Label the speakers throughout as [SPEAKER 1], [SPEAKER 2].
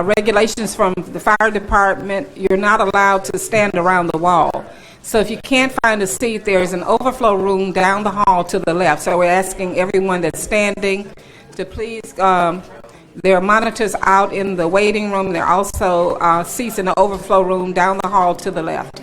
[SPEAKER 1] regulations from the fire department, you're not allowed to stand around the wall. So if you can't find a seat, there's an overflow room down the hall to the left. So we're asking everyone that's standing to please, there are monitors out in the waiting room. There are also seats in the overflow room down the hall to the left.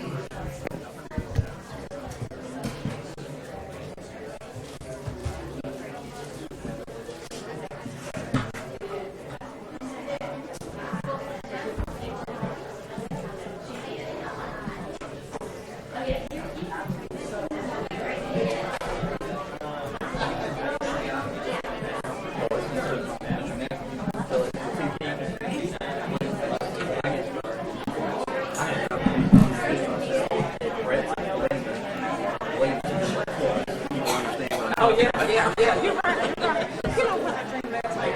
[SPEAKER 1] Oh, yeah, you're right. You know what I dreamed last night?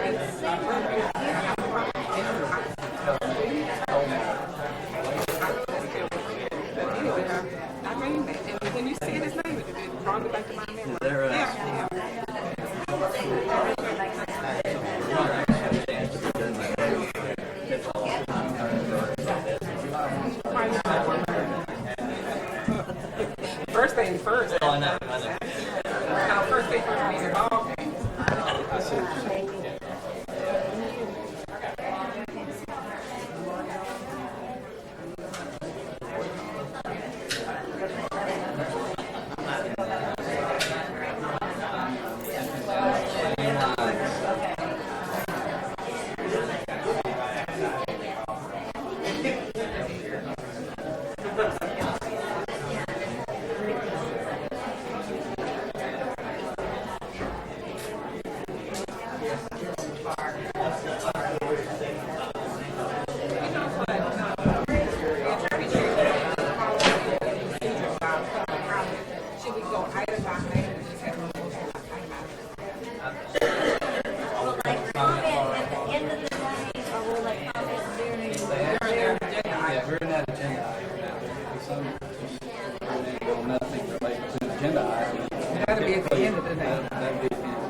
[SPEAKER 1] I dreamed that. And when you said his name, it brought me back to my memory. Yeah. First thing first. Oh, I know. First thing first means ball game.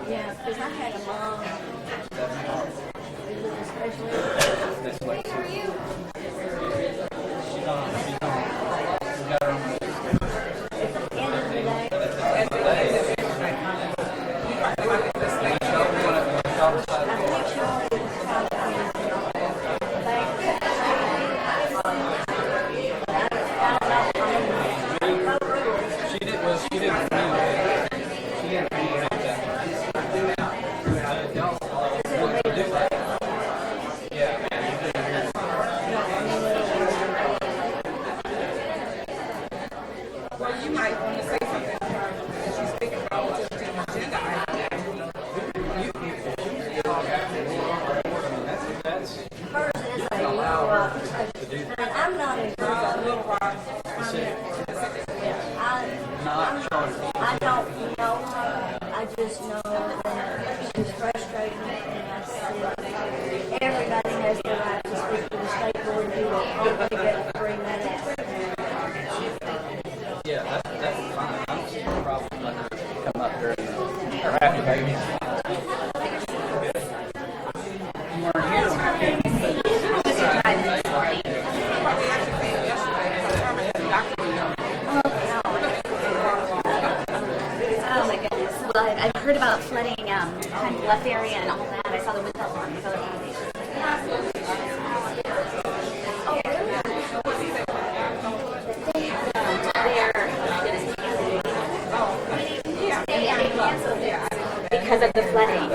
[SPEAKER 2] Yeah, because I had a mom. I don't know her. I just know that she's frustrated, and I said everybody has the right to speak to the state board. You will only get 3 minutes.
[SPEAKER 3] Yeah, that's fine. I'm probably not going to come up during or after babies. You weren't here when I came.
[SPEAKER 2] I've heard about flooding, kind of left area and all that. I saw the window on the television. They canceled it because of the flooding.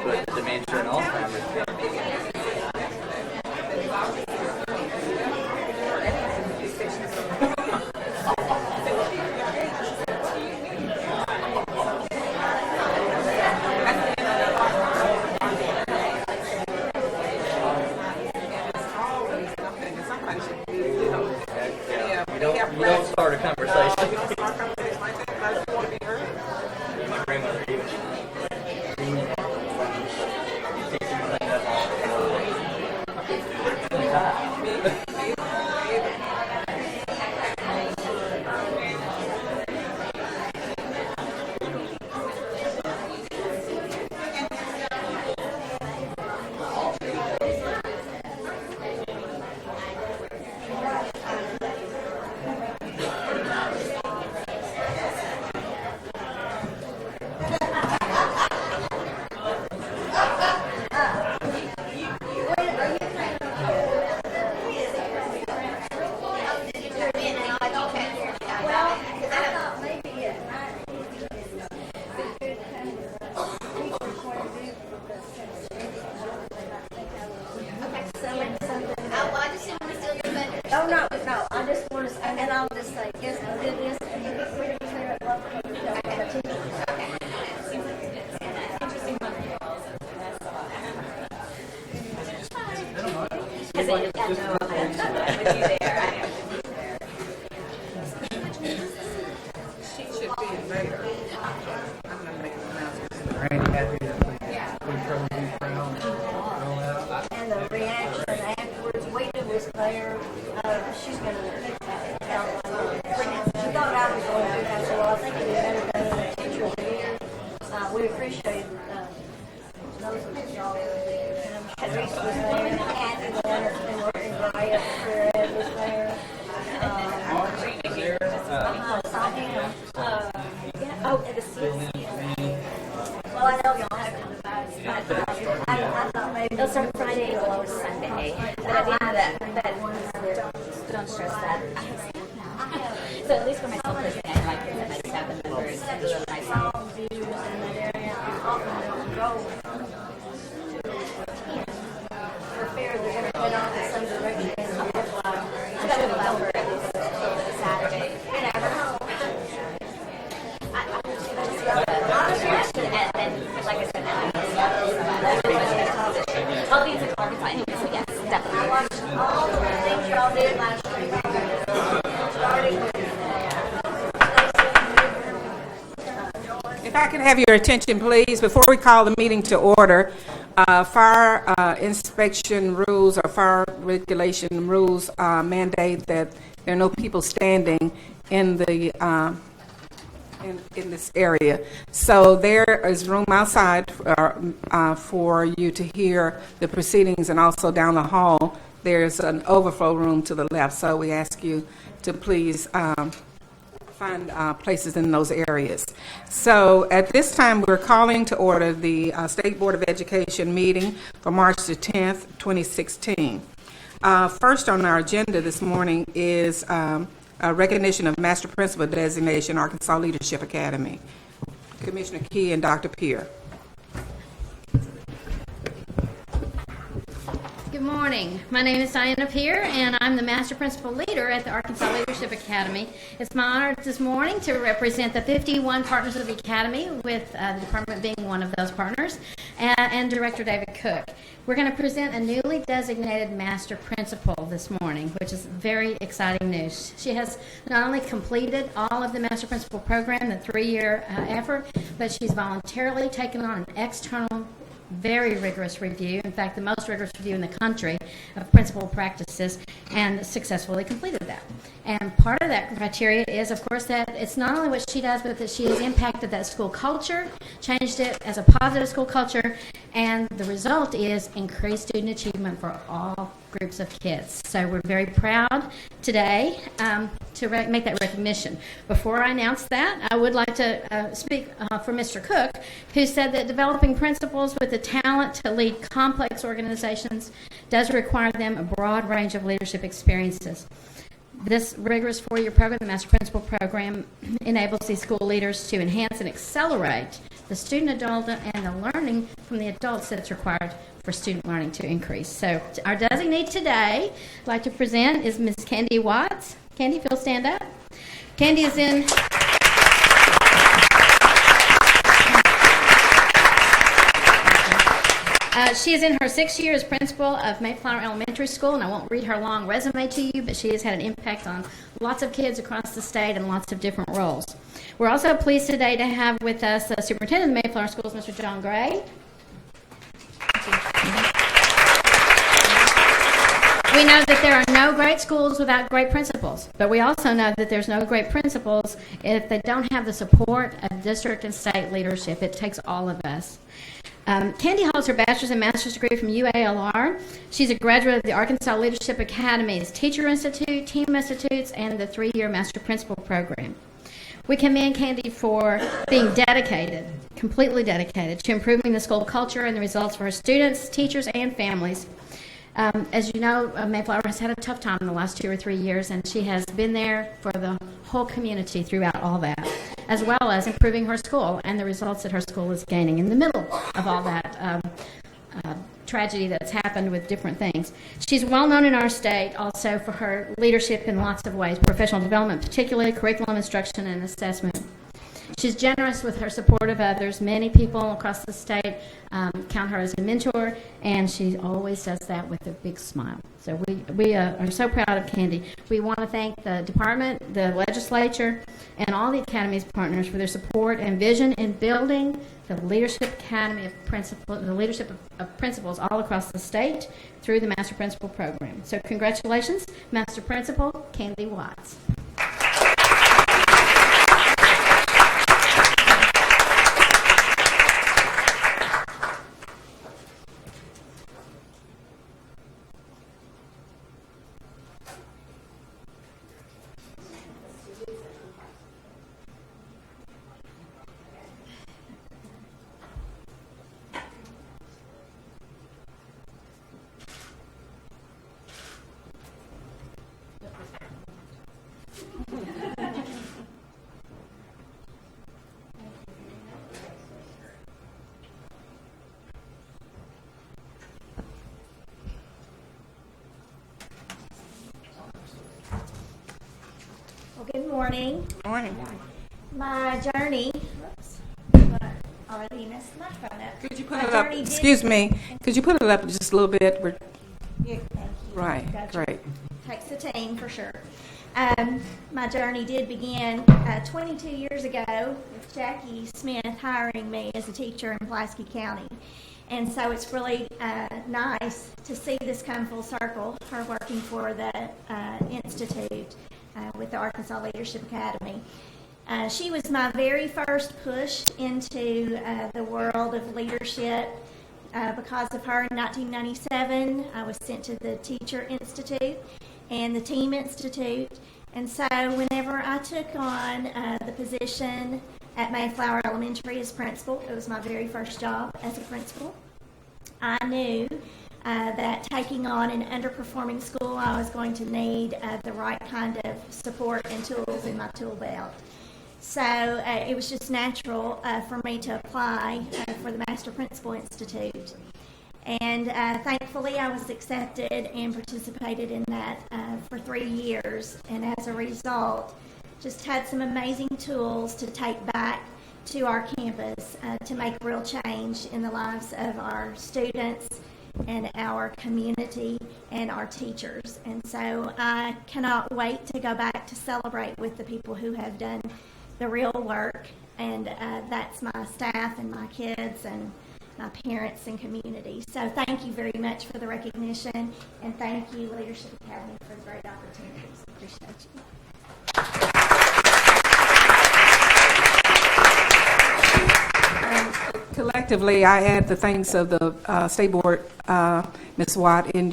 [SPEAKER 3] But dementia and Alzheimer's. You don't start a conversation. My grandmother even.
[SPEAKER 2] Oh, no, no, I just want to, and then I'll just say, yes, I did this, and you get rid of clear it, love it, you know, the teacher.
[SPEAKER 1] She should be in later. I'm gonna make an announcement.
[SPEAKER 4] Randy, happy to control these crowns, roll out.
[SPEAKER 2] And the reaction afterwards, Wade was there, she's gonna tell us. She thought I was going to, I said, well, I think it'd be better than the teachers are here. We appreciate, those of y'all. Reese was there, Kathy was there, and Ryan Fred was there. Oh, and the seats. Well, I know y'all have to divide. I thought maybe
[SPEAKER 5] They'll start Friday or Sunday. But at the end of that, don't stress that. So at least for myself personally, I like to have my staff members and do it myself.
[SPEAKER 2] all views in that area. I often don't go for fear they're going to head off in some direction.
[SPEAKER 5] I got to go for at least Saturday.
[SPEAKER 2] You never know.
[SPEAKER 5] And then, like I said, I'll be in Arkansas anyway, so yes,
[SPEAKER 2] I
[SPEAKER 5] definitely.
[SPEAKER 2] watched all the things y'all did last week. Starting with
[SPEAKER 1] If I could have your attention, please, before we call the meeting to order, fire inspection rules or fire regulation rules mandate that there are no people standing in the in this area. So there is room outside for you to hear the proceedings, and also down the hall there's an overflow room to the left. So we ask you to please find places in those areas. So at this time, we're calling to order the State Board of Education meeting for March the 10th, 2016. First on our agenda this morning is a recognition of Master Principal designation, Arkansas Leadership Academy. Commissioner Key and Dr. Peer.
[SPEAKER 6] Good morning. My name is Diana Peer, and I'm the Master Principal Leader at the Arkansas Leadership Academy. It's my honor this morning to represent the 51 partners of the Academy, with the department being one of those partners, and Director David Cook. We're going to present a newly designated Master Principal this morning, which is very exciting news. She has not only completed all of the Master Principal program, the 3-year effort, but she's voluntarily taken on an external very rigorous review, in fact, the most rigorous review in the country of principal practices, and successfully completed that. And part of that criteria is, of course, that it's not only what she does, but that she has impacted that school culture, changed it as a positive school culture, and the result is increased student achievement for all groups of kids. So we're very proud today to make that recognition. Before I announce that, I would like to speak for Mr. Cook, who said that developing principals with the talent to lead complex organizations does require them a broad range of leadership experiences. This rigorous four-year program, the Master Principal Program, enables these school leaders to enhance and accelerate the student adult and the learning from the adults that's required for student learning to increase. So our designee today, I'd like to present, is Ms. Candy Watts. Candy, if you'll stand up. Candy is in... she is in her 6th year as principal of Mayflower Elementary School, and I won't read her long resume to you, but she has had an impact on lots of kids across the state in lots of different roles. We're also pleased today to have with us the superintendent of the Mayflower Schools, Mr. John Gray. We know that there are no great schools without great principals, but we also know that there's no great principals if they don't have the support of district and state leadership. It takes all of us. Candy holds her bachelor's and master's degree from UALR. She's a graduate of the Arkansas Leadership Academy's Teacher Institute, Team Institutes, and the 3-year Master Principal Program. We commend Candy for being dedicated, completely dedicated, to improving the school culture and the results for her students, teachers, and families. As you know, Mayflower has had a tough time in the last 2 or 3 years, and she has been there for the whole community throughout all that, as well as improving her school and the results that her school is gaining in the middle of all that tragedy that's happened with different things. She's well known in our state also for her leadership in lots of ways, professional development, particularly curriculum instruction and assessment. She's generous with her support of others. Many people across the state count her as a mentor, and she always does that with a big smile. So we are so proud of Candy. We want to thank the department, the legislature, and all the Academy's partners for their support and vision in building the Leadership Academy of Principals, the leadership of principals all across the state through the Master Principal Program. So congratulations, Master Principal Candy Watts.
[SPEAKER 2] Well, good morning.
[SPEAKER 1] Morning.
[SPEAKER 2] My journey, already messed my phone up.
[SPEAKER 1] Could you put
[SPEAKER 2] My
[SPEAKER 1] it up?
[SPEAKER 2] journey did-
[SPEAKER 1] Excuse me. Could you put it up just a little bit?
[SPEAKER 2] Yeah, thank you.
[SPEAKER 1] Right.
[SPEAKER 2] Gotcha.
[SPEAKER 1] Great.
[SPEAKER 2] Takes the team for sure. My journey did begin 22 years ago with Jackie Smith hiring me as a teacher in Pulaski County. And so it's really nice to see this come full circle, her working for the Institute with the Arkansas Leadership Academy. She was my very first push into the world of leadership. Because of her in 1997, I was sent to the Teacher Institute and the Team Institute. And so whenever I took on the position at Mayflower Elementary as principal, it was my very first job as a principal, I knew that taking on an underperforming school, I was going to need the right kind of support and tools in my tool belt. So it was just natural for me to apply for the Master Principal Institute. And thankfully I was accepted and participated in that for 3 years. And as a result, just had some amazing tools to take back to our campus to make real change in the lives of our students and our community and our teachers. And so I cannot wait to go back to celebrate with the people who have done the real work, and that's my staff and my kids and parents and community. So thank you very much for the recognition, and thank you, Leadership Academy, for the great opportunities. Appreciate you.
[SPEAKER 1] Collectively, I add the thanks of the State Board, Ms. Watt, in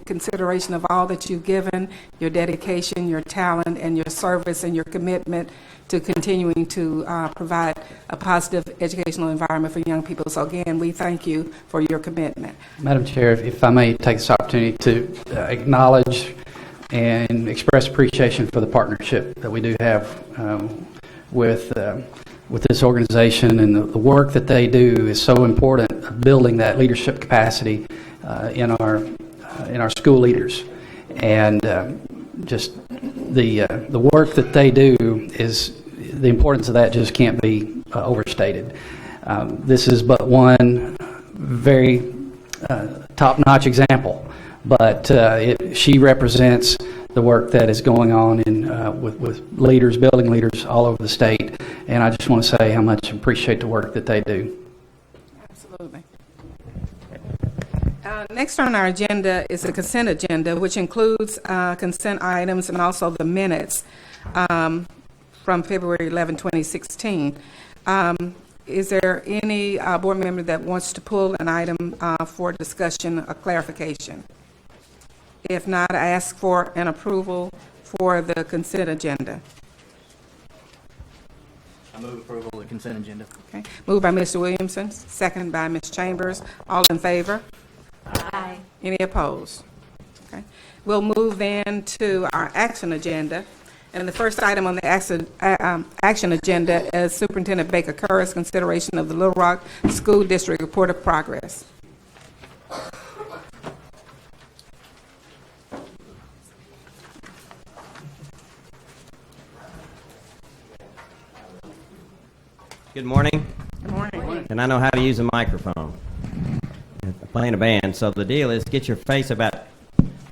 [SPEAKER 1] consideration of all that you've given, your dedication, your talent, and your service and your commitment to continuing to provide a positive educational environment for young people. So again, we thank you for your commitment.
[SPEAKER 3] Madam Chair, if I may take this opportunity to acknowledge and express appreciation for the partnership that we do have with this organization, and the work that they do is so important, building that leadership capacity in our school leaders, and just the work that they do is the importance of that just can't be overstated. This is but one very top-notch example, but she represents the work that is going on with leaders, building leaders all over the state, and I just want to say how much I appreciate the work that they do.
[SPEAKER 1] Absolutely. Next on our agenda is the consent agenda, which includes consent items and also the minutes from February 11, 2016. Is there any board member that wants to pull an item for discussion or clarification? If not, I ask for an approval for the consent agenda.
[SPEAKER 3] I move approval of the consent agenda.
[SPEAKER 1] Okay. Moved by Mr. Williamson, seconded by Ms. Chambers. All in favor?
[SPEAKER 2] Aye.
[SPEAKER 1] Any opposed? Okay. We'll move then to our action agenda. And the first item on the action agenda is Superintendent Baker Curris' consideration of the Little Rock School District Report of Progress.
[SPEAKER 7] Good morning.
[SPEAKER 1] Good morning.
[SPEAKER 7] And I know how to use a microphone. I'm playing a band, so the deal is get your face about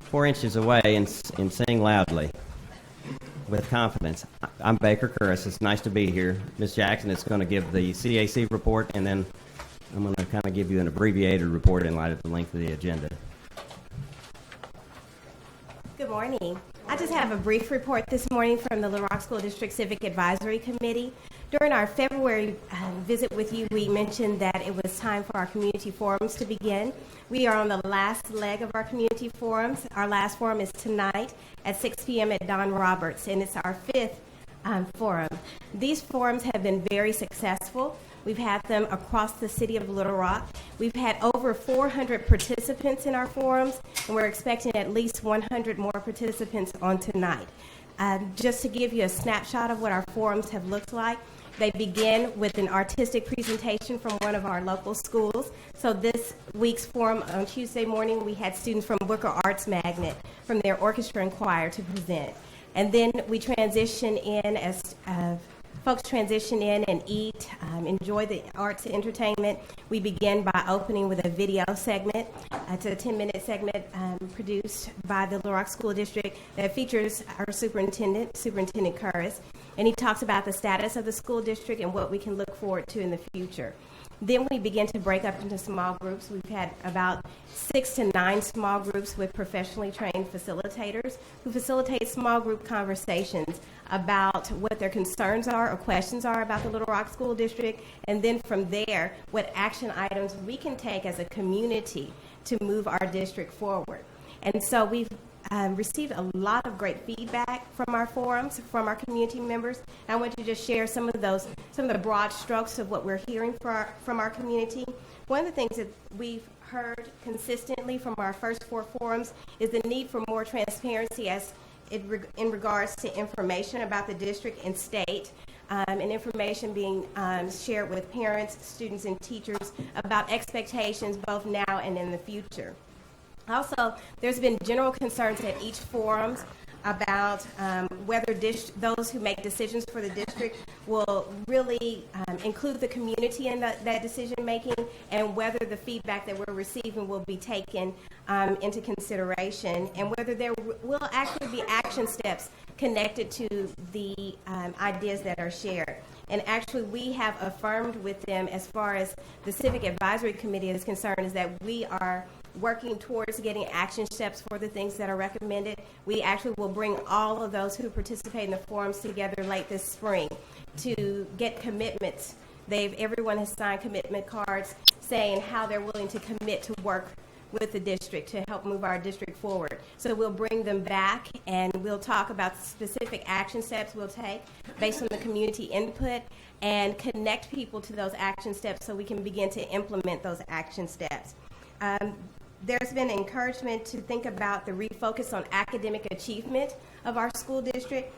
[SPEAKER 7] 4 inches away and sing loudly with confidence. I'm Baker Curris. It's nice to be here. Ms. Jackson is going to give the CAC report, and then I'm going to kind of give you an abbreviated report in light of the length of the agenda.
[SPEAKER 8] Good morning. I just have a brief report this morning from the Little Rock School District Civic Advisory Committee. During our February visit with you, we mentioned that it was time for our community forums to begin. We are on the last leg of our community forums. Our last forum is tonight at 6 p.m. at Don Roberts, and it's our 5th forum. These forums have been very successful. We've had them across the city of Little Rock. We've had over 400 participants in our forums, and we're expecting at least 100 more participants on tonight. Just to give you a snapshot of what our forums have looked like, they begin with an artistic presentation from one of our local schools. So this week's forum on Tuesday morning, we had students from Booker Arts Magnet from their orchestra and choir to present. And then we transition in as folks transition in and eat, enjoy the arts and entertainment. We begin by opening with a video segment. It's a 10-minute segment produced by the Little Rock School District that features our superintendent, Superintendent Curris, and he talks about the status of the school district and what we can look forward to in the future. Then we begin to break up into small groups. We've had about 6 to 9 small groups with professionally trained facilitators who facilitate small group conversations about what their concerns are or questions are about the Little Rock School District, and then from there, what action items we can take as a community to move our district forward. And so we've received a lot of great feedback from our forums, from our community members. I want to just share some of the broad strokes of what we're hearing from our community. One of the things that we've heard consistently from our first 4 forums is the need for more transparency in regards to information about the district and state, and information being shared with parents, students, and teachers about expectations both now and in the future. Also, there's been general concerns at each forum about whether those who make decisions for the district will really include the community in that decision making, and whether the feedback that we're receiving will be taken into consideration, and whether there will actually be action steps connected to the ideas that are shared. And actually, we have affirmed with them, as far as the Civic Advisory Committee is concerned, is that we are working towards getting action steps for the things that are recommended. We actually will bring all of those who participate in the forums together late this spring to get commitments. Everyone has signed commitment cards saying how they're willing to commit to work with the district to help move our district forward. So we'll bring them back and we'll talk about specific action steps we'll take based on the community input and connect people to those action steps so we can begin to implement those action steps. There's been encouragement to think about the refocus on academic achievement of our school district.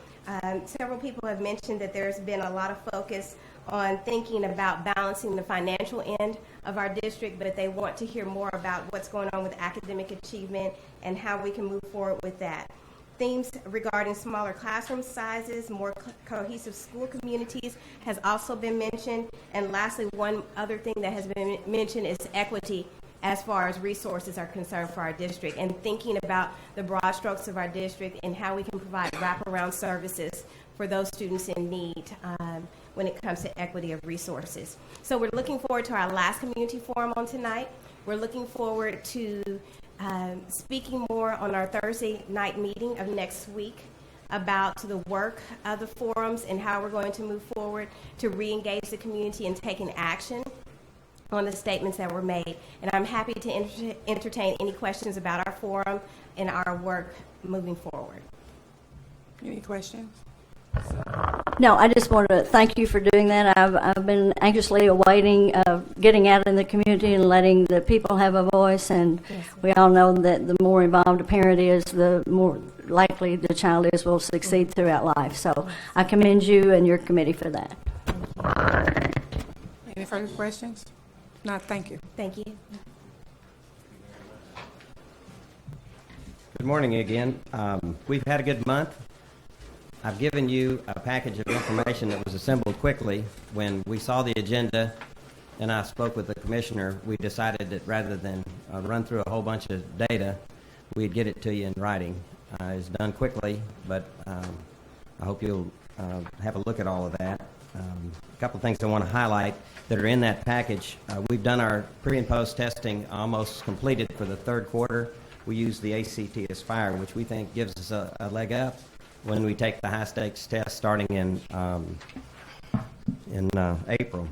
[SPEAKER 8] Several people have mentioned that there's been a lot of focus on thinking about balancing the financial end of our district, but they want to hear more about what's going on with academic achievement and how we can move forward with that. Themes regarding smaller classroom sizes, more cohesive school communities has also been mentioned. And lastly, one other thing that has been mentioned is equity as far as resources are concerned for our district, and thinking about the broad strokes of our district and how we can provide wraparound services for those students in need when it comes to equity of resources. So we're looking forward to our last community forum on tonight. We're looking forward to speaking more on our Thursday night meeting of next week about the work of the forums and how we're going to move forward to re-engage the community and taking action on the statements that were made. And I'm happy to entertain any questions about our forum and our work moving forward.
[SPEAKER 1] Any questions?
[SPEAKER 2] No, I just want to thank you for doing that. I've been anxiously awaiting getting out in the community and letting the people have a voice, and we all know that the more involved a parent is, the more likely the child is will succeed throughout life. So I commend you and your committee for that.
[SPEAKER 1] Any further questions? No, thank you.
[SPEAKER 8] Thank you.
[SPEAKER 7] Good morning again. We've had a good month. I've given you a package of information that was assembled quickly. When we saw the agenda and I spoke with the commissioner, we decided that rather than run through a whole bunch of data, we'd get it to you in writing. It's done quickly, but I hope you'll have a look at all of that. A couple of things I want to highlight that are in that package. We've done our pre and post testing almost completed for the third quarter. We use the ACT Aspire, which we think gives us a leg up when we take the high stakes test starting in April.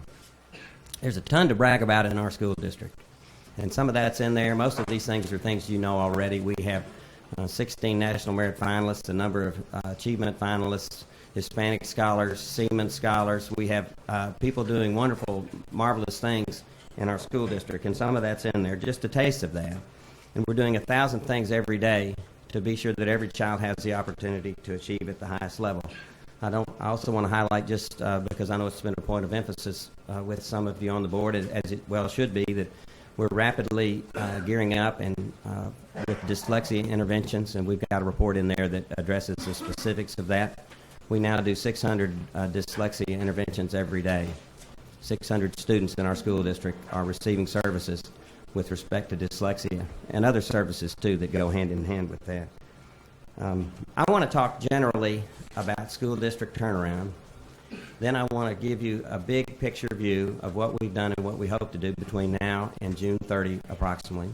[SPEAKER 7] There's a ton to brag about in our school district, and some of that's in there. Most of these things are things you know already. We have 16 National Merit finalists, a number of achievement finalists, Hispanic scholars, Seaman scholars. We have people doing wonderful, marvelous things in our school district, and some of that's in there, just a taste of that. And we're doing 1,000 things every day to be sure that every child has the opportunity to achieve at the highest level. I also want to highlight, just because I know it's been a point of emphasis with some of you on the board, as it well should be, that we're rapidly gearing up and with dyslexia interventions, and we've got a report in there that addresses the specifics of that. We now do 600 dyslexia interventions every day. 600 students in our school district are receiving services with respect to dyslexia and other services, too, that go hand in hand with that. I want to talk generally about school district turnaround. Then I want to give you a big picture view of what we've done and what we hope to do between now and June 30 approximately.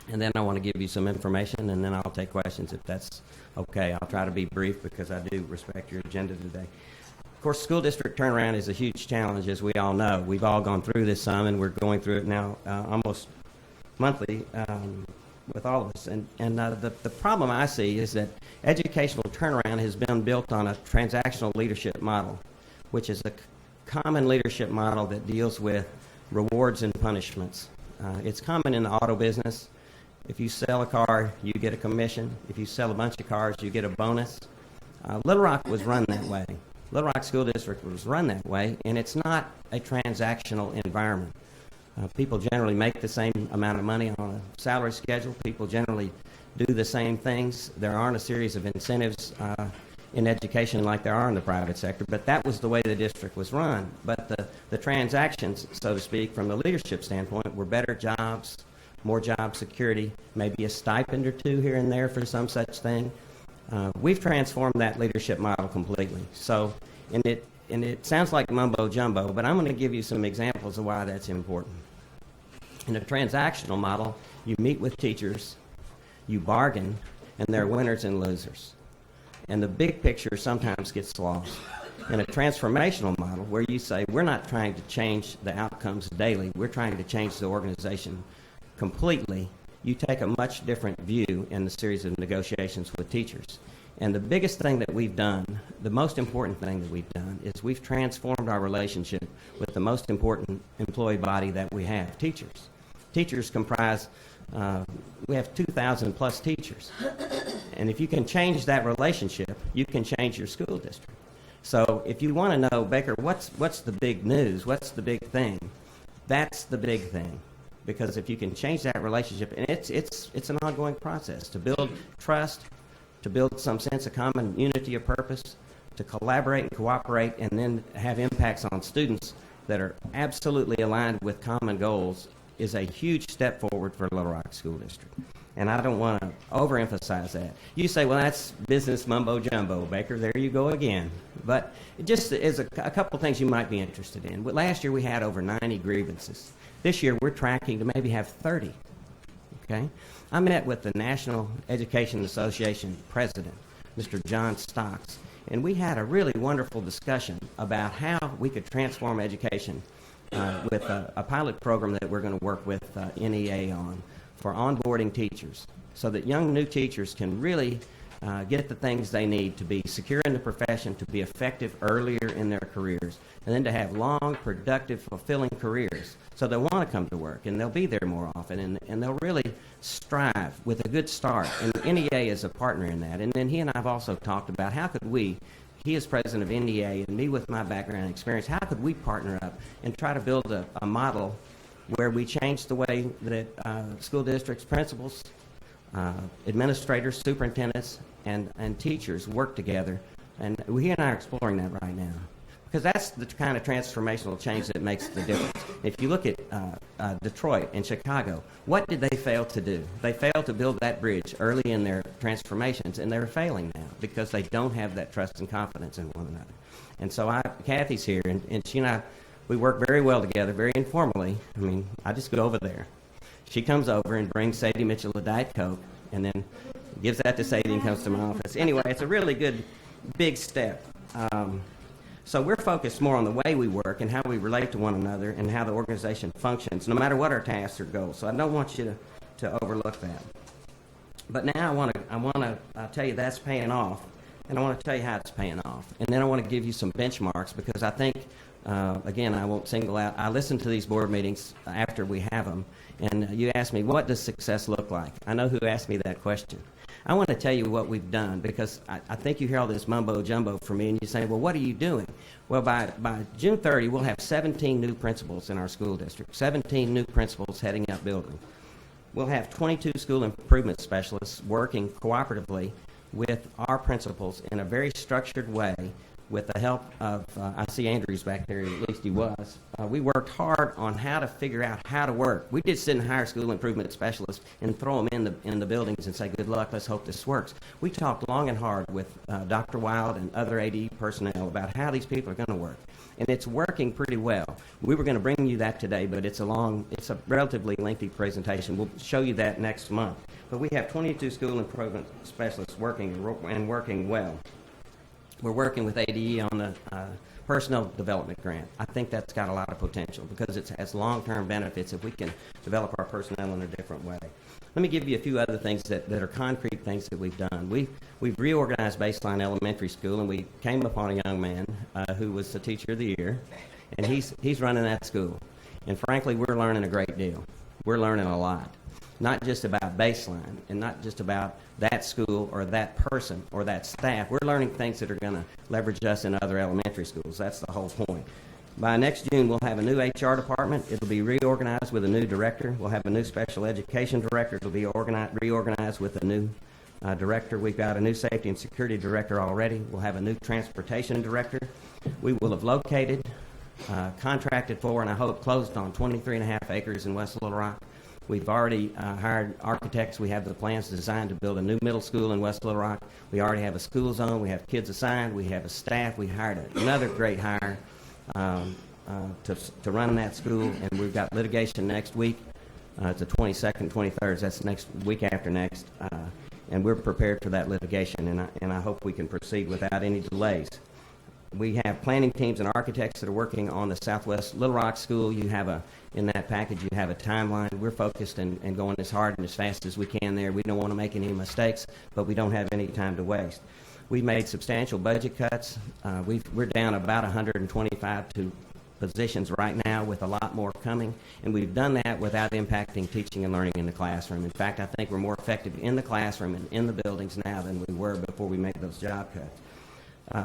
[SPEAKER 7] And then I want to give you some information, and then I'll take questions if that's okay. I'll try to be brief because I do respect your agenda today. Of course, school district turnaround is a huge challenge, as we all know. We've all gone through this some, and we're going through it now almost monthly with all of us. And the problem I see is that educational turnaround has been built on a transactional leadership model, which is a common leadership model that deals with rewards and punishments. It's common in the auto business. If you sell a car, you get a commission. If you sell a bunch of cars, you get a bonus. Little Rock was run that way. Little Rock School District was run that way, and it's not a transactional environment. People generally make the same amount of money on a salary schedule. People generally do the same things. There aren't a series of incentives in education like there are in the private sector, but that was the way the district was run. But the transactions, so to speak, from the leadership standpoint, were better jobs, more job security, maybe a stipend or two here and there for some such thing. We've transformed that leadership model completely. So, and and it sounds like mumbo jumbo, but I'm going to give you some examples of why that's important. In a transactional model, you meet with teachers, you bargain, and there are winners and losers. And the big picture sometimes gets lost. In a transformational model, where you say, we're not trying to change the outcomes daily, we're trying to change the organization completely, you take a much different view in the series of negotiations with teachers. And the biggest thing that we've done, the most important thing that we've done, is we've transformed our relationship with the most important employee body that we have, teachers. Teachers comprise, we have 2,000 plus teachers. And if you can change that relationship, you can change your school district. So if you want to know, Baker, what's the big news? What's the big thing? That's the big thing. Because if you can change that relationship, and it's an ongoing process to build trust, to build some sense of common unity of purpose, to collaborate and cooperate, and then have impacts on students that are absolutely aligned with common goals, is a huge step forward for Little Rock School District. And I don't want to overemphasize that. You say, well, that's business mumbo jumbo, Baker. There you go again. But it just is a couple things you might be interested in. Last year we had over 90 grievances. This year we're tracking to maybe have 30. Okay? I met with the National Education Association president, Mr. John Stocks, and we had a really wonderful discussion about how we could transform education with a pilot program that we're going to work with NEA on for onboarding teachers so that young new teachers can really get the things they need to be secure in the profession, to be effective earlier in their careers, and then to have long, productive, fulfilling careers. So they'll want to come to work, and they'll be there more often, and they'll really strive with a good start. And NEA is a partner in that. And then he and I have also talked about how could we, he is president of NEA, and me with my background and experience, how could we partner up and try to build a model where we change the way that school districts, principals, administrators, superintendents, and teachers work together. And he and I are exploring that right now. Because that's the kind of transformational change that makes the difference. If you look at Detroit and Chicago, what did they fail to do? They failed to build that bridge early in their transformations, and they're failing now because they don't have that trust and confidence in one another. And so Kathy's here, and she and I, we work very well together, very informally. I mean, I just go over there. She comes over and brings Sadie Mitchell a Diet Coke, and then gives that to Sadie and comes to my office. Anyway, it's a really good, big step. So we're focused more on the way we work and how we relate to one another and how the organization functions, no matter what our tasks or goals. So I don't want you to overlook that. But now I want to tell you that's paying off, and I want to tell you how it's paying off. And then I want to give you some benchmarks because I think, again, I won't single out. I listen to these board meetings after we have them, and you ask me, what does success look like? I know who asked me that question. I want to tell you what we've done because I think you hear all this mumbo-jumbo from me and you say, well, what are you doing? Well, by June 30, we'll have 17 new principals in our school district, 17 new principals heading up building. We'll have 22 school improvement specialists working cooperatively with our principals in a very structured way with the help of, I see Andrew's back there, at least he was. We worked hard on how to figure out how to work. We just didn't hire school improvement specialists and throw them in the buildings and say, good luck, let's hope this works. We talked long and hard with Dr. Wild and other AD personnel about how these people are going to work. And it's working pretty well. We were going to bring you that today, but it's a relatively lengthy presentation. We'll show you that next month. But we have 22 school improvement specialists working and working well. We're working with ADE on the personnel development grant. I think that's got a lot of potential because it has long-term benefits if we can develop our personnel in a different way. Let me give you a few other things that are concrete things that we've done. We've reorganized Baseline Elementary School, and we came upon a young man who was the Teacher of the Year, and he's running that school. And frankly, we're learning a great deal. We're learning a lot. Not just about Baseline and not just about that school or that person or that staff. We're learning things that are going to leverage us in other elementary schools. That's the whole point. By next June, we'll have a new HR department. It'll be reorganized with a new director. We'll have a new special education director. It'll be reorganized with a new director. We've got a new safety and security director already. We'll have a new transportation director. We will have located, contracted for, and I hope closed on 23.5 acres in West Little Rock. We've already hired architects. We have the plans designed to build a new middle school in West Little Rock. We already have a school zone. We have kids assigned. We have a staff. We hired another great hire to run that school, and we've got litigation next week. It's the 22nd, 23rd. That's next week after next, and we're prepared for that litigation, and I hope we can proceed without any delays. We have planning teams and architects that are working on the Southwest Little Rock School. You have in that package, you have a timeline. We're focused and going as hard and as fast as we can there. We don't want to make any mistakes, but we don't have any time to waste. We've made substantial budget cuts. We're down about 125 positions right now, with a lot more coming, and we've done that without impacting teaching and learning in the classroom. In fact, I think we're more effective in the classroom and in the buildings now than we were before we made those job cuts.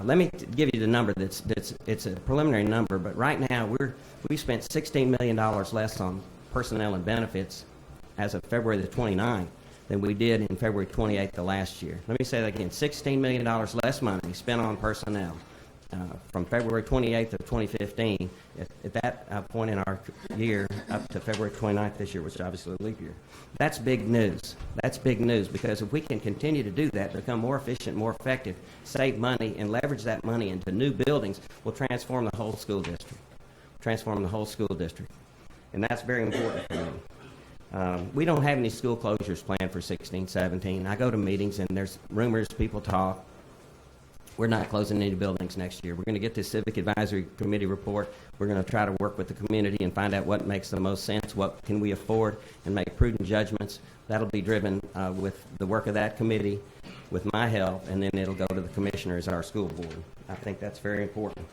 [SPEAKER 7] Let me give you the number. It's a preliminary number, but right now we spent $16 million less on personnel and benefits as of February the 29th than we did in February 28th of last year. Let me say that again: $16 million less money spent on personnel from February 28th of 2015 at that point in our year up to February 29th this year, which is obviously a leap year. That's big news. That's big news, because if we can continue to do that, become more efficient, more effective, save money, and leverage that money into new buildings, we'll transform the whole school district. Transform the whole school district. And that's very important for me. We don't have any school closures planned for 16, 17. I go to meetings and there's rumors, people talk. We're not closing any buildings next year. We're going to get this Civic Advisory Committee report. We're going to try to work with the community and find out what makes the most sense, what can we afford, and make prudent judgments. That'll be driven with the work of that committee, with my help, and then it'll go to the commissioners, our school board. I think that's very important.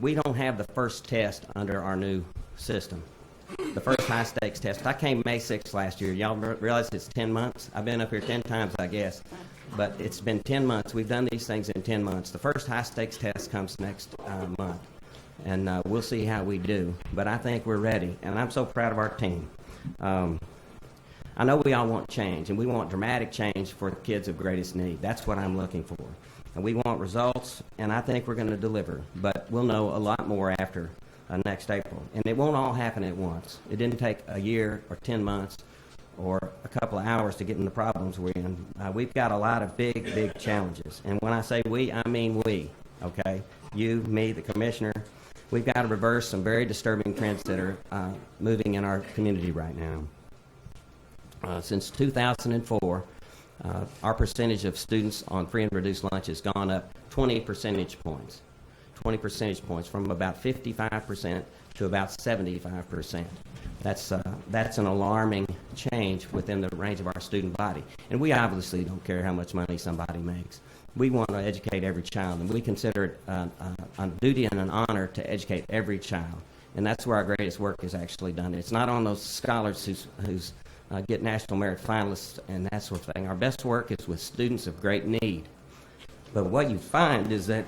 [SPEAKER 7] We don't have the first test under our new system. The first high-stakes test. I came May 6th last year. Y'all realize it's 10 months? I've been up here 10 times, I guess. But it's been 10 months. We've done these things in 10 months. The first high-stakes test comes next month. And we'll see how we do. But I think we're ready. And I'm so proud of our team. I know we all want change, and we want dramatic change for the kids of greatest need. That's what I'm looking for. And we want results, and I think we're going to deliver. But we'll know a lot more after next April. And it won't all happen at once. It didn't take a year or 10 months or a couple of hours to get in the problems we're in. We've got a lot of big, big challenges. And when I say we, I mean we, okay? You, me, the commissioner. We've got to reverse some very disturbing trends that are moving in our community right now. Since 2004, our percentage of students on free and reduced lunch has gone up 20 percentage points. 20 percentage points, from about 55% to about 75%. That's an alarming change within the range of our student body. And we obviously don't care how much money somebody makes. We want to educate every child, and we consider it a duty and an honor to educate every child. And that's where our greatest work is actually done. It's not on those scholars who's get National Merit Finalists and that sort of thing. Our best work is with students of great need. But what you find is that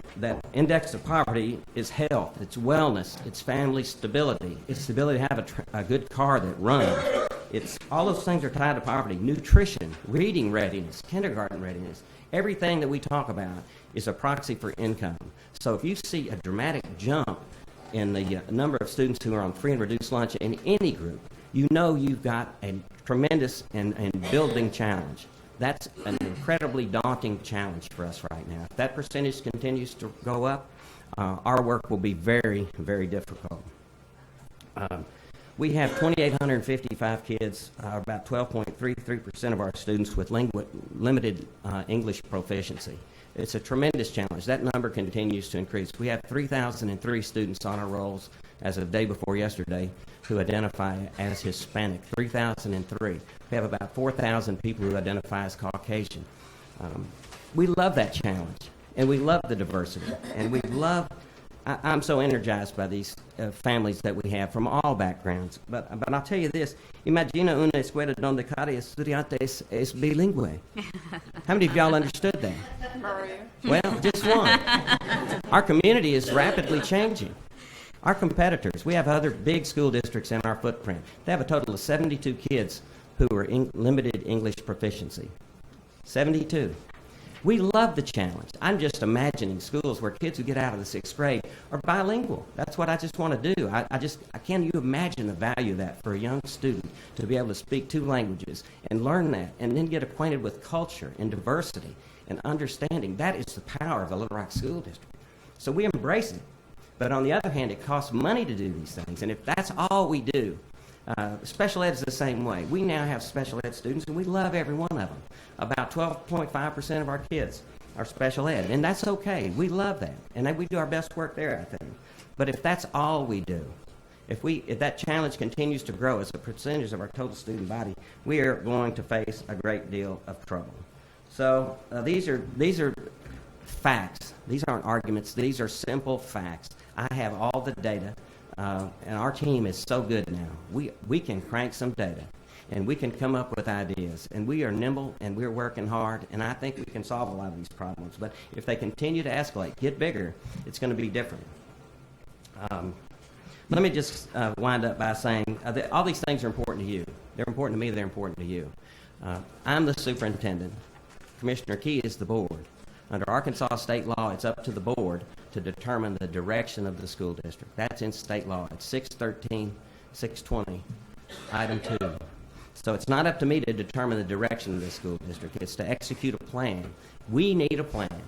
[SPEAKER 7] index of poverty is health, it's wellness, it's family stability, it's the ability to have a good car that runs. It's all those things are tied to poverty. Nutrition, reading readiness, kindergarten readiness. Everything that we talk about is a proxy for income. So if you see a dramatic jump in the number of students who are on free and reduced lunch in any group, you know you've got a tremendous and building challenge. That's an incredibly daunting challenge for us right now. If that percentage continues to go up, our work will be very, very difficult. We have 2,855 kids, about 12.33% of our students with limited English proficiency. It's a tremendous challenge. That number continues to increase. We have 3,003 students on our rolls as of day before yesterday who identify as Hispanic, 3,003. We have about 4,000 people who identify as Caucasian. We love that challenge, and we love the diversity, and we love, I'm so energized by these families that we have from all backgrounds. But I'll tell you this, imagina una escuela donde cada estudiante es bilingüe. How many of y'all understood that?
[SPEAKER 1] Maria.
[SPEAKER 7] Well, just one. Our community is rapidly changing. Our competitors, we have other big school districts in our footprint. They have a total of 72 kids who are limited English proficiency. 72. We love the challenge. I'm just imagining schools where kids who get out of the 6th grade are bilingual. That's what I just want to do. Can you imagine the value of that for a young student to be able to speak 2 languages and learn that and then get acquainted with culture and diversity and understanding? That is the power of the Little Rock School District. So we embrace it. But on the other hand, it costs money to do these things. And if that's all we do, special ed is the same way. We now have special ed students, and we love every one of them. About 12.5% of our kids are special ed, and that's okay. We love that, and we do our best work there, I think. But if that's all we do, if that challenge continues to grow as a percentage of our total student body, we are going to face a great deal of trouble. So these are facts. These aren't arguments. These are simple facts. I have all the data. And our team is so good now. We can crank some data, and we can come up with ideas. And we are nimble, and we're working hard, and I think we can solve a lot of these problems. But if they continue to escalate, get bigger, it's going to be different. Let me just wind up by saying that all these things are important to you. They're important to me. They're important to you. I'm the superintendent. Commissioner Key is the board. Under Arkansas state law, it's up to the board to determine the direction of the school district. That's in state law. It's 613, 620, item 2. So it's not up to me to determine the direction of the school district. It's to execute a plan. We need a plan.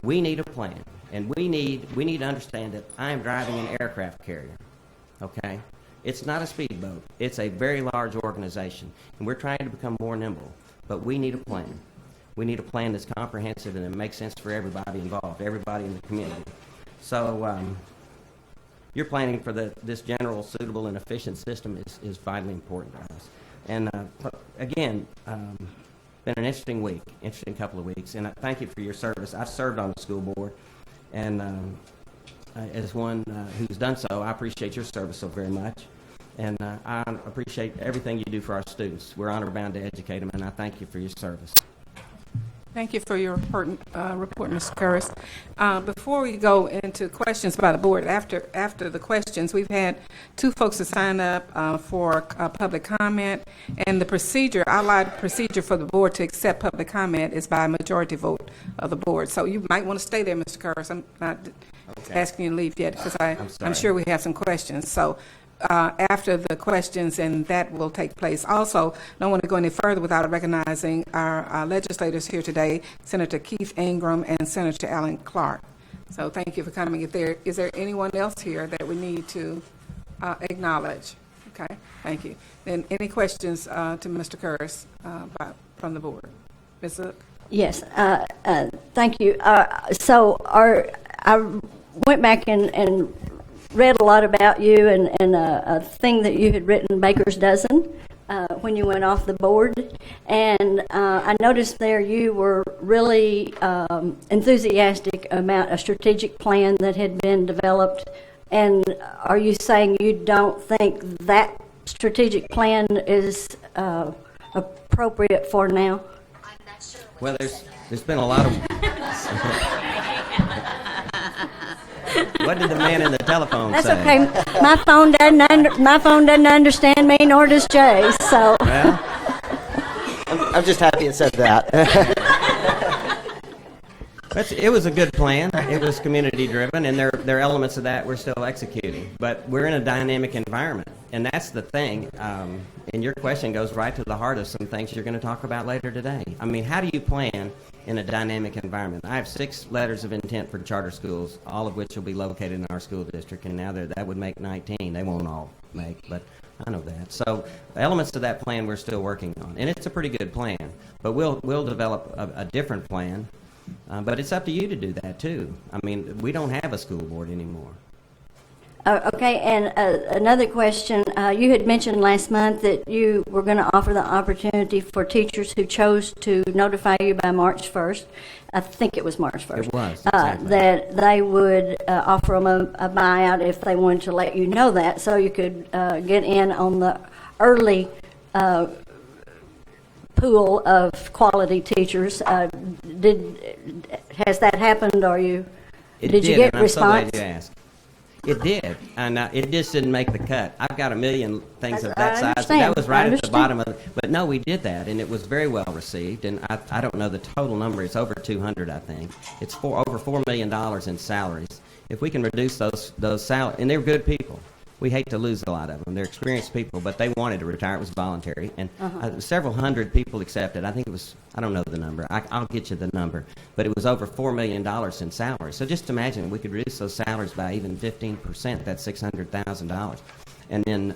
[SPEAKER 7] We need a plan. And we need to understand that I am driving an aircraft carrier, okay? It's not a speedboat. It's a very large organization, and we're trying to become more nimble. But we need a plan. We need a plan that's comprehensive and that makes sense for everybody involved, everybody in the community. So you're planning for this general, suitable, and efficient system is vitally important to us. And again, been an interesting couple of weeks, and I thank you for your service. I've served on the school board, and as one who's done so, I appreciate your service so very much. And I appreciate everything you do for our students. We're honor-bound to educate them, and I thank you for your service.
[SPEAKER 1] Thank you for your report, Mr. Curris. Before we go into questions by the board, after the questions, we've had 2 folks to sign up for public comment, and the procedure, outlined procedure for the board to accept public comment is by majority vote of the board. So you might want to stay there, Mr. Curris. I'm not asking you to leave yet because I'm sure we have some questions. So after the questions, and that will take place. Also, don't want to go any further without recognizing our legislators here today, Senator Keith Ingram and Senator Alan Clark. So thank you for coming. Is there anyone else here that we need to acknowledge? Okay, thank you. Then any questions to Mr. Curris from the board? Ms. Zook?
[SPEAKER 2] Yes, thank you. I went back and read a lot about you and a thing that you had written, Baker's Dozen, when you went off the board. And I noticed there you were really enthusiastic about a strategic plan that had been developed. And are you saying you don't think that strategic plan is appropriate for now?
[SPEAKER 7] Well, there's been a lot of... What did the man in the telephone say?
[SPEAKER 2] That's okay. My phone doesn't understand me, nor does Jay. So.
[SPEAKER 7] Well,
[SPEAKER 9] I'm just happy it said that.
[SPEAKER 7] it was a good plan. It was community driven, and there are elements of that we're still executing. But we're in a dynamic environment, and that's the thing. And your question goes right to the heart of some things you're going to talk about later today. I mean, how do you plan in a dynamic environment? I have 6 letters of intent for charter schools, all of which will be located in our school district, and now that would make 19. They won't all make, but I know that. So elements of that plan we're still working on, and it's a pretty good plan. But we'll develop a different plan. But it's up to you to do that too. I mean, we don't have a school board anymore.
[SPEAKER 2] Okay, and another question. You had mentioned last month that you were going to offer the opportunity for teachers who chose to notify you by March 1st. I think it was March 1st.
[SPEAKER 7] It was, exactly.
[SPEAKER 2] That they would offer them a buyout if they wanted to let you know that, so you could get in on the early pool of quality teachers. Has that happened, or did you get
[SPEAKER 7] and I'm
[SPEAKER 2] response?
[SPEAKER 7] So glad you asked. It did, and it just didn't make the cut. I've got a million things of
[SPEAKER 2] I
[SPEAKER 7] that size.
[SPEAKER 2] understand.
[SPEAKER 7] That was right
[SPEAKER 2] I
[SPEAKER 7] at the
[SPEAKER 2] understand.
[SPEAKER 7] bottom of it. But no, we did that, and it was very well received. And I don't know the total number. It's over 200, I think. It's over $4 million in salaries. If we can reduce those salaries, and they're good people. We hate to lose a lot of them. They're experienced people, but they wanted to retire. It was voluntary. And several hundred people accepted. I think it was, I don't know the number. I'll get you the number. But it was over $4 million in salaries. So just imagine we could reduce those salaries by even 15%. That's $600,000. And then,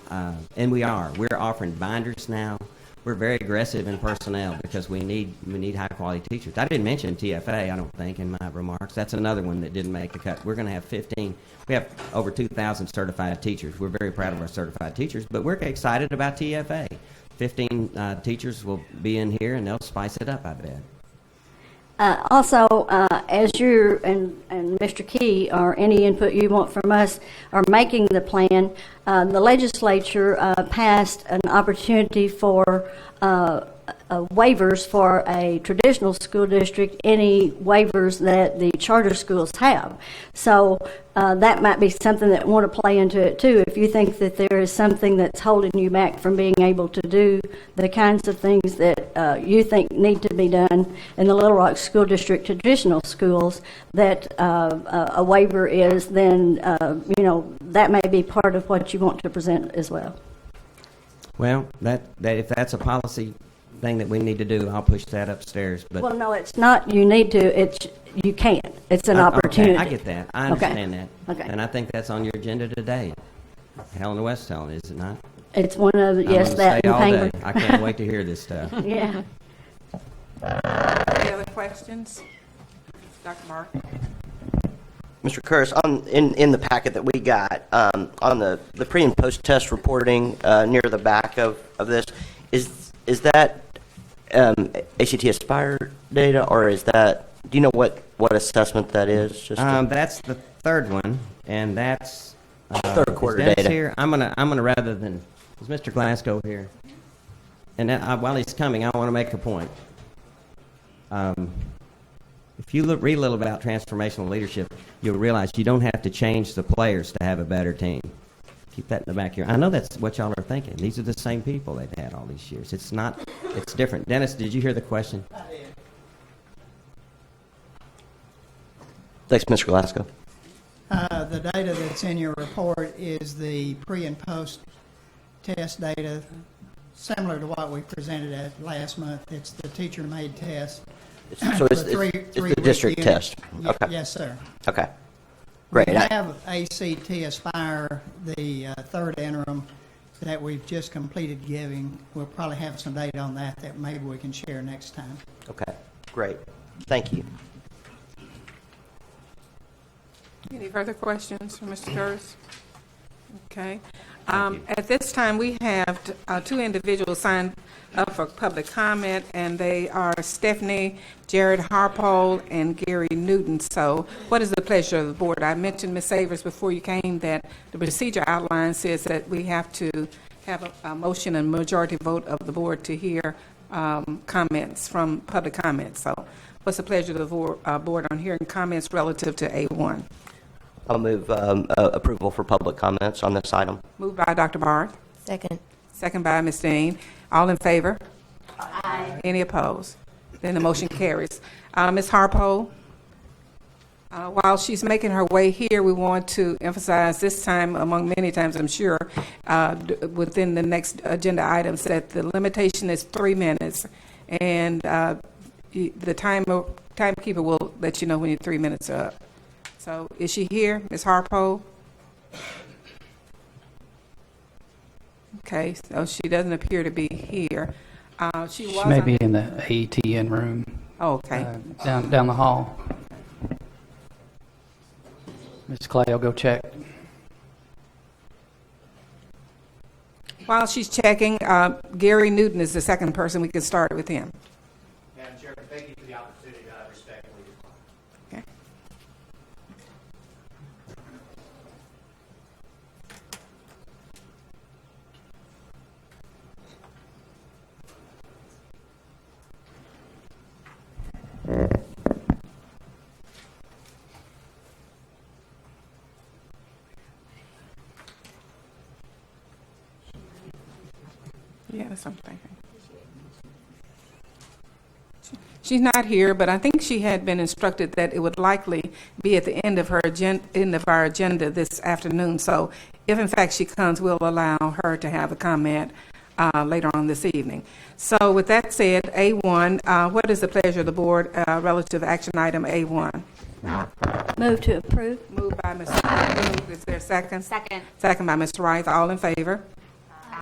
[SPEAKER 7] and we're offering binders now. We're very aggressive in personnel because we need high quality teachers. I didn't mention TFA, I don't think, in my remarks. That's another one that didn't make the cut. We're going to have 15. We have over 2,000 certified teachers. We're very proud of our certified teachers, but we're excited about TFA. 15 teachers will be in here, and they'll spice it up, I bet.
[SPEAKER 2] Also, as you and Mr. Key, or any input you want from us, are making the plan, the legislature passed an opportunity for waivers for a traditional school district, any waivers that the charter schools have. So that might be something that want to play into it too. If you think that there is something that's holding you back from being able to do the kinds of things that you think need to be done in the Little Rock School District traditional schools, that a waiver is, then that may be part of what you want to present as well.
[SPEAKER 7] Well, that if that's a policy thing that we need to do, I'll push that upstairs. But
[SPEAKER 2] Well, no, it's not you need to, it's you can't. It's an opportunity.
[SPEAKER 7] Okay, I get that. I
[SPEAKER 2] Okay.
[SPEAKER 7] understand that.
[SPEAKER 2] Okay.
[SPEAKER 7] And I think that's on your agenda today. Helen West telling, is it not?
[SPEAKER 2] It's one of the,
[SPEAKER 7] I'm
[SPEAKER 2] yes,
[SPEAKER 7] gonna
[SPEAKER 2] that
[SPEAKER 7] stay
[SPEAKER 2] and
[SPEAKER 7] all day.
[SPEAKER 2] Penguin.
[SPEAKER 7] I can't wait to hear this stuff.
[SPEAKER 2] Yeah.
[SPEAKER 1] Any other questions? Dr. Mark?
[SPEAKER 9] Mr. Curtis, in the packet that we got, on the pre and post test reporting near the back of this, is that ACT Aspire data, or is that, do you know what assessment that is? Just
[SPEAKER 7] That's the third one, and that's
[SPEAKER 9] third quarter
[SPEAKER 7] is Dennis
[SPEAKER 9] data.
[SPEAKER 7] Here, I'm gonna rather than is Mr. Glasgow here, and while he's coming, I want to make a point. If you read a little about transformational leadership, you'll realize you don't have to change the players to have a better team. Keep that in the back of your. I know that's what y'all are thinking. These are the same people they've had all these years. It's not. It's different. Dennis, did you hear the question?
[SPEAKER 10] I did.
[SPEAKER 9] Thanks, Mr. Glasgow.
[SPEAKER 10] The data that's in your report is the pre and post test data, similar to what we presented at last month. It's the teacher-made test.
[SPEAKER 9] So it's
[SPEAKER 10] for
[SPEAKER 9] the
[SPEAKER 10] three-week
[SPEAKER 9] district
[SPEAKER 10] units.
[SPEAKER 9] test. Okay.
[SPEAKER 10] Yes, sir.
[SPEAKER 9] Okay. Great.
[SPEAKER 10] We have ACT Aspire, the third interim that we've just completed giving. We'll probably have some data on that maybe we can share next time.
[SPEAKER 9] Okay. Great. Thank you.
[SPEAKER 1] Any further questions for Mr. Curtis? Okay.
[SPEAKER 7] Thank you.
[SPEAKER 1] At this time, we have two individuals signed up for public comment, and they are Stephanie Jared Harpole and Gary Newton. So what is the pleasure of the board? I mentioned, Ms. Savers, before you came, that the procedure outline says that we have to have a motion and majority vote of the board to hear comments from public comments. So what's the pleasure of the board on hearing comments relative to A1?
[SPEAKER 9] I'll move approval for public comments on this item.
[SPEAKER 1] Moved by Dr. Barth.
[SPEAKER 8] Second.
[SPEAKER 1] Second by Ms. Dean. All in favor? Aye. Any opposed? Then the motion carries. Ms. Harpole, while she's making her way here, we want to emphasize this time, among many times I'm sure, within the next agenda items, that the limitation is 3 minutes, and the timekeeper will let you know when your 3 minutes are up. So is she here, Ms. Harpole? Okay, so she doesn't appear to be here. She was
[SPEAKER 3] She may be in the ATN room
[SPEAKER 1] Oh, okay.
[SPEAKER 3] down the hall. Ms. Clay, I'll go check.
[SPEAKER 1] While she's checking, Gary Newton is the second person. We can start with him.
[SPEAKER 11] Madam Chairman, thank you for the opportunity. I respectfully decline.
[SPEAKER 1] Okay. That's something. She's not here, but I think she had been instructed that it would likely be at the end of our agenda this afternoon. So if in fact she comes, we'll allow her to have a comment later on this evening. So with that said, A1, what is the pleasure of the board relative to action item A1?
[SPEAKER 2] Move to approve.
[SPEAKER 1] Moved by Mr. Booth. Is there a second?
[SPEAKER 5] Second.
[SPEAKER 1] Second by Mr. Rice. All in favor?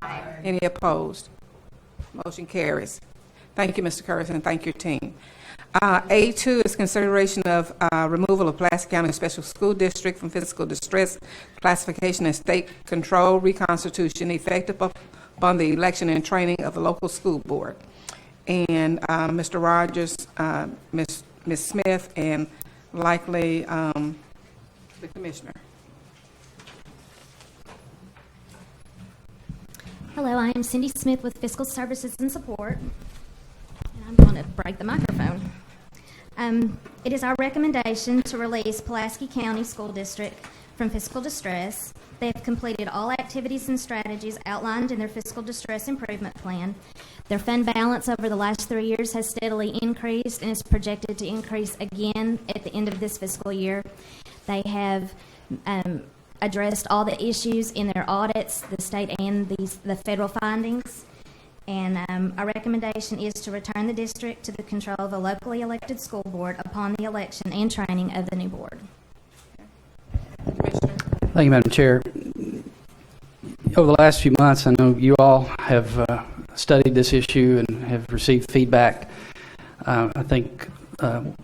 [SPEAKER 5] Aye.
[SPEAKER 1] Any opposed? Motion carries. Thank you, Mr. Curtis, and thank your team. A2 is consideration of removal of Pulaski County Special School District from fiscal distress classification and state control reconstitution effective upon the election and training of the local school board. And Mr. Rogers, Ms. Smith, and likely the commissioner.
[SPEAKER 6] Hello, I am Cindy Smith with Fiscal Services and Support. And I'm going to break the microphone. It is our recommendation to release Pulaski County School District from fiscal distress. They have completed all activities and strategies outlined in their fiscal distress improvement plan. Their fund balance over the last 3 years has steadily increased and is projected to increase again at the end of this fiscal year. They have addressed all the issues in their audits, the state and the federal findings. And our recommendation is to return the district to the control of a locally elected school board upon the election and training of the new board.
[SPEAKER 1] Commissioner.
[SPEAKER 3] Thank you, Madam Chair. Over the last few months, I know you all have studied this issue and have received feedback. I think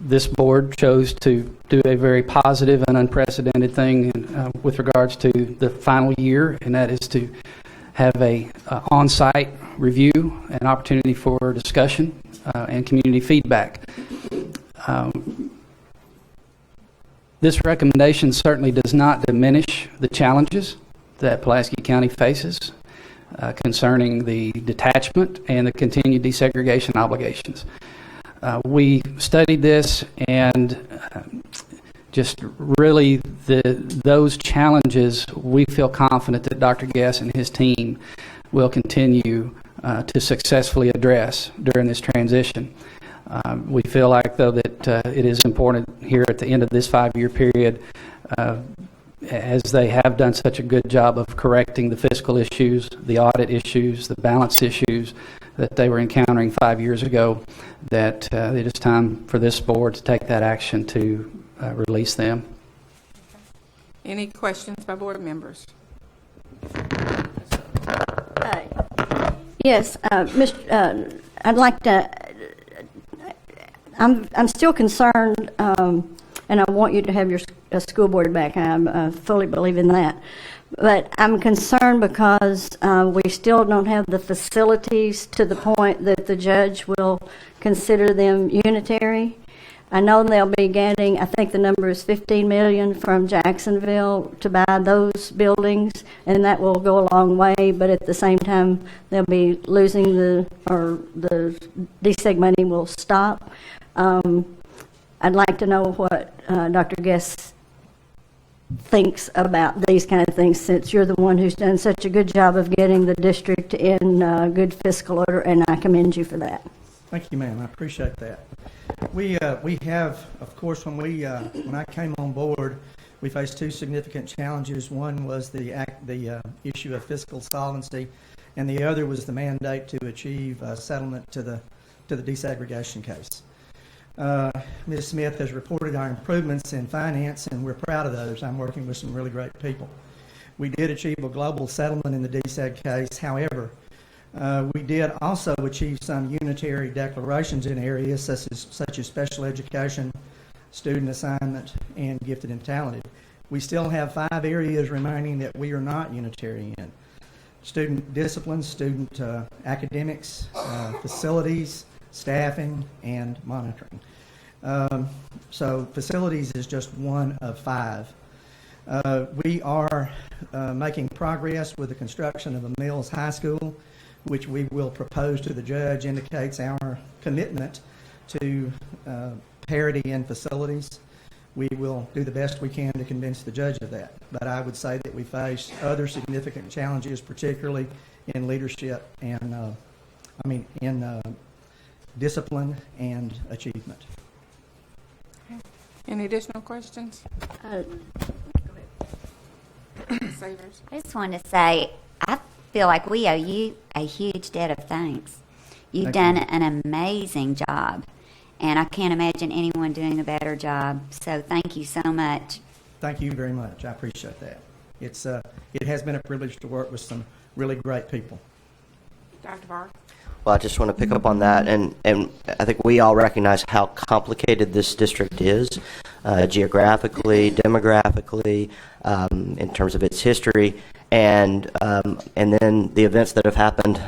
[SPEAKER 3] this board chose to do a very positive and unprecedented thing with regards to the final year, and that is to have a on-site review, an opportunity for discussion and community feedback. This recommendation certainly does not diminish the challenges that Pulaski County faces concerning the detachment and the continued desegregation obligations. We studied this, and just really those challenges, we feel confident that Dr. Guess and his team will continue to successfully address during this transition. We feel like, though, that it is important here at the end of this 5-year period, as they have done such a good job of correcting the fiscal issues, the audit issues, the balance issues that they were encountering 5 years ago, that it is time for this board to take that action to release them.
[SPEAKER 1] Any questions by board members?
[SPEAKER 2] Yes, Mr. I'd like to. I'm still concerned, and I want you to have your school board back. I fully believe in that. But I'm concerned because we still don't have the facilities to the point that the judge will consider them unitary. I know they'll be getting, I think the number is $15 million from Jacksonville to buy those buildings, and that will go a long way, but at the same time, they'll be losing the DSEG money will stop. I'd like to know what Dr. Guest thinks about these kind of things, since you're the one who's done such a good job of getting the district in good fiscal order, and I commend you for that.
[SPEAKER 10] Thank you, ma'am. I appreciate that. We have, of course, when I came on board, we faced two significant challenges. One was the issue of fiscal solvency, and the other was the mandate to achieve settlement to the desegregation case. Ms. Smith has reported our improvements in finance, and we're proud of those. I'm working with some really great people. We did achieve a global settlement in the DSEG case. However, we did also achieve some unitary declarations in areas such as special education, student assignment, and gifted and talented. We still have 5 areas remaining that we are not unitary in: student discipline, student academics, facilities, staffing, and monitoring. So facilities is just one of 5. We are making progress with the construction of a Mills High School, which we will propose to the judge, indicates our commitment to parity in facilities. We will do the best we can to convince the judge of that. But I would say that we face other significant challenges, particularly in leadership and discipline and achievement.
[SPEAKER 1] Any additional questions? Savers?
[SPEAKER 5] I just wanted to say, I feel like we owe you a huge debt of thanks. You've
[SPEAKER 10] Thank
[SPEAKER 5] done an amazing job, and I can't imagine anyone doing a better job. So thank you so much.
[SPEAKER 10] Thank you very much. I appreciate that. It has been a privilege to work with some really great people.
[SPEAKER 1] Dr. Barr?
[SPEAKER 9] Well, I just want to pick up on that, and I think we all recognize how complicated this district is, geographically, demographically, in terms of its history, and then the events that have happened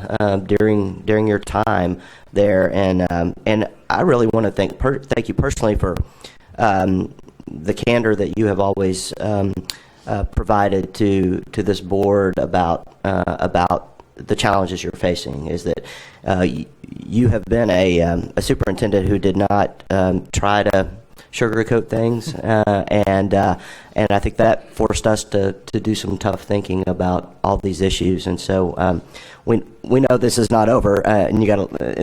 [SPEAKER 9] during your time there, and I really want to thank you personally for the candor that you have always provided to this board about the challenges you're facing. Is that you have been a superintendent who did not try to sugarcoat things, and I think that forced us to do some tough thinking about all these issues. And so we know this is not over, and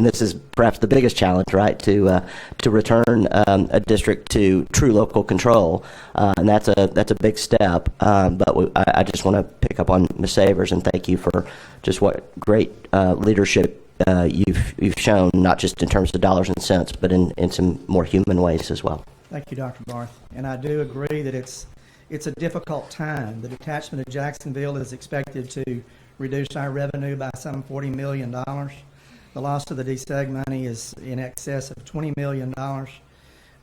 [SPEAKER 9] this is perhaps the biggest challenge, right? To return a district to true local control, and that's a big step. But I just want to pick up on Ms. Savers and thank you for just what great leadership you've shown, not just in terms of dollars and cents, but in some more human ways as well.
[SPEAKER 10] Thank you, Dr. Barth. And I do agree that it's a difficult time. The detachment of Jacksonville is expected to reduce our revenue by some $40 million. The loss of the DSEG money is in excess of $20 million.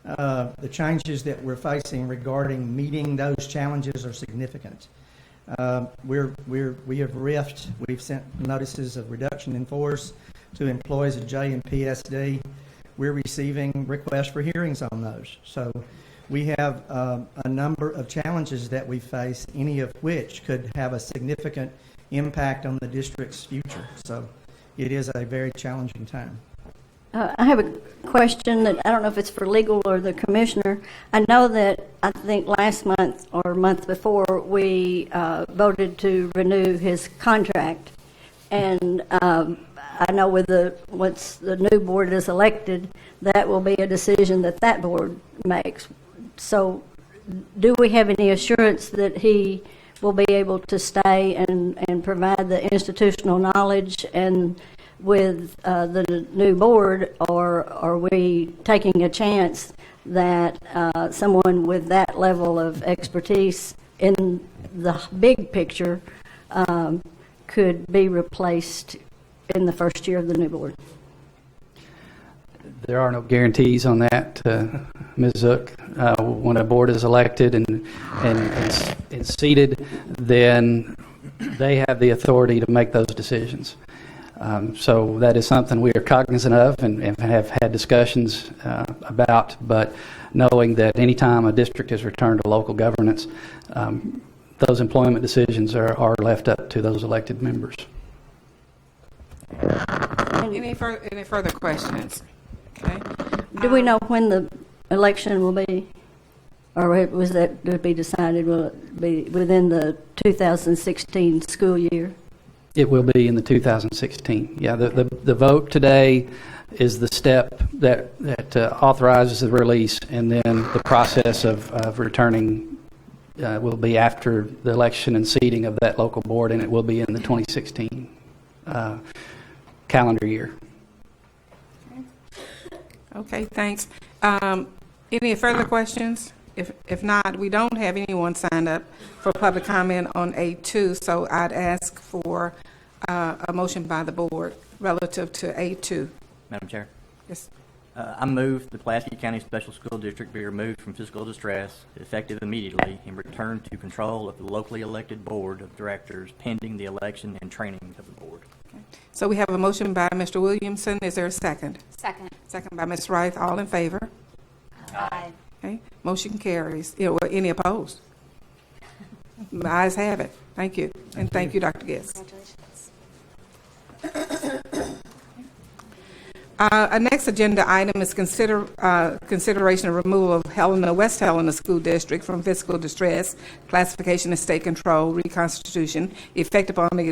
[SPEAKER 10] The changes that we're facing regarding meeting those challenges are significant. We have RIFT. We've sent notices of reduction in force to employees at J and PSD. We're receiving requests for hearings on those. So we have a number of challenges that we face, any of which could have a significant impact on the district's future. So it is a very challenging time.
[SPEAKER 2] I have a question that I don't know if it's for legal or the commissioner. I know that I think last month or month before we voted to renew his contract, and I know once the new board is elected, that will be a decision that board makes. So, do we have any assurance that he will be able to stay and provide the institutional knowledge and with the new board, or are we taking a chance that someone with that level of expertise in the big picture could be replaced in the first year of the new board?
[SPEAKER 3] There are no guarantees on that, Ms. Zook. When a board is elected and seated, then they have the authority to make those decisions. So that is something we are cognizant of and have had discussions about, but knowing that any time a district is returned to local governance, those employment decisions are left up to those elected members.
[SPEAKER 1] Any further questions? Okay.
[SPEAKER 2] Do we know when the election will be, or was that to be decided? Will it be within the 2016 school year?
[SPEAKER 3] It will be in the 2016. Yeah, the vote today is the step that authorizes the release, and then the process of returning will be after the election and seating of that local board, and it will be in the 2016 calendar year.
[SPEAKER 1] Okay, thanks. Any further questions? If not, we don't have anyone signed up for public comment on A2, so I'd ask for a motion by the board relative to A2.
[SPEAKER 11] Madam Chair,
[SPEAKER 1] Yes.
[SPEAKER 11] I move the Pulaski County Special School District be removed from fiscal distress, effective immediately, and return to control of the locally elected board of directors pending the election and training of the board.
[SPEAKER 1] Okay. So we have a motion by Mr. Williamson. Is there a second?
[SPEAKER 5] Second.
[SPEAKER 1] Second by Ms. Wright. All in favor?
[SPEAKER 5] Aye.
[SPEAKER 1] Okay. Motion carries. Any opposed? The ayes have it. Thank you. And thank you, Dr. Giss. Our next agenda item is consideration of removal of West Helena School District from fiscal distress, classification of state control, reconstitution, effective on the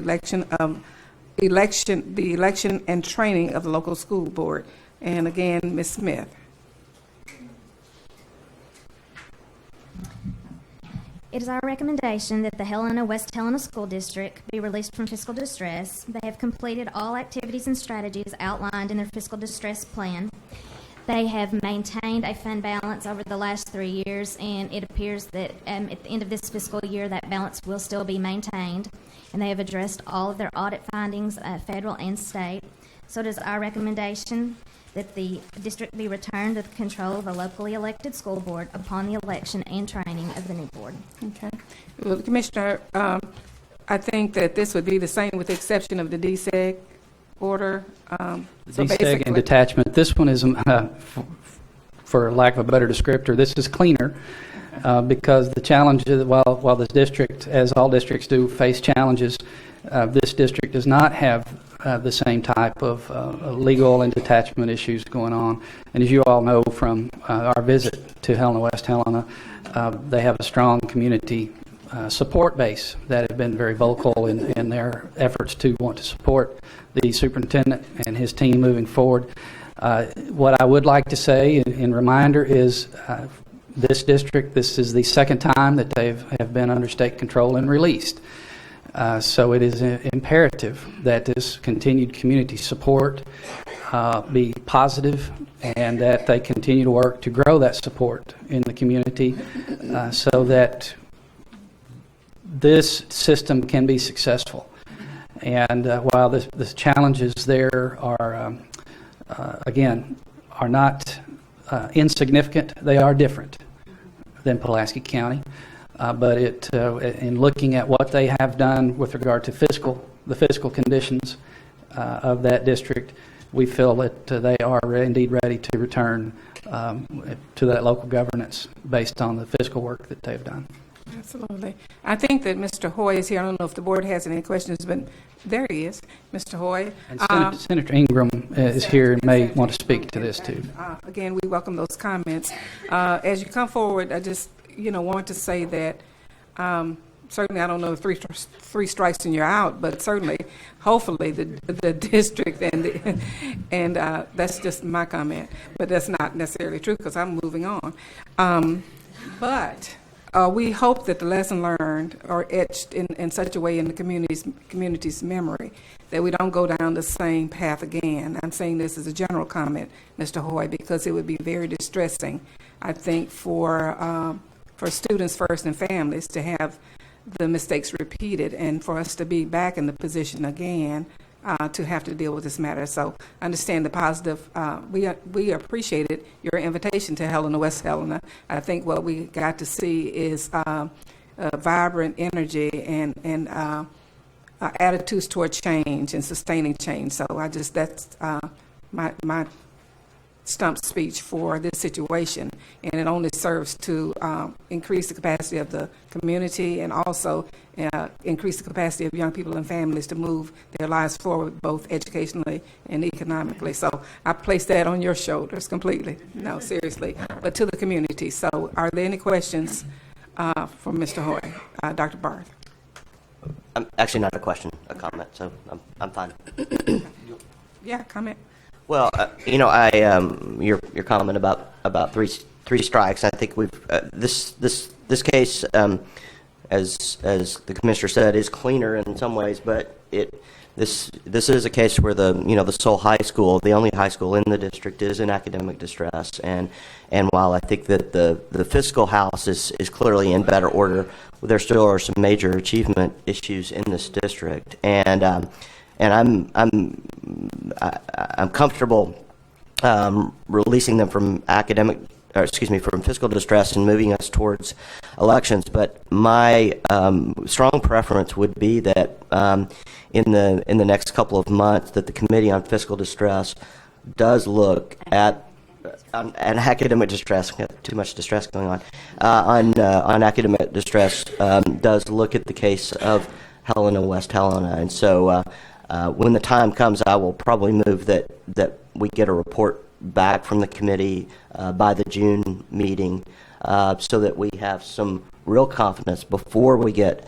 [SPEAKER 1] election and training of the local school board. And again, Ms. Smith.
[SPEAKER 12] It is our recommendation that the Helena West Helena School District be released from fiscal distress. They have completed all activities and strategies outlined in their fiscal distress plan. They have maintained a fund balance over the last 3 years, and it appears that at the end of this fiscal year, that balance will still be maintained. And they have addressed all of their audit findings, federal and state. So it is our recommendation that the district be returned to the control of the locally elected school board upon the election and training of the new board.
[SPEAKER 1] Okay. Well, Commissioner, I think that this would be the same with the exception of the DSEG order. So
[SPEAKER 3] DSEG and detachment. This one is, for lack of a better descriptor, this is cleaner because the challenges, while this district, as all districts do, face challenges, this district does not have the same type of legal and detachment issues going on. And as you all know from our visit to Helena West Helena, they have a strong community support base that have been very vocal in their efforts to want to support the superintendent and his team moving forward. What I would like to say in reminder is this district, this is the second time that they have been under state control and released. So it is imperative that this continued community support be positive and that they continue to work to grow that support in the community so that this system can be successful. And while the challenges there are, again, are not insignificant, they are different than Pulaski County. But in looking at what they have done with regard to the fiscal conditions of that district, we feel that they are indeed ready to return to that local governance based on the fiscal work that they've done.
[SPEAKER 1] Absolutely. I think that Mr. Hoy is here. I don't know if the board has any questions, but there he is, Mr. Hoy.
[SPEAKER 3] And Senator Ingram is here and may want to speak to this too.
[SPEAKER 1] Again, we welcome those comments. As you come forward, I just want to say that certainly I don't know if three strikes and you're out, but certainly, hopefully, the district and that's just my comment, but that's not necessarily true because I'm moving on. But we hope that the lesson learned are etched in such a way in the community's memory that we don't go down the same path again. I'm saying this as a general comment, Mr. Hoy, because it would be very distressing, I think, for students first and families to have the mistakes repeated and for us to be back in the position again to have to deal with this matter. So I understand the positive. We appreciated your invitation to Helena West Helena. I think what we got to see is vibrant energy and attitudes toward change and sustaining change. So that's my stump speech for this situation, and it only serves to increase the capacity of the community and also increase the capacity of young people and families to move their lives forward both educationally and economically. So I place that on your shoulders completely. No, seriously, but to the community. So are there any questions from Mr. Hoy? Dr. Barth?
[SPEAKER 9] Actually, not a question, a comment, so I'm fine.
[SPEAKER 1] Yeah, comment.
[SPEAKER 9] Well, your comment about three strikes. I think we've this case, as the commissioner said, is cleaner in some ways, but this is a case where the sole high school, the only high school in the district, is in academic distress, and while I think that the fiscal house is clearly in better order, there still are some major achievement issues in this district, and I'm comfortable releasing them from from fiscal distress and moving us towards elections. But my strong preference would be that in the next couple of months that the Committee on Fiscal Distress does look at academic distress. We have too much distress going on academic distress. Does look at the case of Helena West Helena, and so. When the time comes, I will probably move that we get a report back from the committee by the June meeting so that we have some real confidence before we get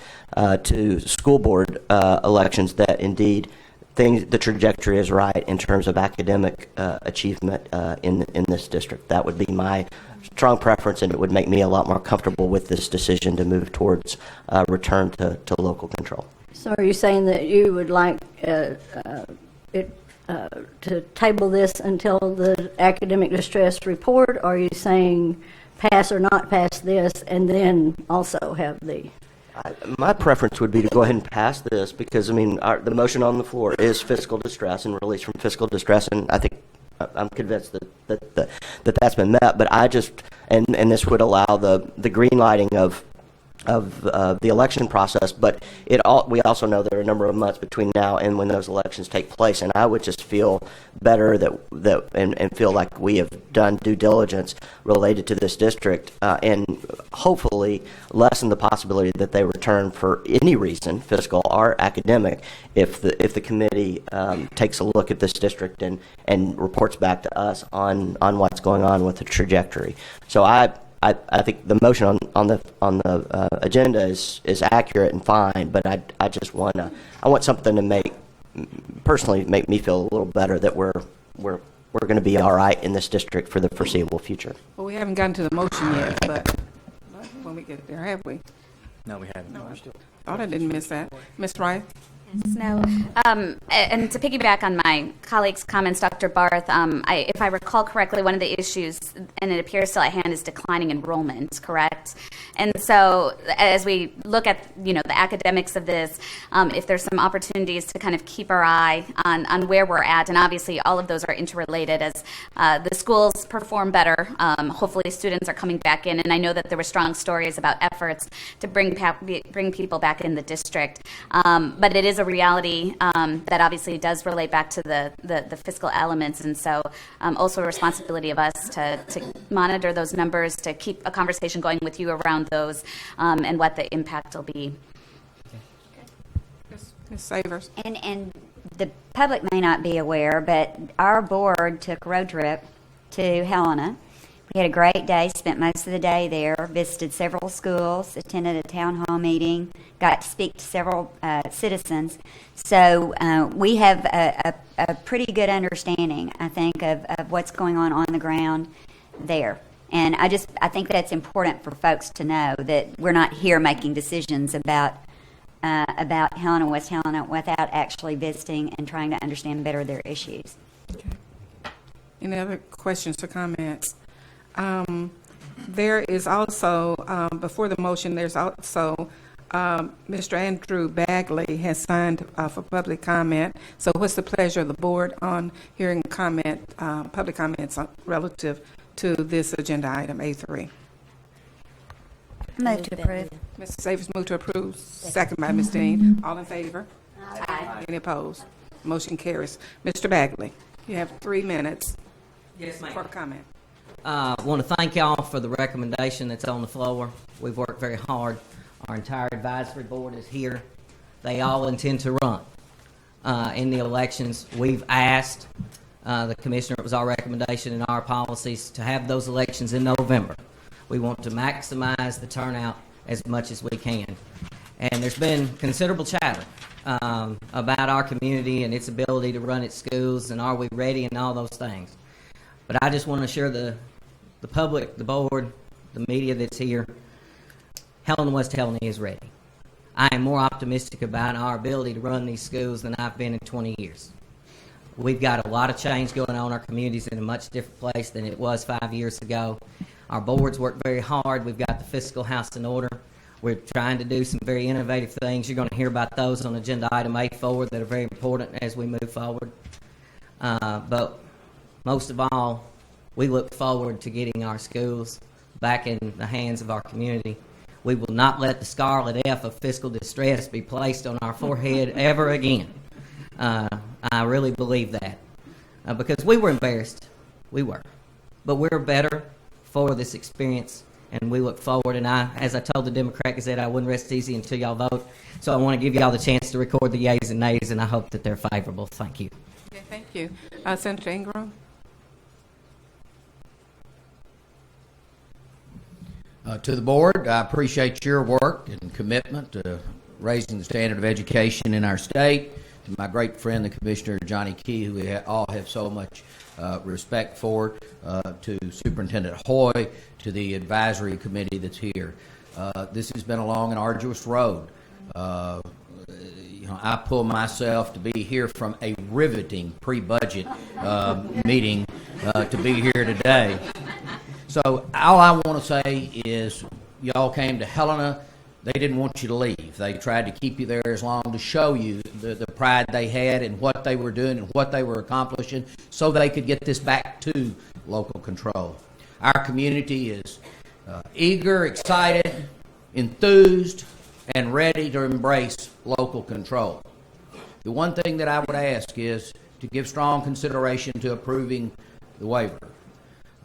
[SPEAKER 9] to school board elections that indeed the trajectory is right in terms of academic achievement in this district. That would be my strong preference, and it would make me a lot more comfortable with this decision to move towards return to local control.
[SPEAKER 2] So are you saying that you would like to table this until the academic distress report, or are you saying pass or not pass this and then also have the...
[SPEAKER 9] My preference would be to go ahead and pass this because, I mean, the motion on the floor is fiscal distress and release from fiscal distress, and I think I'm convinced that that's been met. But I just, and this would allow the green lighting of the election process, but we also know there are a number of months between now and when those elections take place, and I would just feel better and feel like we have done due diligence related to this district, and hopefully lessen the possibility that they return for any reason, fiscal or academic, if the committee takes a look at this district and reports back to us on what's going on with the trajectory. So I think the motion on the agenda is accurate and fine, but I just want something to personally make me feel a little better that we're going to be all right in this district for the foreseeable future.
[SPEAKER 1] Well, we haven't gotten to the motion yet, but when we get there, have we?
[SPEAKER 11] No, we haven't.
[SPEAKER 1] No, I thought I didn't miss that. Ms. Wright?
[SPEAKER 5] No. And to piggyback on my colleague's comments, Dr. Barth, if I recall correctly, one of the issues, and it appears still at hand, is declining enrollment, correct? And so as we look at, the academics of this, if there's some opportunities to kind of keep our eye on where we're at, and obviously all of those are interrelated as the schools perform better, hopefully students are coming back in, and I know that there were strong stories about efforts to bring people back in the district, but it is a reality that obviously does relate back to the fiscal elements, and so also a responsibility of us to monitor those numbers, to keep a conversation going with you around those, and what the impact will be.
[SPEAKER 1] Ms. Savers?
[SPEAKER 13] And the public may not be aware, but our board took a road trip to Helena. We had a great day, spent most of the day there, visited several schools, attended a town hall meeting, got to speak to several citizens. So we have a pretty good understanding, I think, of what's going on the ground there. And I think that's important for folks to know that we're not here making decisions about Helena, West Helena, without actually visiting and trying to understand better their issues.
[SPEAKER 1] Okay. Any other questions or comments? There is also, before the motion, there's also Mr. Andrew Bagley has signed for public comment. So what's the pleasure of the board on hearing public comments relative to this agenda item, A3?
[SPEAKER 13] Move to approve.
[SPEAKER 1] Mr. Savers moved to approve, second by Ms. Dean. All in favor?
[SPEAKER 13] Aye.
[SPEAKER 1] Any opposed? Motion carries. Mr. Bagley, you have 3 minutes for comment.
[SPEAKER 14] I want to thank y'all for the recommendation that's on the floor. We've worked very hard. Our entire advisory board is here. They all intend to run in the elections. We've asked the commissioner, it was our recommendation in our policies, to have those elections in November. We want to maximize the turnout as much as we can. And there's been considerable chatter about our community and its ability to run its schools, and are we ready, and all those things. But I just want to assure the public, the board, the media that's here, Helena West Helena is ready. I am more optimistic about our ability to run these schools than I've been in 20 years. We've got a lot of change going on. Our community's in a much different place than it was 5 years ago. Our boards work very hard. We've got the fiscal house in order. We're trying to do some very innovative things. You're going to hear about those on agenda item A4 that are very important as we move forward. But most of all, we look forward to getting our schools back in the hands of our community. We will not let the scarlet F of fiscal distress be placed on our forehead ever again. I really believe that. Because we were embarrassed. We were. But we're better for this experience, and we look forward. And as I told the Democrat Gazette, I wouldn't rest easy until y'all vote. So I want to give y'all the chance to record the yeas and nays, and I hope that they're favorable. Thank you.
[SPEAKER 1] Okay, thank you. Senator Ingram?
[SPEAKER 15] To the board, I appreciate your work and commitment to raising the standard of education in our state. to my great friend, the Commissioner Johnny Key, who we all have so much respect for, to Superintendent Hoy, to the advisory committee that's here. This has been a long and arduous road. I pull myself to be here from a riveting pre-budget meeting to be here today. So all I want to say is y'all came to Helena. They didn't want you to leave. They tried to keep you there as long to show you the pride they had in what they were doing and what they were accomplishing so they could get this back to local control. Our community is eager, excited, enthused, and ready to embrace local control. The one thing that I would ask is to give strong consideration to approving the waiver.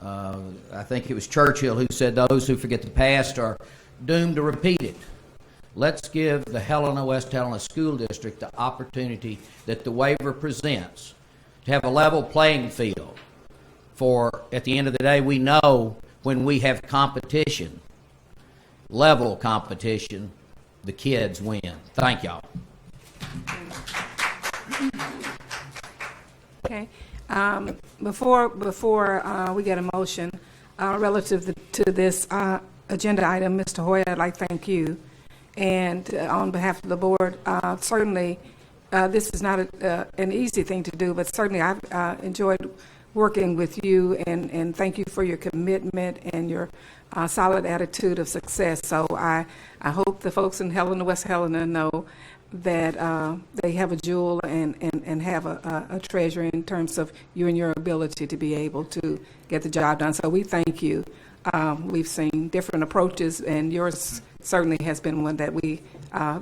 [SPEAKER 15] I think it was Churchill who said those who forget the past are doomed to repeat it. Let's give the West Helena School District the opportunity that the waiver presents to have a level playing field. For at the end of the day, we know when we have competition, level competition, the kids win. Thank y'all.
[SPEAKER 1] Okay. Before we get a motion relative to this agenda item, Mr. Hoy, I'd like to thank you. And on behalf of the board, certainly this is not an easy thing to do, but certainly I've enjoyed working with you, and thank you for your commitment and your solid attitude of success. So I hope the folks in West Helena know that they have a jewel and have a treasure in terms of you and your ability to be able to get the job done. So we thank you. We've seen different approaches, and yours certainly has been one that we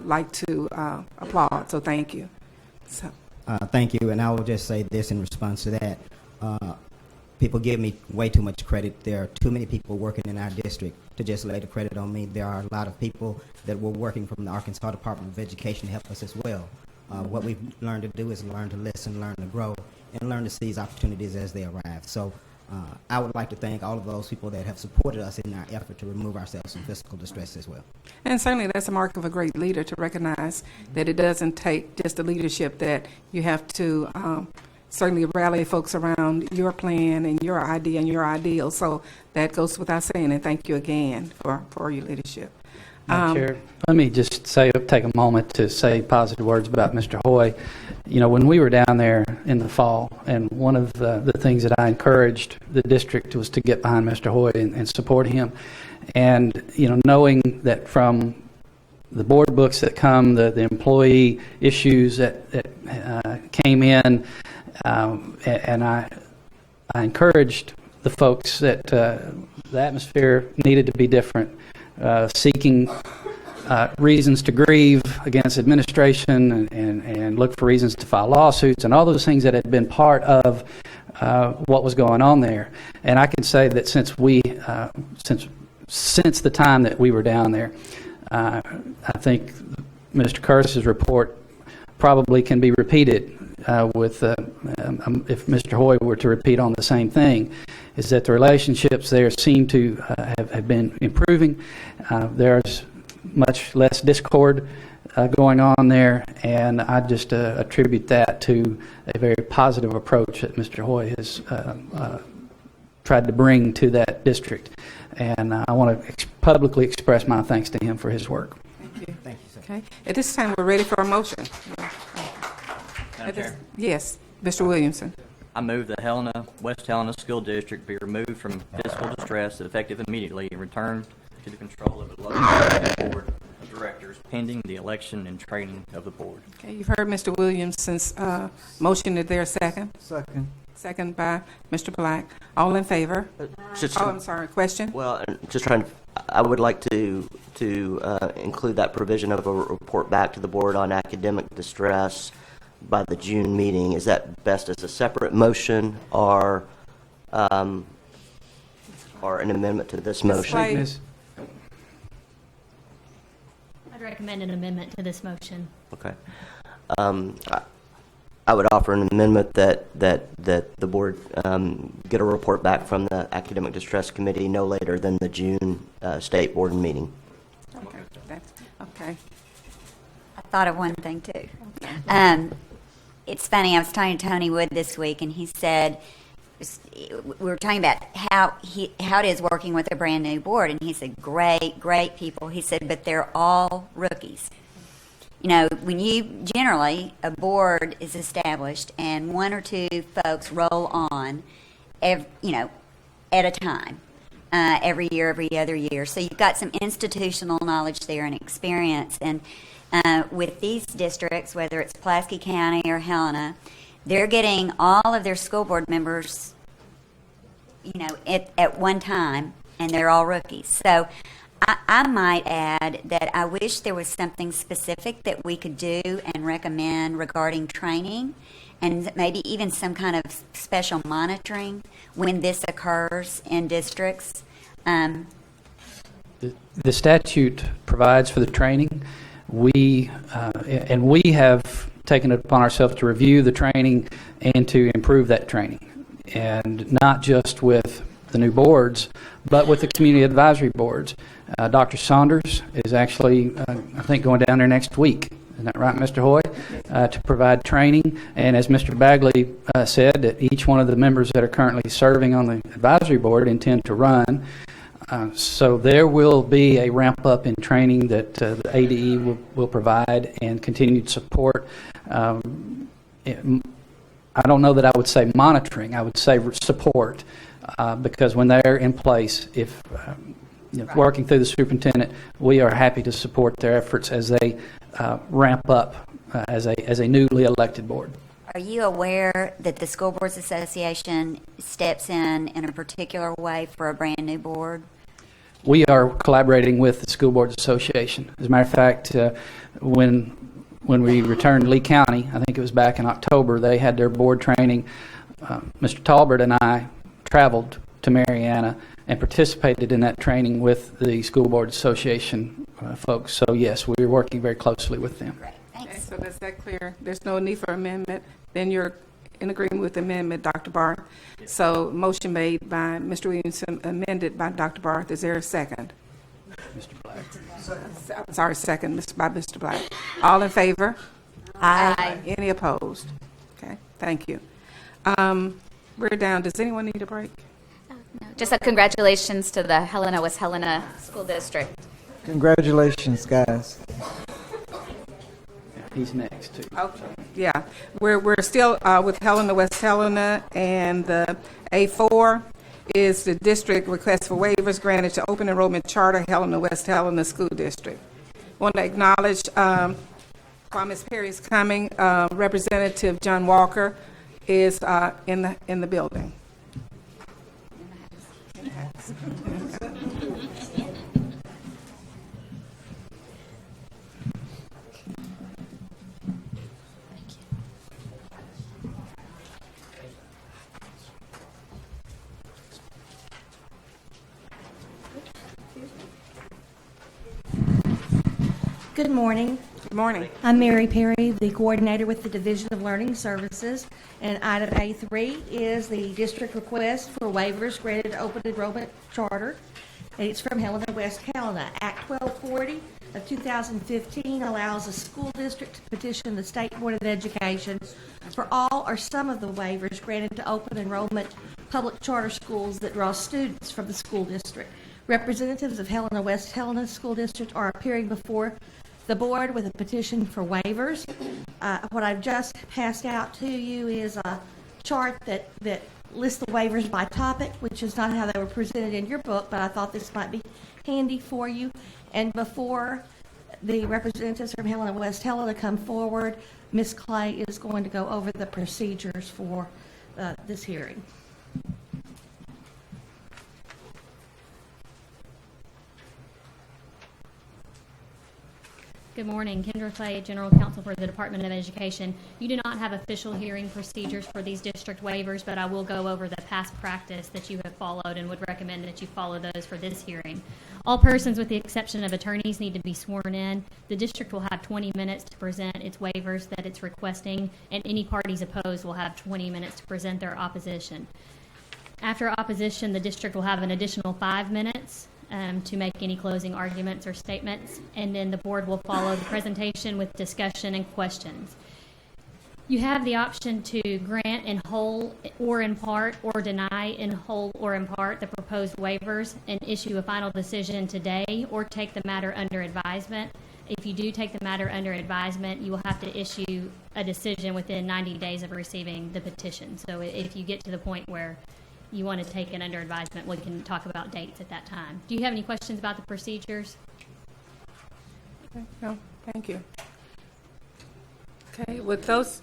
[SPEAKER 1] like to applaud. So thank you. So.
[SPEAKER 16] Thank you, and I will just say this in response to that. People give me way too much credit. There are too many people working in our district to just lay the credit on me. There are a lot of people that were working from the Arkansas Department of Education to help us as well. What we've learned to do is learn to listen, learn to grow, and learn to seize opportunities as they arrive. So I would like to thank all of those people that have supported us in our effort to remove ourselves from fiscal distress as well.
[SPEAKER 1] And certainly that's a mark of a great leader, to recognize that it doesn't take just the leadership, that you have to certainly rally folks around your plan and your idea and your ideal. So that goes without saying, and thank you again for your leadership.
[SPEAKER 3] Chair, let me just take a moment to say positive words about Mr. Hoy. You know, when we were down there in the fall, and one of the things that I encouraged the district was to get behind Mr. Hoy and support him. And, you know, knowing that from the board books that come, the employee issues that came in, and I encouraged the folks that the atmosphere needed to be different, seeking reasons to grieve against administration and look for reasons to file lawsuits and all those things that had been part of what was going on there. And I can say that since the time that we were down there, I think Mr. Curtis's report probably can be repeated if Mr. Hoy were to repeat on the same thing, is that the relationships there seem to have been improving. There's much less discord going on there, and I just attribute that to a very positive approach that Mr. Hoy has tried to bring to that district. And I want to publicly express my thanks to him for his work.
[SPEAKER 1] Thank you.
[SPEAKER 16] Thank you, sir.
[SPEAKER 1] Okay. At this time, we're ready for a motion. Yes, Mr. Williamson.
[SPEAKER 11] I move the West Helena School District be removed from fiscal distress effective immediately and returned to the control of the local board of directors pending the election and training of the board.
[SPEAKER 1] Okay, you've heard Mr. Williamson's motion. Is there a second?
[SPEAKER 4] Second.
[SPEAKER 1] Second by Mr. Black. All in favor? I'm sorry. Question?
[SPEAKER 9] Well, just trying to, I would like to include that provision of a report back to the board on academic distress by the June meeting. Is that best as a separate motion or an amendment to this motion?
[SPEAKER 17] I'd recommend an amendment to this motion.
[SPEAKER 9] Okay. I would offer an amendment that the board get a report back from the Academic Distress Committee no later than the June state board meeting.
[SPEAKER 1] Okay. Okay.
[SPEAKER 13] I thought of one thing too. it's funny, I was talking to Tony Wood this week, and he said, we were talking about how it is working with a brand new board, and he said, great people. He said, but they're all rookies. You know, when generally a board is established and one or two folks roll on, at a time, every year, every other year. So you've got some institutional knowledge there and experience. And with these districts, whether it's Pulaski County or Helena, they're getting all of their school board members, at one time, and they're all rookies. So I might add that I wish there was something specific that we could do and recommend regarding training, and maybe even some kind of special monitoring when this occurs in districts.
[SPEAKER 3] The statute provides for the training. We have taken it upon ourselves to review the training and to improve that training, and not just with the new boards, but with the community advisory boards. Dr. Saunders is actually, I think, going down there next week. Isn't that right, Mr. Hoy? To provide training. And as Mr. Bagley said, that each one of the members that are currently serving on the advisory board intend to run. So there will be a ramp up in training that the ADE will provide and continued support. I don't know that I would say monitoring. I would say support, because when they're in place, if working through the superintendent, we are happy to support their efforts as they ramp up as a newly elected board.
[SPEAKER 13] Are you aware that the School Boards Association steps in a particular way for a brand new board?
[SPEAKER 3] We are collaborating with the School Boards Association. As a matter of fact, when we returned to Lee County, I think it was back in October, they had their board training. Mr. Talbert and I traveled to Mariana and participated in that training with the School Boards Association folks. So yes, we're working very closely with them.
[SPEAKER 13] Great, thanks.
[SPEAKER 1] Okay, so is that clear? There's no need for amendment. Then you're in agreement with the amendment, Dr. Barth. So motion made by Mr. Williamson, amended by Dr. Barth. Is there a second?
[SPEAKER 3] Mr. Black.
[SPEAKER 1] I'm sorry, second by Mr. Black. All in favor?
[SPEAKER 13] Aye.
[SPEAKER 1] Any opposed? Okay, thank you. We're down. Does anyone need a break?
[SPEAKER 5] Just a congratulations to the West Helena School District.
[SPEAKER 18] Congratulations, guys.
[SPEAKER 3] He's next, too.
[SPEAKER 1] Okay. Yeah, we're still with West Helena, and the A4 is the district request for waivers granted to open enrollment charter West Helena School District. Want to acknowledge while Ms. Perry is coming, Representative John Walker is in the building.
[SPEAKER 19] Good morning.
[SPEAKER 1] Good morning.
[SPEAKER 19] I'm Mary Perry, the coordinator with the Division of Learning Services, and item A3 is the district request for waivers granted to open enrollment charter. And it's from West Helena. Act 1240 of 2015 allows a school district to petition the State Board of Education for all or some of the waivers granted to open enrollment public charter schools that draw students from the school district. Representatives of West Helena School District are appearing before the board with a petition for waivers. What I've just passed out to you is a chart that lists the waivers by topic, which is not how they were presented in your book, but I thought this might be handy for you. And before the representatives from West Helena come forward, Ms. Clay is going to go over the procedures for this hearing.
[SPEAKER 17] Good morning. Kendra Clay, General Counsel for the Department of Education. You do not have official hearing procedures for these district waivers, but I will go over the past practice that you have followed and would recommend that you follow those for this hearing. All persons, with the exception of attorneys, need to be sworn in. The district will have 20 minutes to present its waivers that it's requesting, and any parties opposed will have 20 minutes to present their opposition. After opposition, the district will have an additional 5 minutes to make any closing arguments or statements, and then the board will follow the presentation with discussion and questions. You have the option to grant in whole or in part, or deny in whole or in part the proposed waivers and issue a final decision today, or take the matter under advisement. If you do take the matter under advisement, you will have to issue a decision within 90 days of receiving the petition. So if you get to the point where you want to take it under advisement, we can talk about dates at that time. Do you have any questions about the procedures?
[SPEAKER 1] No, thank you. Okay, with those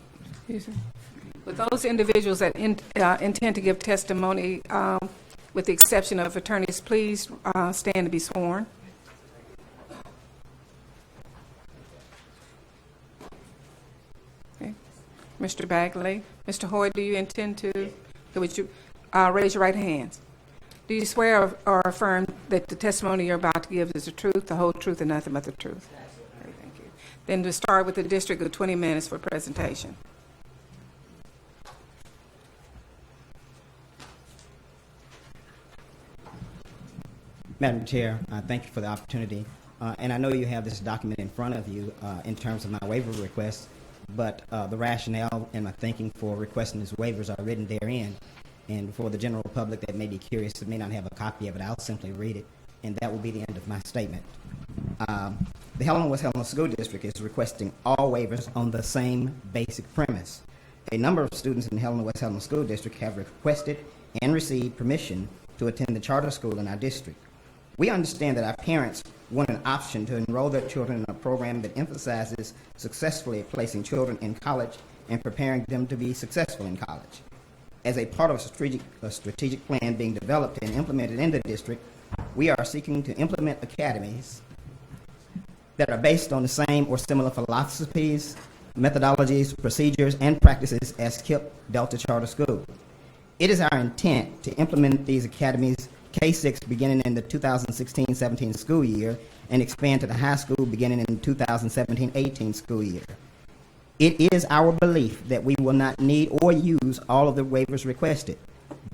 [SPEAKER 1] individuals that intend to give testimony, with the exception of attorneys, please stand to be sworn. Okay. Mr. Bagley, Mr. Hoyd, do you intend to, would you raise your right hands? Do you swear or affirm that the testimony you're about to give is the truth, the whole truth, and nothing but the truth? Okay, thank you. Then to start with the district of 20 minutes for presentation.
[SPEAKER 16] Madam Chair, thank you for the opportunity. And I know you have this document in front of you in terms of my waiver request, but the rationale and my thinking for requesting these waivers are written therein. And for the general public that may be curious that may not have a copy of it, I'll simply read it, and that will be the end of my statement. The Helena West Helena School District is requesting all waivers on the same basic premise. A number of students in the Helena West Helena School District have requested and received permission to attend the charter school in our district. We understand that our parents want an option to enroll their children in a program that emphasizes successfully placing children in college and preparing them to be successful in college. As a part of a strategic plan being developed and implemented in the district, we are seeking to implement academies that are based on the same or similar philosophies, methodologies, procedures, and practices as KIPP Delta Charter School. It is our intent to implement these academies K-6 beginning in the 2016-17 school year and expand to the high school beginning in the 2017-18 school year. It is our belief that we will not need or use all of the waivers requested,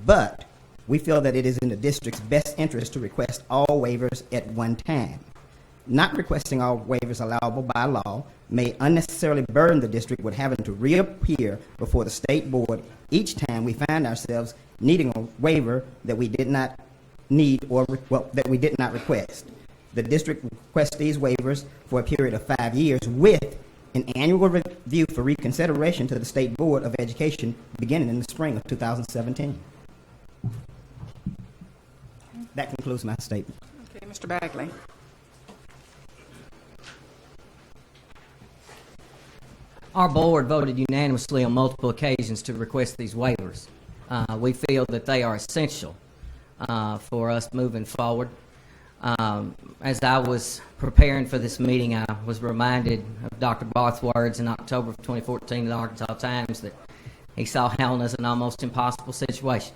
[SPEAKER 16] but we feel that it is in the district's best interest to request all waivers at one time. Not requesting all waivers allowable by law may unnecessarily burden the district with having to reappear before the state board each time we find ourselves needing a waiver that we did not need or that we did not request. The district requests these waivers for a period of 5 years with an annual review for reconsideration to the State Board of Education beginning in the spring of 2017. That concludes my statement.
[SPEAKER 1] Okay, Mr. Bagley.
[SPEAKER 14] Our board voted unanimously on multiple occasions to request these waivers. We feel that they are essential for us moving forward. As I was preparing for this meeting, I was reminded of Dr. Barth's words in October of 2014 in the Arkansas Times that he saw Helena as an almost impossible situation.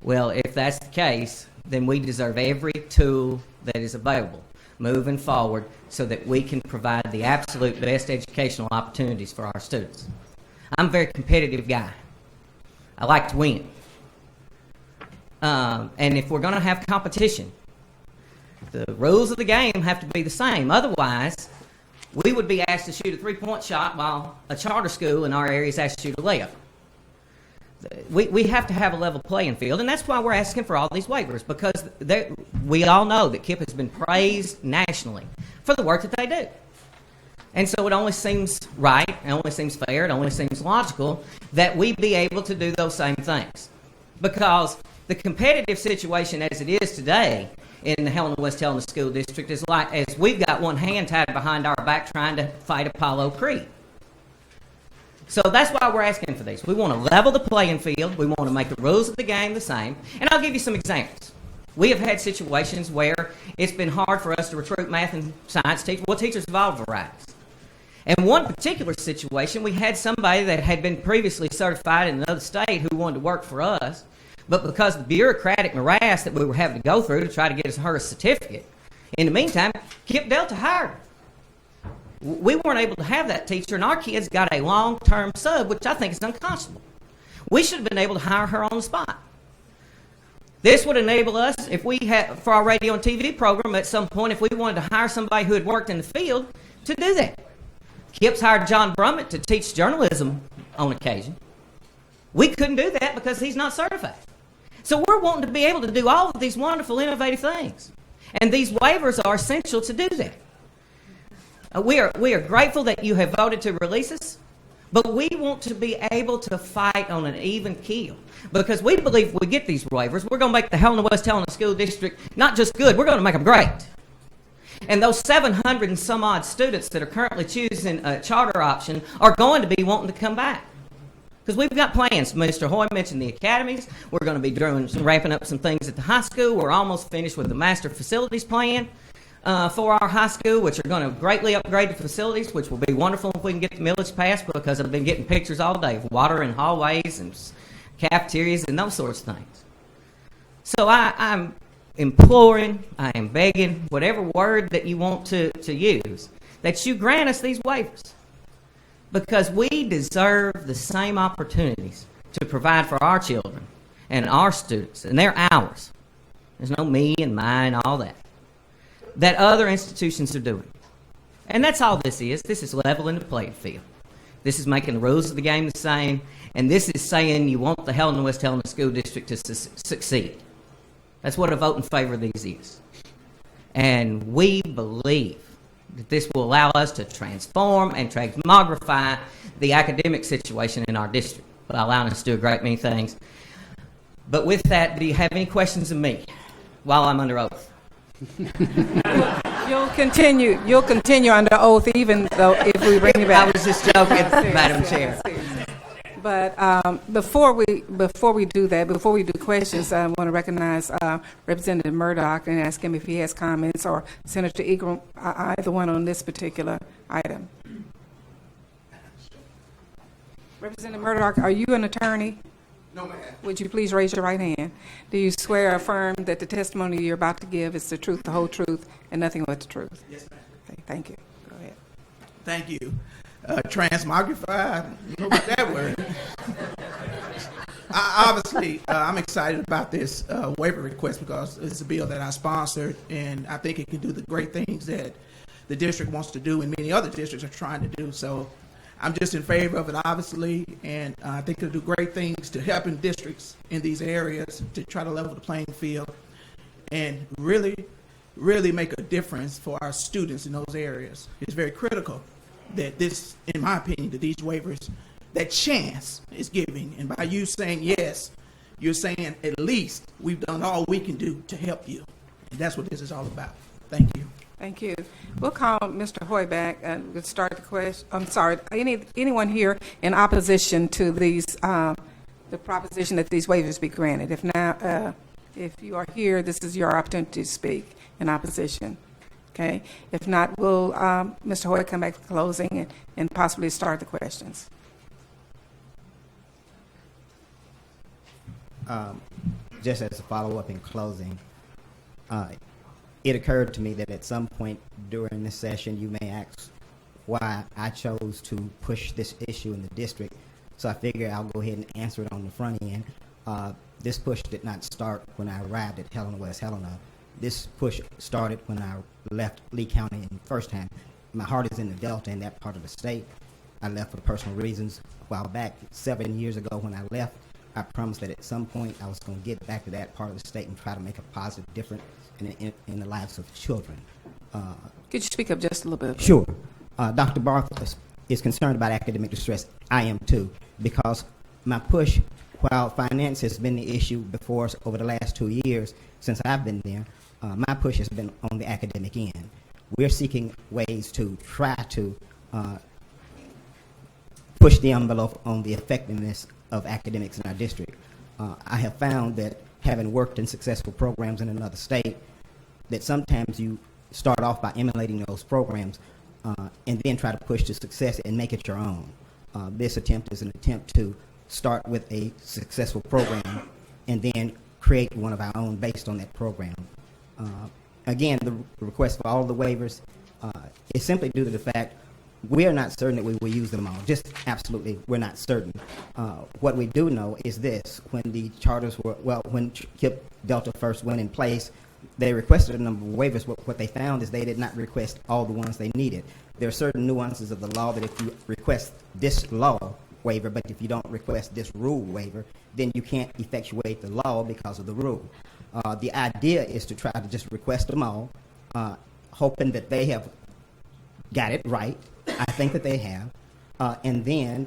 [SPEAKER 14] Well, if that's the case, then we deserve every tool that is available moving forward so that we can provide the absolute best educational opportunities for our students. I'm a very competitive guy. I like to win. And if we're going to have competition, the rules of the game have to be the same. Otherwise, we would be asked to shoot a three-point shot while a charter school in our area is asked to shoot a layup. We have to have a level playing field, and that's why we're asking for all these waivers, because we all know that KIPP has been praised nationally for the work that they do. And so it only seems right, it only seems fair, it only seems logical that we be able to do those same things. Because the competitive situation as it is today in the Helena West Helena School District is like as we've got one hand tied behind our back trying to fight Apollo Creed. So that's why we're asking for these. We want to level the playing field. We want to make the rules of the game the same. And I'll give you some examples. We have had situations where it's been hard for us to recruit math and science teachers. Well, teachers of all varieties. In one particular situation, we had somebody that had been previously certified in another state who wanted to work for us, but because of the bureaucratic morass that we were having to go through to try to get her a certificate, in the meantime, KIPP Delta hired her. We weren't able to have that teacher, and our kids got a long-term sub, which I think is unconscionable. We should have been able to hire her on the spot. This would enable us, if we had, for our radio and TV program at some point, if we wanted to hire somebody who had worked in the field, to do that. Kip's hired John Brummett to teach journalism on occasion. We couldn't do that because he's not certified. So we're wanting to be able to do all of these wonderful, innovative things. And these waivers are essential to do that. We are grateful that you have voted to release us, but we want to be able to fight on an even keel. Because we believe if we get these waivers, we're going to make the Helena West Helena School District not just good, we're going to make them great. And those 700 and some odd students that are currently choosing a charter option are going to be wanting to come back. Because we've got plans. Mr. Hoy mentioned the academies. We're going to be wrapping up some things at the high school. We're almost finished with the master facilities plan for our high school, which are going to greatly upgrade the facilities, which will be wonderful if we can get the millage passed, because I've been getting pictures all day of water in hallways and cafeterias and those sorts of things. So I'm imploring, I am begging, whatever word that you want to use, that you grant us these waivers. Because we deserve the same opportunities to provide for our children and our students, and they're ours. There's no me and mine, all that other institutions are doing. And that's all this is. This is leveling the playing field. This is making the rules of the game the same, and this is saying you want the Helena West Helena School District to succeed. That's what a vote in favor of these is. And we believe that this will allow us to transform and transmogrify the academic situation in our district by allowing us to do a great many things. But with that, do you have any questions of me while I'm under oath?
[SPEAKER 1] You'll continue under oath even though if we bring you back.
[SPEAKER 14] I was just joking, Madam Chair.
[SPEAKER 1] But before we do that, before we do questions, I want to recognize Representative Murdoch and ask him if he has comments, or Senator Egram, either one on this particular item. Representative Murdoch, are you an attorney?
[SPEAKER 20] No, ma'am.
[SPEAKER 1] Would you please raise your right hand? Do you swear or affirm that the testimony you're about to give is the truth, the whole truth, and nothing but the truth?
[SPEAKER 20] Yes, ma'am.
[SPEAKER 1] Okay, thank you. Go ahead.
[SPEAKER 20] Thank you. Transmogrify, you know about that word. Obviously, I'm excited about this waiver request because it's a bill that I sponsored, and I think it can do the great things that the district wants to do and many other districts are trying to do. So I'm just in favor of it, obviously, and I think it'll do great things to helping districts in these areas to try to level the playing field and really make a difference for our students in those areas. It's very critical that this, in my opinion, that these waivers, that chance is giving. And by you saying yes, you're saying at least we've done all we can do to help you. And that's what this is all about. Thank you.
[SPEAKER 1] Thank you. We'll call Mr. Hoy back and we'll start the question. I'm sorry, anyone here in opposition to these, the proposition that these waivers be granted? If not, if you are here, this is your opportunity to speak in opposition. Okay. If not, will Mr. Hoy come back for closing and possibly start the questions?
[SPEAKER 16] Just as a follow-up in closing, it occurred to me that at some point during this session, you may ask why I chose to push this issue in the district. So I figure I'll go ahead and answer it on the front end. This push did not start when I arrived at Helena West Helena. This push started when I left Lee County in the first time. My heart is in the Delta, in that part of the state. I left for personal reasons. A while back, 7 years ago when I left, I promised that at some point I was going to get back to that part of the state and try to make a positive difference in the lives of children.
[SPEAKER 1] Could you speak up just a little bit?
[SPEAKER 16] Sure. Dr. Barth is concerned about academic distress. I am too, because my push, while finance has been the issue before us over the last 2 years since I've been there, my push has been on the academic end. We're seeking ways to try to push the envelope on the effectiveness of academics in our district. I have found that having worked in successful programs in another state, that sometimes you start off by emulating those programs and then try to push to success and make it your own. This attempt is an attempt to start with a successful program and then create one of our own based on that program. Again, the request for all the waivers is simply due to the fact we are not certain that we will use them all. Just absolutely, we're not certain. What we do know is this: when the charters were, when KIPP Delta first went in place, they requested a number of waivers. What they found is they did not request all the ones they needed. There are certain nuances of the law that if you request this law waiver, but if you don't request this rule waiver, then you can't effectuate the law because of the rule. The idea is to try to just request them all, hoping that they have got it right. I think that they have. And then,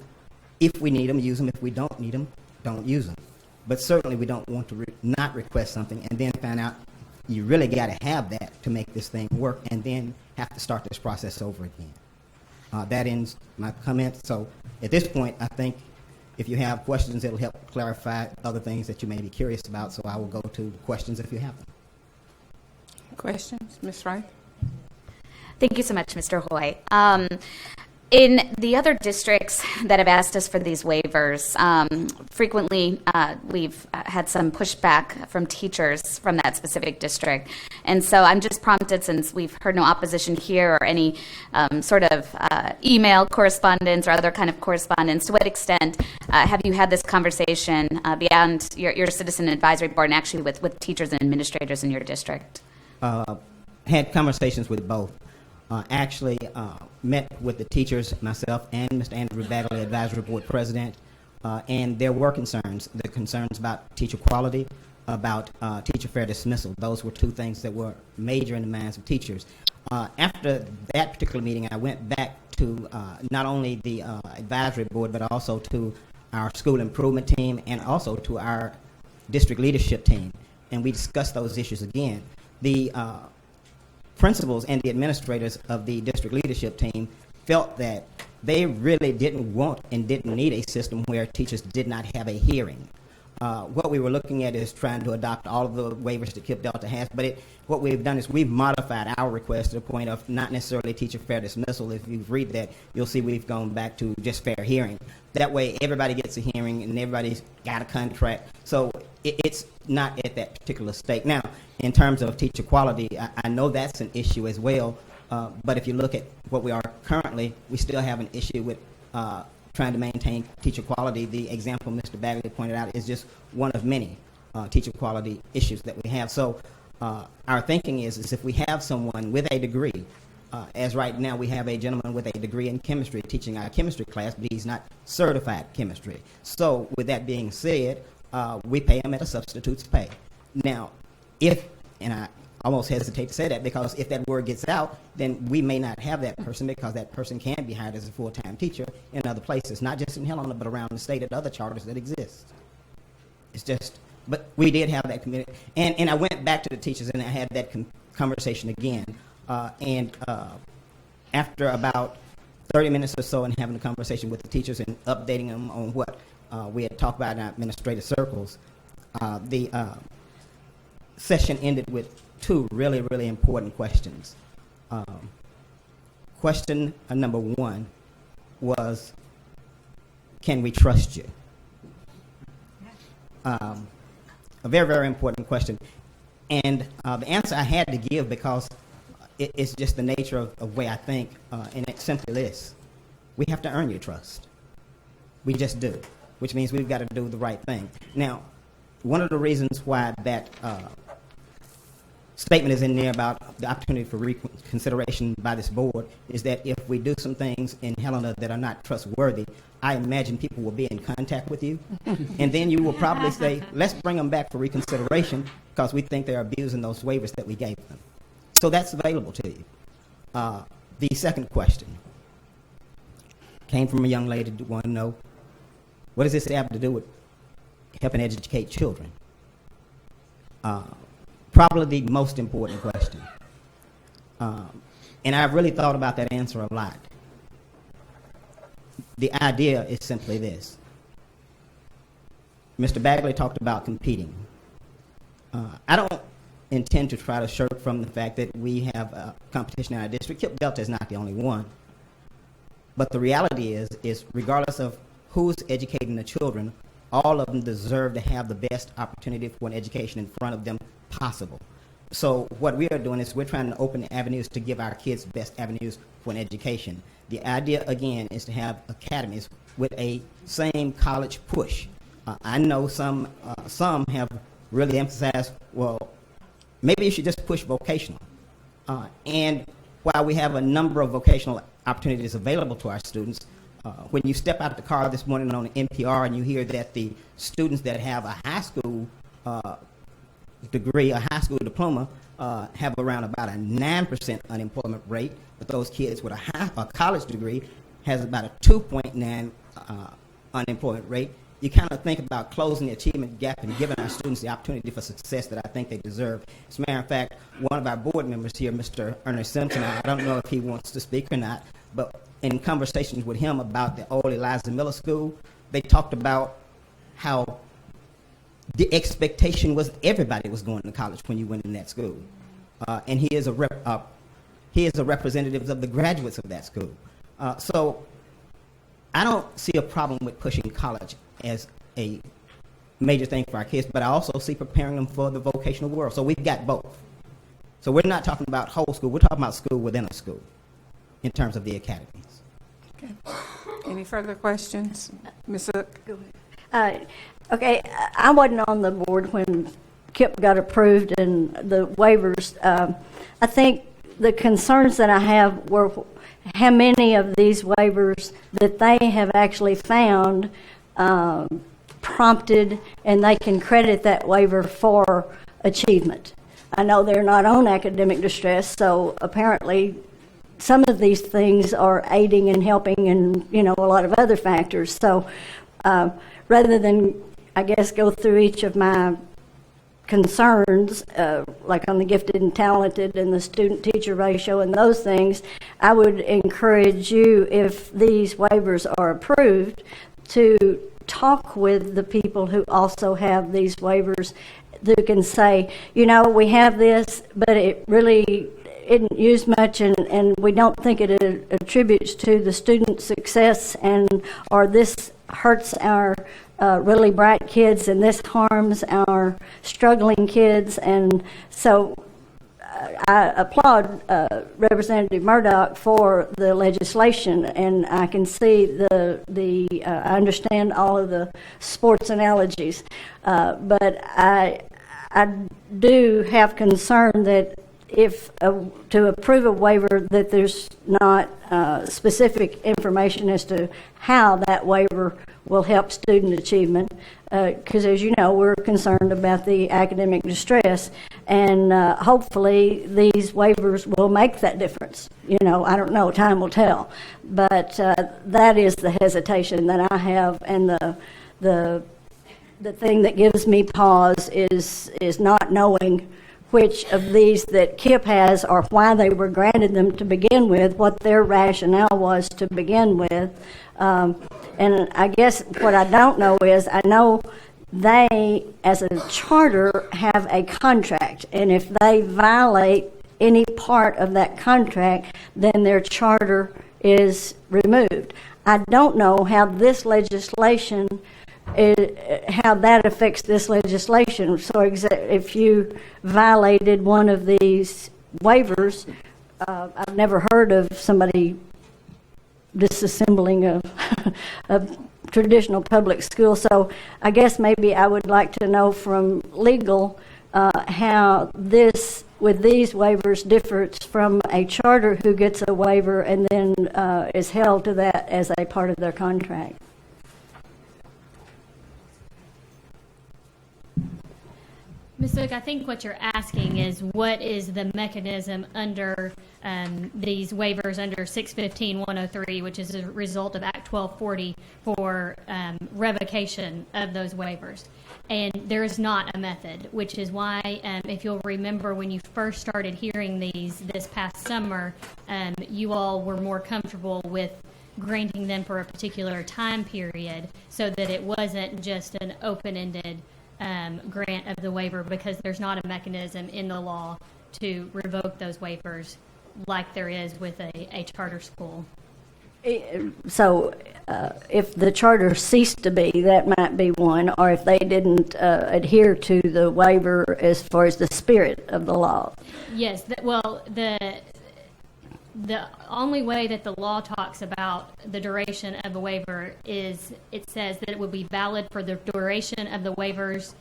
[SPEAKER 16] if we need them, use them. If we don't need them, don't use them. But certainly we don't want to not request something and then find out you really got to have that to make this thing work, and then have to start this process over again. That ends my comments. So at this point, I think if you have questions, it'll help clarify other things that you may be curious about. So I will go to questions if you have them.
[SPEAKER 1] Questions, Ms. Wright?
[SPEAKER 5] Thank you so much, Mr. Hoy. In the other districts that have asked us for these waivers, frequently we've had some pushback from teachers from that specific district. And so I'm just prompted, since we've heard no opposition here or any sort of email correspondence or other kind of correspondence, to what extent have you had this conversation beyond your citizen advisory board and actually with teachers and administrators in your district?
[SPEAKER 16] Had conversations with both. Actually met with the teachers, myself, and Mr. Andrew Bagley, Advisory Board President, and there were concerns. The concerns about teacher quality, about teacher fair dismissal. Those were two things that were major in the minds of teachers. After that particular meeting, I went back to not only the advisory board, but also to our school improvement team and also to our district leadership team, and we discussed those issues again. The principals and the administrators of the district leadership team felt that they really didn't want and didn't need a system where teachers did not have a hearing. What we were looking at is trying to adopt all of the waivers that KIPP Delta has, but what we've done is we've modified our request to the point of not necessarily teacher fair dismissal. If you read that, you'll see we've gone back to just fair hearing. That way everybody gets a hearing and everybody's got a contract. So it's not at that particular state. Now, in terms of teacher quality, I know that's an issue as well, but if you look at what we are currently, we still have an issue with trying to maintain teacher quality. The example Mr. Bagley pointed out is just one of many teacher quality issues that we have. So our thinking is if we have someone with a degree, as right now we have a gentleman with a degree in chemistry teaching our chemistry class, but he's not certified chemistry. So with that being said, we pay him at a substitute's pay. Now, and I almost hesitate to say that, because if that word gets out, then we may not have that person, because that person can be hired as a full-time teacher in other places, not just in Helena, but around the state at other charters that exist. It's just, but we did have that committee. And I went back to the teachers and I had that conversation again. After about 30 minutes or so and having a conversation with the teachers and updating them on what we had talked about in our administrative circles, the session ended with two really, really important questions. Question number one was, can we trust you? A very, very important question. And the answer I had to give, because it's just the nature of the way I think, and it's simply this. We have to earn your trust. We just do, which means we've got to do the right thing. Now, one of the reasons why that statement is in there about the opportunity for reconsideration by this board is that if we do some things in Helena that are not trustworthy, I imagine people will be in contact with you, and then you will probably say, let's bring them back for reconsideration because we think they're abusing those waivers that we gave them. So that's available to you. The second question came from a young lady who wanted to know, what does this have to do with helping educate children? Probably the most important question. And I've really thought about that answer a lot. The idea is simply this. Mr. Bagley talked about competing. I don't intend to try to shirk from the fact that we have competition in our district. KIPP Delta is not the only one. But the reality is regardless of who's educating the children, all of them deserve to have the best opportunity for an education in front of them possible. So what we are doing is we're trying to open avenues to give our kids the best avenues for an education. The idea, again, is to have academies with a same college push. I know some have really emphasized, well, maybe you should just push vocational. And while we have a number of vocational opportunities available to our students, when you step out the car this morning on the NPR and you hear that the students that have a high school degree, a high school diploma, have around about a 9% unemployment rate, but those kids with a college degree has about a 2.9 unemployment rate. You kind of think about closing the achievement gap and giving our students the opportunity for success that I think they deserve. As a matter of fact, one of our board members here, Mr. Ernest Simpson, I don't know if he wants to speak or not, but in conversations with him about the old Eliza Miller School, they talked about how the expectation was everybody was going to college when you went in that school. And he is a representative of the graduates of that school. So I don't see a problem with pushing college as a major thing for our kids, but I also see preparing them for the vocational world. So we've got both. So we're not talking about whole school, we're talking about school within a school in terms of the academies.
[SPEAKER 1] Okay. Any further questions? Ms. Hook?
[SPEAKER 2] Okay, I wasn't on the board when KIP got approved and the waivers. I think the concerns that I have were how many of these waivers that they have actually found prompted, and they can credit that waiver for achievement. I know they're not on academic distress, so apparently some of these things are aiding and helping and, you know, a lot of other factors. So rather than, I guess, go through each of my concerns, like on the gifted and talented and the student-teacher ratio and those things, I would encourage you, if these waivers are approved, to talk with the people who also have these waivers, who can say, you know, we have this, but it really isn't used much, and we don't think it attributes to the student success, or this hurts our really bright kids, and this harms our struggling kids. And so I applaud Representative Murdoch for the legislation, and I can see I understand all of the sports analogies, but I do have concern that if to approve a waiver, that there's not specific information as to how that waiver will help student achievement, because as you know, we're concerned about the academic distress, and hopefully these waivers will make that difference. You know, I don't know, time will tell, but that is the hesitation that I have, and the thing that gives me pause is not knowing which of these that KIP has, or why they were granted them to begin with, what their rationale was to begin with. And I guess what I don't know is, I know they, as a charter, have a contract, and if they violate any part of that contract, then their charter is removed. I don't know how this legislation, how that affects this legislation. So if you violated one of these waivers, I've never heard of somebody disassembling a traditional public school. So I guess maybe I would like to know from legal how this, with these waivers, differs from a charter who gets a waiver and then is held to that as a part of their contract.
[SPEAKER 17] Ms. Zook, I think what you're asking is, what is the mechanism under these waivers under 615-103, which is a result of Act 1240 for revocation of those waivers. And there is not a method, which is why, if you'll remember, when you first started hearing these this past summer, you all were more comfortable with granting them for a particular time period, so that it wasn't just an open-ended grant of the waiver, because there's not a mechanism in the law to revoke those waivers like there is with a charter school.
[SPEAKER 2] So if the charter ceased to be, that might be one, or if they didn't adhere to the waiver as far as the spirit of the law.
[SPEAKER 17] Yes, the only way that the law talks about the duration of a waiver is, it says that it would be valid for the duration of the waiver's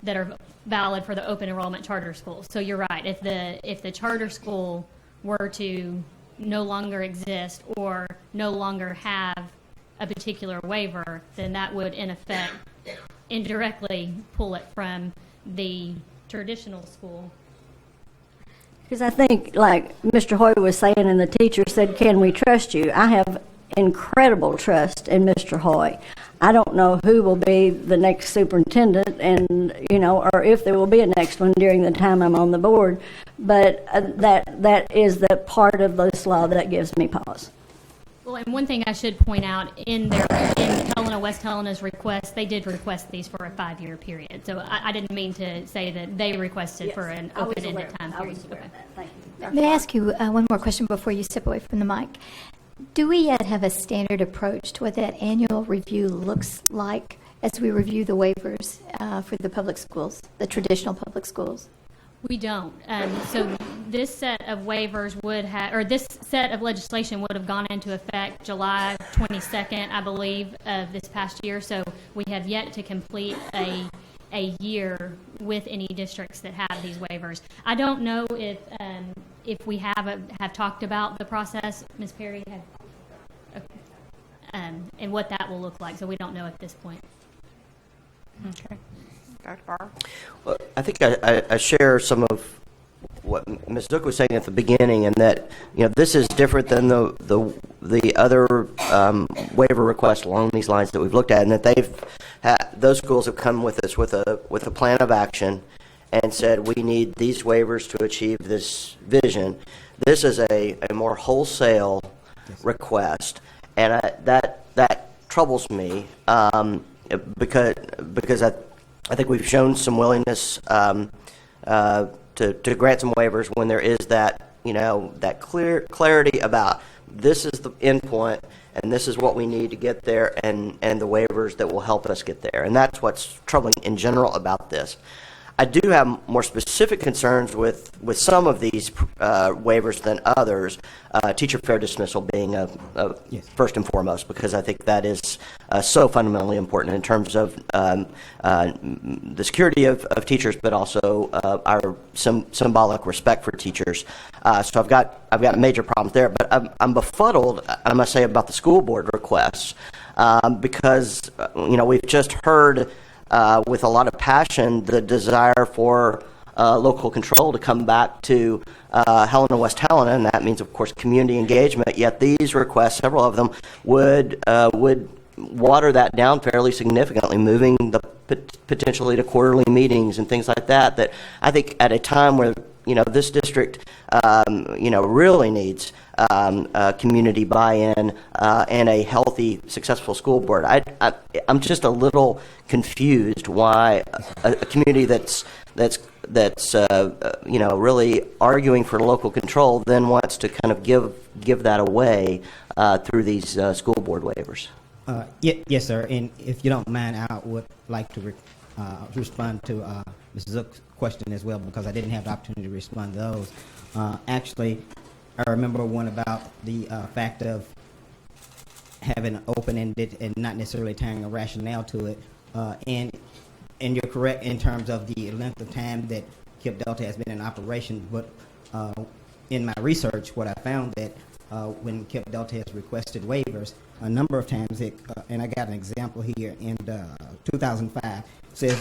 [SPEAKER 17] that are valid for the open enrollment charter schools. So you're right. If the charter school were to no longer exist or no longer have a particular waiver, then that would in effect indirectly pull it from the traditional school.
[SPEAKER 2] Because I think, like Mr. Hoy was saying, and the teacher said, "Can we trust you?" I have incredible trust in Mr. Hoy. I don't know who will be the next superintendent, and or if there will be a next one during the time I'm on the board. But that is the part of this law that gives me pause.
[SPEAKER 17] Well, and one thing I should point out, in Helena, West Helena's request, they did request these for a 5-year period. So I didn't mean to say that they requested for an open-ended time period.
[SPEAKER 2] Thank you.
[SPEAKER 19] May I ask you one more question before you step away from the mic? Do we yet have a standard approach to what that annual review looks like as we review the waivers for the public schools, the traditional public schools?
[SPEAKER 17] We don't. So this set of waivers would have, or this set of legislation would have gone into effect July 22nd, I believe, of this past year. So we have yet to complete a year with any districts that have these waivers. I don't know if we have talked about the process, Ms. Perry, and what that will look like. So we don't know at this point.
[SPEAKER 1] Okay. Dr. Barr?
[SPEAKER 9] Well, I think I share some of what Ms. Zook was saying at the beginning, and that this is different than the other waiver requests along these lines that we've looked at, and that those schools have come with us with a plan of action and said we need these waivers to achieve this vision. This is a more wholesale request, and that troubles me because I think we've shown some willingness to grant some waivers when there is that that clarity about this is the endpoint and this is what we need to get there, and the waivers that will help us get there. And that's what's troubling in general about this. I do have more specific concerns with some of these waivers than others, teacher fair dismissal being first and foremost, because I think that is so fundamentally important in terms of the security of teachers, but also our symbolic respect for teachers. So I've got major problems there, but I'm befuddled, I must say, about the school board requests because we've just heard with a lot of passion the desire for local control to come back to Helena, West Helena, and that means, of course, community engagement. Yet these requests, several of them, would water that down fairly significantly, moving potentially to quarterly meetings and things like that. That I think at a time where this district really needs community buy-in and a healthy, successful school board. I'm just a little confused why a community that's really arguing for local control then wants to kind of give that away through these school board waivers.
[SPEAKER 16] Yes, sir. And if you don't mind, I would like to respond to Ms. Zook's question as well, because I didn't have the opportunity to respond to those. Actually, I remember one about the fact of having an open-ended and not necessarily tying a rationale to it. And you're correct in terms of the length of time that KIPP Delta has been in operation. But in my research, what I found that when KIPP Delta has requested waivers, a number of times, and I got an example here in 2005, says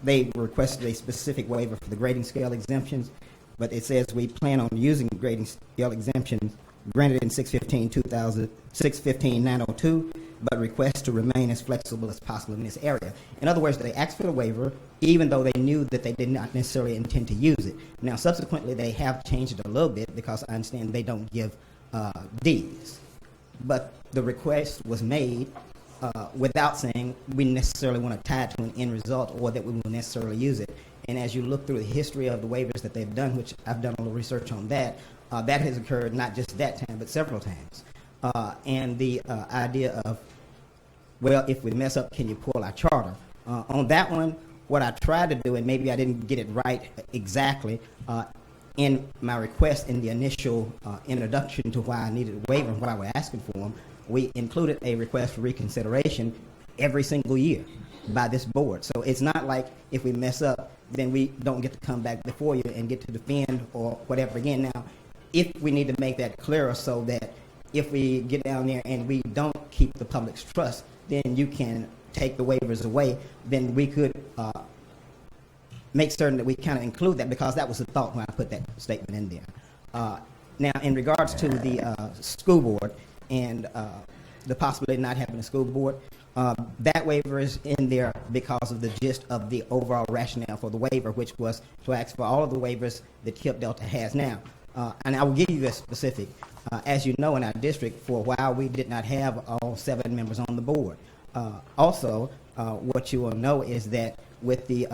[SPEAKER 16] they requested a specific waiver for the grading scale exemptions, but it says we plan on using grading scale exemptions granted in 615-902, but request to remain as flexible as possible in this area. In other words, they asked for the waiver even though they knew that they did not necessarily intend to use it. Now, subsequently, they have changed it a little bit because I understand they don't give Ds. But the request was made without saying we necessarily want to tie it to an end result or that we will necessarily use it. And as you look through the history of the waivers that they've done, which I've done a little research on that has occurred not just that time, but several times. And the idea of, well, if we mess up, can you pull our charter? On that one, what I tried to do, and maybe I didn't get it right exactly, in my request in the initial introduction to why I needed a waiver and what I was asking for them, we included a request for reconsideration every single year by this board. So it's not like if we mess up, then we don't get to come back before you and get to defend or whatever again. Now, if we need to make that clearer so that if we get down there and we don't keep the public's trust, then you can take the waivers away, then we could make certain that we kind of include that, because that was the thought when I put that statement in there. Now, in regards to the school board and the possibility of not having a school board, that waiver is in there because of the gist of the overall rationale for the waiver, which was to ask for all of the waivers that KIPP Delta has now. And I will give you a specific. As you know, in our district, for a while, we did not have all 7 members on the board. Also, what you will know is that with the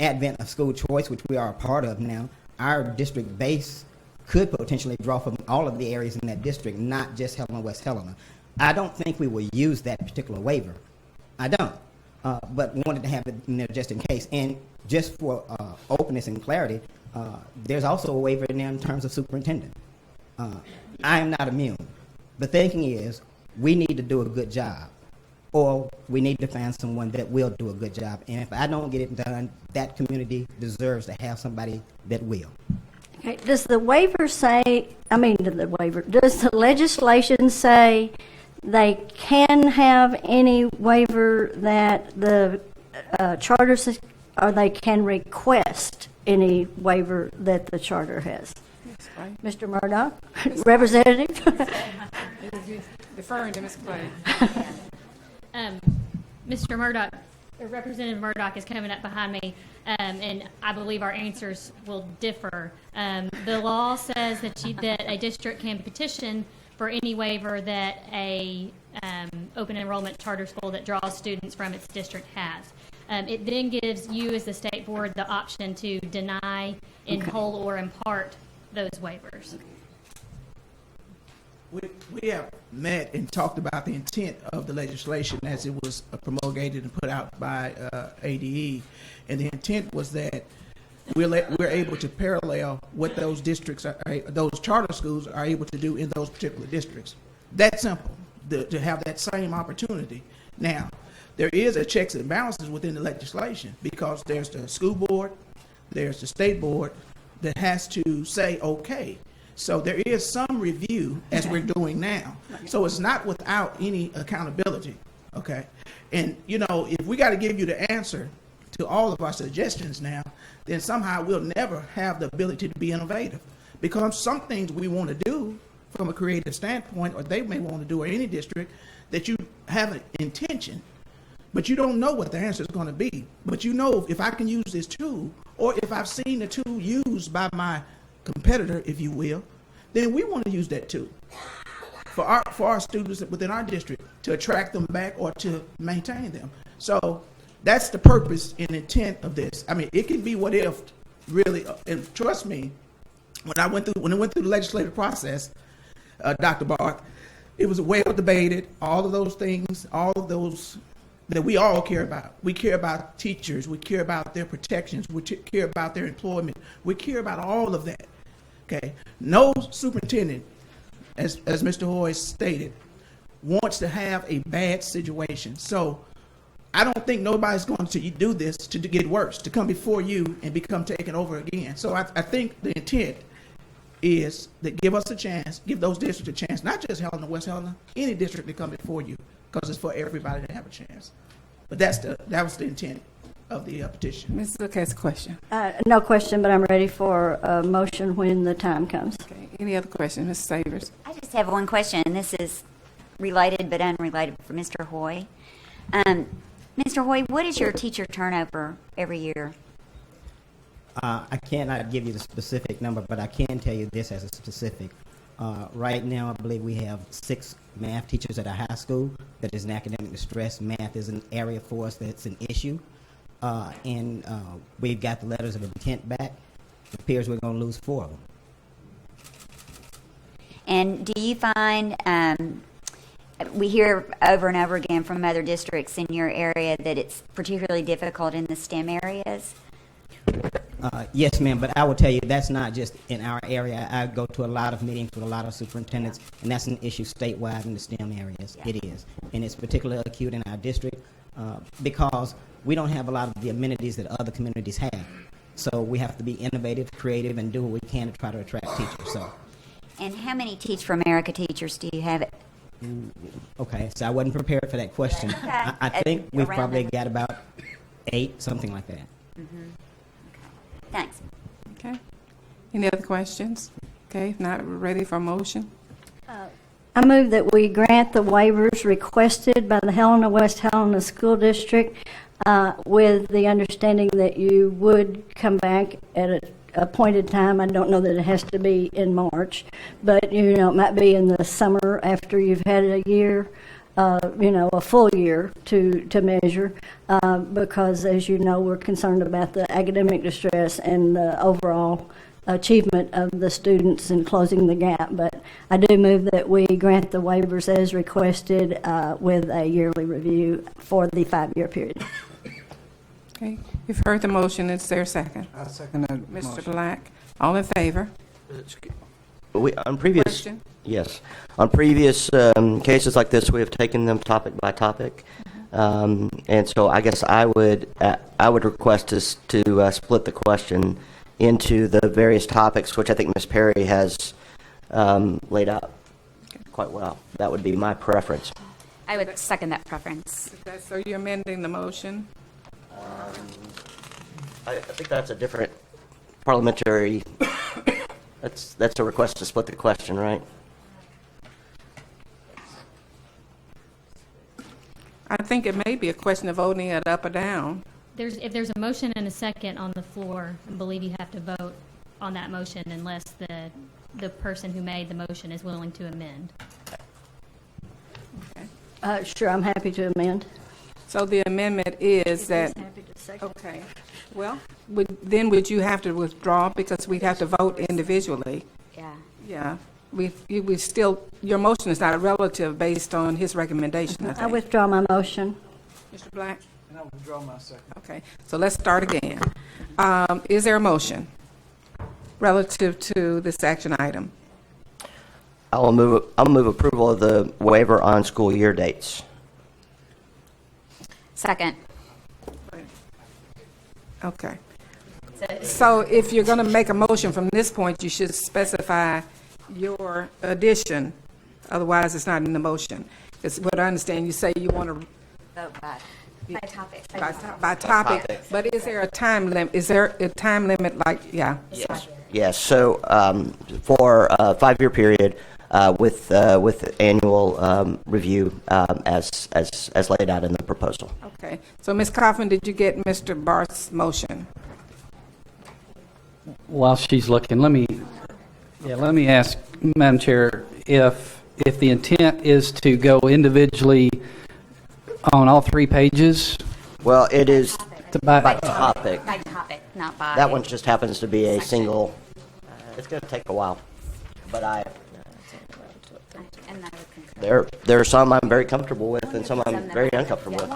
[SPEAKER 16] advent of school choice, which we are a part of now, our district base could potentially draw from all of the areas in that district, not just Helena, West Helena. I don't think we will use that particular waiver. I don't. But wanted to have it in there just in case. And just for openness and clarity, there's also a waiver in there in terms of superintendent. I am not immune. The thinking is we need to do a good job, or we need to find someone that will do a good job. And if I don't get it done, that community deserves to have somebody that will.
[SPEAKER 2] Okay, does the waiver say, does the legislation say they can have any waiver that the charters, or they can request any waiver that the charter has?
[SPEAKER 1] Right.
[SPEAKER 2] Mr. Murdoch, representative?
[SPEAKER 1] Deferring to Ms. Clay.
[SPEAKER 17] Mr. Murdoch, Representative Murdoch is coming up behind me, and I believe our answers will differ. The law says that a district can petition for any waiver that a open enrollment charter school that draws students from its district has. It then gives you as the state board the option to deny in whole or in part those waivers.
[SPEAKER 20] We have met and talked about the intent of the legislation as it was promulgated and put out by ADE, and the intent was that we're able to parallel what those districts, those charter schools are able to do in those particular districts. That simple, to have that same opportunity. Now, there is a checks and balances within the legislation, because there's the school board, there's the state board that has to say okay. So there is some review as we're doing now. So it's not without any accountability, okay? And, if we got to give you the answer to all of our suggestions now, then somehow we'll never have the ability to be innovative. Because some things we want to do from a creative standpoint, or they may want to do, or any district, that you have an intention, but you don't know what the answer is going to be. But if I can use this tool, or if I've seen the tool used by my competitor, if you will, then we want to use that too for our students within our district, to attract them back or to maintain them. So that's the purpose and intent of this. It can be what if, really, and trust me, when it went through the legislative process, Dr. Barth, it was well debated. All of those things, all of those that we all care about. We care about teachers. We care about their protections. We care about their employment. We care about all of that. Okay. No superintendent, as Mr. Hoy stated, wants to have a bad situation. So I don't think nobody's going to do this to get worse, to come before you and become taken over again. So I think the intent is to give us a chance, give those districts a chance, not just Helena, West Helena, any district to come before you, because it's for everybody to have a chance. But that was the intent of the petition.
[SPEAKER 1] Ms. Zook has a question.
[SPEAKER 2] No question, but I'm ready for a motion when the time comes.
[SPEAKER 1] Okay. Any other questions, Ms. Savers?
[SPEAKER 13] I just have one question, and this is related but unrelated for Mr. Hoy. Mr. Hoy, what is your teacher turnover every year?
[SPEAKER 16] I cannot give you the specific number, but I can tell you this as a specific. Right now, I believe we have 6 math teachers at our high school that is in academic distress. Math is an area for us that's an issue. And we've got the letters of intent back. It appears we're going to lose 4 of them.
[SPEAKER 13] And do you find, we hear over and over again from other districts in your area that it's particularly difficult in the STEM areas?
[SPEAKER 16] Yes, ma'am, but I will tell you that's not just in our area. I go to a lot of meetings with a lot of superintendents, and that's an issue statewide in the STEM areas.
[SPEAKER 13] Yeah.
[SPEAKER 16] It is, and it's particularly acute in our district because we don't have a lot of the amenities that other communities have. So we have to be innovative, creative, and do what we can to try to attract teachers. So,
[SPEAKER 13] And how many Teach for America teachers do you have?
[SPEAKER 16] okay, so I wasn't prepared for that question.
[SPEAKER 13] Okay.
[SPEAKER 16] I think we've
[SPEAKER 13] Around
[SPEAKER 16] probably
[SPEAKER 13] number.
[SPEAKER 16] got about 8, something like that.
[SPEAKER 13] Mm-hmm. Okay. Thanks.
[SPEAKER 1] Okay. Any other questions? Okay, if not, we're ready for a motion.
[SPEAKER 2] I move that we grant the waivers requested by the Helena West Helena School District with the understanding that you would come back at an appointed time. I don't know that it has to be in March, but, it might be in the summer after you've had a year, a full year to measure, because, as you know, we're concerned about the academic distress and the overall achievement of the students and closing the gap. But I do move that we grant the waivers as requested with a yearly review for the 5-year period.
[SPEAKER 1] Okay, you've heard the motion. Is there a second?
[SPEAKER 18] I second that
[SPEAKER 1] Mr.
[SPEAKER 18] motion.
[SPEAKER 1] Black, all in favor?
[SPEAKER 9] On previous,
[SPEAKER 1] Question?
[SPEAKER 9] yes, on previous cases like this, we have taken them topic by topic, and so I guess I would request us to split the question into the various topics, which I think Ms. Perry has laid out quite well. That would be my preference.
[SPEAKER 5] I would second that preference.
[SPEAKER 1] So you're amending the motion?
[SPEAKER 9] I think that's a different parliamentary. That's a request to split the question, right?
[SPEAKER 1] I think it may be a question of voting it up or down.
[SPEAKER 17] If there's a motion and a second on the floor, I believe you have to vote on that motion unless the person who made the motion is willing to amend.
[SPEAKER 2] Sure, I'm happy to amend.
[SPEAKER 1] So the amendment is that, okay, well, would you have to withdraw because we'd have to vote individually?
[SPEAKER 5] Yeah.
[SPEAKER 1] Yeah, we still, your motion is not relative based on his recommendation, I
[SPEAKER 2] I
[SPEAKER 1] think.
[SPEAKER 2] withdraw my motion.
[SPEAKER 1] Mr. Black?
[SPEAKER 18] And I withdraw my second.
[SPEAKER 1] Okay, so let's start again. Is there a motion relative to this action item?
[SPEAKER 9] I'll move approval of the waiver on school year dates.
[SPEAKER 5] Second.
[SPEAKER 1] Okay. So if you're going to make a motion from this point, you should specify your addition. Otherwise, it's not in the motion. Because what I understand, you say you want to
[SPEAKER 5] Vote by topic.
[SPEAKER 1] by topic, but is there a time limit? Is there a time limit like, yeah?
[SPEAKER 9] Yes. Yes. So for a 5-year period with annual review as laid out in the proposal.
[SPEAKER 1] Okay. So Ms. Coffin, did you get Mr. Barth's motion?
[SPEAKER 3] While she's looking, let me ask, Madam Chair, if the intent is to go individually on all 3 pages.
[SPEAKER 9] Well, it is
[SPEAKER 3] by
[SPEAKER 9] topic.
[SPEAKER 5] By topic, not by.
[SPEAKER 9] That one just happens to be a single. It's going to take a while, but
[SPEAKER 5] And I would concur.
[SPEAKER 9] there are some I'm very comfortable with and some I'm very uncomfortable with.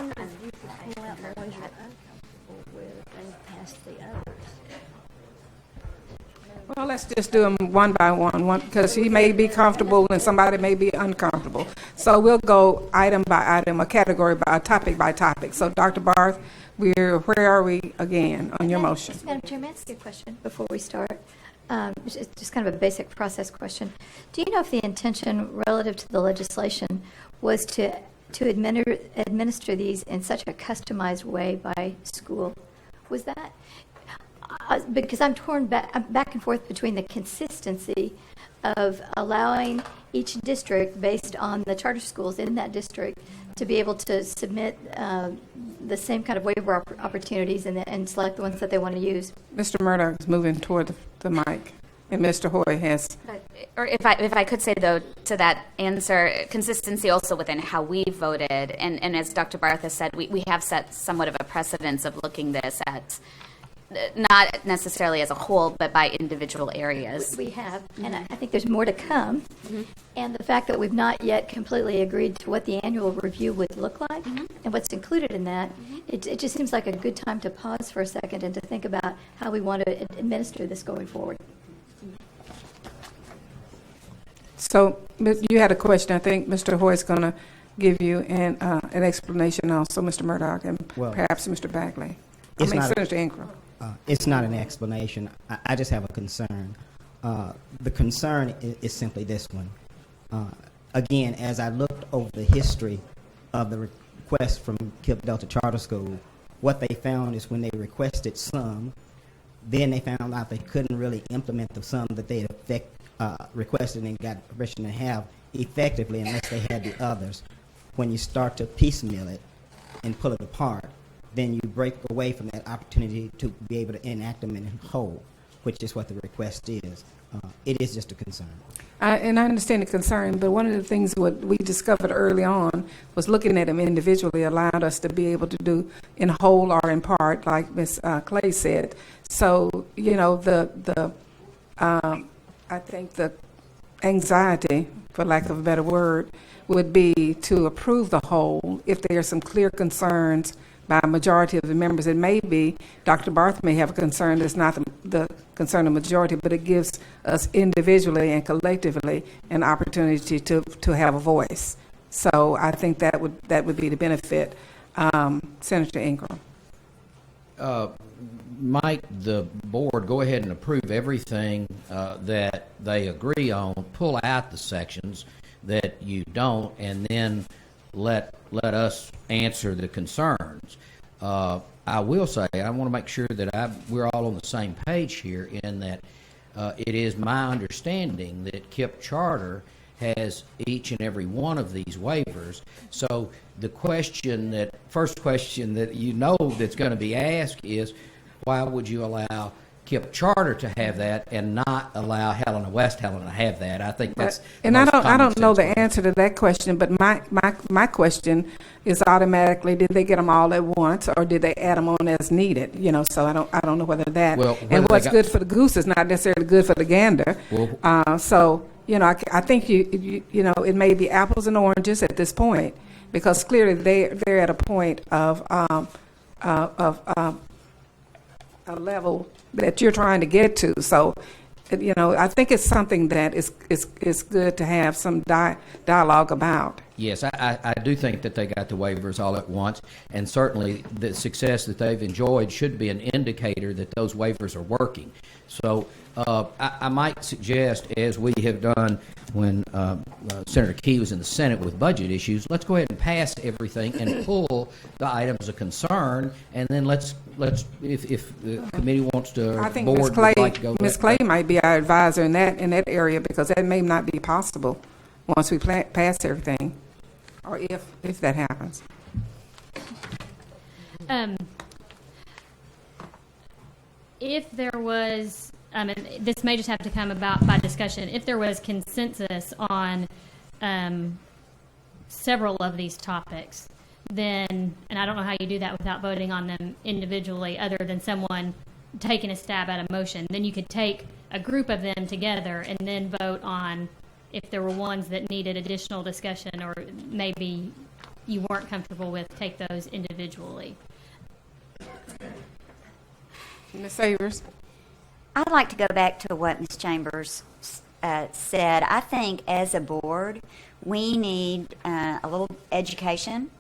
[SPEAKER 1] Well, let's just do them one by one, because he may be comfortable and somebody may be uncomfortable. So we'll go item by item, a category by topic by topic. So Dr. Barth, where are we again on your motion?
[SPEAKER 19] Madam Chair, may I ask you a question before we start? It's just kind of a basic process question. Do you know if the intention relative to the legislation was to administer these in such a customized way by school? Was that? Because I'm torn back and forth between the consistency of allowing each district, based on the charter schools in that district, to be able to submit the same kind of waiver opportunities and select the ones that they want to use.
[SPEAKER 1] Mr. Murdoch is moving toward the mic, and Mr. Hoy has.
[SPEAKER 5] Or if I could say, though, to that answer, consistency also within how we voted. And as Dr. Barth has said, we have set somewhat of a precedence of looking this at not necessarily as a whole, but by individual areas.
[SPEAKER 19] We have, and I think there's more to come. And the fact that we've not yet completely agreed to what the annual review would look like and what's included in that, it just seems like a good time to pause for a second and to think about how we want to administer this going forward.
[SPEAKER 1] So you had a question. I think Mr. Hoyt's going to give you an explanation also, Mr. Murdoch, and perhaps Mr. Bagley. Senator Ingram.
[SPEAKER 16] It's not an explanation. I just have a concern. The concern is simply this one. Again, as I looked over the history of the request from Kip Delta Charter School, what they found is when they requested some, then they found out they couldn't really implement the sum that they requested and got permission to have effectively unless they had the others. When you start to piecemeal it and pull it apart, then you break away from that opportunity to be able to enact them in whole, which is what the request is. It is just a concern.
[SPEAKER 1] And I understand the concern, but one of the things what we discovered early on was looking at them individually allowed us to be able to do in whole or in part, like Ms. Clay said. So, you know, I think the anxiety, for lack of a better word, would be to approve the whole if there are some clear concerns by a majority of the members. It may be Dr. Barth may have a concern that's not the concern of the majority, but it gives us individually and collectively an opportunity to have a voice. So I think that would be the benefit. Senator Ingram.
[SPEAKER 15] Might the board go ahead and approve everything that they agree on, pull out the sections that you don't, and then let us answer the concerns? I will say, I want to make sure that we're all on the same page here in that it is my understanding that KIPP Charter has each and every one of these waivers. So the first question that you know that's going to be asked is, why would you allow KIPP Charter to have that and not allow West Helena to have that? I think that's
[SPEAKER 1] and I don't know the answer to that question, but my question is automatically: did they get them all at once, or did they add them on as needed? You know, so I don't know whether that and what's good for the goose is not necessarily good for the gander. So you know, I think you know it may be apples and oranges at this point, because clearly they're at a point of a level that you're trying to get to. So, you know, I think it's something that is good to have some dialogue about.
[SPEAKER 15] Yes, I do think that they got the waivers all at once, and certainly the success that they've enjoyed should be an indicator that those waivers are working. So I might suggest, as we have done when Senator Key was in the Senate with budget issues, let's go ahead and pass everything and pull the items of concern, and then let's if the committee wants to,
[SPEAKER 1] I think
[SPEAKER 15] board
[SPEAKER 1] Ms. Clay,
[SPEAKER 15] would like to go
[SPEAKER 1] Ms. Clay might be our advisor in that area, because that may not be possible once we pass everything, or if that happens.
[SPEAKER 17] If there was, and this may just have to come about by discussion, if there was consensus on several of these topics, then, and I don't know how you do that without voting on them individually other than someone taking a stab at a motion, then you could take a group of them together and then vote on if there were ones that needed additional discussion or maybe you weren't comfortable with, take those individually.
[SPEAKER 1] Ms. Savers?
[SPEAKER 13] I'd like to go back to what Ms. Chambers said. I think as a board, we need a little education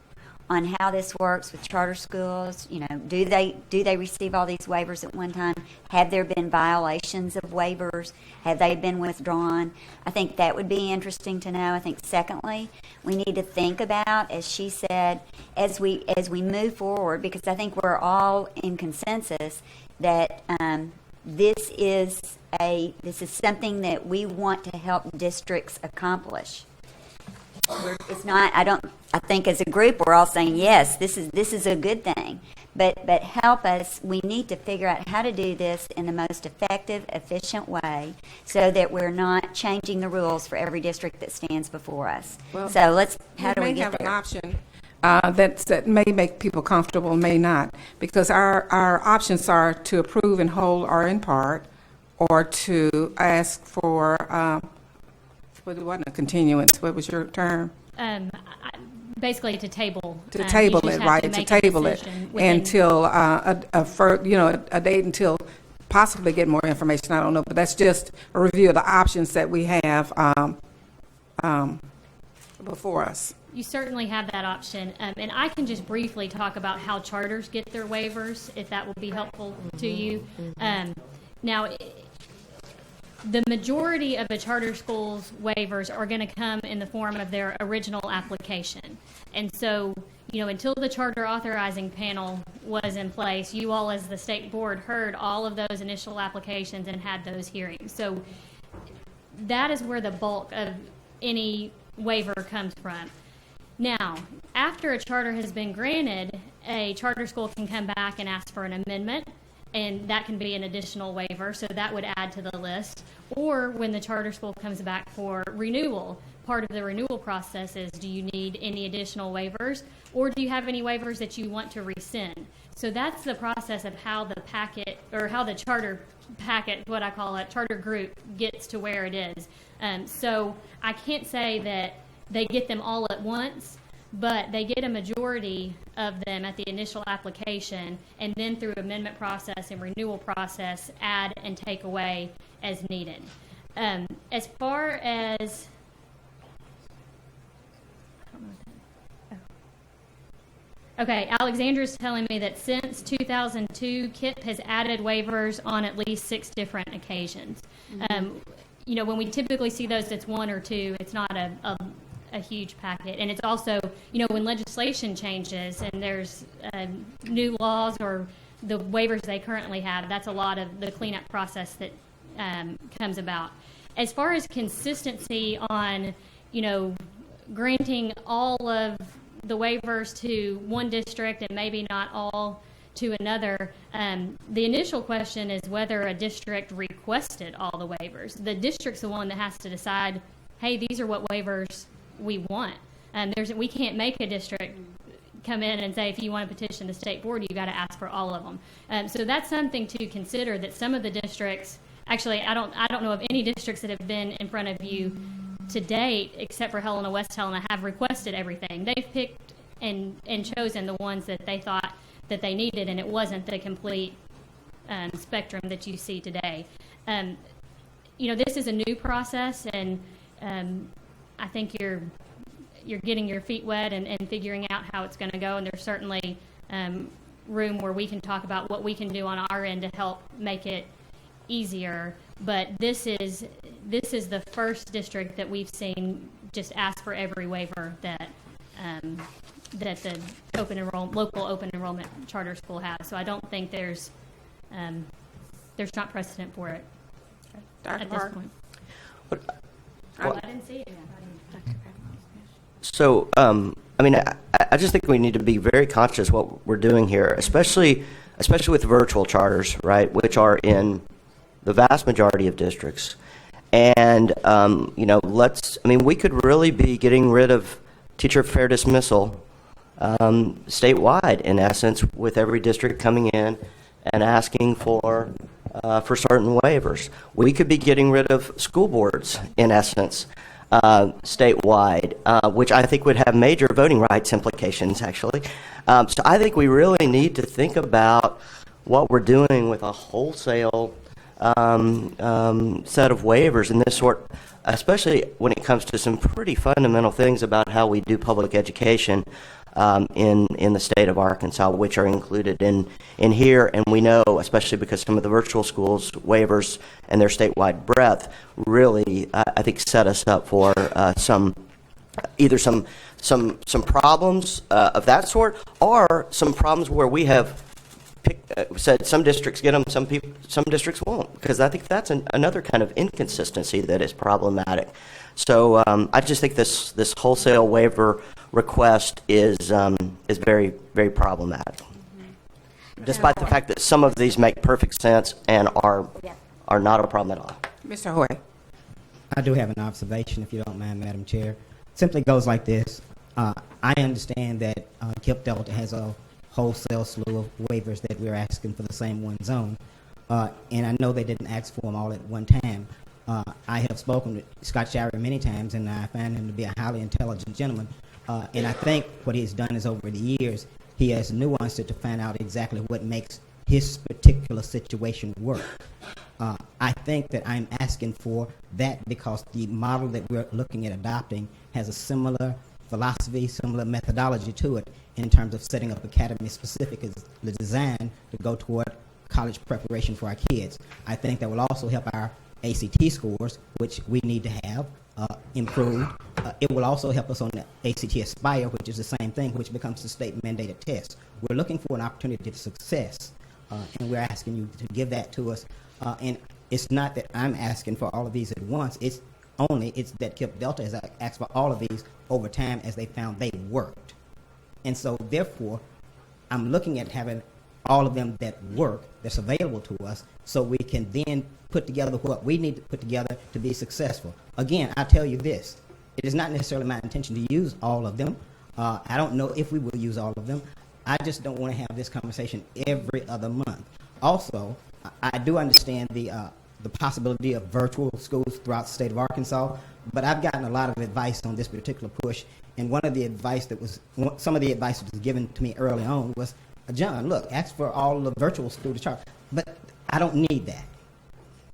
[SPEAKER 13] on how this works with charter schools. You know, do they receive all these waivers at one time? Have there been violations of waivers? Have they been withdrawn? I think that would be interesting to know. I think secondly, we need to think about, as she said, as we move forward, because I think we're all in consensus that this is something that we want to help districts accomplish. It's not. I think as a group we're all saying yes, this is a good thing. But help us. We need to figure out how to do this in the most effective, efficient way, so that we're not changing the rules for every district that stands before us.
[SPEAKER 1] Well,
[SPEAKER 13] so how do we
[SPEAKER 1] may
[SPEAKER 13] get
[SPEAKER 1] have
[SPEAKER 13] there?
[SPEAKER 1] an option that may make people comfortable, may not, because our options are to approve in whole or in part, or to ask for, what wasn't a continuance, what was your term?
[SPEAKER 17] Basically to table.
[SPEAKER 1] To
[SPEAKER 17] You
[SPEAKER 1] table
[SPEAKER 17] just
[SPEAKER 1] it,
[SPEAKER 17] have
[SPEAKER 1] right,
[SPEAKER 17] to
[SPEAKER 1] to
[SPEAKER 17] make a
[SPEAKER 1] table it
[SPEAKER 17] decision within-
[SPEAKER 1] until, a date until possibly get more information, I don't know, but that's just a review of the options that we have before us.
[SPEAKER 17] You certainly have that option, and I can just briefly talk about how charters get their waivers, if that will be helpful to you. Now, the majority of a charter school's waivers are going to come in the form of their original application. And so, until the charter authorizing panel was in place, you all as the state board heard all of those initial applications and had those hearings. So that is where the bulk of any waiver comes from. Now, after a charter has been granted, a charter school can come back and ask for an amendment, and that can be an additional waiver, so that would add to the list. Or when the charter school comes back for renewal, part of the renewal process is, do you need any additional waivers, or do you have any waivers that you want to rescind? So that's the process of how the packet, or how the charter packet, what I call it, charter group, gets to where it is. So I can't say that they get them all at once, but they get a majority of them at the initial application, and then through amendment process and renewal process, add and take away as needed. As far as okay, Alexandra's telling me that since 2002, KIP has added waivers on at least 6 different occasions. When we typically see those, it's 1 or 2. It's not a huge packet. And it's also, when legislation changes and there's new laws or the waivers they currently have, that's a lot of the cleanup process that comes about. As far as consistency on, granting all of the waivers to one district and maybe not all to another, the initial question is whether a district requested all the waivers. The district's the one that has to decide, hey, these are what waivers we want. We can't make a district come in and say, if you want to petition the state board, you got to ask for all of them. So that's something to consider, that some of the districts, actually, I don't know of any districts that have been in front of you to date, except for Helena, West Helena, have requested everything. They've picked and chosen the ones that they thought that they needed, and it wasn't the complete spectrum that you see today. This is a new process, and I think you're getting your feet wet and figuring out how it's going to go, and there's certainly room where we can talk about what we can do on our end to help make it easier. But this is the first district that we've seen just ask for every waiver that the local open enrollment charter school has. So I don't think there's not precedent for it at this point. I didn't see it.
[SPEAKER 9] So, I just think we need to be very conscious what we're doing here, especially with virtual charters, right, which are in the vast majority of districts. And, we could really be getting rid of teacher fair dismissal statewide, in essence, with every district coming in and asking for certain waivers. We could be getting rid of school boards, in essence, statewide, which I think would have major voting rights implications, actually. So I think we really need to think about what we're doing with a wholesale set of waivers in this sort, especially when it comes to some pretty fundamental things about how we do public education in the state of Arkansas, which are included in here. And we know, especially because some of the virtual schools waivers and their statewide breadth really, I think, set us up for some problems of that sort, or some problems where we have said some districts get them, some districts won't, because I think that's another kind of inconsistency that is problematic. So I just think this wholesale waiver request is very, very problematic, despite the fact that some of these make perfect sense and are not a problem at all.
[SPEAKER 1] Mr. Hoy.
[SPEAKER 16] I do have an observation, if you don't mind, Madam Chair. Simply goes like this. I understand that KIPP Delta has a wholesale slew of waivers that we're asking for the same one zone. And I know they didn't ask for them all at one time. I have spoken to Scott Shire many times, and I find him to be a highly intelligent gentleman. And I think what he's done is over the years, he has nuanced it to find out exactly what makes his particular situation work. I think that I'm asking for that because the model that we're looking at adopting has a similar philosophy, similar methodology to it in terms of setting up academies specific as the design to go toward college preparation for our kids. I think that will also help our ACT scores, which we need to have improved. It will also help us on the ACT Aspire, which is the same thing, which becomes the state mandated test. We're looking for an opportunity to success, and we're asking you to give that to us. And it's not that I'm asking for all of these at once. It's that KIPP Delta has asked for all of these over time as they found they worked. And so therefore, I'm looking at having all of them that work, that's available to us, so we can then put together what we need to put together to be successful. Again, I tell you this, it is not necessarily my intention to use all of them. I don't know if we will use all of them. I just don't want to have this conversation every other month. Also, I do understand the possibility of virtual schools throughout the state of Arkansas, but I've gotten a lot of advice on this particular push, and some of the advice that was given to me early on was, John, look, ask for all the virtual student charge, but I don't need that.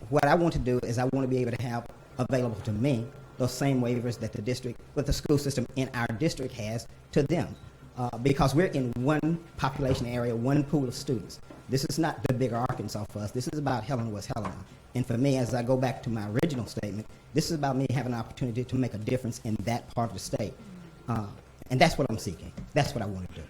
[SPEAKER 16] What I want to do is I want to be able to have available to me those same waivers that the school system in our district has to them, because we're in one population area, one pool of students. This is not the bigger Arkansas for us. This is about Helena, West Helena. And for me, as I go back to my original statement, this is about me having an opportunity to make a difference in that part of the state. And that's what I'm seeking. That's what I want to do.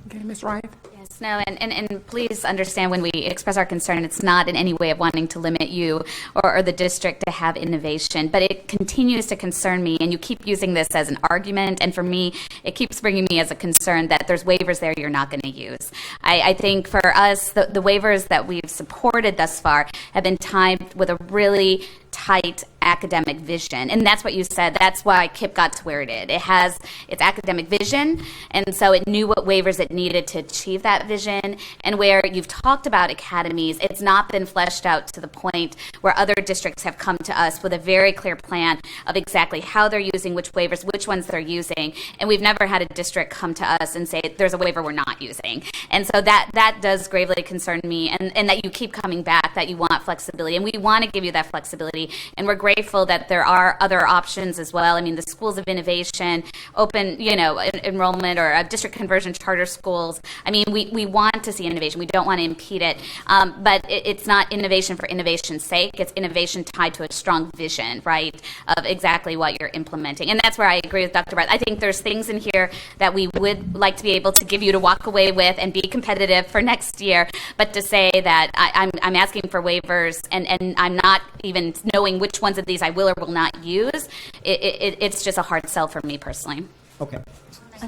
[SPEAKER 1] Okay, Ms. Wright?
[SPEAKER 5] Yes, no, and please understand when we express our concern, it's not in any way of wanting to limit you or the district to have innovation, but it continues to concern me, and you keep using this as an argument, and for me, it keeps bringing me as a concern that there's waivers there you're not going to use. I think for us, the waivers that we've supported thus far have been timed with a really tight academic vision, and that's what you said. That's why KIPP got to where it did. It has its academic vision, and so it knew what waivers it needed to achieve that vision. And where you've talked about academies, it's not been fleshed out to the point where other districts have come to us with a very clear plan of exactly how they're using which waivers, which ones they're using, and we've never had a district come to us and say there's a waiver we're not using. And so that does gravely concern me, and that you keep coming back, that you want flexibility, and we want to give you that flexibility. And we're grateful that there are other options as well. I mean, the schools of innovation, open, enrollment, or district conversion charter schools. I mean, we want to see innovation. We don't want to impede it. But it's not innovation for innovation's sake. It's innovation tied to a strong vision, right, of exactly what you're implementing. And that's where I agree with Dr. Barth. I think there's things in here that we would like to be able to give you to walk away with and be competitive for next year. But to say that I'm asking for waivers and I'm not even knowing which ones of these I will or will not use, it's just a hard sell for me personally.
[SPEAKER 16] Okay.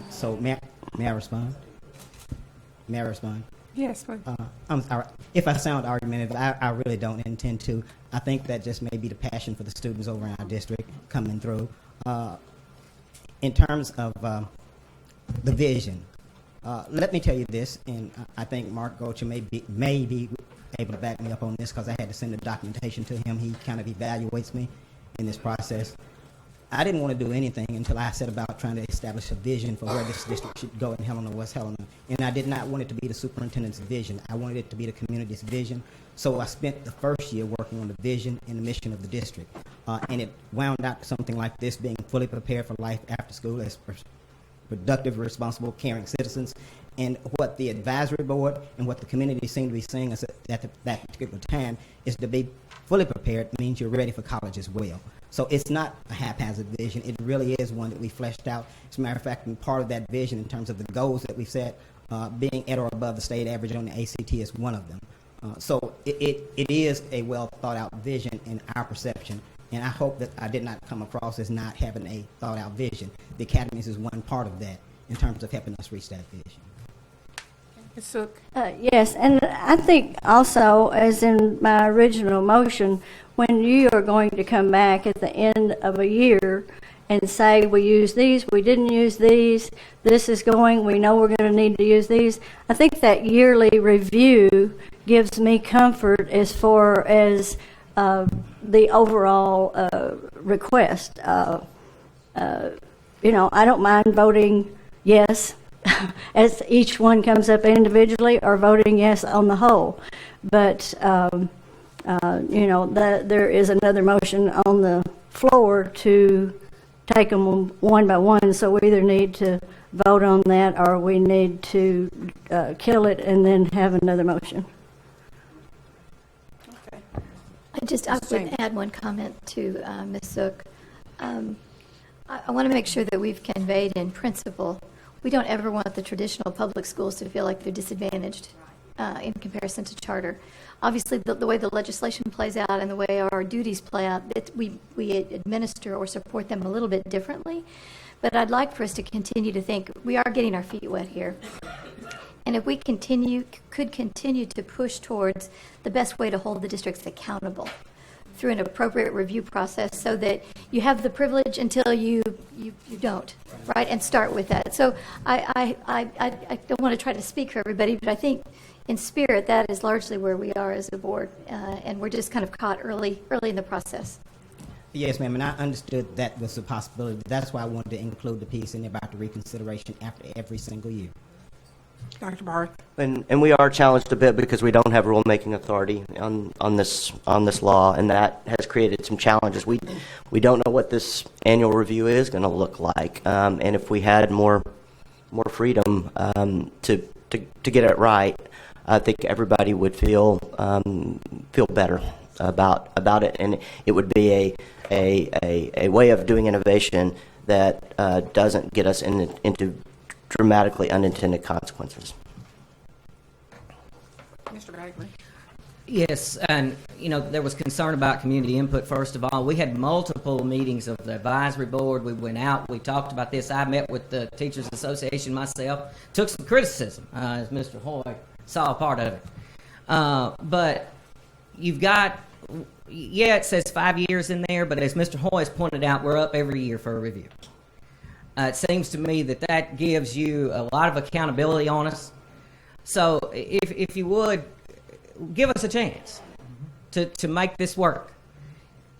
[SPEAKER 16] So may I respond? May I respond?
[SPEAKER 1] Yes, please.
[SPEAKER 16] If I sound argumentative, I really don't intend to. I think that just may be the passion for the students over in our district coming through. In terms of the vision, let me tell you this, and I think Mark Gocher may be able to back me up on this because I had to send the documentation to him. He kind of evaluates me in this process. I didn't want to do anything until I set about trying to establish a vision for where this district should go in Helena, West Helena. And I did not want it to be the superintendent's vision. I wanted it to be the community's vision. So I spent the first year working on the vision and the mission of the district. And it wound out to something like this, being fully prepared for life after school as productive, responsible, caring citizens. And what the advisory board and what the community seemed to be saying at that particular time is to be fully prepared means you're ready for college as well. So it's not a haphazard vision. It really is one that we fleshed out. As a matter of fact, and part of that vision in terms of the goals that we've set, being at or above the state average on the ACT is one of them. So it is a well thought out vision in our perception. And I hope that I did not come across as not having a thought out vision. The academies is one part of that in terms of helping us reach that vision.
[SPEAKER 2] Yes, and I think also, as in my original motion, when you are going to come back at the end of a year and say we use these, we didn't use these, this is going, we know we're going to need to use these. I think that yearly review gives me comfort as far as the overall request. You know, I don't mind voting yes as each one comes up individually, or voting yes on the whole. But, you know, there is another motion on the floor to take them one by one, so we either need to vote on that or we need to kill it and then have another motion.
[SPEAKER 19] I would add one comment to Ms. Zook. I want to make sure that we've conveyed in principle, we don't ever want the traditional public schools to feel like they're disadvantaged in comparison to charter. Obviously, the way the legislation plays out and the way our duties play out, we administer or support them a little bit differently. But I'd like for us to continue to think, we are getting our feet wet here. And if we could continue to push towards the best way to hold the districts accountable through an appropriate review process, so that you have the privilege until you don't, right? And start with that. So I don't want to try to speak for everybody, but I think in spirit that is largely where we are as a board, and we're just kind of caught early in the process.
[SPEAKER 16] Yes, ma'am, and I understood that was a possibility. That's why I wanted to include the piece in about the reconsideration after every single year.
[SPEAKER 1] Dr. Barth?
[SPEAKER 9] And we are challenged a bit because we don't have rulemaking authority on this law, and that has created some challenges. We don't know what this annual review is going to look like, and if we had more freedom to get it right, I think everybody would feel better about it, and it would be a way of doing innovation that doesn't get us into dramatically unintended consequences.
[SPEAKER 1] Mr. Bagley?
[SPEAKER 14] Yes, and you know, there was concern about community input. First of all, we had multiple meetings of the advisory board. We went out, we talked about this. I met with the Teachers Association myself, took some criticism, as Mr. Hoy saw a part of it. But you've got, it says 5 years in there, but as Mr. Hoy has pointed out, we're up every year for a review. It seems to me that gives you a lot of accountability on us. So if you would, give us a chance to make this work.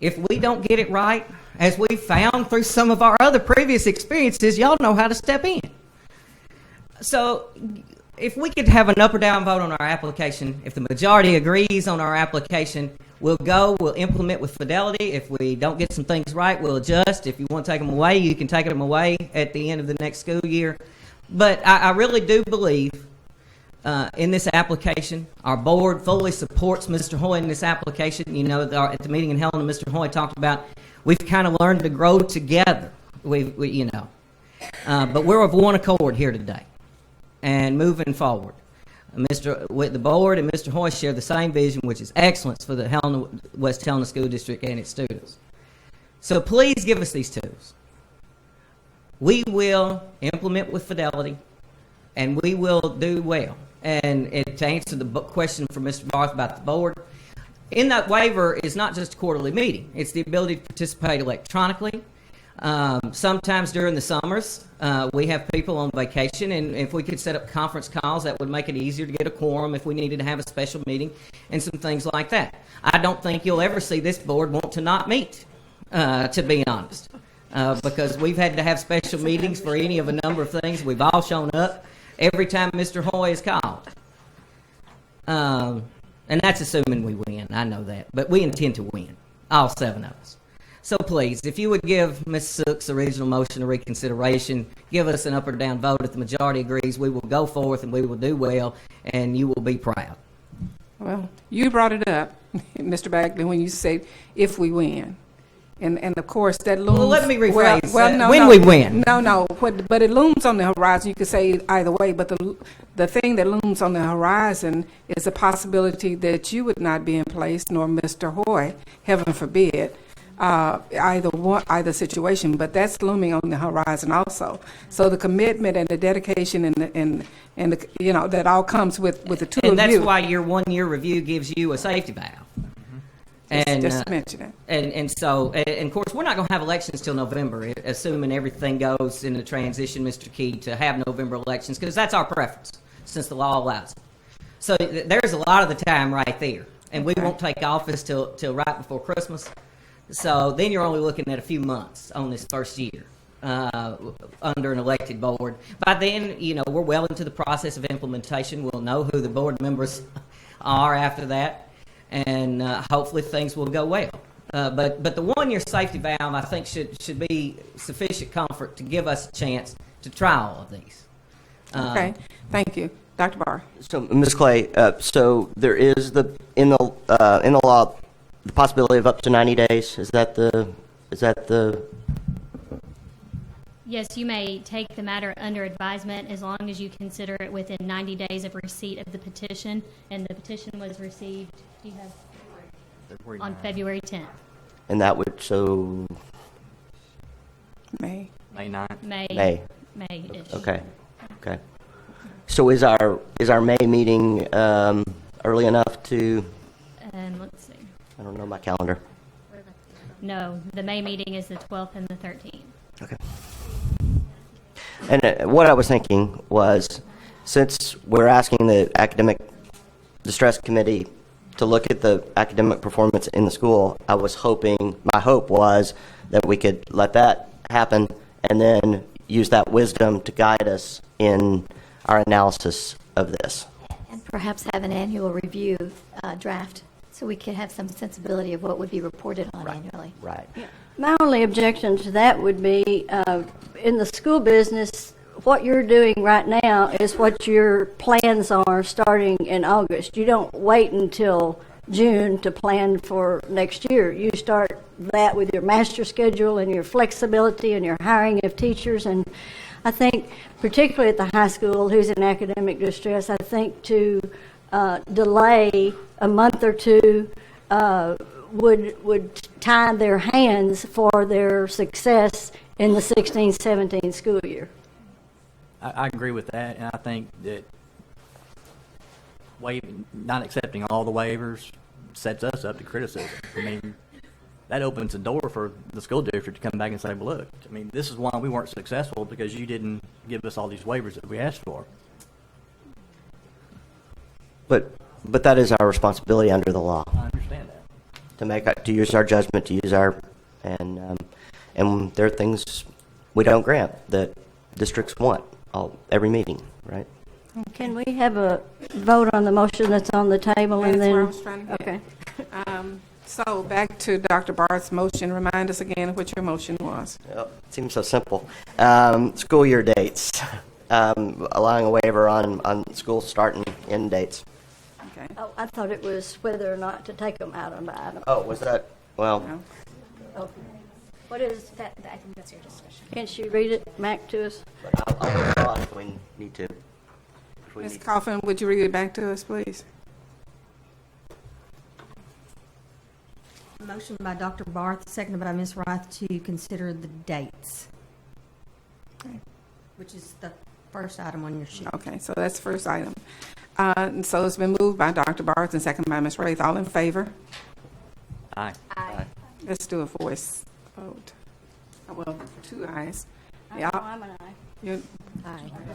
[SPEAKER 14] If we don't get it right, as we found through some of our other previous experiences, y'all know how to step in. So if we could have an up or down vote on our application, if the majority agrees on our application, we'll implement with fidelity. If we don't get some things right, we'll adjust. If you want to take them away, you can take them away at the end of the next school year. But I really do believe in this application. Our board fully supports Mr. Hoy in this application. You know, at the meeting in Helena, Mr. Hoy talked about we've kind of learned to grow together. But we're of one accord here today and moving forward. The board and Mr. Hoy share the same vision, which is excellence for the West Helena School District and its students. So please give us these tools. We will implement with fidelity, and we will do well. And to answer the question from Mr. Barth about the board, in that waiver is not just a quarterly meeting. It's the ability to participate electronically. Sometimes during the summers, we have people on vacation, and if we could set up conference calls, that would make it easier to get a quorum if we needed to have a special meeting and some things like that. I don't think you'll ever see this board want to not meet, to be honest, because we've had to have special meetings for any of a number of things. We've all shown up every time Mr. Hoy is called. And that's assuming we win. I know that. But we intend to win, all 7 of us. So please, if you would give Ms. Sook's original motion of reconsideration, give us an up or down vote. If the majority agrees, we will go forth and we will do well, and you will be proud.
[SPEAKER 1] Well, you brought it up, Mr. Bagley, when you said if we win. And of course, that looms... Well,
[SPEAKER 14] let me rephrase.
[SPEAKER 1] When
[SPEAKER 14] we win.
[SPEAKER 1] But it looms on the horizon. You could say either way, but the thing that looms on the horizon is a possibility that you would not be in place, nor Mr. Hoy, heaven forbid, either situation, but that's looming on the horizon also. So the commitment and the dedication and the, that all comes with the two of you.
[SPEAKER 14] And that's why your 1-year review gives you a safety valve.
[SPEAKER 1] Just mention it.
[SPEAKER 14] And so, and of course, we're not going to have elections till November, assuming everything goes in the transition, Mr. Key, to have November elections, because that's our preference, since the law allows it. So there's a lot of the time right there, and we won't take office till right before Christmas. So then you're only looking at a few months on this first year under an elected board. By then, we're well into the process of implementation. We'll know who the board members are after that, and hopefully things will go well. But the one-year safety valve, I think, should be sufficient comfort to give us a chance to try all of these.
[SPEAKER 1] Okay, thank you. Dr. Barr.
[SPEAKER 9] So, Ms. Clay, so there is in the law the possibility of up to 90 days. Is that the?
[SPEAKER 17] Yes, you may take the matter under advisement as long as you consider it within 90 days of receipt of the petition, and the petition was received. Do you have on February 10th?
[SPEAKER 9] And that would
[SPEAKER 1] May
[SPEAKER 11] 9th.
[SPEAKER 17] May-ish.
[SPEAKER 9] Okay. So is our May meeting early enough to?
[SPEAKER 17] Let's see.
[SPEAKER 9] I don't know my calendar.
[SPEAKER 17] No, the May meeting is the 12th and the 13th.
[SPEAKER 9] Okay. And what I was thinking was, since we're asking the Academic Distress Committee to look at the academic performance in the school, my hope was that we could let that happen and then use that wisdom to guide us in our analysis of this.
[SPEAKER 2] And perhaps have an annual review draft so we could have some sensibility of what would be reported on annually.
[SPEAKER 9] Right.
[SPEAKER 19] My only objection to that would be, in the school business, what you're doing right now is what your plans are starting in August. You don't wait until June to plan for next year. You start that with your master schedule and your flexibility and your hiring of teachers. And I think, particularly at the high school, who's in academic distress, I think to delay a month or two would tie their hands for their success in the 16-17 school year.
[SPEAKER 11] I agree with that, and I think that not accepting all the waivers sets us up to criticism. I mean, that opens the door for the school district to come back and say, well, look, I mean, this is why we weren't successful, because you didn't give us all these waivers that we asked for.
[SPEAKER 9] But that is our responsibility under the law.
[SPEAKER 11] I understand that.
[SPEAKER 9] To use our judgment, and there are things we don't grant that districts want every meeting, right?
[SPEAKER 19] Can we have a vote on the motion that's on the table and
[SPEAKER 1] That's
[SPEAKER 19] then?
[SPEAKER 1] where I was trying to get.
[SPEAKER 19] Okay.
[SPEAKER 1] So back to Dr. Barr's motion. Remind us again what your motion was.
[SPEAKER 9] It seems so simple. School year dates, allowing a waiver on school start and end dates.
[SPEAKER 1] Okay.
[SPEAKER 19] Oh, I thought it was whether or not to take them out on the item.
[SPEAKER 9] Oh, was that? Well,
[SPEAKER 1] No.
[SPEAKER 19] Oh. What is that?
[SPEAKER 5] I think that's your discussion.
[SPEAKER 19] Can she read it back to us?
[SPEAKER 9] I'll withdraw if we need to.
[SPEAKER 1] Ms. Coffin, would you read it back to us, please?
[SPEAKER 21] Motion by Dr. Barth, seconded by Ms. Roth, to consider the dates, which is the first item on your sheet.
[SPEAKER 1] Okay, so that's the first item. And so it's been moved by Dr. Barth and seconded by Ms. Wraith. All in favor?
[SPEAKER 11] Aye.
[SPEAKER 5] Aye.
[SPEAKER 1] Let's do a voice vote. Well, 2 ayes. Yeah.
[SPEAKER 19] I'm an aye.
[SPEAKER 1] You-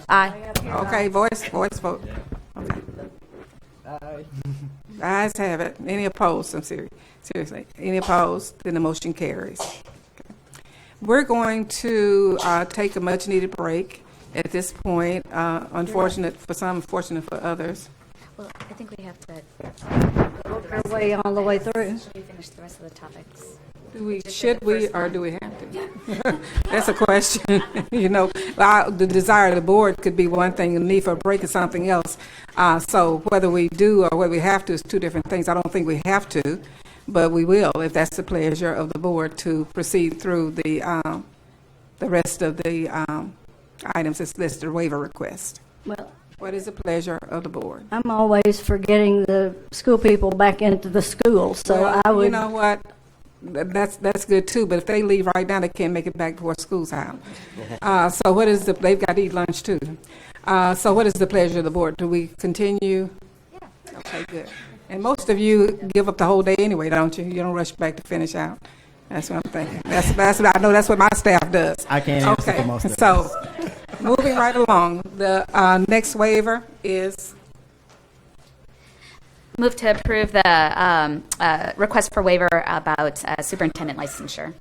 [SPEAKER 5] Aye.
[SPEAKER 1] Okay, voice vote. Okay.
[SPEAKER 18] Aye.
[SPEAKER 1] The ayes have it. Any opposed? Seriously. Any opposed? Then the motion carries. Okay. We're going to take a much-needed break at this point. Unfortunate for some, fortunate for others.
[SPEAKER 5] Well, I think we have to
[SPEAKER 19] Work our way all the way through.
[SPEAKER 5] finish the rest of the topics.
[SPEAKER 1] Should we, or do we have to? That's a question. The desire of the board could be one thing, and the need for a break is something else. So whether we do or whether we have to is two different things. I don't think we have to, but we will if that's the pleasure of the board to proceed through the rest of the items that's listed, waiver request.
[SPEAKER 19] Well,
[SPEAKER 1] what is the pleasure of the board?
[SPEAKER 19] I'm always for getting the school people back into the school, so
[SPEAKER 1] Well,
[SPEAKER 19] I would.
[SPEAKER 1] You know what? That's good too, but if they leave right now, they can't make it back before school's out. So what is they've got to eat lunch too. So what is the pleasure of the board? Do we continue? Yeah. Okay, good. And most of you give up the whole day anyway, don't you? You don't rush back to finish out. That's what I'm thinking. That's what I know. That's what my staff does.
[SPEAKER 16] I can't answer for most of
[SPEAKER 1] So, moving right along, the next waiver is
[SPEAKER 5] Move to approve the request for waiver about superintendent licensure.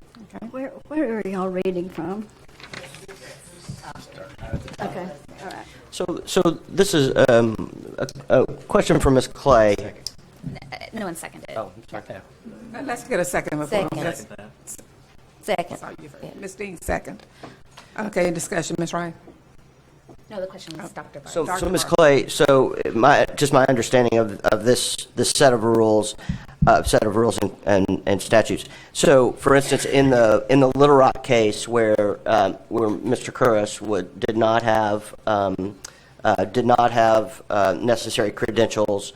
[SPEAKER 2] Where are y'all reading from? Okay, all right.
[SPEAKER 9] So this is a question for Ms. Clay.
[SPEAKER 5] No one seconded.
[SPEAKER 9] Oh, sorry.
[SPEAKER 1] Let's get a second before.
[SPEAKER 2] Second. Second.
[SPEAKER 1] Ms. Dean, second. Okay, discussion, Ms. Wright.
[SPEAKER 5] No, the question was Dr. Barr.
[SPEAKER 9] So Ms. Clay, so my understanding of this set of rules, and statutes. So, for instance, in the Little Rock case where Mr. Curris did not have necessary credentials,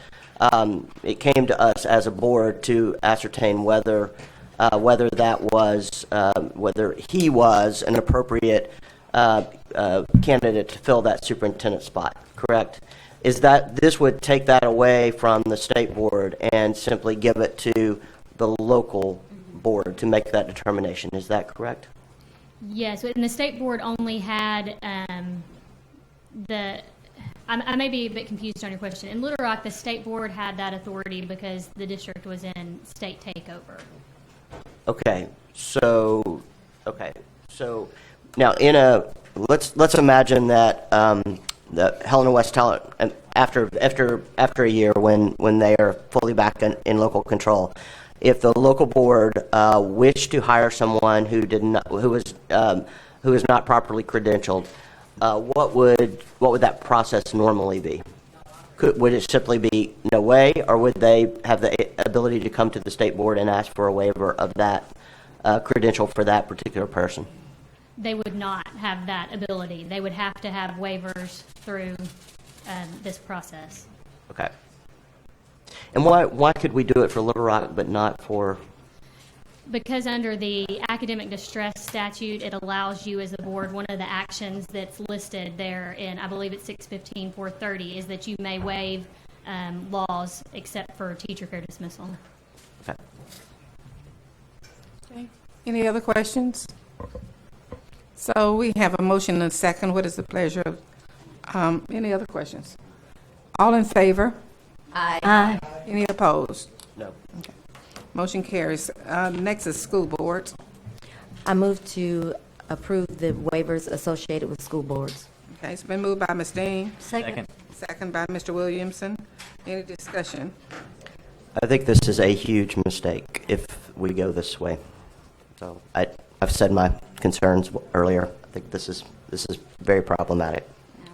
[SPEAKER 9] it came to us as a board to ascertain whether he was an appropriate candidate to fill that superintendent spot, correct? Is that this would take that away from the state board and simply give it to the local board to make that determination? Is that correct?
[SPEAKER 17] Yes, and the state board only had I may be a bit confused on your question. In Little Rock, the state board had that authority because the district was in state takeover.
[SPEAKER 9] Okay, so now let's imagine that the Helena West Talent, after a year when they are fully back in local control, if the local board wished to hire someone who was not properly credentialed, what would that process normally be? Would it simply be no way, or would they have the ability to come to the state board and ask for a waiver of that credential for that particular person?
[SPEAKER 17] They would not have that ability. They would have to have waivers through this process.
[SPEAKER 9] Okay. And why could we do it for Little Rock but not for?
[SPEAKER 17] Because under the academic distress statute, it allows you as a board, one of the actions that's listed there in, I believe it's 615-430, is that you may waive laws except for teacher care dismissal.
[SPEAKER 9] Okay.
[SPEAKER 1] Okay. Any other questions? So we have a motion and a second. What is the pleasure of, any other questions? All in favor?
[SPEAKER 2] Aye.
[SPEAKER 1] Any opposed?
[SPEAKER 9] No.
[SPEAKER 1] Okay. Motion carries. Next is school boards.
[SPEAKER 7] I move to approve the waivers associated with school boards.
[SPEAKER 1] Okay, it's been moved by Ms. Dean.
[SPEAKER 2] Second.
[SPEAKER 1] Second by Mr. Williamson. Any discussion?
[SPEAKER 9] I think this is a huge mistake if we go this way. So I've said my concerns earlier. I think this is very problematic.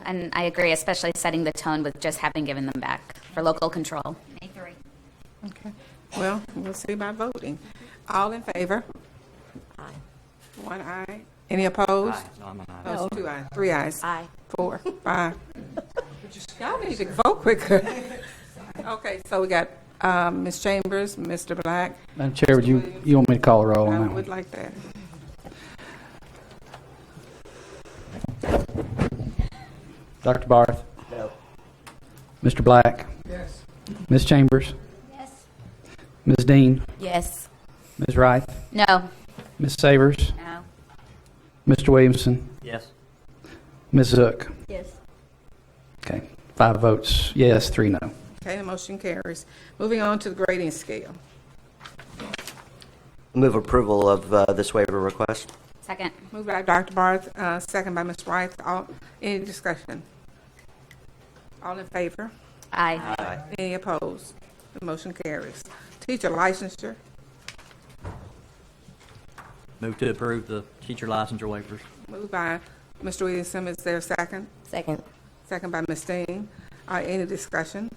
[SPEAKER 5] And I agree, especially setting the tone with just having given them back for local control. A3.
[SPEAKER 1] Okay. Well, we'll see by voting. All in favor?
[SPEAKER 7] Aye.
[SPEAKER 1] One aye. Any opposed?
[SPEAKER 11] Aye. No, I'm an aye.
[SPEAKER 1] Oh, it's 2 ayes. 3 ayes.
[SPEAKER 7] Aye.
[SPEAKER 1] 4, 5. Y'all need to vote quicker. Okay, so we got Ms. Chambers, Mr. Black.
[SPEAKER 3] Madam Chair, would you want me to call a roll
[SPEAKER 1] I
[SPEAKER 3] on that
[SPEAKER 1] would
[SPEAKER 3] one?
[SPEAKER 1] like that.
[SPEAKER 3] Dr. Barth?
[SPEAKER 9] No.
[SPEAKER 3] Mr. Black?
[SPEAKER 20] Yes.
[SPEAKER 3] Ms. Chambers?
[SPEAKER 2] Yes.
[SPEAKER 3] Ms. Dean?
[SPEAKER 7] Yes.
[SPEAKER 3] Ms. Wright?
[SPEAKER 5] No.
[SPEAKER 3] Ms. Savers?
[SPEAKER 5] No.
[SPEAKER 3] Mr. Williamson?
[SPEAKER 11] Yes.
[SPEAKER 3] Ms. Zook?
[SPEAKER 2] Yes.
[SPEAKER 3] Okay, 5 votes yes, 3 no.
[SPEAKER 1] Okay, the motion carries. Moving on to the grading scale.
[SPEAKER 9] Move approval of this waiver request.
[SPEAKER 5] Second.
[SPEAKER 1] Moved by Dr. Barth, second by Ms. Wright. Any discussion? All in favor?
[SPEAKER 5] Aye.
[SPEAKER 9] Aye.
[SPEAKER 1] Any opposed? The motion carries. Teacher licensure.
[SPEAKER 11] Move to approve the teacher licensure waivers.
[SPEAKER 1] Moved by Mr. Williamson. Is there a second?
[SPEAKER 7] Second.
[SPEAKER 1] Second by Ms. Dean. Any discussion?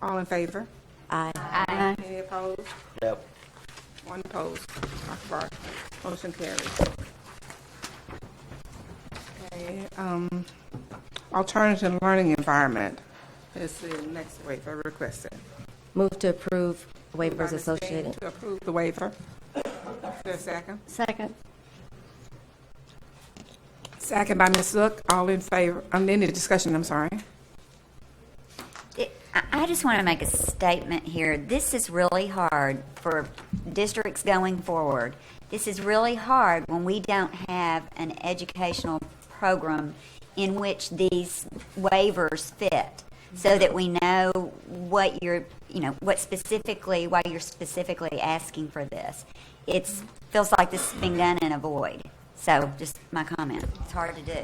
[SPEAKER 1] All in favor?
[SPEAKER 7] Aye.
[SPEAKER 5] Aye.
[SPEAKER 1] Any opposed?
[SPEAKER 9] No.
[SPEAKER 1] One opposed. Dr. Barth. Motion carries. Okay, alternative learning environment is the next waiver requested.
[SPEAKER 7] Move to approve
[SPEAKER 1] Moved by
[SPEAKER 7] waivers
[SPEAKER 1] Ms. Dean
[SPEAKER 7] associated.
[SPEAKER 1] to approve the waiver. Is there a second?
[SPEAKER 2] Second.
[SPEAKER 1] Second by Ms. Zook. All in favor? Any discussion? I'm sorry.
[SPEAKER 13] I just want to make a statement here. This is really hard for districts going forward. This is really hard when we don't have an educational program in which these waivers fit, so that we know what you're, what specifically, why you're specifically asking for this. It feels like this is being done in a void. So just my comment. It's hard to do.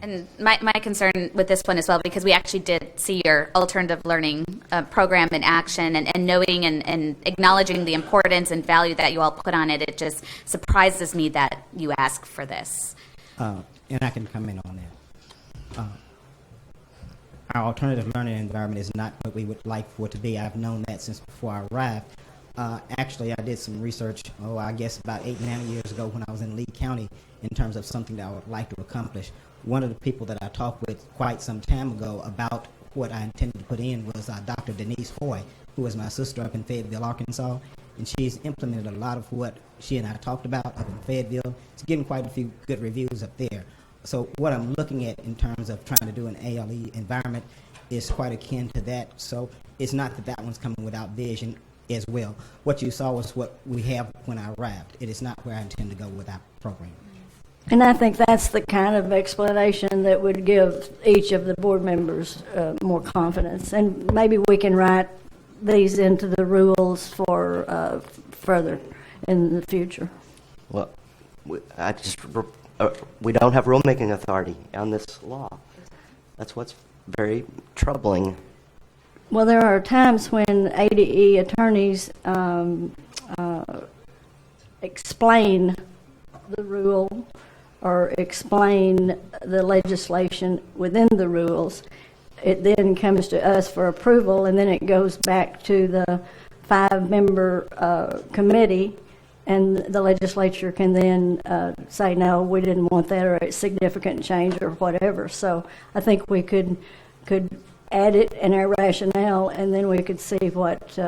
[SPEAKER 5] And my concern with this one as well, because we actually did see your alternative learning program in action, and noting and acknowledging the importance and value that you all put on it, it just surprises me that you ask for this.
[SPEAKER 16] And I can comment on that. Our alternative learning environment is not what we would like for it to be. I've known that since before I arrived. Actually, I did some research, I guess about 8-9 years ago when I was in Lee County, in terms of something that I would like to accomplish. One of the people that I talked with quite some time ago about what I intended to put in was Dr. Denise Hoy, who was my sister up in Fayetteville, Arkansas, and she's implemented a lot of what she and I talked about up in Fayetteville. It's getting quite a few good reviews up there. So what I'm looking at in terms of trying to do an ALE environment is quite akin to that. So it's not that that one's coming without vision as well. What you saw was what we have when I arrived. It is not where I intend to go with our program.
[SPEAKER 8] And I think that's the kind of explanation that would give each of the board members more confidence. And maybe we can write these into the rules for further in the future.
[SPEAKER 9] Well, we don't have rulemaking authority on this law. That's what's very troubling.
[SPEAKER 8] Well, there are times when ADE attorneys explain the rule or explain the legislation within the rules. It then comes to us for approval, and then it goes back to the 5-member committee, and the legislature can then say, no, we didn't want that, or a significant change, or whatever. So I think we could add it in our rationale, and then we could see what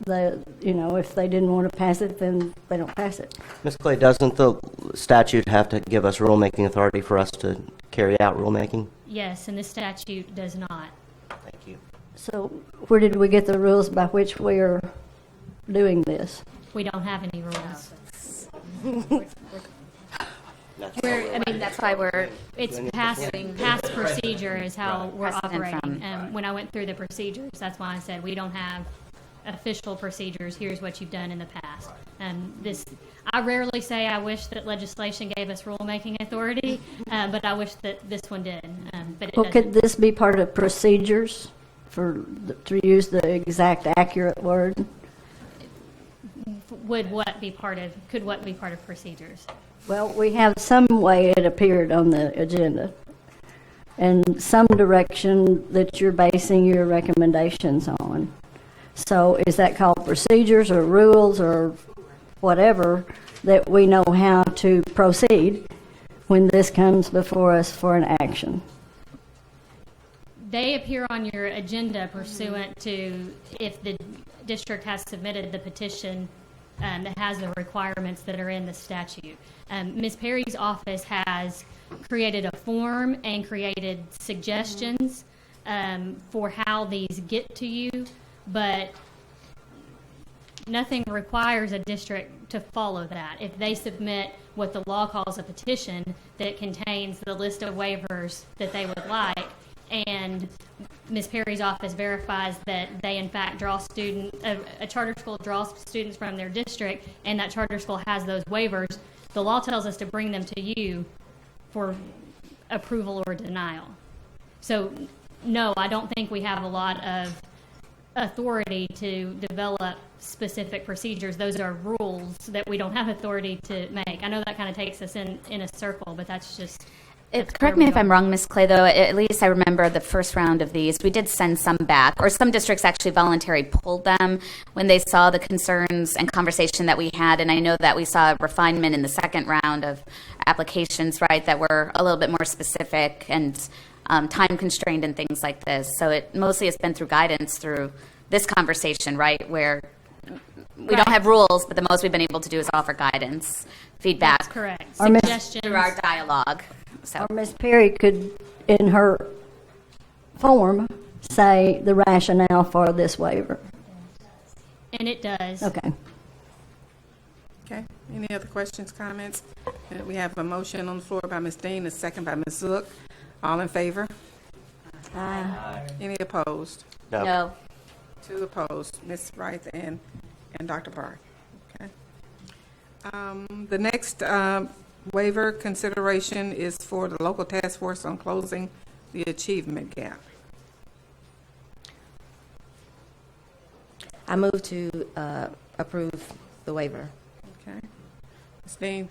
[SPEAKER 8] if they didn't want to pass it, then they don't pass it.
[SPEAKER 9] Ms. Clay, doesn't the statute have to give us rulemaking authority for us to carry out rulemaking?
[SPEAKER 17] Yes, and this statute does not.
[SPEAKER 9] Thank you.
[SPEAKER 8] So where did we get the rules by which we are doing this?
[SPEAKER 17] We don't have any rules.
[SPEAKER 5] That's why we're
[SPEAKER 17] It's past procedure is how we're operating. When I went through the procedures, that's why I said we don't have official procedures. Here's what you've done in the past. I rarely say I wish that legislation gave us rulemaking authority, but I wish that this one did. But
[SPEAKER 8] Well, could this be part of procedures, to use the exact accurate word?
[SPEAKER 17] Could what be part of procedures?
[SPEAKER 8] Well, we have some way it appeared on the agenda, and some direction that you're basing your recommendations on. So is that called procedures or rules or whatever, that we know how to proceed when this comes before us for an action?
[SPEAKER 17] They appear on your agenda pursuant to if the district has submitted the petition that has the requirements that are in the statute. Ms. Perry's office has created a form and created suggestions for how these get to you, but nothing requires a district to follow that. If they submit what the law calls a petition that contains the list of waivers that they would like, and Ms. Perry's office verifies that they in fact draw a charter school draws students from their district, and that charter school has those waivers, the law tells us to bring them to you for approval or denial. So no, I don't think we have a lot of authority to develop specific procedures. Those are rules that we don't have authority to make. I know that kind of takes us in a circle, but that's just...
[SPEAKER 5] Correct me if I'm wrong, Ms. Clay, though, at least I remember the first round of these, we did send some back, or some districts actually voluntarily pulled them when they saw the concerns and conversation that we had, and I know that we saw a refinement in the second round of applications, right, that were a little bit more specific and time constrained and things like this. So it mostly has been through guidance through this conversation, right, where we don't have rules, but the most we've been able to do is offer guidance, feedback.
[SPEAKER 17] That's correct.
[SPEAKER 5] Suggestions through our dialogue. So.
[SPEAKER 8] Or Ms. Perry could, in her form, say the rationale for this waiver?
[SPEAKER 17] And it does.
[SPEAKER 8] Okay.
[SPEAKER 1] Okay, any other questions, comments? We have a motion on the floor by Ms. Dean, a second by Ms. Zook. All in favor?
[SPEAKER 2] Aye.
[SPEAKER 1] Any opposed?
[SPEAKER 9] No.
[SPEAKER 5] No.
[SPEAKER 1] 2 opposed, Ms. Wright and Dr. Barth. Okay. The next waiver consideration is for the local task force on closing the achievement gap.
[SPEAKER 7] I move to approve the waiver.
[SPEAKER 1] Okay. Ms. Dean,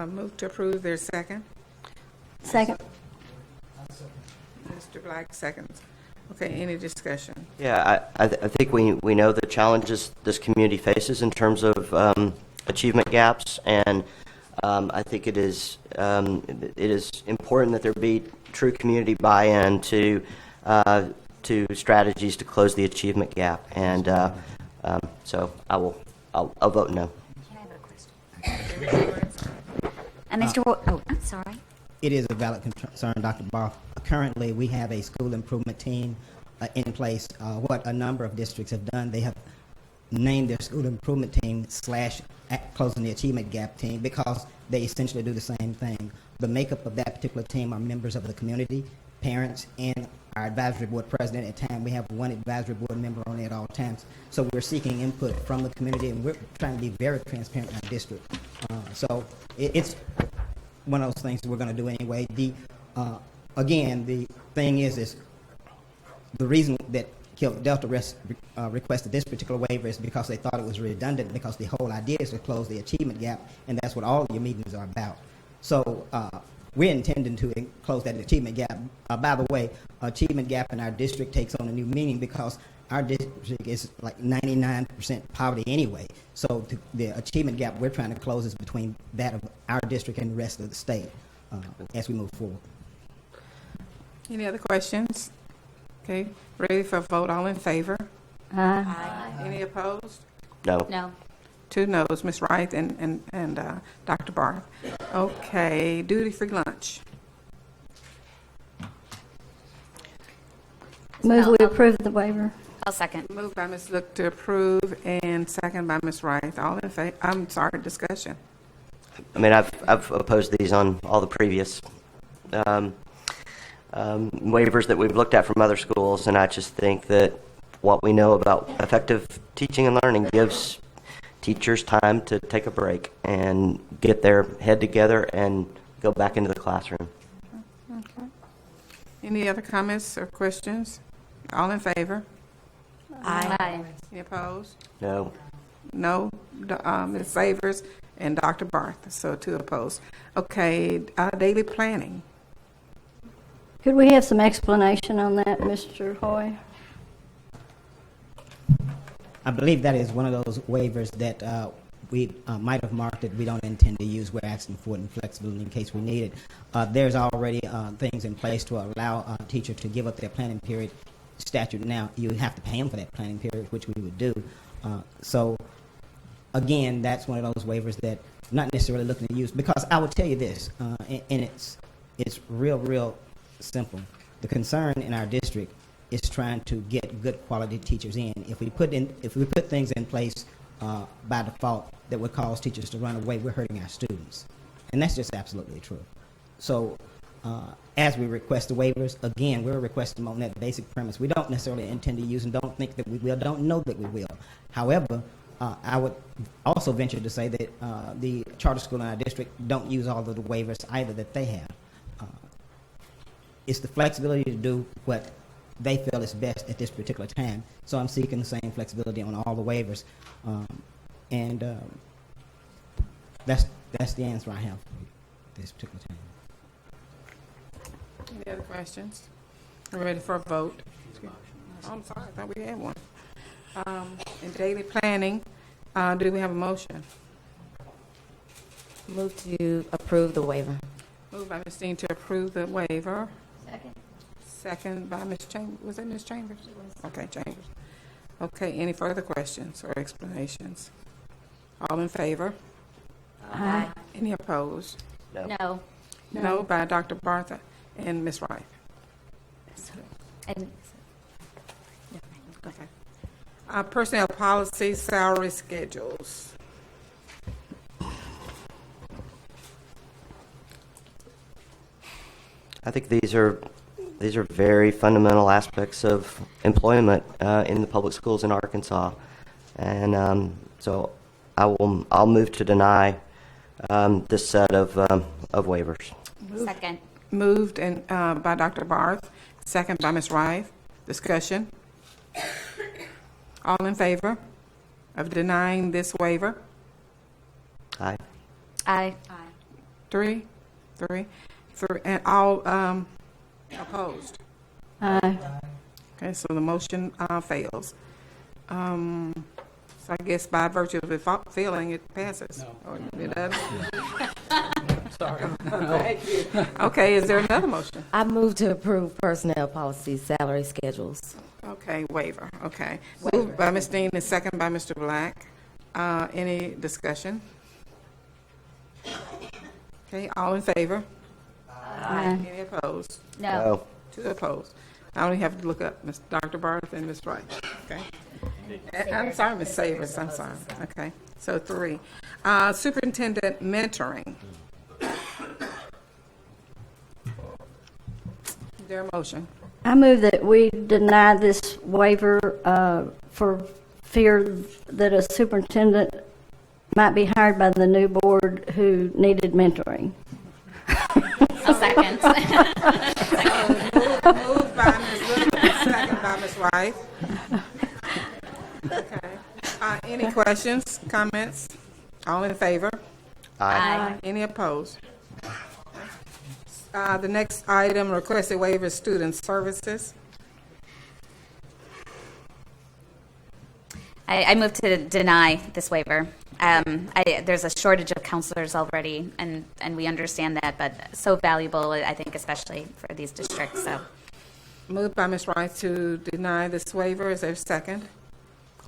[SPEAKER 1] move to approve. There's second.
[SPEAKER 8] Second.
[SPEAKER 1] Mr. Black, seconds. Okay, any discussion?
[SPEAKER 9] Yeah, I think we know the challenges this community faces in terms of achievement gaps, and I think it is important that there be true community buy-in to strategies to close the achievement gap, and so I'll vote no.
[SPEAKER 13] Mr. Oh, I'm sorry.
[SPEAKER 16] It is a valid concern, Dr. Barth. Currently, we have a school improvement team in place. What a number of districts have done, they have named their school improvement team / closing the achievement gap team because they essentially do the same thing. The makeup of that particular team are members of the community, parents, and our advisory board president. At time, we have one advisory board member on it at all times. So we're seeking input from the community, and we're trying to be very transparent in our district. So it's one of those things that we're going to do anyway. Again, the thing is the reason that Delta requested this particular waiver is because they thought it was redundant, because the whole idea is to close the achievement gap, and that's what all of your meetings are about. So we're intending to close that achievement gap. By the way, achievement gap in our district takes on a new meaning because our district is like 99% poverty anyway. So the achievement gap we're trying to close is between that of our district and the rest of the state as we move forward.
[SPEAKER 1] Any other questions? Okay, ready for a vote. All in favor?
[SPEAKER 8] Aye.
[SPEAKER 1] Any opposed?
[SPEAKER 9] No.
[SPEAKER 5] No.
[SPEAKER 1] 2 noes, Ms. Wright and Dr. Barth. Okay, duty-free lunch.
[SPEAKER 8] Move we approve the waiver.
[SPEAKER 5] I'll second.
[SPEAKER 1] Moved by Ms. Look to approve and second by Ms. Wright. All in favor? I'm sorry, discussion.
[SPEAKER 9] I mean, I've opposed these on all the previous waivers that we've looked at from other schools, and I just think that what we know about effective teaching and learning gives teachers time to take a break and get their head together and go back into the classroom.
[SPEAKER 1] Okay. Any other comments or questions? All in favor?
[SPEAKER 5] Aye.
[SPEAKER 1] Any opposed?
[SPEAKER 9] No.
[SPEAKER 1] No, Ms. Savers and Dr. Barth, so 2 opposed. Okay, daily planning.
[SPEAKER 8] Could we have some explanation on that, Mr. Hoy?
[SPEAKER 16] I believe that is one of those waivers that we might have marked that we don't intend to use. We're asking for it in flexibility in case we need it. There's already things in place to allow a teacher to give up their planning period. Statute now, you have to pay them for that planning period, which we would do. So, again, that's one of those waivers that not necessarily looking to use, because I would tell you this, and it's real simple. The concern in our district is trying to get good quality teachers in. If we put things in place by default that would cause teachers to run away, we're hurting our students, and that's just absolutely true. So as we request the waivers, again, we're requesting them on that basic premise. We don't necessarily intend to use and don't think that we will, don't know that we will. However, I would also venture to say that the charter school in our district don't use all of the waivers either that they have. It's the flexibility to do what they feel is best at this particular time. So I'm seeking the same flexibility on all the waivers. And that's the answer I have for this particular time.
[SPEAKER 1] Any other questions? We're ready for a vote. Oh, I'm sorry, I thought we had one. In daily planning, do we have a motion?
[SPEAKER 7] Move to approve the waiver.
[SPEAKER 1] Moved by Ms. Dean to approve the waiver.
[SPEAKER 2] Second.
[SPEAKER 1] Second by Ms. Chambers. Was that Ms. Chambers? Okay, Chambers. Okay, any further questions or explanations? All in favor?
[SPEAKER 5] Aye.
[SPEAKER 1] Any opposed?
[SPEAKER 5] No.
[SPEAKER 1] No by Dr. Bartha and Ms. Wright.
[SPEAKER 5] And
[SPEAKER 1] Personnel policy, salary schedules.
[SPEAKER 9] I think these are very fundamental aspects of employment in the public schools in Arkansas, and so I'll move to deny this set of waivers.
[SPEAKER 5] Second.
[SPEAKER 1] Moved and by Dr. Barth, second by Ms. Rife. Discussion. All in favor of denying this waiver?
[SPEAKER 9] Aye.
[SPEAKER 5] Aye.
[SPEAKER 1] Three, and all opposed?
[SPEAKER 8] Aye.
[SPEAKER 1] Okay, so the motion fails. So I guess by virtue of it failing, it passes. Or it doesn't?
[SPEAKER 3] Sorry.
[SPEAKER 1] Thank you. Okay, is there another motion?
[SPEAKER 7] I move to approve personnel policy salary schedules.
[SPEAKER 1] Okay, waiver, okay. Moved by Ms. Dean and second by Mr. Black. Any discussion? Okay, all in favor?
[SPEAKER 8] Aye.
[SPEAKER 1] Any opposed?
[SPEAKER 5] No.
[SPEAKER 1] Two opposed. I only have to look up Dr. Barth and Ms. Wright, okay? I'm sorry, Ms. Savers, I'm sorry. Okay, so 3. Superintendent mentoring. Is there a motion?
[SPEAKER 8] I move that we deny this waiver for fear that a superintendent might be hired by the new board who needed mentoring.
[SPEAKER 5] A second.
[SPEAKER 1] Moved by Ms. Little, second by Ms. Wright. Okay. Any questions, comments? All in favor?
[SPEAKER 5] Aye.
[SPEAKER 1] Any opposed? The next item, requested waiver, student services.
[SPEAKER 5] I move to deny this waiver. There's a shortage of counselors already, and we understand that, but so valuable, I think, especially for these districts. So,
[SPEAKER 1] Moved by Ms. Rice to deny this waiver. Is there a second?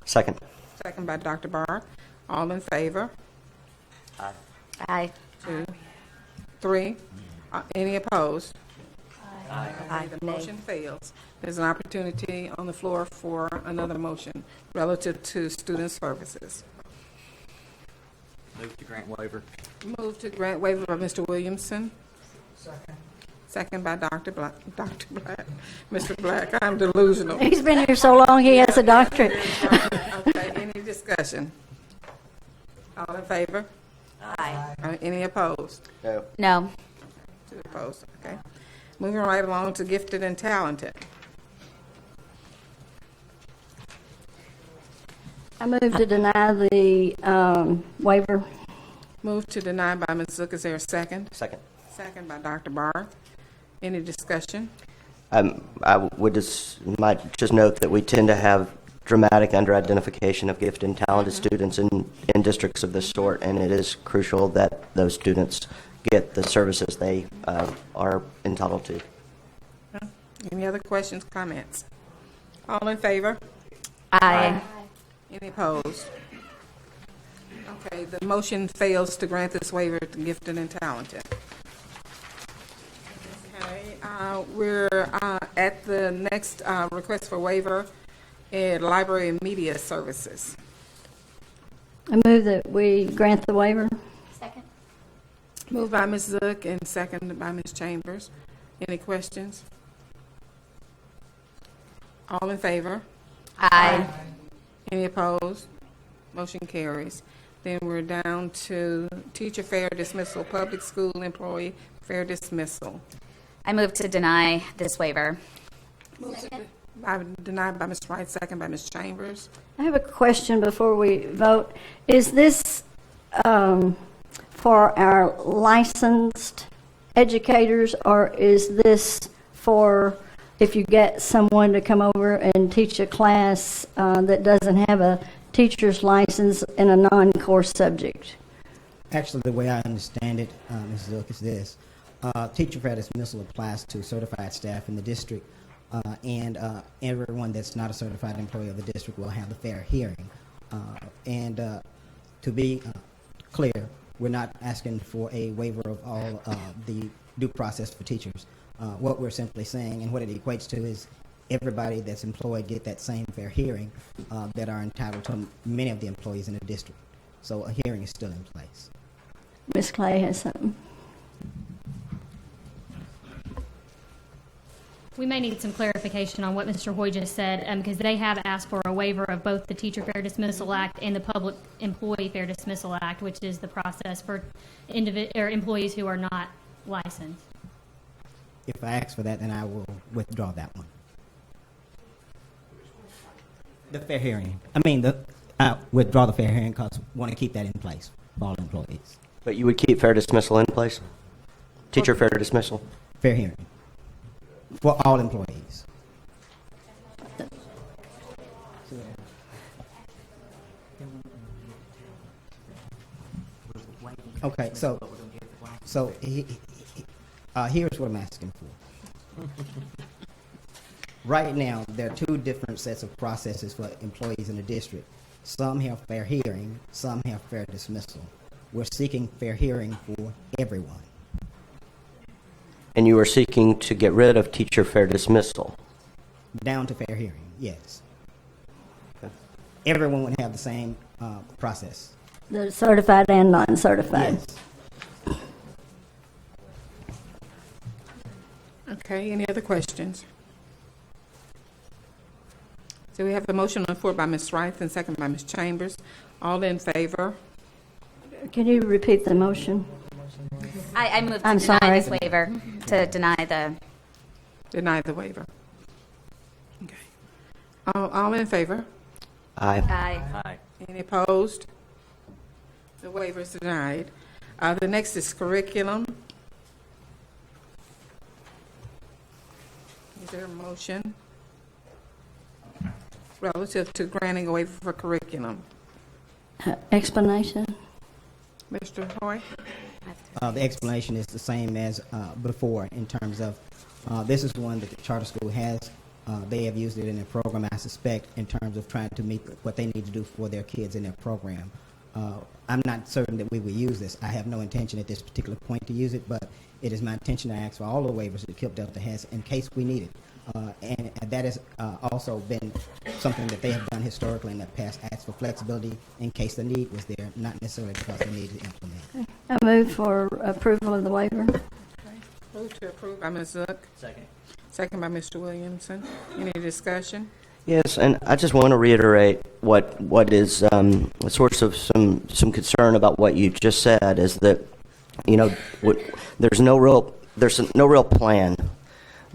[SPEAKER 9] Second.
[SPEAKER 1] Second by Dr. Barr. All in favor?
[SPEAKER 5] aye.
[SPEAKER 1] 2, 3. Any opposed?
[SPEAKER 7] Aye.
[SPEAKER 1] The motion fails. There's an opportunity on the floor for another motion relative to student services.
[SPEAKER 11] Move to grant waiver.
[SPEAKER 1] Move to grant waiver by Mr. Williamson. Second by Dr. Black. Dr. Black. Mr. Black, I'm delusional.
[SPEAKER 8] He's been here so long, he has a doctorate.
[SPEAKER 1] Okay, any discussion? All in favor?
[SPEAKER 5] Aye.
[SPEAKER 1] Any opposed?
[SPEAKER 9] No.
[SPEAKER 5] No.
[SPEAKER 1] 2 opposed, okay. Moving right along to gifted and talented.
[SPEAKER 8] I move to deny the waiver.
[SPEAKER 1] Move to deny by Ms. Zook. Is there a second?
[SPEAKER 9] Second.
[SPEAKER 1] Second by Dr. Barr. Any discussion?
[SPEAKER 9] I might just note that we tend to have dramatic under-identification of gifted and talented students in districts of this sort, and it is crucial that those students get the services they are entitled to.
[SPEAKER 1] Any other questions, comments? All in favor?
[SPEAKER 5] Aye.
[SPEAKER 1] Any opposed? Okay, the motion fails to grant this waiver to gifted and talented. Okay, we're at the next request for waiver in library and media services.
[SPEAKER 8] I move that we grant the waiver.
[SPEAKER 5] Second.
[SPEAKER 1] Moved by Ms. Zook and seconded by Ms. Chambers. Any questions? All in favor?
[SPEAKER 5] Aye.
[SPEAKER 1] Any opposed? Motion carries. Then we're down to teacher fair dismissal, public school employee fair dismissal.
[SPEAKER 5] I move to deny this waiver.
[SPEAKER 1] Denied by Ms. Wright, second by Ms. Chambers.
[SPEAKER 8] I have a question before we vote. Is this for our licensed educators, or is this for if you get someone to come over and teach a class that doesn't have a teacher's license in a non-course subject?
[SPEAKER 16] Actually, the way I understand it, Mrs. Zook, is this. Teacher fair dismissal applies to certified staff in the district, and everyone that's not a certified employee of the district will have the fair hearing. And to be clear, we're not asking for a waiver of all the due process for teachers. What we're simply saying, and what it equates to, is everybody that's employed get that same fair hearing that are entitled to many of the employees in the district. So a hearing is still in place.
[SPEAKER 8] Ms. Clay has something.
[SPEAKER 17] We may need some clarification on what Mr. Hoy just said, because they have asked for a waiver of both the Teacher Fair Dismissal Act and the Public Employee Fair Dismissal Act, which is the process for employees who are not licensed.
[SPEAKER 16] If I ask for that, then I will withdraw that one. The fair hearing. Withdraw the fair hearing because we want to keep that in place for all employees.
[SPEAKER 9] But you would keep fair dismissal in place? Teacher fair dismissal?
[SPEAKER 16] Fair hearing. For all employees. Okay, so here's what I'm asking for. Right now, there are two different sets of processes for employees in the district. Some have fair hearing, some have fair dismissal. We're seeking fair hearing for everyone.
[SPEAKER 9] And you are seeking to get rid of teacher fair dismissal?
[SPEAKER 16] Down to fair hearing, yes. Okay. Everyone would have the same process.
[SPEAKER 8] The certified and non-certified.
[SPEAKER 16] Yes.
[SPEAKER 1] Okay, any other questions? So we have the motion on the floor by Ms. Rice and second by Ms. Chambers. All in favor?
[SPEAKER 8] Can you repeat the motion?
[SPEAKER 5] I move to
[SPEAKER 8] I'm
[SPEAKER 5] deny
[SPEAKER 8] sorry.
[SPEAKER 5] this waiver, to deny the...
[SPEAKER 1] Deny the waiver. Okay. All in favor?
[SPEAKER 9] Aye.
[SPEAKER 5] Aye.
[SPEAKER 11] Aye.
[SPEAKER 1] Any opposed? The waiver is denied. The next is curriculum. Is there a motion relative to granting a waiver for curriculum?
[SPEAKER 8] Explanation?
[SPEAKER 1] Mr. Hoy?
[SPEAKER 16] The explanation is the same as before in terms of this is one that the charter school has. They have used it in their program, I suspect, in terms of trying to meet what they need to do for their kids in their program. I'm not certain that we will use this. I have no intention at this particular point to use it, but it is my intention to ask for all the waivers that KIPP Delta has in case we need it. And that has also been something that they have done historically in the past, ask for flexibility in case the need was there, not necessarily because they need to implement.
[SPEAKER 8] I move for approval of the waiver.
[SPEAKER 1] Move to approve by Ms. Zook.
[SPEAKER 11] Second.
[SPEAKER 1] Second by Mr. Williamson. Any discussion?
[SPEAKER 9] Yes, and I just want to reiterate what is a source of some concern about what you just said is that, you know, there's no real plan.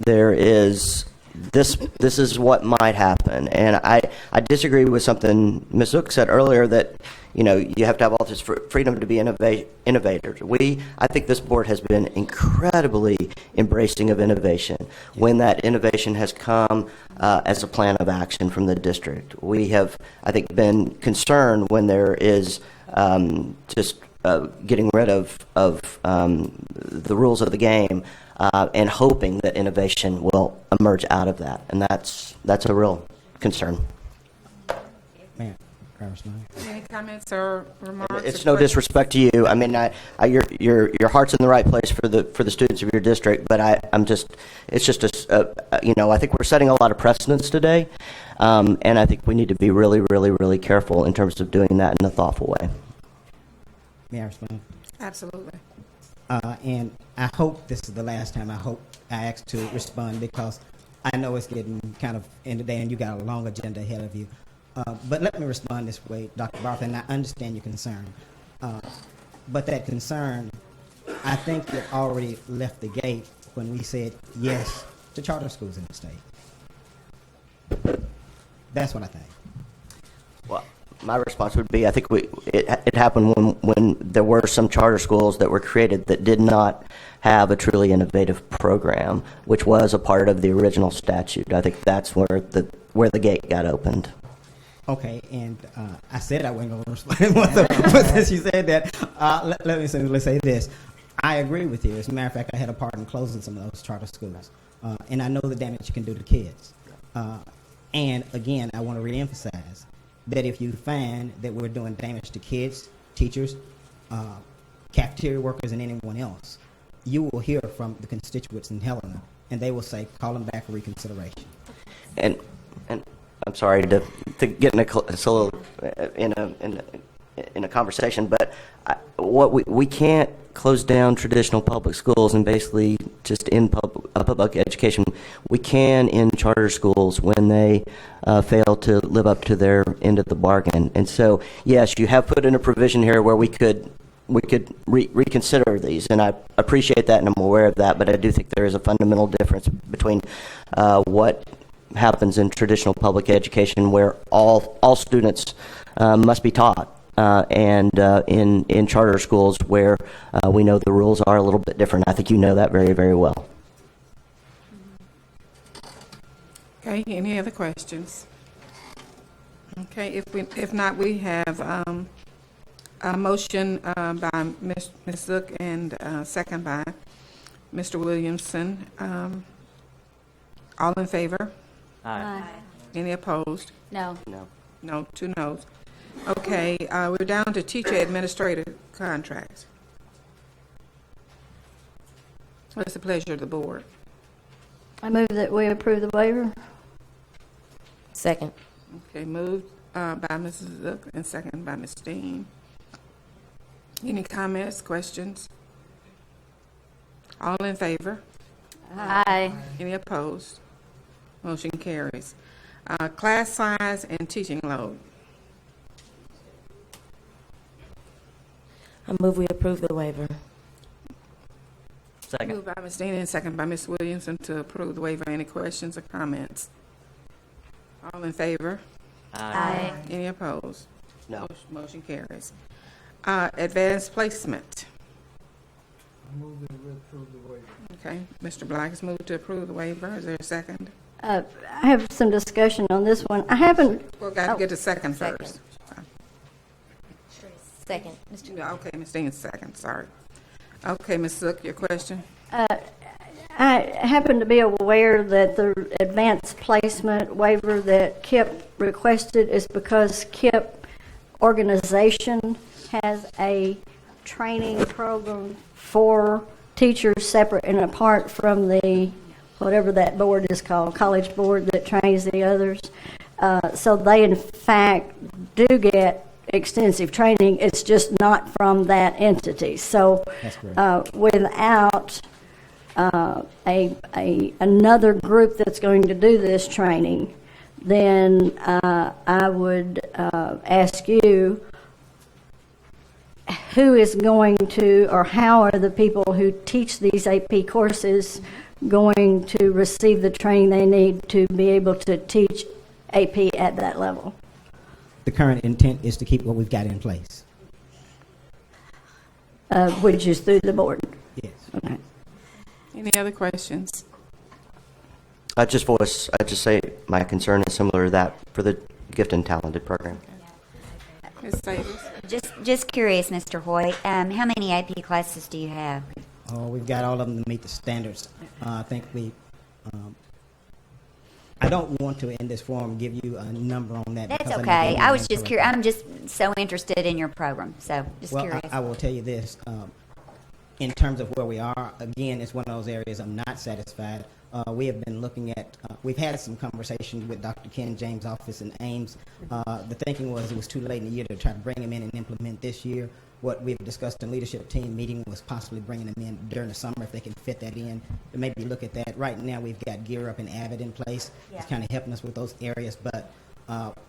[SPEAKER 9] There is this is what might happen, and I disagree with something Ms. Zook said earlier that, you know, you have to have all this freedom to be innovators. I think this board has been incredibly embracing of innovation when that innovation has come as a plan of action from the district. We have, I think, been concerned when there is just getting rid of the rules of the game and hoping that innovation will emerge out of that, and that's a real concern.
[SPEAKER 1] Any comments or remarks?
[SPEAKER 9] It's no disrespect to you. I mean, your heart's in the right place for the students of your district, but it's just you know, I think we're setting a lot of precedents today, and I think we need to be really, really, really careful in terms of doing that in a thoughtful way.
[SPEAKER 16] May I respond?
[SPEAKER 1] Absolutely.
[SPEAKER 16] And I hope this is the last time I ask to respond because I know it's getting kind of in the day and you got a long agenda ahead of you. But let me respond this way, Dr. Barth, and I understand your concern. But that concern, I think it already left the gate when we said yes to charter schools in the state. That's what I think.
[SPEAKER 9] Well, my response would be, I think it happened when there were some charter schools that were created that did not have a truly innovative program, which was a part of the original statute. I think that's where the gate got opened.
[SPEAKER 16] Okay, and I said I wasn't going to respond, but since you said that, let me simply say this. I agree with you. As a matter of fact, I had a part in closing some of those charter schools, and I know the damage you can do to kids. And again, I want to reemphasize that if you find that we're doing damage to kids, teachers, cafeteria workers, and anyone else, you will hear from the constituents in Helena, and they will say, call them back for reconsideration.
[SPEAKER 9] and I'm sorry to get in a conversation, but we can't close down traditional public schools and basically just end public education. We can end charter schools when they fail to live up to their end of the bargain. And so, yes, you have put in a provision here where we could reconsider these, and I appreciate that and I'm aware of that, but I do think there is a fundamental difference between what happens in traditional public education where all students must be taught and in charter schools where we know the rules are a little bit different. I think you know that very, very well.
[SPEAKER 1] Okay, any other questions? Okay, if not, we have a motion by Ms. Zook and second by Mr. Williamson. All in favor?
[SPEAKER 5] Aye.
[SPEAKER 1] Any opposed?
[SPEAKER 5] No.
[SPEAKER 1] No, 2 noes. Okay, we're down to teacher administrative contracts. What's the pleasure of the board?
[SPEAKER 8] I move that we approve the waiver.
[SPEAKER 7] Second.
[SPEAKER 1] Okay, moved by Mrs. Zook and second by Ms. Dean. Any comments, questions? All in favor?
[SPEAKER 5] Aye.
[SPEAKER 1] Any opposed? Motion carries. Class size and teaching load.
[SPEAKER 7] I move we approve the waiver.
[SPEAKER 11] Second.
[SPEAKER 1] Moved by Ms. Dean and second by Ms. Williamson to approve the waiver. Any questions or comments? All in favor?
[SPEAKER 5] Aye.
[SPEAKER 1] Any opposed?
[SPEAKER 9] No.
[SPEAKER 1] Motion carries. Advanced placement.
[SPEAKER 4] I move that we approve the waiver.
[SPEAKER 1] Okay, Mr. Black has moved to approve the waiver. Is there a second?
[SPEAKER 8] I have some discussion on this one. I haven't.
[SPEAKER 1] We've got to get a second
[SPEAKER 7] Second.
[SPEAKER 1] first.
[SPEAKER 7] Second.
[SPEAKER 1] Okay, Ms. Dean, second, sorry. Okay, Ms. Zook, your question?
[SPEAKER 8] I happen to be aware that the advanced placement waiver that KIP requested is because KIP organization has a training program for teachers separate and apart from the, whatever that board is called, college board that trains the others. So they, in fact, do get extensive training. It's just not from that entity. So without another group that's going to do this training, then I would ask you, who is going to, or how are the people who teach these AP courses going to receive the training they need to be able to teach AP at that level?
[SPEAKER 16] The current intent is to keep what we've got in place.
[SPEAKER 8] Which is through the board?
[SPEAKER 16] Yes.
[SPEAKER 8] Okay.
[SPEAKER 1] Any other questions?
[SPEAKER 9] I just say my concern is similar to that for the gifted and talented program.
[SPEAKER 1] Ms. Davis?
[SPEAKER 13] Just curious, Mr. Hoyt, how many AP classes do you have?
[SPEAKER 16] Oh, we've got all of them to meet the standards. I think I don't want to, in this forum, give you a number on that.
[SPEAKER 13] That's
[SPEAKER 16] because
[SPEAKER 13] okay.
[SPEAKER 16] I
[SPEAKER 13] I was just curious. I'm just so interested in your program, so just
[SPEAKER 16] well,
[SPEAKER 13] curious.
[SPEAKER 16] I will tell you this. In terms of where we are, again, it's one of those areas I'm not satisfied. We have been looking at, we've had some conversations with Dr. Ken James' office in Ames. The thinking was it was too late in the year to try to bring him in and implement this year. What we've discussed in leadership team meeting was possibly bringing them in during the summer if they can fit that in. To maybe look at that. Right now we've got Gear Up and Avid in place. Yeah. It's kind of helping us with those areas, but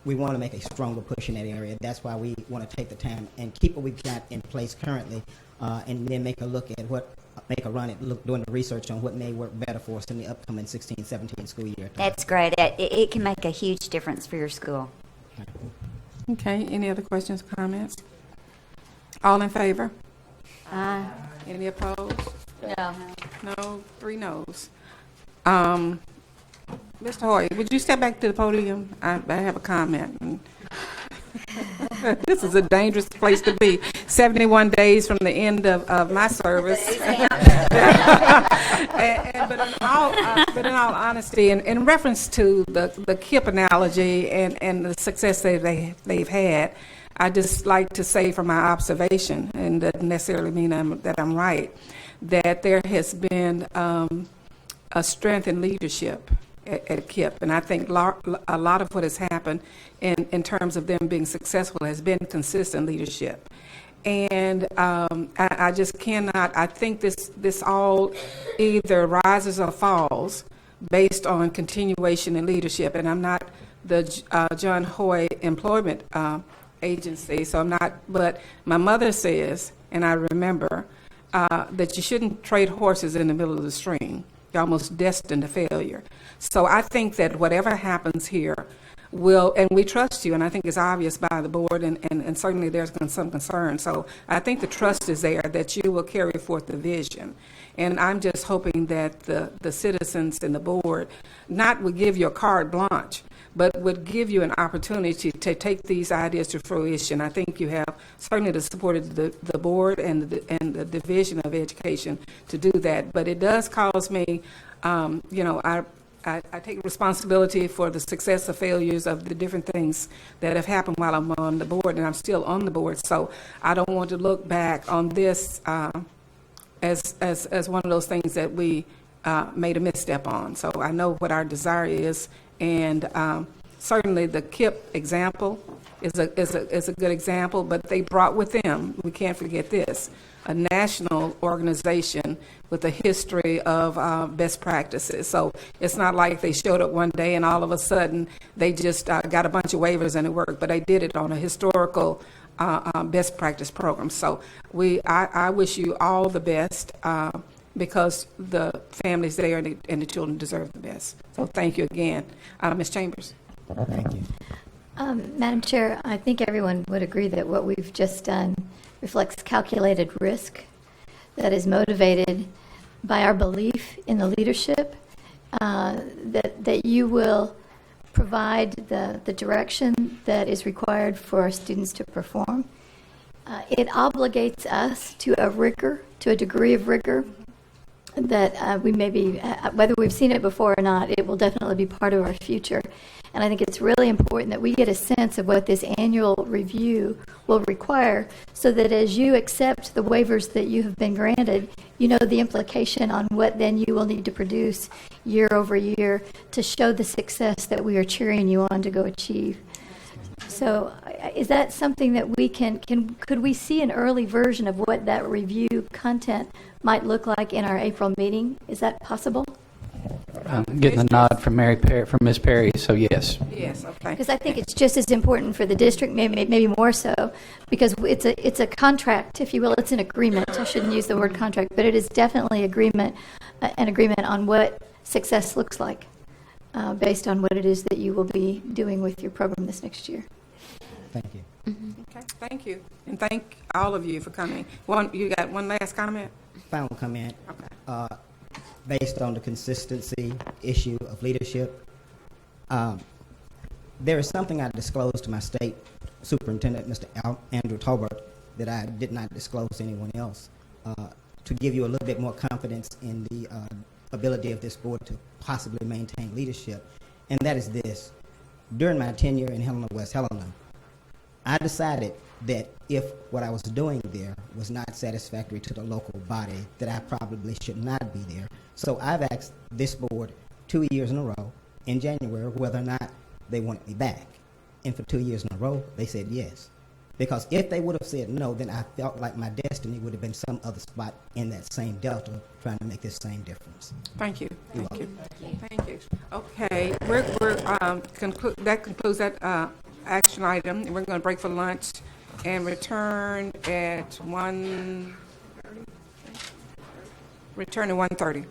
[SPEAKER 16] we want to make a stronger push in that area. That's why we want to take the time and keep what we've got in place currently, and then make a look at doing the research on what may work better for us in the upcoming 16-17 school year.
[SPEAKER 13] That's great. It can make a huge difference for your school.
[SPEAKER 1] Okay, any other questions, comments? All in favor?
[SPEAKER 8] Aye.
[SPEAKER 1] Any opposed?
[SPEAKER 5] No.
[SPEAKER 1] No, 3 noes. Mr. Hoyt, would you step back to the podium? I have a comment. This is a dangerous place to be. 71 days from the end of my service. But in all honesty, in reference to the KIP analogy and the success they've had, I just like to say from my observation, and doesn't necessarily mean that I'm right, that there has been a strength in leadership at KIP. And I think a lot of what has happened in terms of them being successful has been consistent leadership. And I just cannot, I think this all either rises or falls based on continuation in leadership. And I'm not the John Hoy Employment Agency, so I'm not, but my mother says, and I remember, that you shouldn't trade horses in the middle of the stream. You're almost destined to failure. So I think that whatever happens here will, and we trust you, and I think it's obvious by the board, and certainly there's been some concern. So I think the trust is there that you will carry forth the vision. And I'm just hoping that the citizens and the board not would give you a carte blanche, but would give you an opportunity to take these ideas to fruition. I think you have certainly the support of the board and the Division of Education to do that. But it does cause me, I take responsibility for the success or failures of the different things that have happened while I'm on the board, and I'm still on the board. So I don't want to look back on this as one of those things that we made a misstep on. So I know what our desire is, and certainly the KIP example is a good example, but they brought with them, we can't forget this, a national organization with a history of best practices. So it's not like they showed up one day and all of a sudden they just got a bunch of waivers and it worked, but they did it on a historical best practice program. So I wish you all the best because the families there and the children deserve the best. So thank you again. Ms. Chambers.
[SPEAKER 16] Thank you.
[SPEAKER 6] Madam Chair, I think everyone would agree that what we've just done reflects calculated risk that is motivated by our belief in the leadership, that you will provide the direction that is required for our students to perform. It obligates us to a rigor, to a degree of rigor that we may be, whether we've seen it before or not, it will definitely be part of our future. And I think it's really important that we get a sense of what this annual review will require so that as you accept the waivers that you have been granted, you know the implication on what then you will need to produce year over year to show the success that we are cheering you on to go achieve. So is that something that we could we see an early version of what that review content might look like in our April meeting? Is that possible?
[SPEAKER 3] I'm getting a nod from Ms. Perry, so yes.
[SPEAKER 1] Yes, okay.
[SPEAKER 6] Because I think it's just as important for the district, maybe more so, because it's a contract, if you will. It's an agreement. I shouldn't use the word contract, but it is definitely an agreement on what success looks like based on what it is that you will be doing with your program this next year.
[SPEAKER 16] Thank you.
[SPEAKER 1] Okay, thank you. And thank all of you for coming. You got one last comment?
[SPEAKER 16] Final comment.
[SPEAKER 1] Okay.
[SPEAKER 16] Based on the consistency issue of leadership, there is something I disclosed to my state superintendent, Mr. Andrew Tolbert, that I did not disclose to anyone else, to give you a little bit more confidence in the ability of this board to possibly maintain leadership, and that is this. During my tenure in Helena, West Helena, I decided that if what I was doing there was not satisfactory to the local body, that I probably should not be there. So I've asked this board 2 years in a row in January whether or not they wanted me back. And for 2 years in a row, they said yes. Because if they would have said no, then I felt like my destiny would have been some other spot in that same delta trying to make this same difference.
[SPEAKER 1] Thank you. Thank you. Thank you. Okay, that concludes that action item. We're going to break for lunch and return at 1:30.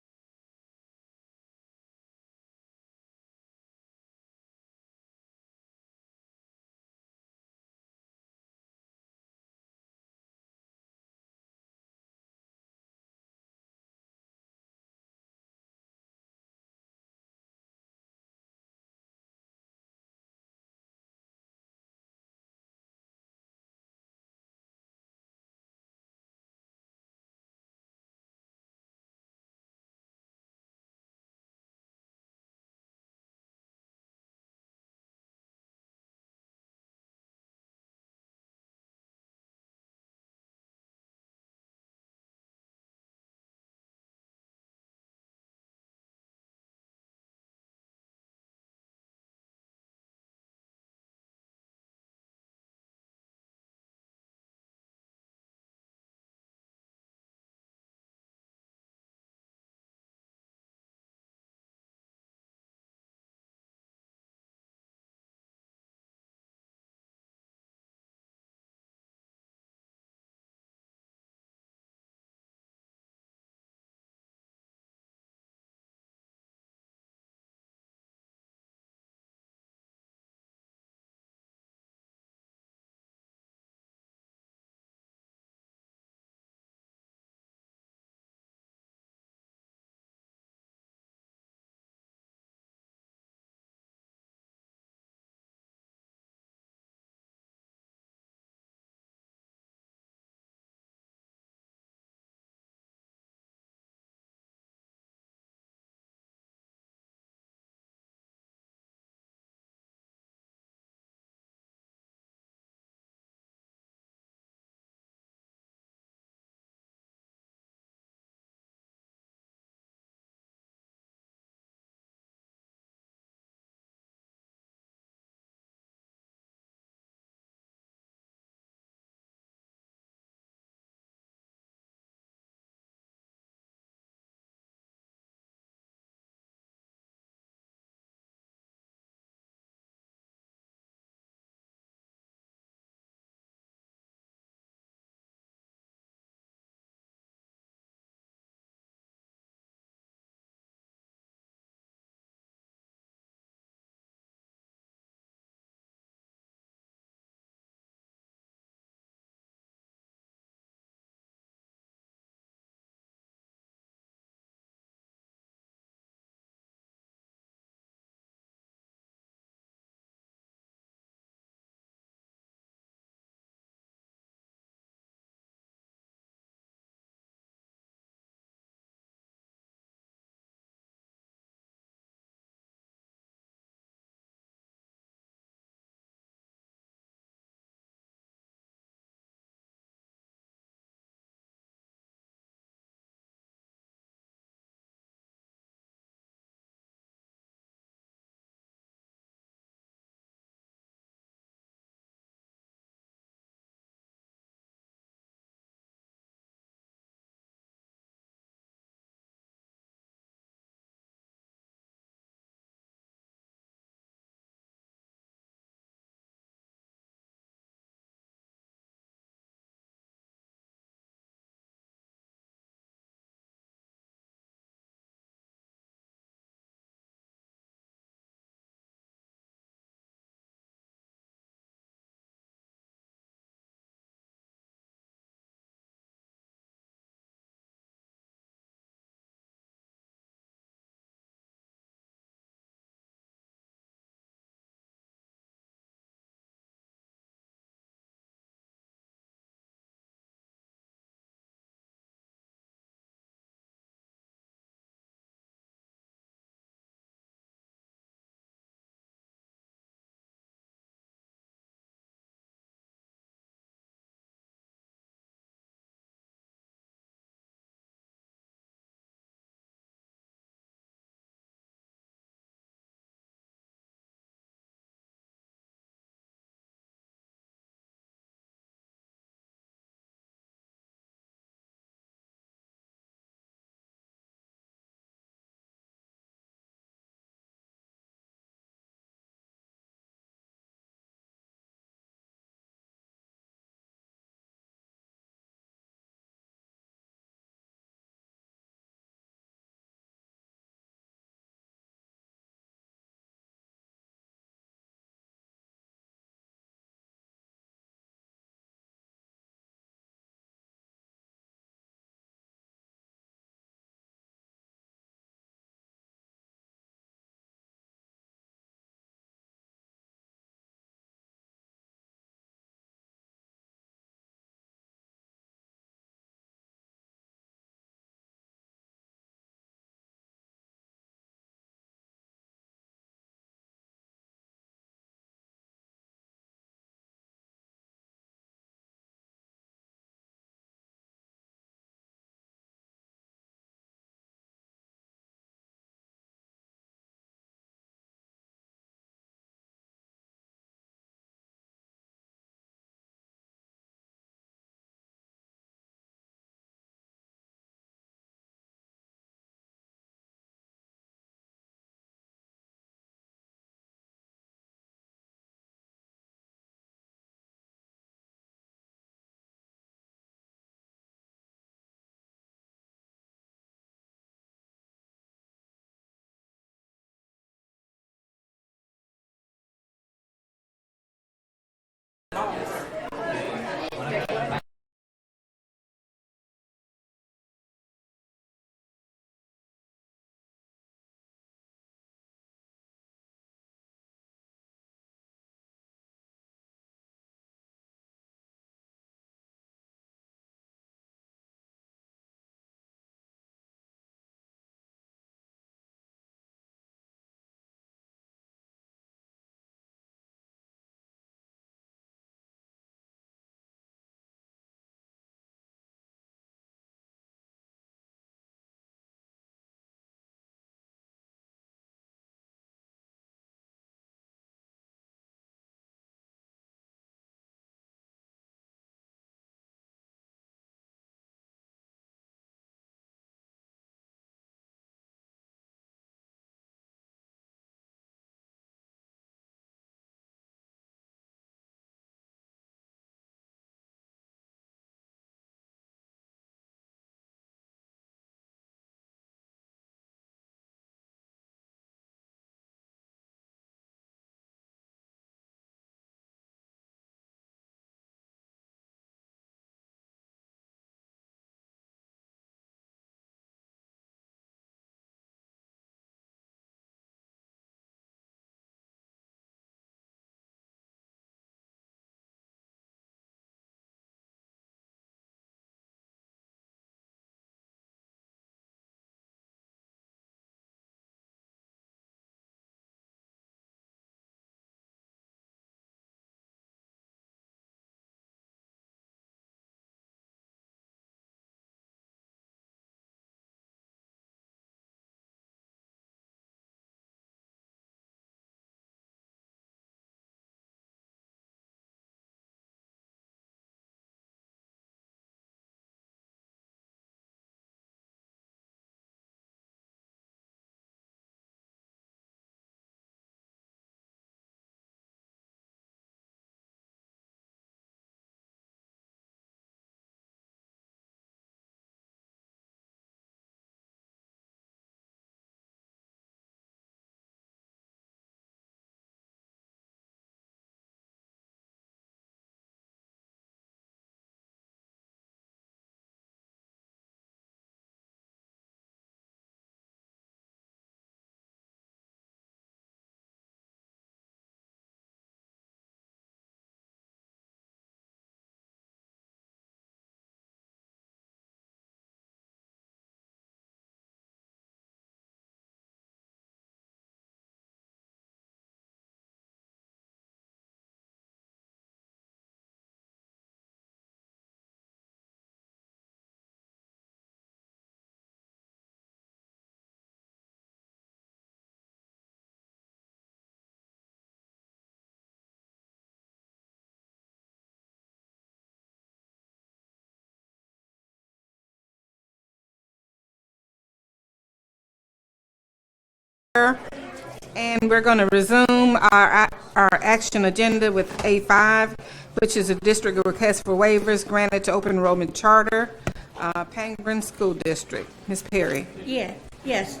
[SPEAKER 1] And we're going to resume our action agenda with A5, which is a district request for waivers granted to open enrollment charter, Pangburn School District. Ms. Perry.
[SPEAKER 19] Yes.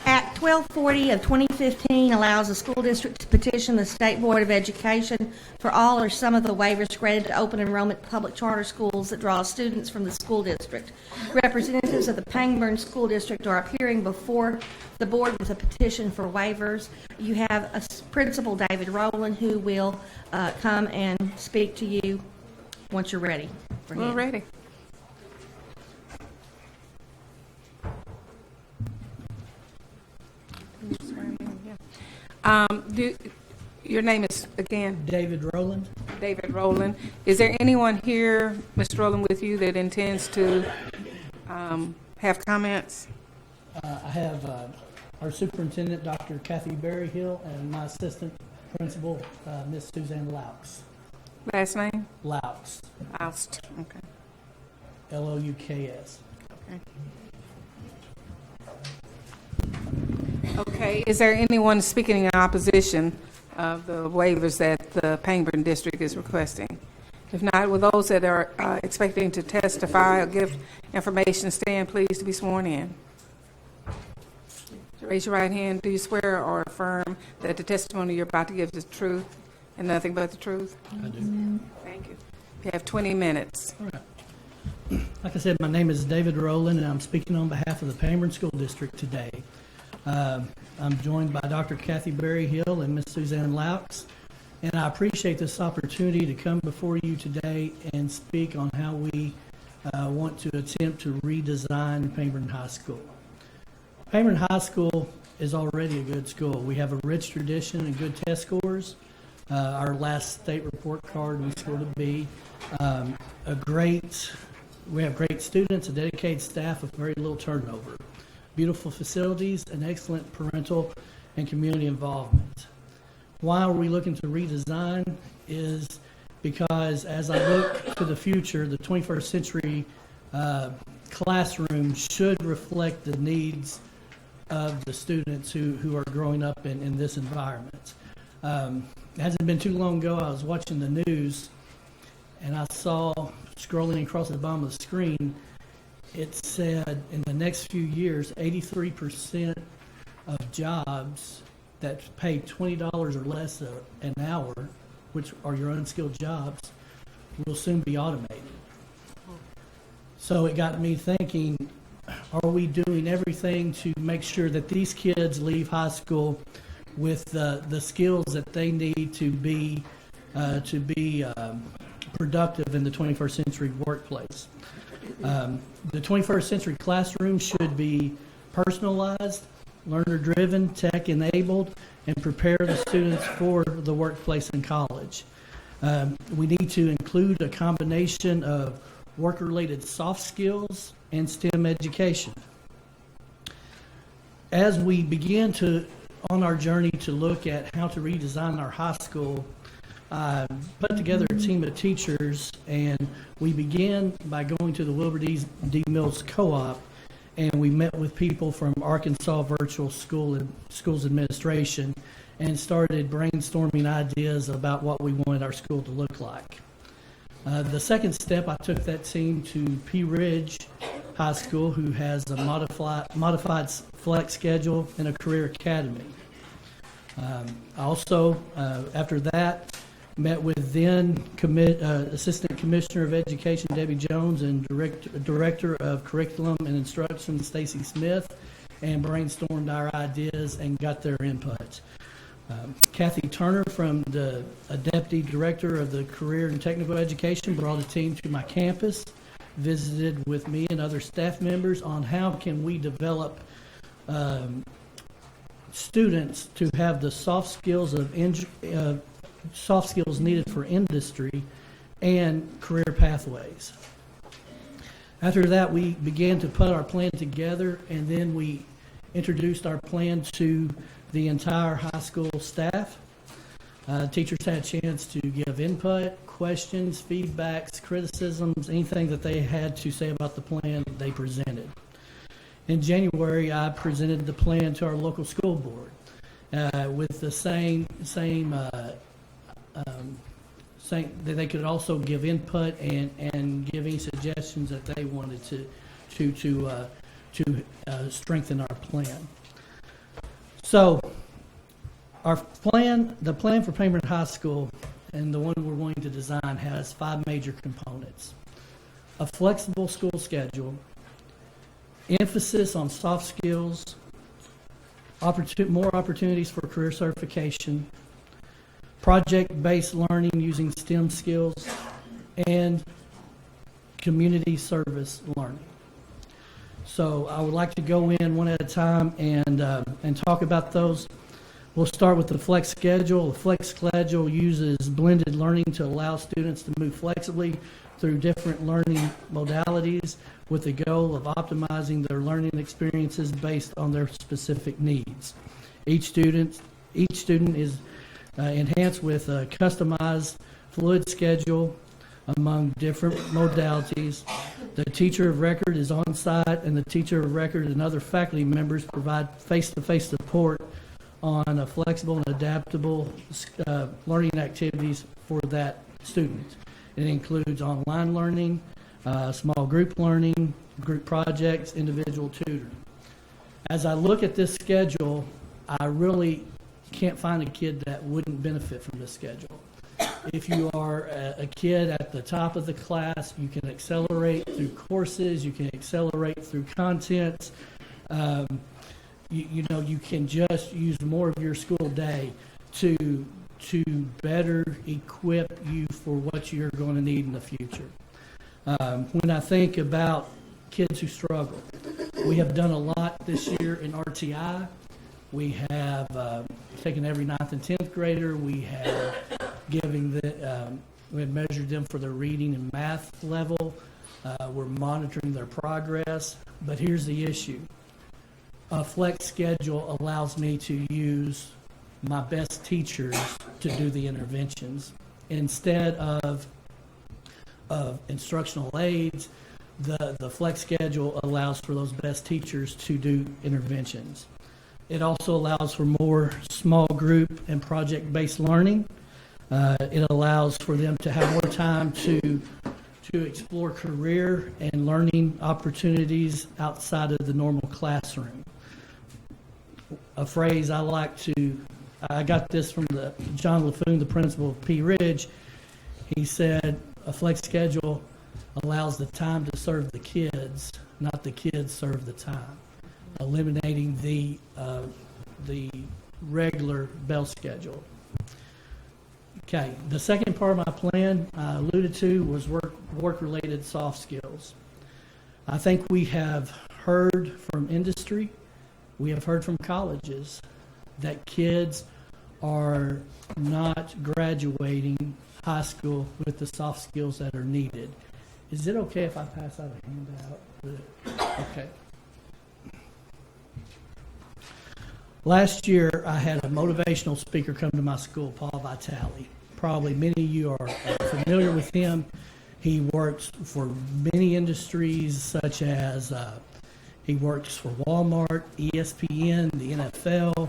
[SPEAKER 19] Act 1240 of 2015 allows the school district to petition the State Board of Education for all or some of the waivers granted to open enrollment public charter schools that draw students from the school district. Representatives of the Pangburn School District are appearing before the board with a petition for waivers. You have a Principal David Rowland who will come and speak to you once you're ready for him.
[SPEAKER 1] We're ready. Your name is, again?
[SPEAKER 10] David Rowland.
[SPEAKER 1] David Rowland. Is there anyone here, Mr. Rowland, with you that intends to have comments?
[SPEAKER 10] I have our superintendent, Dr. Kathy Berryhill, and my assistant principal, Miss Suzanne Laux.
[SPEAKER 1] Last name?
[SPEAKER 10] Laux.
[SPEAKER 1] Loust. Okay.
[SPEAKER 10] Louks.
[SPEAKER 1] Okay. Is there anyone speaking in opposition of the waivers that the Pangburn District is requesting? If not, will those that are expecting to testify or give information stand please to be sworn in? Raise your right hand. Do you swear or affirm that the testimony you're about to give is the truth, And nothing but the truth?
[SPEAKER 10] I do.
[SPEAKER 1] Thank you. You have 20 minutes.
[SPEAKER 10] All right. Like I said, my name is David Rowland, and I'm speaking on behalf of the Pamberton School District today. I'm joined by Dr. Kathy Berry Hill and Ms. Suzanne Laux, and I appreciate this opportunity to come before you today and speak on how we want to attempt to redesign Pamberton High School. Pamberton High School is already a good school. We have a rich tradition and good test scores. Our last state report card, we scored a B. We have great students, a dedicated staff with very little turnover, beautiful facilities, and excellent parental and community involvement. Why are we looking to redesign is because as I look to the future, the 21st century classroom should reflect the needs of the students who are growing up in this environment. It hasn't been too long ago, I was watching the news, and I saw, scrolling across the bottom of the screen, it said in the next few years, 83% of jobs that pay $20 or less an hour, which are your unskilled jobs, will soon be automated. So it got me thinking, are we doing everything to make sure that these kids leave high school with the skills that they need to be productive in the 21st century workplace? The 21st century classroom should be personalized, learner-driven, tech-enabled, and prepare the students for the workplace and college. We need to include a combination of work-related soft skills and STEM education. As we begin on our journey to look at how to redesign our high school, put together a team of teachers, and we began by going to the Wilbur D. Mills Co-op, and we met with people from Arkansas Virtual Schools Administration and started brainstorming ideas about what we wanted our school to look like. The second step, I took that team to Pea Ridge High School, who has a modified flex schedule and a career academy. Also, after that, met with then Assistant Commissioner of Education Debbie Jones and Director of Curriculum and Instruction Stacy Smith, and brainstormed our ideas and got their input. Kathy Turner, from the Deputy Director of the Career and Technical Education, brought a team to my campus, visited with me and other staff members on how can we develop students to have the soft skills needed for industry and career pathways. After that, we began to put our plan together, and then we introduced our plan to the entire high school staff. Teachers had a chance to give input, questions, feedbacks, criticisms, anything that they had to say about the plan they presented. In January, I presented the plan to our local school board with the same that they could also give input and give any suggestions that they wanted to strengthen our plan. So the plan for Pamberton High School, and the one we're going to design, has 5 major components: a flexible school schedule, emphasis on soft skills, more opportunities for career certification, project-based learning using STEM skills, and community service learning. So I would like to go in one at a time and talk about those. We'll start with the flex schedule. The flex schedule uses blended learning to allow students to move flexibly through different learning modalities with the goal of optimizing their learning experiences based on their specific needs. Each student is enhanced with a customized fluid schedule among different modalities. The teacher of record is on site, and the teacher of record and other faculty members provide face-to-face support on a flexible and adaptable learning activities for that student. It includes online learning, small group learning, group projects, individual tutoring. As I look at this schedule, I really can't find a kid that wouldn't benefit from this schedule. If you are a kid at the top of the class, you can accelerate through courses, you can accelerate through content. You can just use more of your school day to better equip you for what you're going to need in the future. When I think about kids who struggle, we have done a lot this year in RTI. We have taken every 9th and 10th grader. We have we have measured them for their reading and math level. We're monitoring their progress. But here's the issue. A flex schedule allows me to use my best teachers to do the interventions. Instead of instructional aides, the flex schedule allows for those best teachers to do interventions. It also allows for more small group and project-based learning. It allows for them to have more time to explore career and learning opportunities outside of the normal classroom. A phrase I got this from John LaFoon, the principal of Pea Ridge. He said, a flex schedule allows the time to serve the kids, not the kids serve the time, eliminating the regular bell schedule. Okay, the second part of my plan I alluded to was work-related soft skills. I think we have heard from industry, we have heard from colleges that kids are not graduating high school with the soft skills that are needed. Is it okay if I pass out a handout? Okay. Last year, I had a motivational speaker come to my school, Paul Vitale. Probably many of you are familiar with him. He works for many industries, such as he works for Walmart, ESPN, the NFL,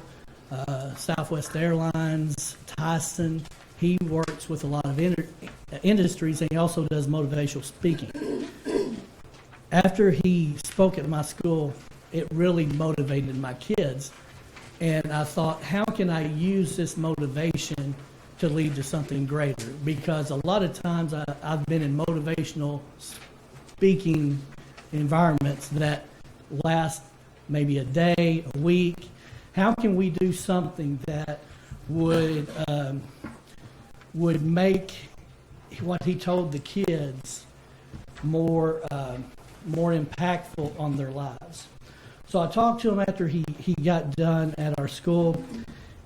[SPEAKER 10] Southwest Airlines, Tyson. He works with a lot of industries, and he also does motivational speaking. After he spoke at my school, it really motivated my kids. And I thought, how can I use this motivation to lead to something greater? Because a lot of times I've been in motivational speaking environments that last maybe a day, a week. How can we do something that would make what he told the kids more impactful on their lives? So I talked to him after he got done at our school,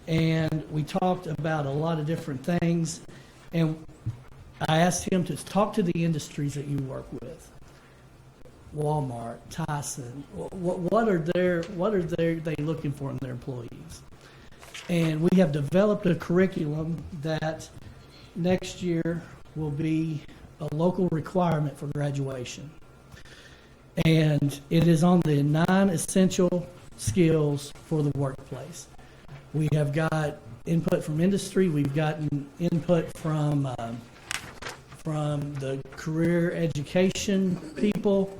[SPEAKER 10] and we talked about a lot of different things. And I asked him to talk to the industries that you work with. Walmart, Tyson, what are they looking for in their employees? And we have developed a curriculum that next year will be a local requirement for graduation. And it is on the 9 essential skills for the workplace. We have got input from industry. We've gotten input from the career education people,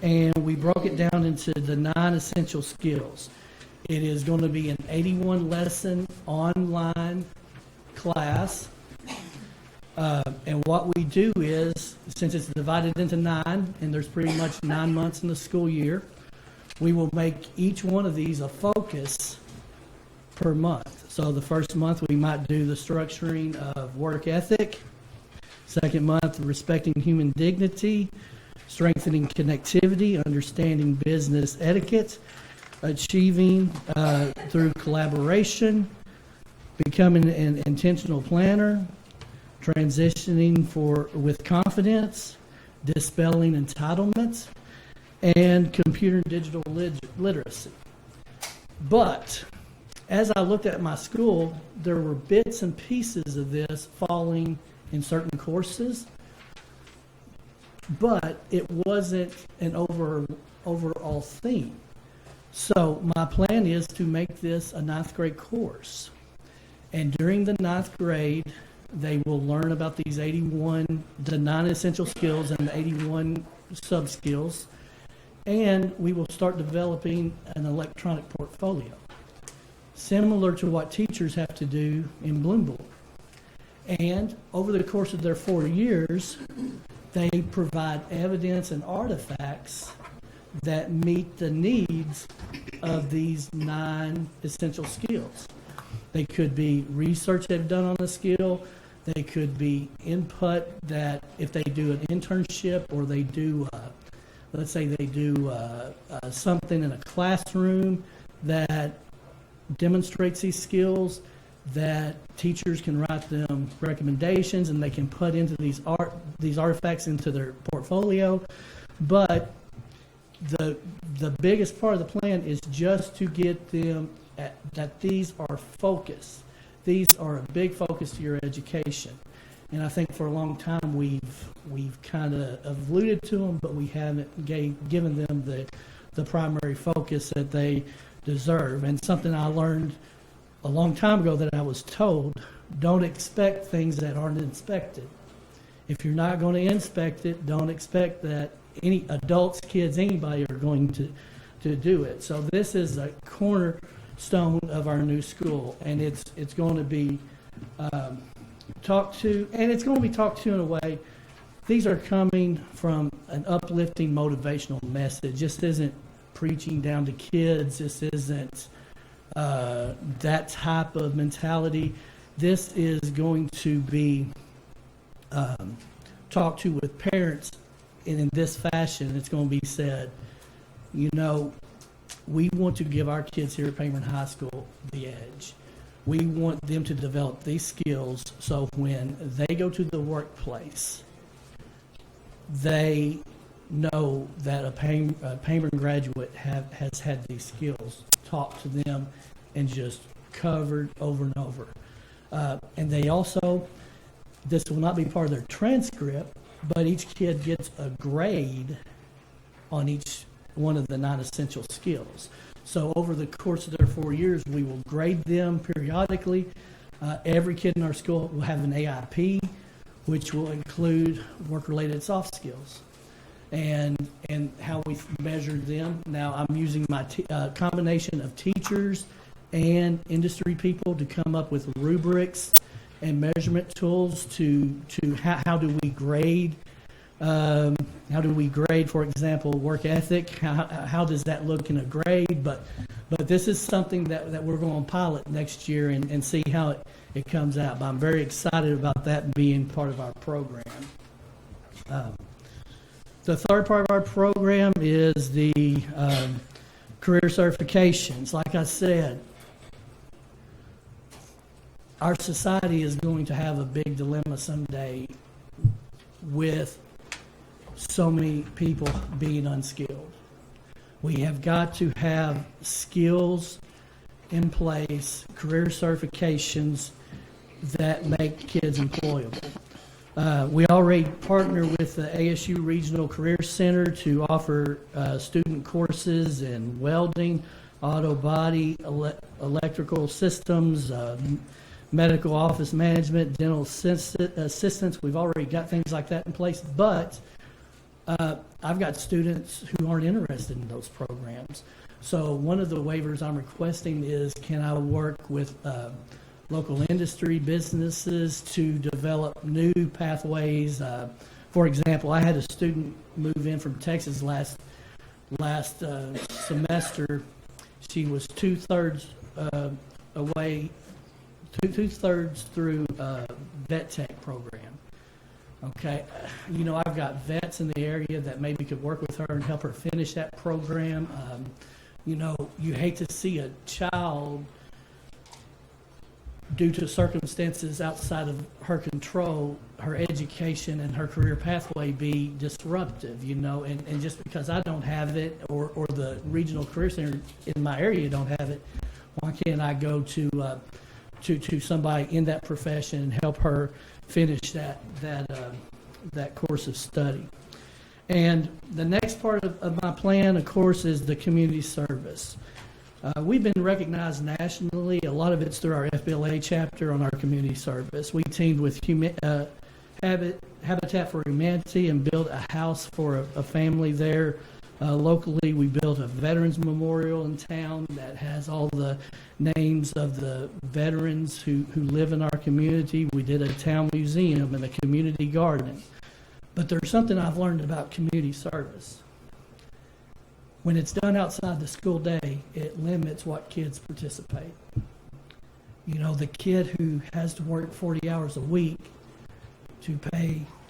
[SPEAKER 10] and we broke it down into the 9 essential skills. It is going to be an 81 lesson online class. And what we do is, since it's divided into 9, and there's pretty much 9 months in the school year, we will make each one of these a focus per month. So the first month we might do the structuring of work ethic. Second month, respecting human dignity, strengthening connectivity, understanding business etiquette, achieving through collaboration, becoming an intentional planner, transitioning with confidence, dispelling entitlements, and computer and digital literacy. But as I looked at my school, there were bits and pieces of this falling in certain courses, but it wasn't an overall theme. So my plan is to make this a 9th grade course. And during the 9th grade, they will learn about these 81, the 9 essential skills and the 81 sub-skills. And we will start developing an electronic portfolio, similar to what teachers have to do in Bloomberg. And over the course of their 4 years, they provide evidence and artifacts that meet the needs of these 9 essential skills. They could be research they've done on the skill. They could be input that if they do an internship or they do, let's say they do something in a classroom that demonstrates these skills, that teachers can write them recommendations and they can put into these artifacts into their portfolio. But the biggest part of the plan is just to get them that these are focused. These are a big focus to your education. And I think for a long time we've kind of alluded to them, but we haven't given them the primary focus that they deserve. And something I learned a long time ago that I was told, don't expect things that aren't inspected. If you're not going to inspect it, don't expect that any adults, kids, anybody are going to do it. So this is a cornerstone of our new school, and it's going to be talked to, and it's going to be talked to in a way. These are coming from an uplifting, motivational message. This isn't preaching down to kids. This isn't that type of mentality. This is going to be talked to with parents, and in this fashion, it's going to be said, you know, we want to give our kids here at Payburn High School the edge. We want them to develop these skills so when they go to the workplace, they know that a Payburn graduate has had these skills taught to them and just covered over and over. And they also, this will not be part of their transcript, but each kid gets a grade on each one of the 9 essential skills. So over the course of their 4 years, we will grade them periodically. Every kid in our school will have an AIP, which will include work-related soft skills. And how we measure them. Now I'm using my combination of teachers and industry people to come up with rubrics and measurement tools to how do we grade. How do we grade, for example, work ethic? How does that look in a grade? But this is something that we're going to pilot next year and see how it comes out. But I'm very excited about that being part of our program. The third part of our program is the career certifications. Like I said, our society is going to have a big dilemma someday with so many people being unskilled. We have got to have skills in place, career certifications that make kids employable. We already partner with the ASU Regional Career Center to offer student courses in welding, auto body, electrical systems, medical office management, dental assistance. We've already got things like that in place, but I've got students who aren't interested in those programs. So one of the waivers I'm requesting is, can I work with local industry businesses to develop new pathways? For example, I had a student move in from Texas last semester. She was two-thirds away, two-thirds through vet tech program. Okay, you know, I've got vets in the area that maybe could work with her and help her finish that program. You know, you hate to see a child, due to circumstances outside of her control, her education and her career pathway be disruptive, you know, and just because I don't have it or the regional career center in my area don't have it, why can't I go to somebody in that profession and help her finish that course of study? And the next part of my plan, of course, is the community service. We've been recognized nationally. A lot of it's through our FBLA chapter on our community service. We teamed with Habitat for Humanity and built a house for a family there Locally, we built a veterans memorial in town that has all the names of the veterans who live in our community. We did a town museum and a community garden. But there's something I've learned about community service. When it's done outside the school day, it limits what kids participate. You know, the kid who has to work 40 hours a week to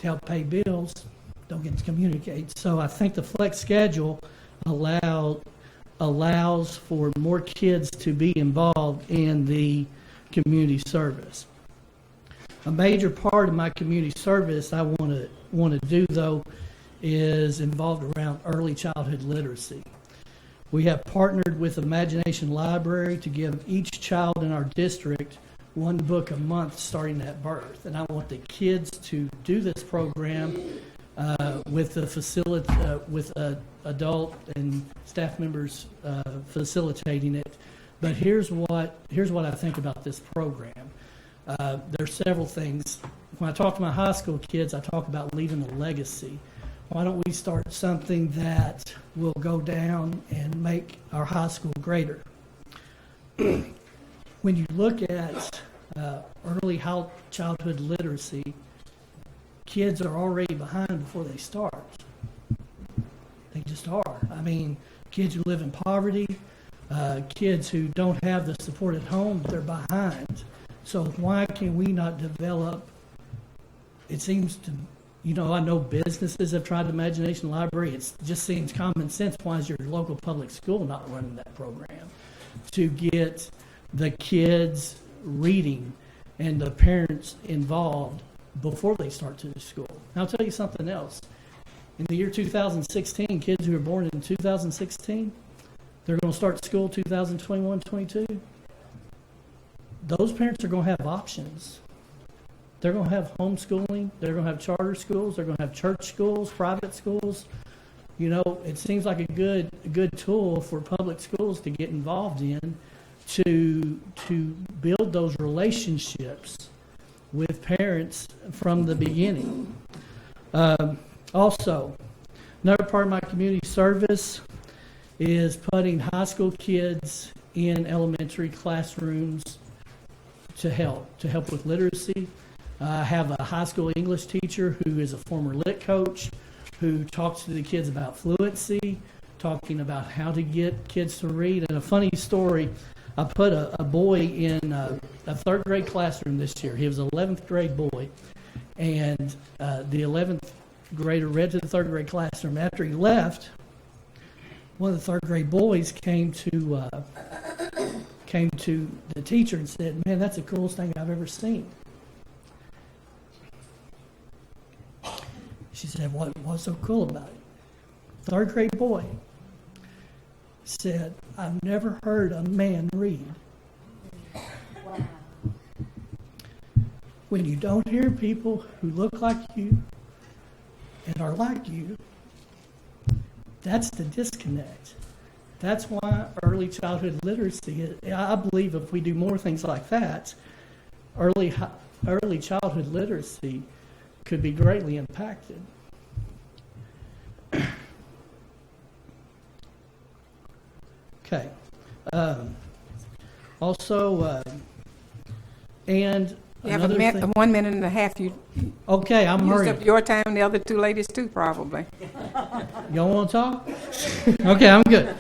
[SPEAKER 10] help pay bills don't get to communicate. So I think the flex schedule allows for more kids to be involved in the community service. A major part of my community service I want to do, though, is involved around early childhood literacy. We have partnered with Imagination Library to give each child in our district one book a month starting at birth. And I want the kids to do this program with adult and staff members facilitating it. But here's what I think about this program. There's several things. When I talk to my high school kids, I talk about leaving a legacy. Why don't we start something that will go down and make our high school greater? When you look at early childhood literacy, kids are already behind before they start. They just are. I mean, kids who live in poverty, kids who don't have the support at home, they're behind. So why can we not develop, it seems to, I know businesses have tried the Imagination Library. It just seems common sense. Why is your local public school not running that program to get the kids reading and the parents involved before they start to the school? And I'll tell you something else. In the year 2016, kids who were born in 2016, they're going to start school 2021-22. Those parents are going to have options. They're going to have homeschooling. They're going to have charter schools. They're going to have church schools, private schools. It seems like a good tool for public schools to get involved in to build those relationships with parents from the beginning. Also, another part of my community service is putting high school kids in elementary classrooms to help with literacy. I have a high school English teacher who is a former lit coach who talks to the kids about fluency, talking about how to get kids to read. And a funny story, I put a boy in a third grade classroom this year. He was an 11th grade boy, and the 11th grader read to the third grade classroom. After he left, one of the third grade boys came to the teacher and said, "Man, that's the coolest thing I've ever seen." She said, "What's so cool about it?" Third grade boy said, "I've never heard a man read." Wow. When you don't hear people who look like you and are like you, that's the disconnect. That's why early childhood literacy, I believe if we do more things like that, early childhood literacy could be greatly impacted. Okay. Also, and
[SPEAKER 1] you have
[SPEAKER 10] another thing,
[SPEAKER 1] 1 minute and a half. You
[SPEAKER 10] okay? I'm
[SPEAKER 1] used
[SPEAKER 10] hurrying.
[SPEAKER 1] up your time, and the other two ladies too, probably.
[SPEAKER 10] Y'all want to talk? Okay, I'm good.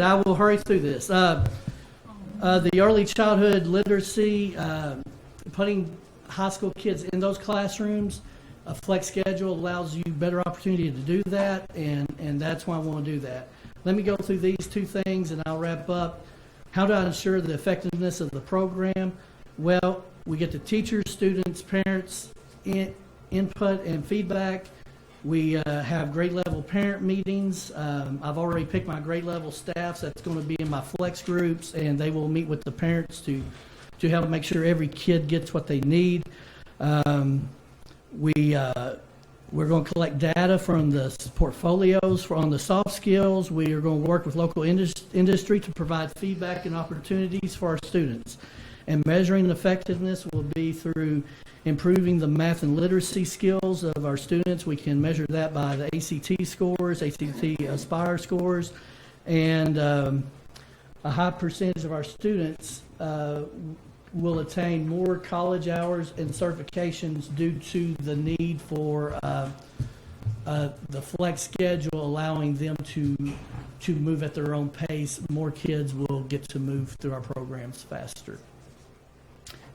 [SPEAKER 10] I will hurry through this. The early childhood literacy, putting high school kids in those classrooms, a flex schedule allows you better opportunity to do that, and that's why I want to do that. Let me go through these two things, and I'll wrap up. How do I ensure the effectiveness of the program? Well, we get the teachers, students, parents, input and feedback. We have grade level parent meetings. I've already picked my grade level staffs. That's going to be in my flex groups, and they will meet with the parents to help make sure every kid gets what they need. We're going to collect data from the portfolios on the soft skills. We are going to work with local industry to provide feedback and opportunities for our students. And measuring effectiveness will be through improving the math and literacy skills of our students. We can measure that by the ACT scores, ACT Aspire scores, and a high percentage of our students will attain more college hours and certifications due to the need for the flex schedule, allowing them to move at their own pace. More kids will get to move through our programs faster.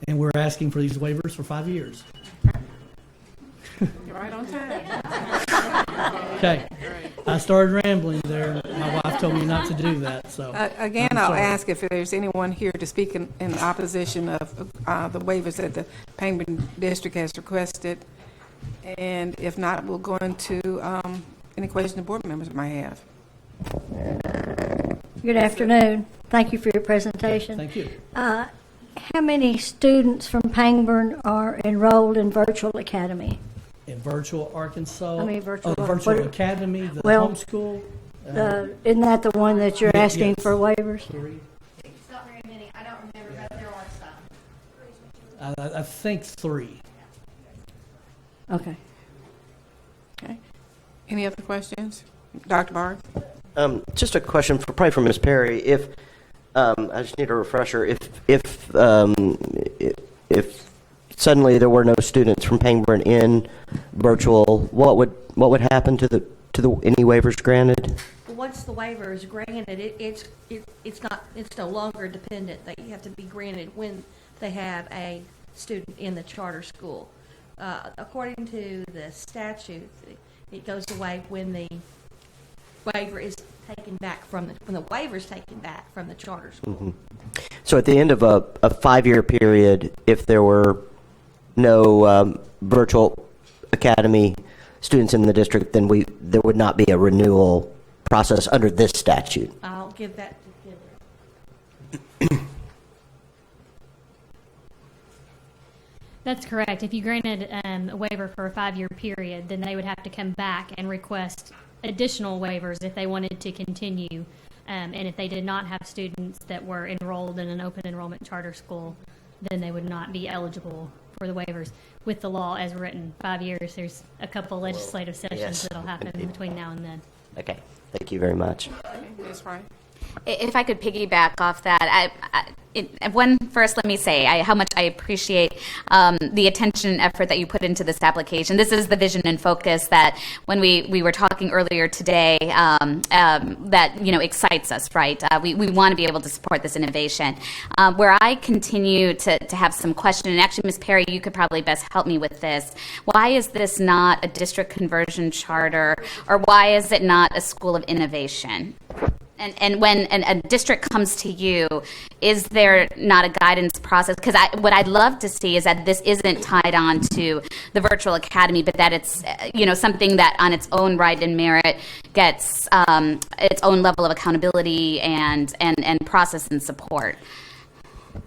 [SPEAKER 10] And we're asking for these waivers for 5 years.
[SPEAKER 1] You're right on time.
[SPEAKER 10] Okay. I started rambling there. My wife told me not to do that. So
[SPEAKER 1] Again,
[SPEAKER 10] I'm
[SPEAKER 1] I'll
[SPEAKER 10] sorry.
[SPEAKER 1] ask if there's anyone here to speak in opposition of the waivers that the Pangburn District has requested. And if not, we'll go into any questions the board members might have.
[SPEAKER 8] Good afternoon. Thank you for your presentation.
[SPEAKER 10] Thank you.
[SPEAKER 8] How many students from Pangburn are enrolled in Virtual Academy?
[SPEAKER 10] In Virtual Arkansas,
[SPEAKER 8] I mean, Virtual-
[SPEAKER 10] Virtual
[SPEAKER 8] what-
[SPEAKER 10] Academy, the
[SPEAKER 8] well,
[SPEAKER 10] homeschool.
[SPEAKER 8] Isn't that the one that you're asking
[SPEAKER 10] yes.
[SPEAKER 8] for waivers?
[SPEAKER 17] It's not very many. I don't remember, but there are some.
[SPEAKER 10] I think 3.
[SPEAKER 8] Okay.
[SPEAKER 1] Okay. Any other questions? Dr. Barr?
[SPEAKER 9] Just a question probably for Ms. Perry. If I just need a refresher. If suddenly there were no students from Pangburn in virtual, what would happen to the any waivers granted?
[SPEAKER 19] Once the waiver is granted, it's no longer dependent that you have to be granted when they have a student in the charter school. According to the statute, it goes away when the waiver is taken back when the waiver is taken back from the charter school.
[SPEAKER 9] Mm-hmm. So at the end of a 5-year period, if there were no virtual academy students in the district, then there would not be a renewal process under this statute.
[SPEAKER 19] I'll give that to Kendra.
[SPEAKER 17] That's correct. If you granted a waiver for a 5-year period, then they would have to come back and request additional waivers if they wanted to continue. And if they did not have students that were enrolled in an open enrollment charter school, then they would not be eligible for the waivers. With the law as written, 5 years, there's a couple legislative sessions
[SPEAKER 9] yes,
[SPEAKER 17] that'll happen
[SPEAKER 9] indeed.
[SPEAKER 17] between now and then.
[SPEAKER 9] Okay. Thank you very much.
[SPEAKER 1] That's right.
[SPEAKER 5] If I could piggyback off that, first let me say how much I appreciate the attention and effort that you put into this application. This is the vision and focus that when we were talking earlier today that excites us, right? We want to be able to support this innovation. Where I continue to have some question, and actually, Ms. Perry, you could probably best help me with this. Why is this not a district conversion charter, or why is it not a school of innovation? And when a district comes to you, is there not a guidance process? Because what I'd love to see is that this isn't tied on to the virtual academy, but that it's something that on its own right and merit gets its own level of accountability and process and support.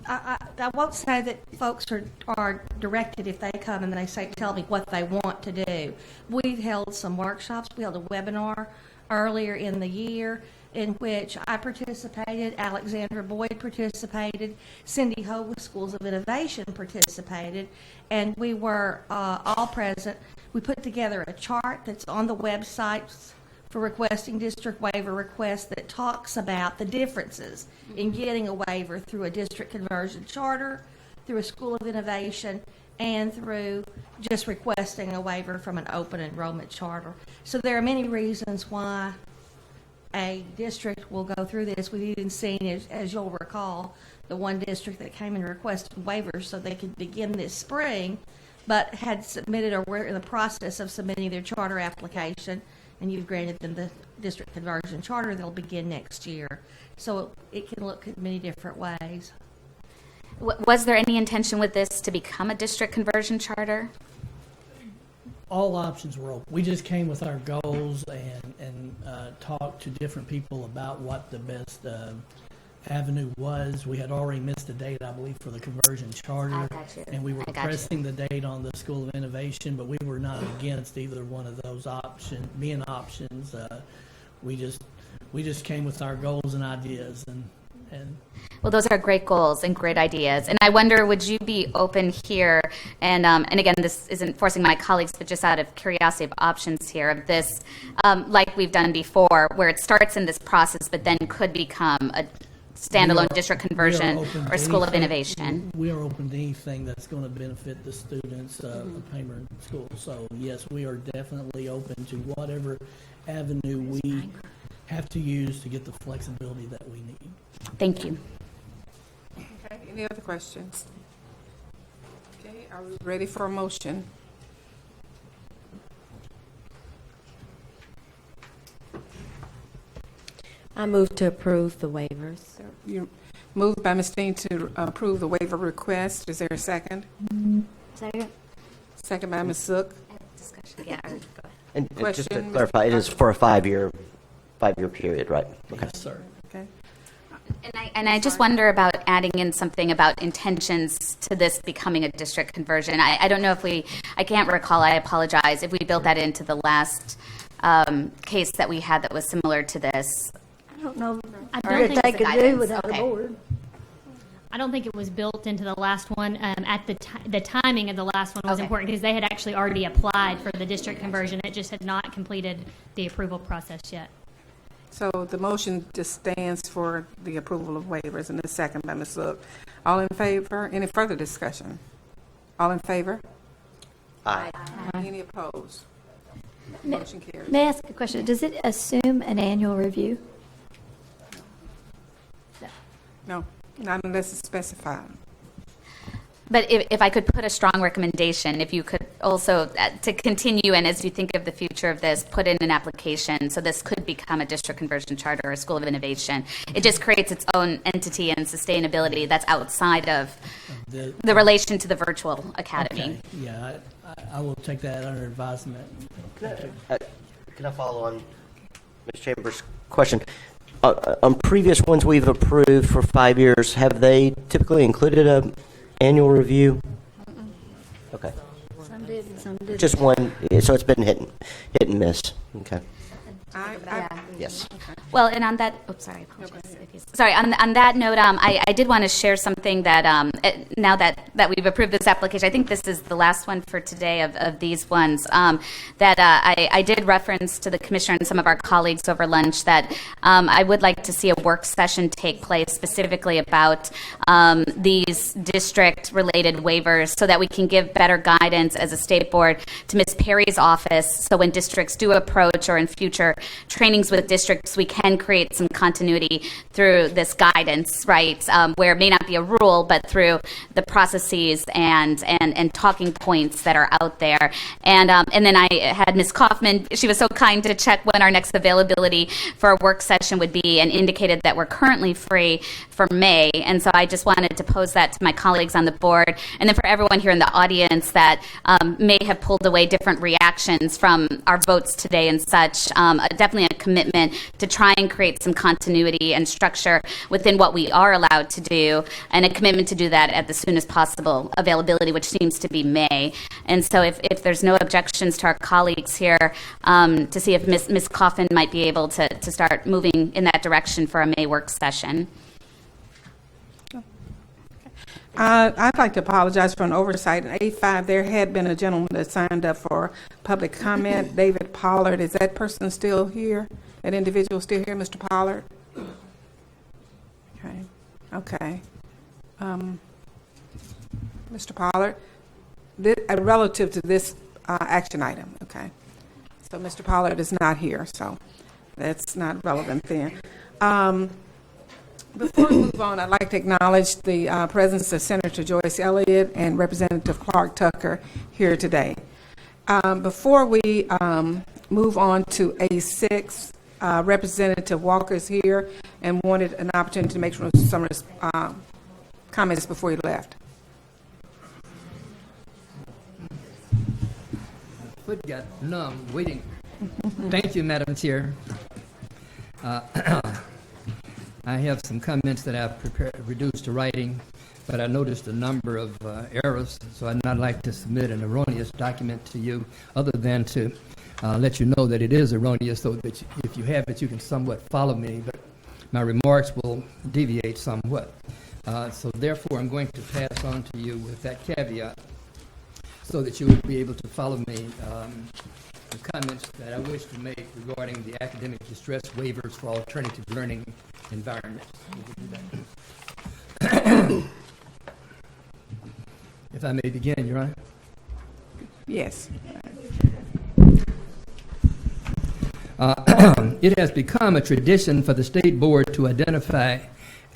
[SPEAKER 19] I won't say that folks are directed if they come and they tell me what they want to do. We've held some workshops. We held a webinar earlier in the year in which I participated, Alexandra Boyd participated, Cindy Ho with Schools of Innovation participated, and we were all present. We put together a chart that's on the websites for requesting district waiver requests that talks about the differences in getting a waiver through a district conversion charter, through a School of Innovation, and through just requesting a waiver from an open enrollment charter. So there are many reasons why a district will go through this. We've even seen, as you'll recall, the one district that came and requested waivers so they could begin this spring, but had submitted or were in the process of submitting their charter application, and you've granted them the district conversion charter. They'll begin next year. So it can look at many different ways.
[SPEAKER 5] Was there any intention with this to become a district conversion charter?
[SPEAKER 10] All options were open. We just came with our goals and talked to different people about what the best avenue was. We had already missed a date, I believe, for the conversion charter, and we were pressing the date on the School of Innovation, but we were not against either one of those options. We just came with our goals and ideas, And
[SPEAKER 5] Well, those are great goals and great ideas. And I wonder, would you be open here, and again, this isn't forcing my colleagues, but just out of curiosity of options here, of this, like we've done before, where it starts in this process, but then could become a standalone district conversion or school of innovation?
[SPEAKER 10] We are open to anything that's going to benefit the students of Hamer School. So, yes, we are definitely open to whatever avenue we have to use to get the flexibility that we need.
[SPEAKER 5] Thank you.
[SPEAKER 1] Okay, any other questions? Okay, are we ready for a motion?
[SPEAKER 7] I move to approve the waivers.
[SPEAKER 1] You moved by Ms. Dean to approve the waiver request. Is there a second?
[SPEAKER 2] Second.
[SPEAKER 1] Second by Ms. Zook.
[SPEAKER 5] Discussion. Yeah, go ahead.
[SPEAKER 9] And just to
[SPEAKER 1] Question, Mr.
[SPEAKER 9] clarify, it is for a five-year period, right? Okay.
[SPEAKER 10] Yes, sir.
[SPEAKER 1] Okay.
[SPEAKER 5] And I just wonder about adding in something about intentions to this becoming a district conversion. I don't know if I can't recall, I apologize, if we built that into the last case that we had that was similar to this.
[SPEAKER 8] I don't know.
[SPEAKER 17] I
[SPEAKER 8] Or
[SPEAKER 17] don't
[SPEAKER 8] if
[SPEAKER 17] think
[SPEAKER 8] they
[SPEAKER 17] it's
[SPEAKER 8] could do
[SPEAKER 5] guidance.
[SPEAKER 8] without
[SPEAKER 5] Okay.
[SPEAKER 8] a board.
[SPEAKER 17] I don't think it was built into the last one. At the timing of the last one was
[SPEAKER 5] Okay.
[SPEAKER 17] important because they had actually already applied for the district conversion. It just had not completed the approval process yet.
[SPEAKER 1] So the motion just stands for the approval of waivers, and the second by Ms. Zook. All in favor? Any further discussion? All in favor?
[SPEAKER 9] Aye.
[SPEAKER 1] Any opposed? Motion carries.
[SPEAKER 6] May I ask a question? Does it assume an annual review?
[SPEAKER 1] No, not unless it's specified.
[SPEAKER 5] But if I could put a strong recommendation, if you could also, to continue, and as you think of the future of this, put in an application, so this could become a district conversion charter or a school of innovation. It just creates its own entity and sustainability that's outside of the relation to the virtual academy.
[SPEAKER 10] Okay. Yeah, I will take that under advisement.
[SPEAKER 9] Can I follow on Ms. Chambers' question? On previous ones we've approved for 5 years, have they typically included a annual review? Okay.
[SPEAKER 8] Some did, some didn't.
[SPEAKER 9] Just one, so it's been hit and miss. Okay. Yes.
[SPEAKER 5] Well, and on that, sorry, I apologize. Sorry, on that note, I did want to share something that now that we've approved this application, I think this is the last one for today of these ones, that I did reference to the commissioner and some of our colleagues over lunch that I would like to see a work session take place specifically about these district-related waivers so that we can give better guidance as a state board to Ms. Perry's office, so when districts do approach or in future trainings with districts, we can create some continuity through this guidance, right, where it may not be a rule, but through the processes and talking points that are out there. And then I had Ms. Kaufman, she was so kind to check when our next availability for a work session would be and indicated that we're currently free for May. And so I just wanted to pose that to my colleagues on the board. And then for everyone here in the audience that may have pulled away different reactions from our votes today and such, definitely a commitment to try and create some continuity and structure within what we are allowed to do, and a commitment to do that at the soonest possible availability, which seems to be May. And so if there's no objections to our colleagues here, to see if Ms. Coffin might be able to start moving in that direction for a May work session.
[SPEAKER 1] I'd like to apologize for an oversight. In A5, there had been a gentleman that signed up for public comment, David Pollard. Is that person still here? That individual still here, Mr. Pollard? Okay. Mr. Pollard, relative to this action item, okay. So Mr. Pollard is not here, so that's not relevant there. Before we move on, I'd like to acknowledge the presence of Senator Joyce Elliott and Representative Clark Tucker here today. Before we move on to A6, Representative Walker's here and wanted an opportunity to make some comments before he left.
[SPEAKER 12] Foot got numb waiting. Thank you, Madam Chair. I have some comments that I've reduced to writing, but I noticed a number of errors, so I'd not like to submit an erroneous document to you, other than to let you know that it is erroneous, so that if you have it, you can somewhat follow me. But my remarks will deviate somewhat. So therefore, I'm going to pass on to you with that caveat so that you will be able to follow me the comments that I wish to make regarding the academic distress waivers for alternative learning environments. If I may begin, Your Honor.
[SPEAKER 1] Yes.
[SPEAKER 12] It has become a tradition for the State Board to identify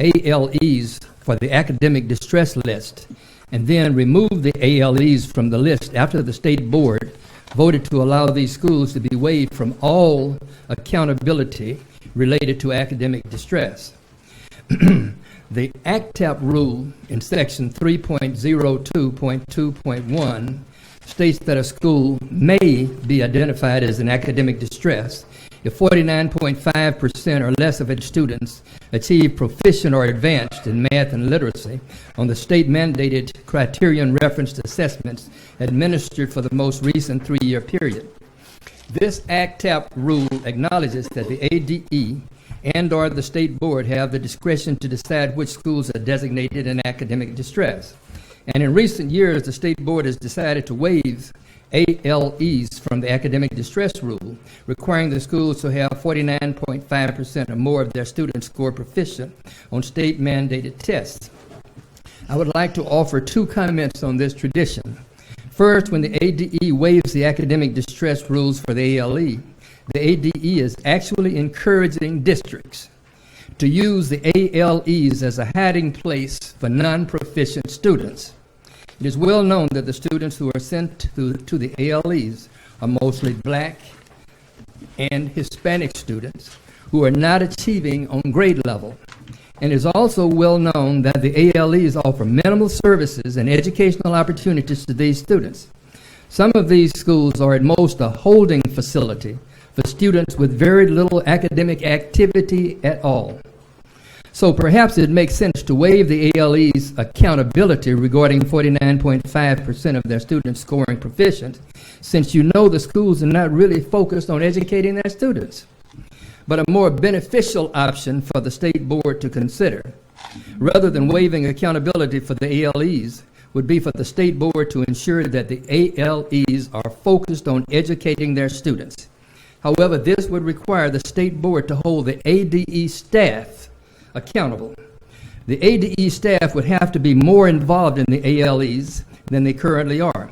[SPEAKER 12] ALEs for the academic distress list and then remove the ALEs from the list after the State Board voted to allow these schools to be waived from all accountability related to academic distress. The ACTAP rule in section 3.02.2.1 states that a school may be identified as an academic distress if 49.5% or less of its students achieve proficient or advanced in math and literacy on the state-mandated criterion referenced assessments administered for the most recent 3-year period. This ACTAP rule acknowledges that the ADE and/or the State Board have the discretion to decide which schools are designated in academic distress. And in recent years, the State Board has decided to waive ALEs from the academic distress rule, requiring the schools to have 49.5% or more of their students score proficient on state-mandated tests. I would like to offer 2 comments on this tradition. First, when the ADE waives the academic distress rules for the ALE, the ADE is actually encouraging districts to use the ALEs as a hiding place for non-proficient students. It is well known that the students who are sent to the ALEs are mostly Black and Hispanic students who are not achieving on grade level. And it is also well known that the ALEs offer minimal services and educational opportunities to these students. Some of these schools are at most a holding facility for students with very little academic activity at all. So perhaps it makes sense to waive the ALE's accountability regarding 49.5% of their students scoring proficient, since you know the schools are not really focused on educating their students. But a more beneficial option for the State Board to consider, rather than waiving accountability for the ALEs, would be for the State Board to ensure that the ALEs are focused on educating their students. However, this would require the State Board to hold the ADE staff accountable. The ADE staff would have to be more involved in the ALEs than they currently are.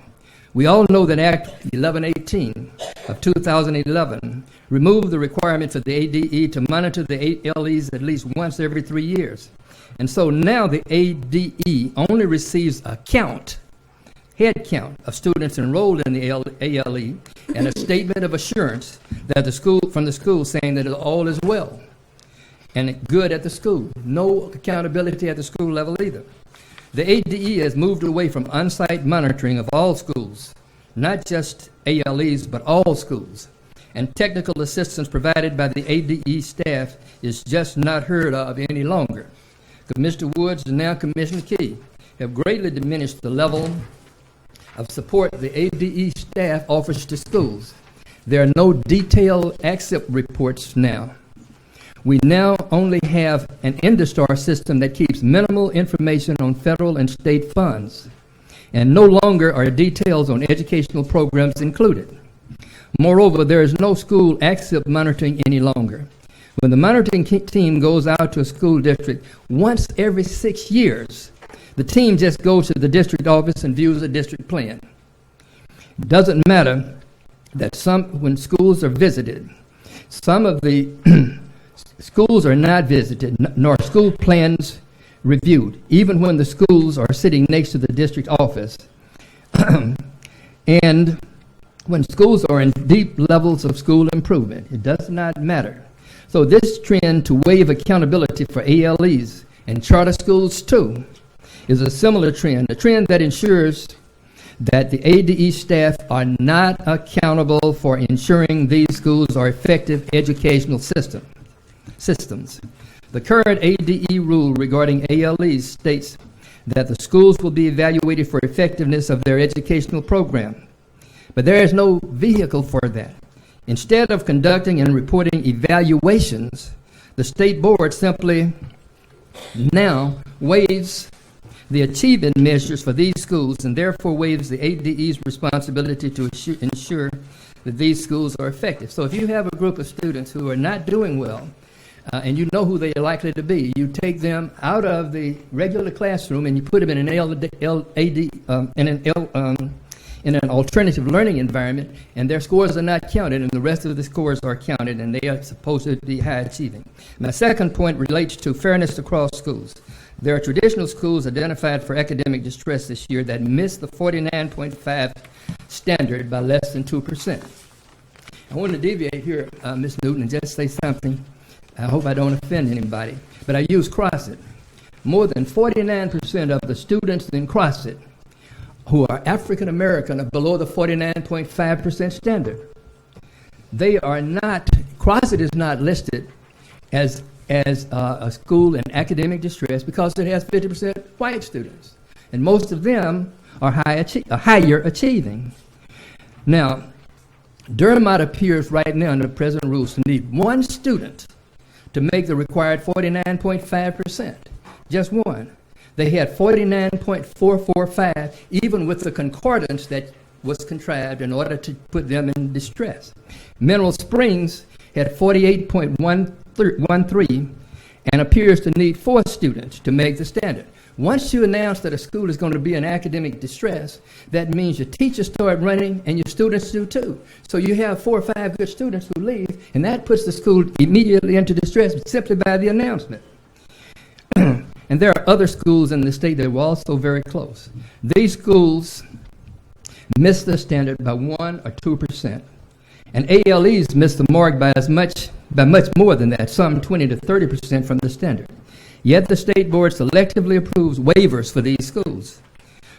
[SPEAKER 12] We all know that Act 1118 of 2011 removed the requirement for the ADE to monitor the ALEs at least once every 3 years. And so now the ADE only receives a head count of students enrolled in the ALE and a statement of assurance that from the school saying that all is well and good at the school. No accountability at the school level either. The ADE has moved away from on-site monitoring of all schools, not just ALEs, but all schools. And technical assistance provided by the ADE staff is just not heard of any longer. Commissioner Woods and now Commissioner Key have greatly diminished the level of support the ADE staff offers to schools. There are no detailed accept reports now. We now only have an InduStar system that keeps minimal information on federal and state funds, and no longer are details on educational programs included. Moreover, there is no school accept monitoring any longer. When the monitoring team goes out to a school district once every 6 years, the team just goes to the district office and views a district plan. It doesn't matter that when schools are visited, some of the schools are not visited, nor school plans reviewed, even when the schools are sitting next to the district office. And when schools are in deep levels of school improvement, it does not matter. So this trend to waive accountability for ALEs and charter schools too is a similar trend, a trend that ensures that the ADE staff are not accountable for ensuring these schools are effective educational systems. The current ADE rule regarding ALEs states that the schools will be evaluated for effectiveness of their educational program. But there is no vehicle for that. Instead of conducting and reporting evaluations, The state board simply now waives the achievement measures for these schools and therefore waives the ADE's responsibility to ensure that these schools are effective. So if you have a group of students who are not doing well, and you know who they are likely to be, you take them out of the regular classroom and you put them in in an alternative learning environment, and their scores are not counted, and the rest of the scores are counted, and they are supposed to be high achieving. My second point relates to fairness across schools. There are traditional schools identified for academic distress this year that missed the 49.5 standard by less than 2%. I want to deviate here, Ms. Newton, and just say something. I hope I don't offend anybody, but I use CrossFit. More than 49% of the students in CrossFit who are African American are below the 49.5% standard. They are not, CrossFit is not listed as a school in academic distress because it has 50% white students, and most of them are higher achieving. Now, Durham appears right now under the present rules to need one student to make the required 49.5%, just one. They had 49.445, even with the concordance that was contrived in order to put them in distress. Mineral Springs had 48.13 and appears to need 4 students to make the standard. Once you announce that a school is going to be in academic distress, that means your teachers start running and your students do too. So you have 4 or 5 good students who leave, and that puts the school immediately into distress simply by the announcement. And there are other schools in the state that were also very close. These schools missed the standard by 1 or 2%. And ALEs missed the mark by much more than that, some 20 to 30% from the standard. Yet the state board selectively approves waivers for these schools.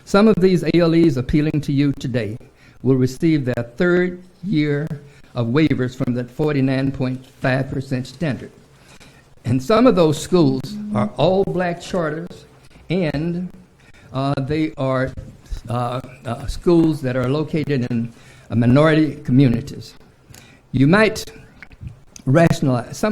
[SPEAKER 12] Some of these ALEs appealing to you today will receive their 3rd year of waivers from the 49.5% standard. And some of those schools are all black charters, and they are schools that are located in minority communities. You might rationalize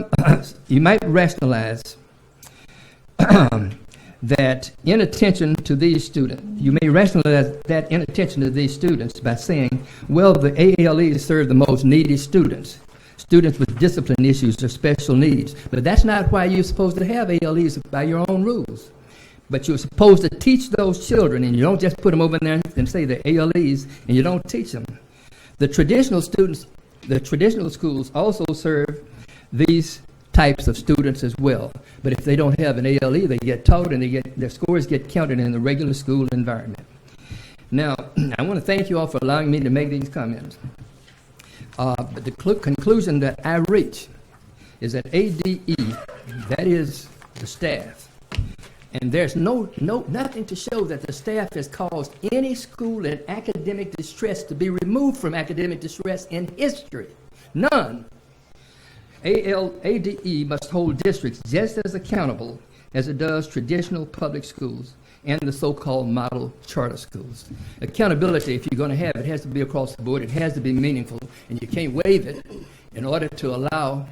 [SPEAKER 12] that inattention to these students. You may rationalize that inattention to these students by saying, well, the ALEs serve the most needy students with discipline issues or special needs. But that's not why you're supposed to have ALEs by your own rules. But you're supposed to teach those children, and you don't just put them over there and say they're ALEs, and you don't teach them. The traditional schools also serve these types of students as well. But if they don't have an ALE, they get taught and their scores get counted in the regular school environment. Now, I want to thank you all for allowing me to make these comments. But the conclusion that I reach is that ADE, that is the staff, and there's nothing to show that the staff has caused any school in academic distress to be removed from academic distress in history. None. ADE must hold districts just as accountable as it does traditional public schools and the so-called model charter schools. Accountability, if you're going to have it, has to be across the board. It has to be meaningful, and you can't waive it in order to allow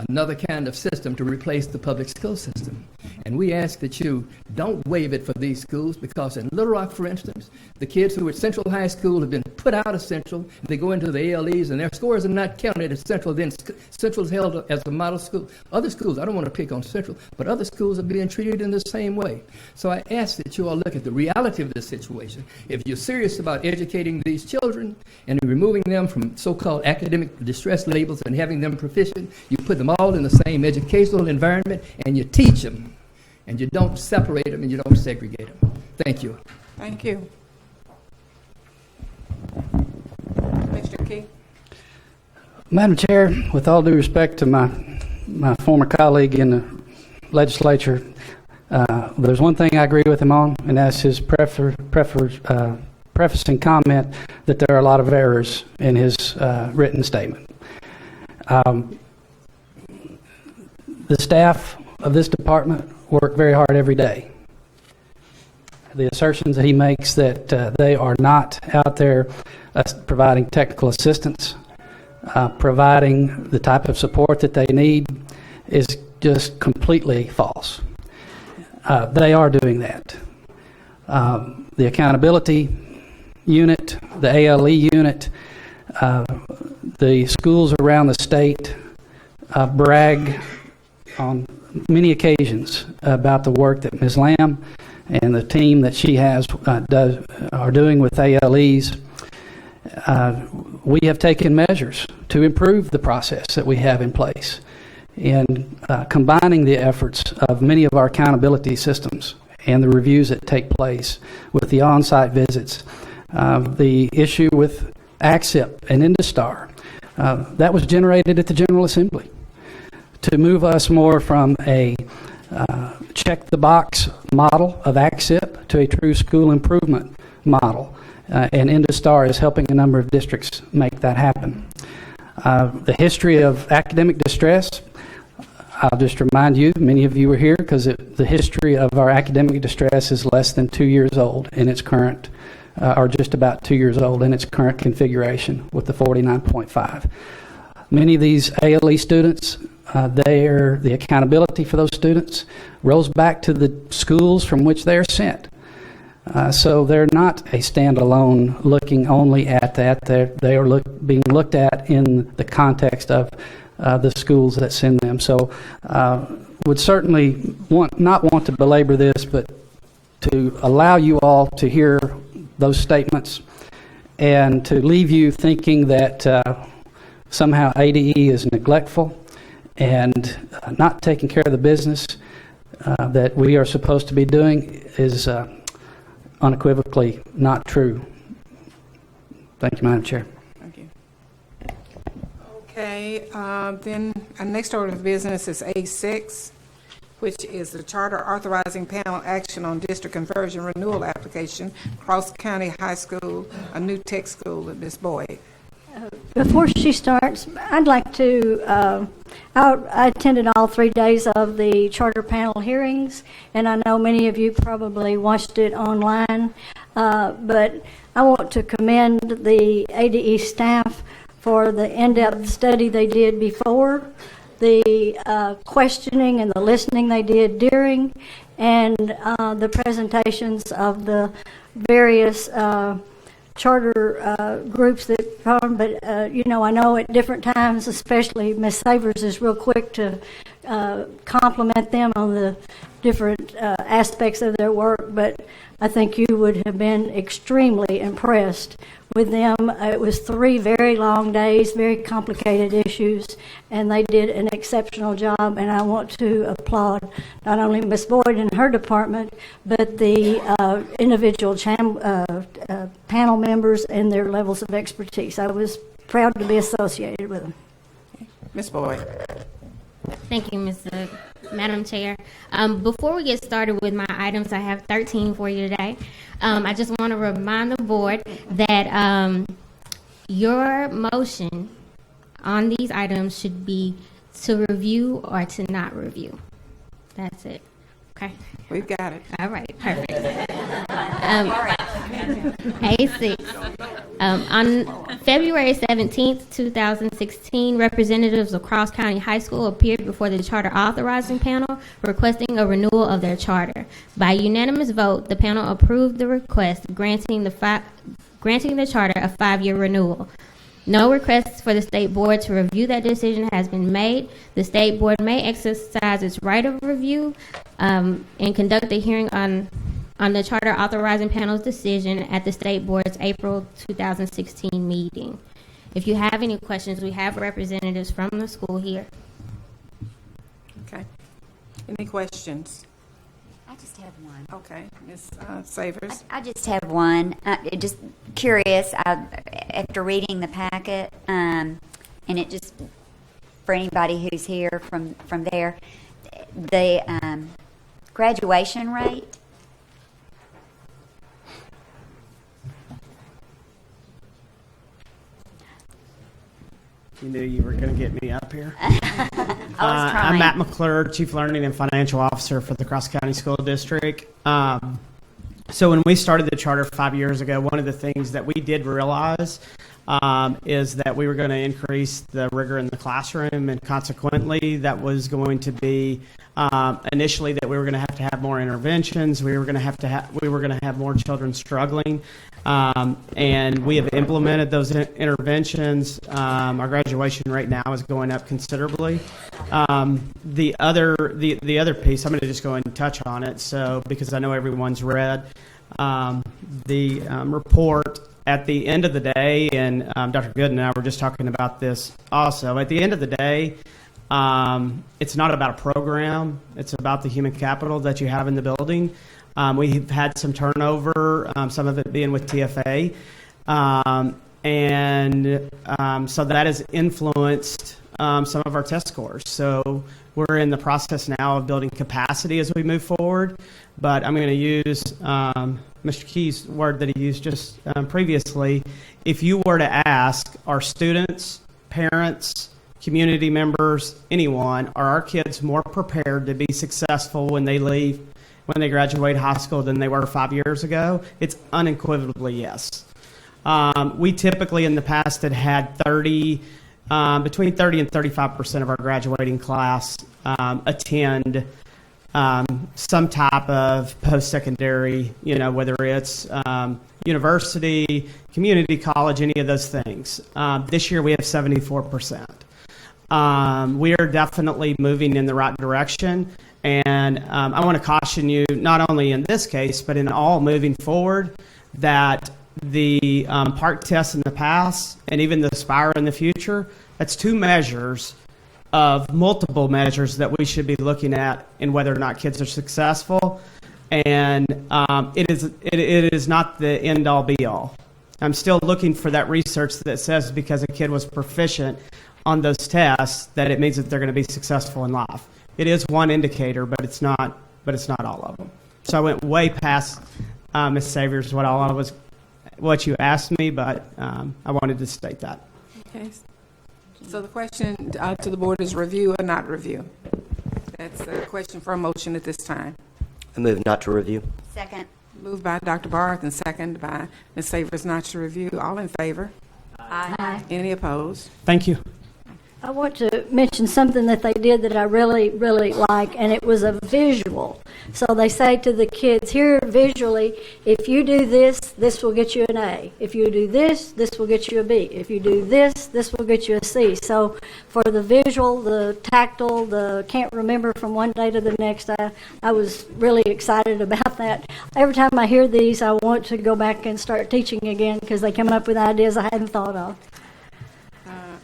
[SPEAKER 12] another kind of system to replace the public school system. And we ask that you don't waive it for these schools, because in Little Rock, for instance, the kids who are at Central High School have been put out of Central, and they go into the ALEs, and their scores are not counted at Central. Then Central is held as a model school. Other schools, I don't want to pick on Central, but other schools are being treated in the same way. So I ask that you all look at the reality of this situation. If you're serious about educating these children and removing them from so-called academic distress labels and having them proficient, you put them all in the same educational environment, and you teach them, and you don't separate them, and you don't segregate them. Thank you.
[SPEAKER 1] Thank you. Mr. Key.
[SPEAKER 15] Madam Chair, with all due respect to my former colleague in the legislature, there's one thing I agree with him on, and that's his prefacing comment that there are a lot of errors in his written statement. The staff of this department work very hard every day. The assertions that he makes that they are not out there providing technical assistance, providing the type of support that they need, is just completely false. They are doing that. The accountability unit, the ALE unit, the schools around the state brag on many occasions about the work that Ms. Lamb and the team that she has are doing with ALEs. We have taken measures to improve the process that we have in place in combining the efforts of many of our accountability systems and the reviews that take place with the on-site visits. The issue with ACCEP and InduStar, that was generated at the General Assembly to move us more from a check-the-box model of ACCEP to a true school improvement model. And InduStar is helping a number of districts make that happen. The history of academic distress, I'll just remind you, many of you were here because the history of our academic distress is less than 2 years old in its current, or just about 2 years old in its current configuration with the 49.5. Many of these ALE students, the accountability for those students rolls back to the schools from which they are sent. So they're not a standalone looking only at that. They are being looked at in the context of the schools that send them. So would certainly not want to belabor this, but to allow you all to hear those statements and to leave you thinking that somehow ADE is neglectful and not taking care of the business that we are supposed to be doing is unequivocally not true. Thank you, Madam Chair.
[SPEAKER 1] Thank you. Okay, then our next order of business is A6, which is the charter authorizing panel action on district conversion renewal application, Cross County High School, a new tech school with Ms. Boyd.
[SPEAKER 8] Before she starts, I'd like to, I attended all 3 days of the charter panel hearings, and I know many of you probably watched it online, but I want to commend the ADE staff for the in-depth study they did before, the questioning and the listening they did during, and the presentations of the various charter groups that come, but I know at different times, especially Ms. Savers is real quick to compliment them on the different aspects of their work, but I think you would have been extremely impressed with them. It was 3 very long days, very complicated issues, and they did an exceptional job, and I want to applaud not only Ms. Boyd and her department, but the individual panel members and their levels of expertise. I was proud to be associated with them.
[SPEAKER 1] Ms. Boyd.
[SPEAKER 14] Thank you, Madam Chair. Before we get started with my items, I have 13 for you today. I just want to remind the board that your motion on these items should be to review or to not review. That's it. Okay.
[SPEAKER 1] We've got it.
[SPEAKER 14] All right. Perfect. A6. On February 17th, 2016, representatives of Cross County High School appeared before the charter authorizing panel requesting a renewal of their charter. By unanimous vote, the panel approved the request, granting the charter a 5-year renewal. No request for the state board to review that decision has been made. The state board may exercise its right of review and conduct a hearing on the charter authorizing panel's decision at the state board's April 2016 meeting. If you have any questions, we have representatives from the school here.
[SPEAKER 1] Okay. Any questions?
[SPEAKER 13] I just have one.
[SPEAKER 1] Okay, Ms. Savers.
[SPEAKER 13] I just have one. Just curious, after reading the packet, and it just, for anybody who's here from there, the graduation rate.
[SPEAKER 22] You knew you were going to get me up here.
[SPEAKER 13] I'm
[SPEAKER 22] Matt McClure, Chief Learning and Financial Officer for the Cross County School District. So when we started the charter 5 years ago, one of the things that we did realize is that we were going to increase the rigor in the classroom, and consequently, that was going to be initially that we were going to have more interventions. We were going to have more children struggling, and we have implemented those interventions. Our graduation rate now is going up considerably. The other piece, I'm going to just go ahead and touch on it, so because I know everyone's read the report. At the end of the day, and Dr. Good and I were just talking about this also, at the end of the day, it's not about a program. It's about the human capital that you have in the building. We've had some turnover, some of it being with TFA. So that has influenced some of our test scores. So we're in the process now of building capacity as we move forward. But I'm going to use Mr. Key's word that he used just previously. If you were to ask our students, parents, community members, anyone, are our kids more prepared to be successful when they leave, when they graduate high school than they were 5 years ago? It's unequivocally yes. We typically in the past had between 30 and 35% of our graduating class attend some type of post-secondary, whether it's university, community college, any of those things. This year we have 74%. We are definitely moving in the right direction, and I want to caution you, not only in this case, but in all moving forward, that the PARCC test in the past and even the Aspire in the future, that's two measures of multiple measures that we should be looking at in whether or not kids are successful, and it is not the end-all be-all. I'm still looking for that research that says because a kid was proficient on those tests that it means that they're going to be successful in life. It is one indicator, but it's not all of them. So I went way past Ms. Savers what you asked me, but I wanted to state that.
[SPEAKER 1] Okay. So the question to the board is review or not review? That's a question for a motion at this time.
[SPEAKER 9] I move not to review.
[SPEAKER 13] Second.
[SPEAKER 1] Moved by Dr. Barth and second by Ms. Savers not to review. All in favor?
[SPEAKER 13] Aye.
[SPEAKER 1] Any opposed?
[SPEAKER 22] Thank you.
[SPEAKER 8] I want to mention something that they did that I really, really like, and it was a visual. So they say to the kids, here visually, if you do this, this will get you an A. If you do this, this will get you a B. If you do this, this will get you a C. So for the visual, the tactile, the can't remember from one day to the next, I was really excited about that. Every time I hear these, I want to go back and start teaching again because they come up with ideas I hadn't thought of.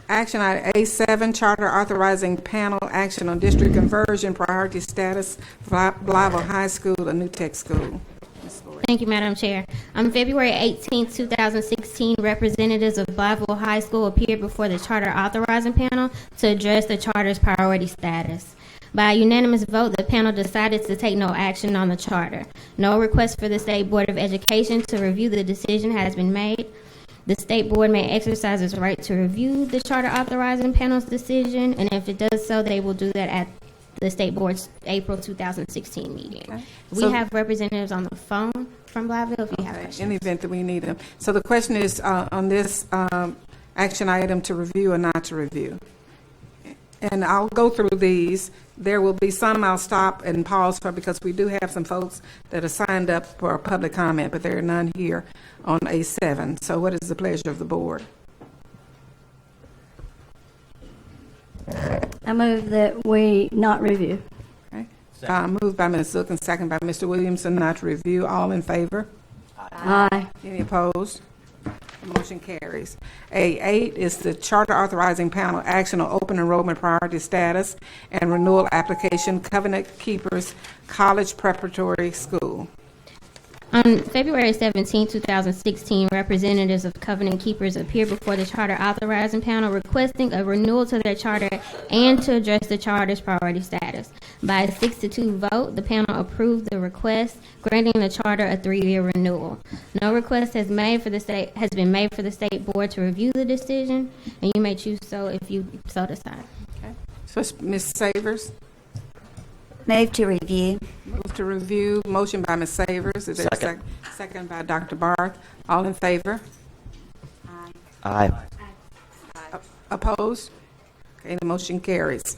[SPEAKER 1] Action item A7, charter authorizing panel action on district conversion priority status, Blyville High School, a new tech school.
[SPEAKER 14] Thank you, Madam Chair. On February 18, 2016, representatives of Blyville High School appeared before the charter authorizing panel to address the charter's priority status. By a unanimous vote, the panel decided to take no action on the charter. No request for the State Board of Education to review the decision has been made. The State Board may exercise its right to review the charter authorizing panel's decision, and if it does so, they will do that at the State Board's April 2016 meeting. Okay. We have representatives on the phone from Blyville if you have questions.
[SPEAKER 1] In the event that we need them. So the question is on this action item to review or not to review. And I'll go through these. There will be some I'll stop and pause for because we do have some folks that are signed up for public comment, but there are none here on A7. So what is the pleasure of the board?
[SPEAKER 8] I move that we not review.
[SPEAKER 1] Okay. Moved by Ms. Zook and second by Mr. Williamson, not to review. All in favor?
[SPEAKER 8] Aye.
[SPEAKER 1] Any opposed? The motion carries. A8 is the charter authorizing panel action on open enrollment priority status and renewal application, Covenant Keepers College Preparatory School.
[SPEAKER 14] On February 17, 2016, representatives of Covenant Keepers appeared before the charter authorizing panel requesting a renewal to their charter and to address the charter's priority status. By a 6-2 vote, the panel approved the request, granting the charter a 3-year renewal. No request has been made for the State Board to review the decision, and you may choose so if you so decide.
[SPEAKER 1] Okay. So Ms. Savers?
[SPEAKER 13] Move to review.
[SPEAKER 1] Move to review. Motion by Ms. Savers. Is there a second by Dr. Barth? All in favor?
[SPEAKER 13] Aye.
[SPEAKER 9] Aye.
[SPEAKER 1] Opposed? Okay, the motion carries.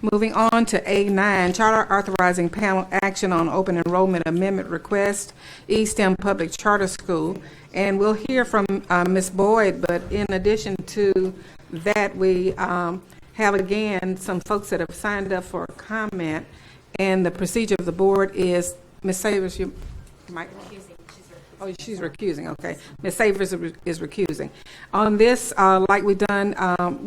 [SPEAKER 1] Moving on to A9, Charter Authorizing Panel Action on Open Enrollment Amendment Request, East End Public Charter School. And we'll hear from Ms. Boyd, but in addition to that, we have again some folks that have signed up for a comment. And the procedure of the board is, Ms. Savers, you might. Oh, she's recusing, okay. Ms. Savers is recusing. On this, like we've done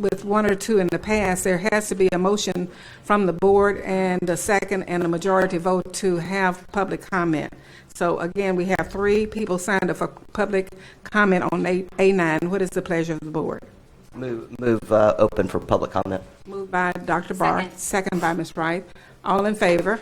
[SPEAKER 1] with one or two in the past, there has to be a motion from the board and a second and a majority vote to have public comment. So again, we have 3 people signed up for public comment on A9. What is the pleasure of the board?
[SPEAKER 9] Move open for public comment.
[SPEAKER 1] Moved by Dr. Barr, second by Ms. Wright. All in favor?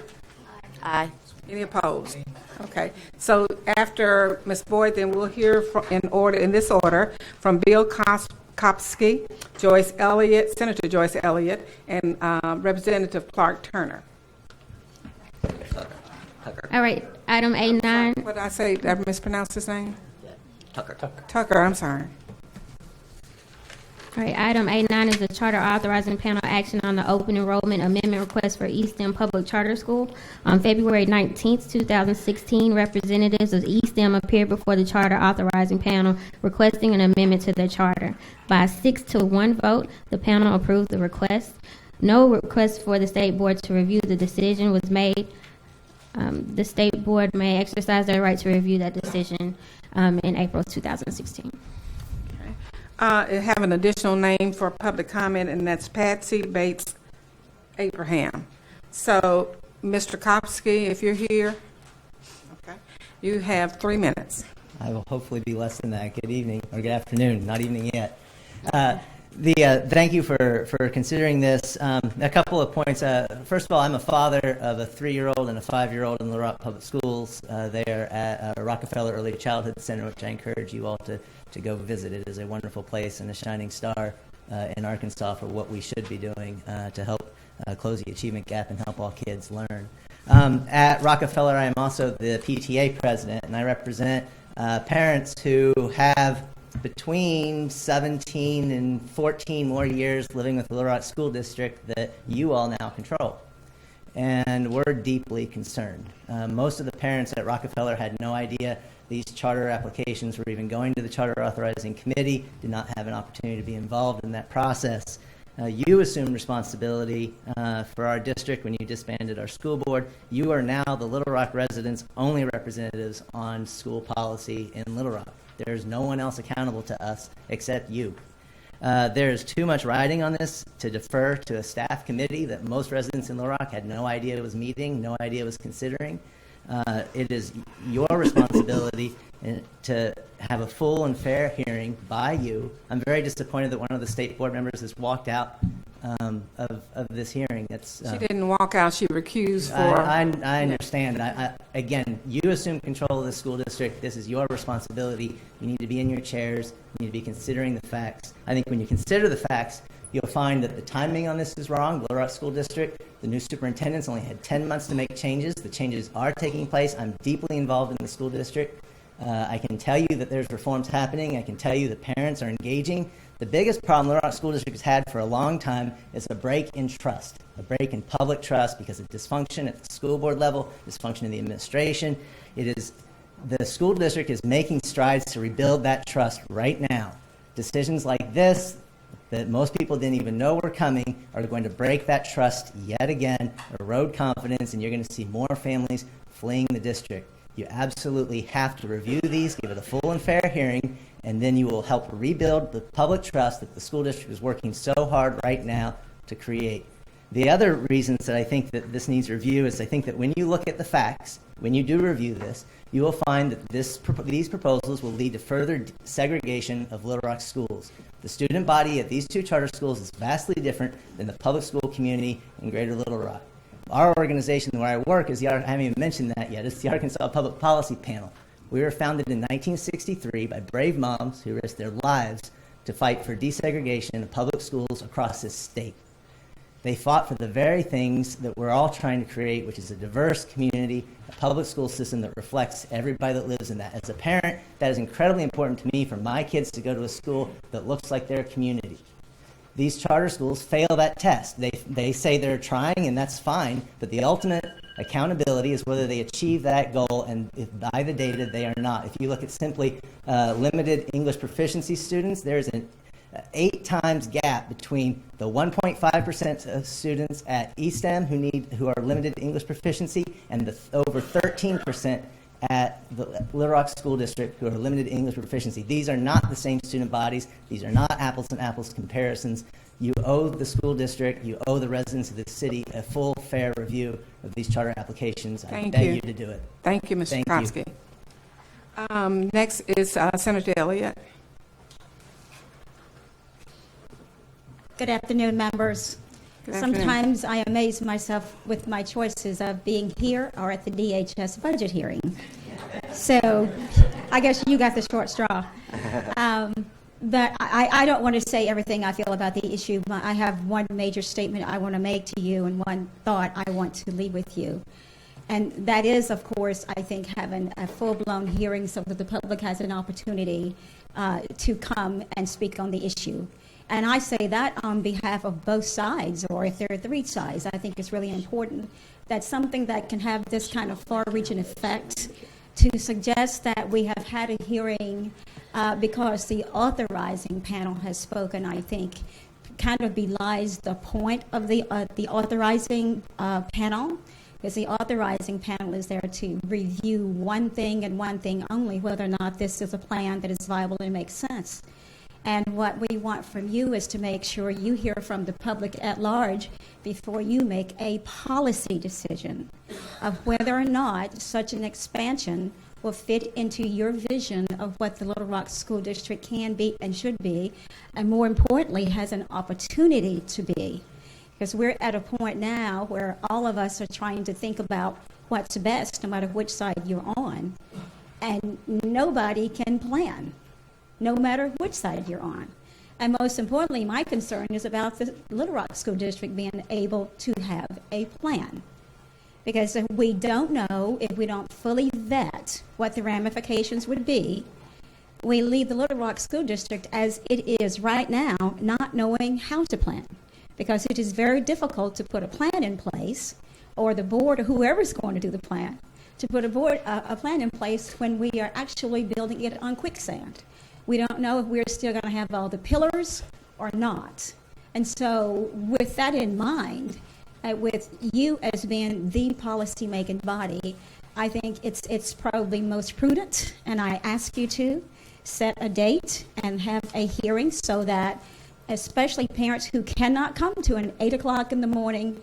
[SPEAKER 7] Aye.
[SPEAKER 1] Any opposed? Okay. So after Ms. Boyd, then we'll hear in this order from Bill Kopsky, Joyce Elliott, Senator Joyce Elliott, and Representative Clark Turner.
[SPEAKER 14] All right, item A9.
[SPEAKER 1] What did I say? Did I mispronounce his name?
[SPEAKER 9] Tucker.
[SPEAKER 1] Tucker, I'm sorry.
[SPEAKER 14] All right, item A9 is the charter authorizing panel action on the open enrollment amendment request for East End Public Charter School. On February 19th, 2016, representatives of East End appeared before the charter authorizing panel requesting an amendment to their charter. By a 6-to-1 vote, the panel approved the request. No request for the state board to review the decision was made. The state board may exercise their right to review that decision in April 2016.
[SPEAKER 1] Have an additional name for public comment, and that's Patsy Bates Abraham. So, Mr. Kopsky, if you're here, okay, you have 3 minutes.
[SPEAKER 18] I will hopefully be less than that. Good evening, or good afternoon, not evening yet. Thank you for considering this. A couple of points. First of all, I'm a father of a 3-year-old and a 5-year-old in Little Rock Public Schools there at Rockefeller Early Childhood Center, which I encourage you all to go visit. It is a wonderful place and a shining star in Arkansas for what we should be doing to help close the achievement gap and help all kids learn. At Rockefeller, I am also the PTA president, and I represent parents who have between 17 and 14 more years living with the Little Rock School District that you all now control. And we're deeply concerned. Most of the parents at Rockefeller had no idea these charter applications were even going to the Charter Authorizing Committee, did not have an opportunity to be involved in that process. You assumed responsibility for our district when you disbanded our school board. You are now the Little Rock residents' only representatives on school policy in Little Rock. There's no one else accountable to us except you. There's too much riding on this to defer to a staff committee that most residents in Little Rock had no idea was meeting, no idea was considering. It is your responsibility to have a full and fair hearing by you. I'm very disappointed that one of the state board members has walked out of this hearing.
[SPEAKER 1] She didn't walk out. She recused for.
[SPEAKER 18] I understand. Again, you assume control of the school district. This is your responsibility. You need to be in your chairs. You need to be considering the facts. I think when you consider the facts, you'll find that the timing on this is wrong. Little Rock School District, the new superintendent's only had 10 months to make changes. The changes are taking place. I'm deeply involved in the school district. I can tell you that there's reforms happening. I can tell you that parents are engaging. The biggest problem Little Rock School District has had for a long time is a break in trust, a break in public trust because of dysfunction at the school board level, dysfunction in the administration. The school district is making strides to rebuild that trust right now. Decisions like this that most people didn't even know were coming are going to break that trust yet again, erode confidence, and you're going to see more families fleeing the district. You absolutely have to review these, give it a full and fair hearing, and then you will help rebuild the public trust that the school district is working so hard right now to create. The other reasons that I think that this needs review is I think that when you look at the facts, when you do review this, you will find that these proposals will lead to further segregation of Little Rock schools. The student body at these 2 charter schools is vastly different than the public school community in Greater Little Rock. Our organization where I work is I haven't even mentioned that yet. It's the Arkansas Public Policy Panel. We were founded in 1963 by brave moms who risked their lives to fight for desegregation of public schools across this state. They fought for the very things that we're all trying to create, which is a diverse community, a public school system that reflects everybody that lives in that. As a parent, that is incredibly important to me for my kids to go to a school that looks like their community. These charter schools fail that test. They say they're trying, and that's fine, but the ultimate accountability is whether they achieve that goal, and if by the data they are not. If you look at simply limited English proficiency students, there's an 8 times gap between the 1.5% of students at ESTEM who are limited English proficiency and the over 13% at the Little Rock School District who are limited English proficiency. These are not the same student bodies. These are not apples and apples comparisons. You owe the school district, you owe the residents of the city a full, fair review of these charter applications. I beg you to do it.
[SPEAKER 1] Thank you, Mr. Krosky. Next is Senator Elliott.
[SPEAKER 20] Good afternoon, members.
[SPEAKER 1] Good afternoon.
[SPEAKER 20] Sometimes I amaze myself with my choices of being here or at the DHS budget hearing. So I guess you got the short straw. But I don't want to say everything I feel about the issue. I have one major statement I want to make to you and one thought I want to leave with you. And that is, of course, I think having a full-blown hearing so that the public has an opportunity to come and speak on the issue. And I say that on behalf of both sides, or if there are 3 sides. I think it's really important that something that can have this kind of far-reaching effect to suggest that we have had a hearing because the authorizing panel has spoken, I think, kind of belies the point of the authorizing panel, because the authorizing panel is there to review one thing and one thing only, whether or not this is a plan that is viable and makes sense. And what we want from you is to make sure you hear from the public at large before you make a policy decision of whether or not such an expansion will fit into your vision of what the Little Rock School District can be and should be, and more importantly, has an opportunity to be. Because we're at a point now where all of us are trying to think about what's best, no matter which side you're on, and nobody can plan, no matter which side you're on. And most importantly, my concern is about the Little Rock School District being able to have a plan. Because if we don't know, if we don't fully vet what the ramifications would be, we leave the Little Rock School District as it is right now, not knowing how to plan. Because it is very difficult to put a plan in place, or the board, or whoever's going to do the plan, to put a plan in place when we are actually building it on quicksand. We don't know if we're still going to have all the pillars or not. And so with that in mind, with you as being the policy-making body, I think it's probably most prudent, and I ask you to set a date and have a hearing so that especially parents who cannot come to an 8 o'clock in the morning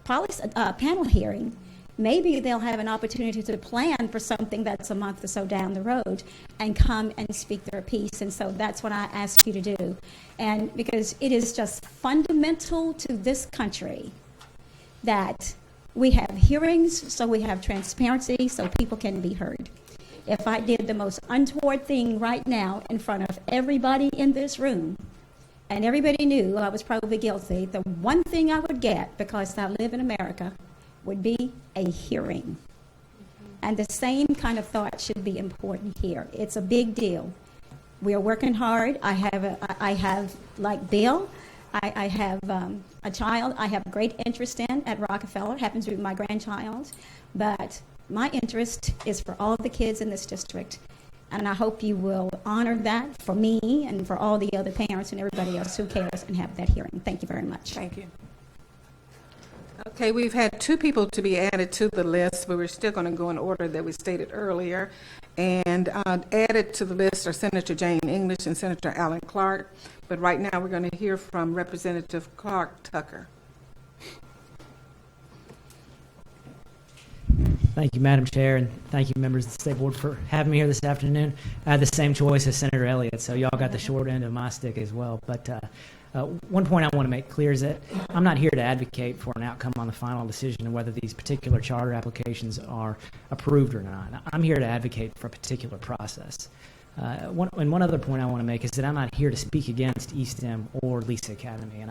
[SPEAKER 20] panel hearing, maybe they'll have an opportunity to plan for something that's a month or so down the road and come and speak their piece. And so that's what I ask you to do. And because it is just fundamental to this country that we have hearings, so we have transparency, so people can be heard. If I did the most untoward thing right now in front of everybody in this room, and everybody knew I was probably guilty, the one thing I would get, because I live in America, would be a hearing. And the same kind of thought should be important here. It's a big deal. We are working hard. I have like Bill, I have a child I have great interest in at Rockefeller, happens to be my grandchild, but my interest is for all the kids in this district. And I hope you will honor that for me and for all the other parents and everybody else who cares and have that hearing. Thank you very much.
[SPEAKER 1] Thank you. Okay, we've had 2 people to be added to the list, but we're still going to go in order that we stated earlier. And added to the list are Senator Jane English and Senator Alan Clark. But right now we're going to hear from Representative Clark Tucker.
[SPEAKER 21] Thank you, Madam Chair, and thank you, members of the State Board, for having me here this afternoon. I had the same choice as Senator Elliott, so y'all got the short end of my stick as well. But one point I want to make clear is that I'm not here to advocate for an outcome on the final decision of whether these particular charter applications are approved or not. I'm here to advocate for a particular process. One other point I want to make is that I'm not here to speak against ESTEM or Lisa Academy, and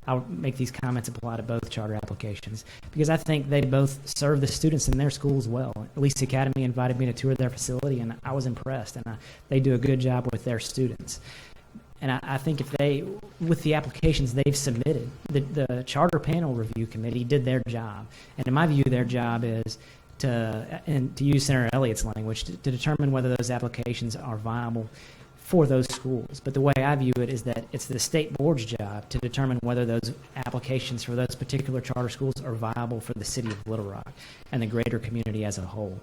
[SPEAKER 21] I'll make these comments apply to both charter applications because I think they both serve the students in their schools well. Lisa Academy invited me to tour their facility, and I was impressed, and they do a good job with their students. And I think if they, with the applications they've submitted, the charter panel review committee did their job. And in my view, their job is to use Senator Elliott's language, to determine whether those applications are viable for those schools. But the way I view it is that it's the state board's job to determine whether those applications for those particular charter schools are viable for the city of Little Rock and the greater community as a whole.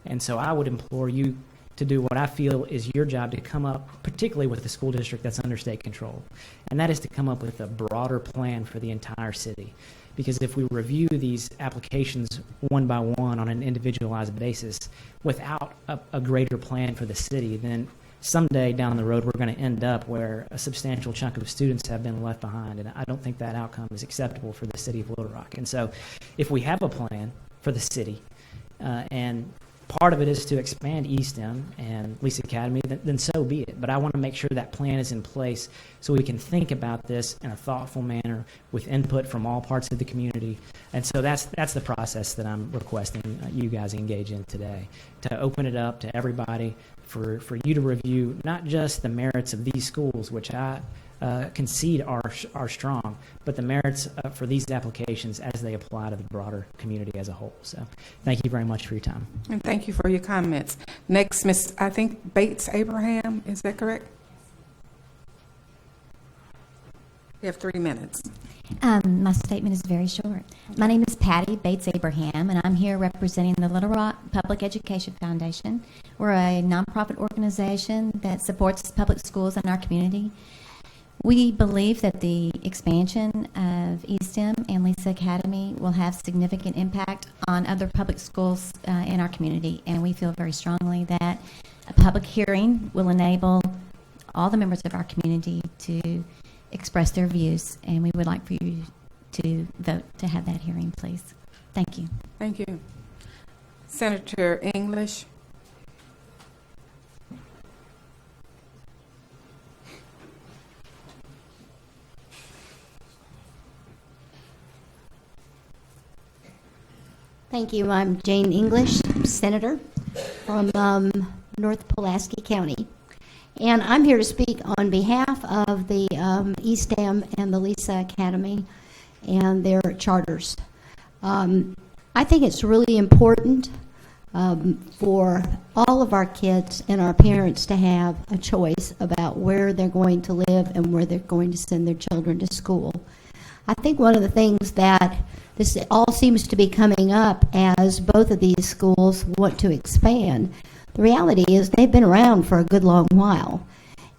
[SPEAKER 21] And so I would implore you to do what I feel is your job to come up, particularly with the school district that's under state control, and that is to come up with a broader plan for the entire city. Because if we review these applications one by one on an individualized basis without a greater plan for the city, then someday down the road we're going to end up where a substantial chunk of students have been left behind, and I don't think that outcome is acceptable for the city of Little Rock. And so if we have a plan for the city, and part of it is to expand ESTEM and Lisa Academy, then so be it. But I want to make sure that plan is in place so we can think about this in a thoughtful manner with input from all parts of the community. And so that's the process that I'm requesting you guys engage in today, to open it up to everybody for you to review not just the merits of these schools, which I concede are strong, but the merits for these applications as they apply to the broader community as a whole. So thank you very much for your time.
[SPEAKER 1] And thank you for your comments. Next, Ms. I think Bates Abraham, is that correct? You have 3 minutes.
[SPEAKER 4] My statement is very short. My name is Patty Bates Abraham, and I'm here representing the Little Rock Public Education Foundation. We're a nonprofit organization that supports public schools in our community. We believe that the expansion of ESTEM and Lisa Academy will have significant impact on other public schools in our community, and we feel very strongly that a public hearing will enable all the members of our community to express their views, and we would like for you to vote to have that hearing, please. Thank you.
[SPEAKER 1] Thank you. Senator English.
[SPEAKER 11] Thank you. I'm Jane English, Senator from North Pulaski County. And I'm here to speak on behalf of the ESTEM and the Lisa Academy and their charters. I think it's really important for all of our kids and our parents to have a choice about where they're going to live and where they're going to send their children to school. I think one of the things that this all seems to be coming up as both of these schools want to expand. The reality is they've been around for a good long while.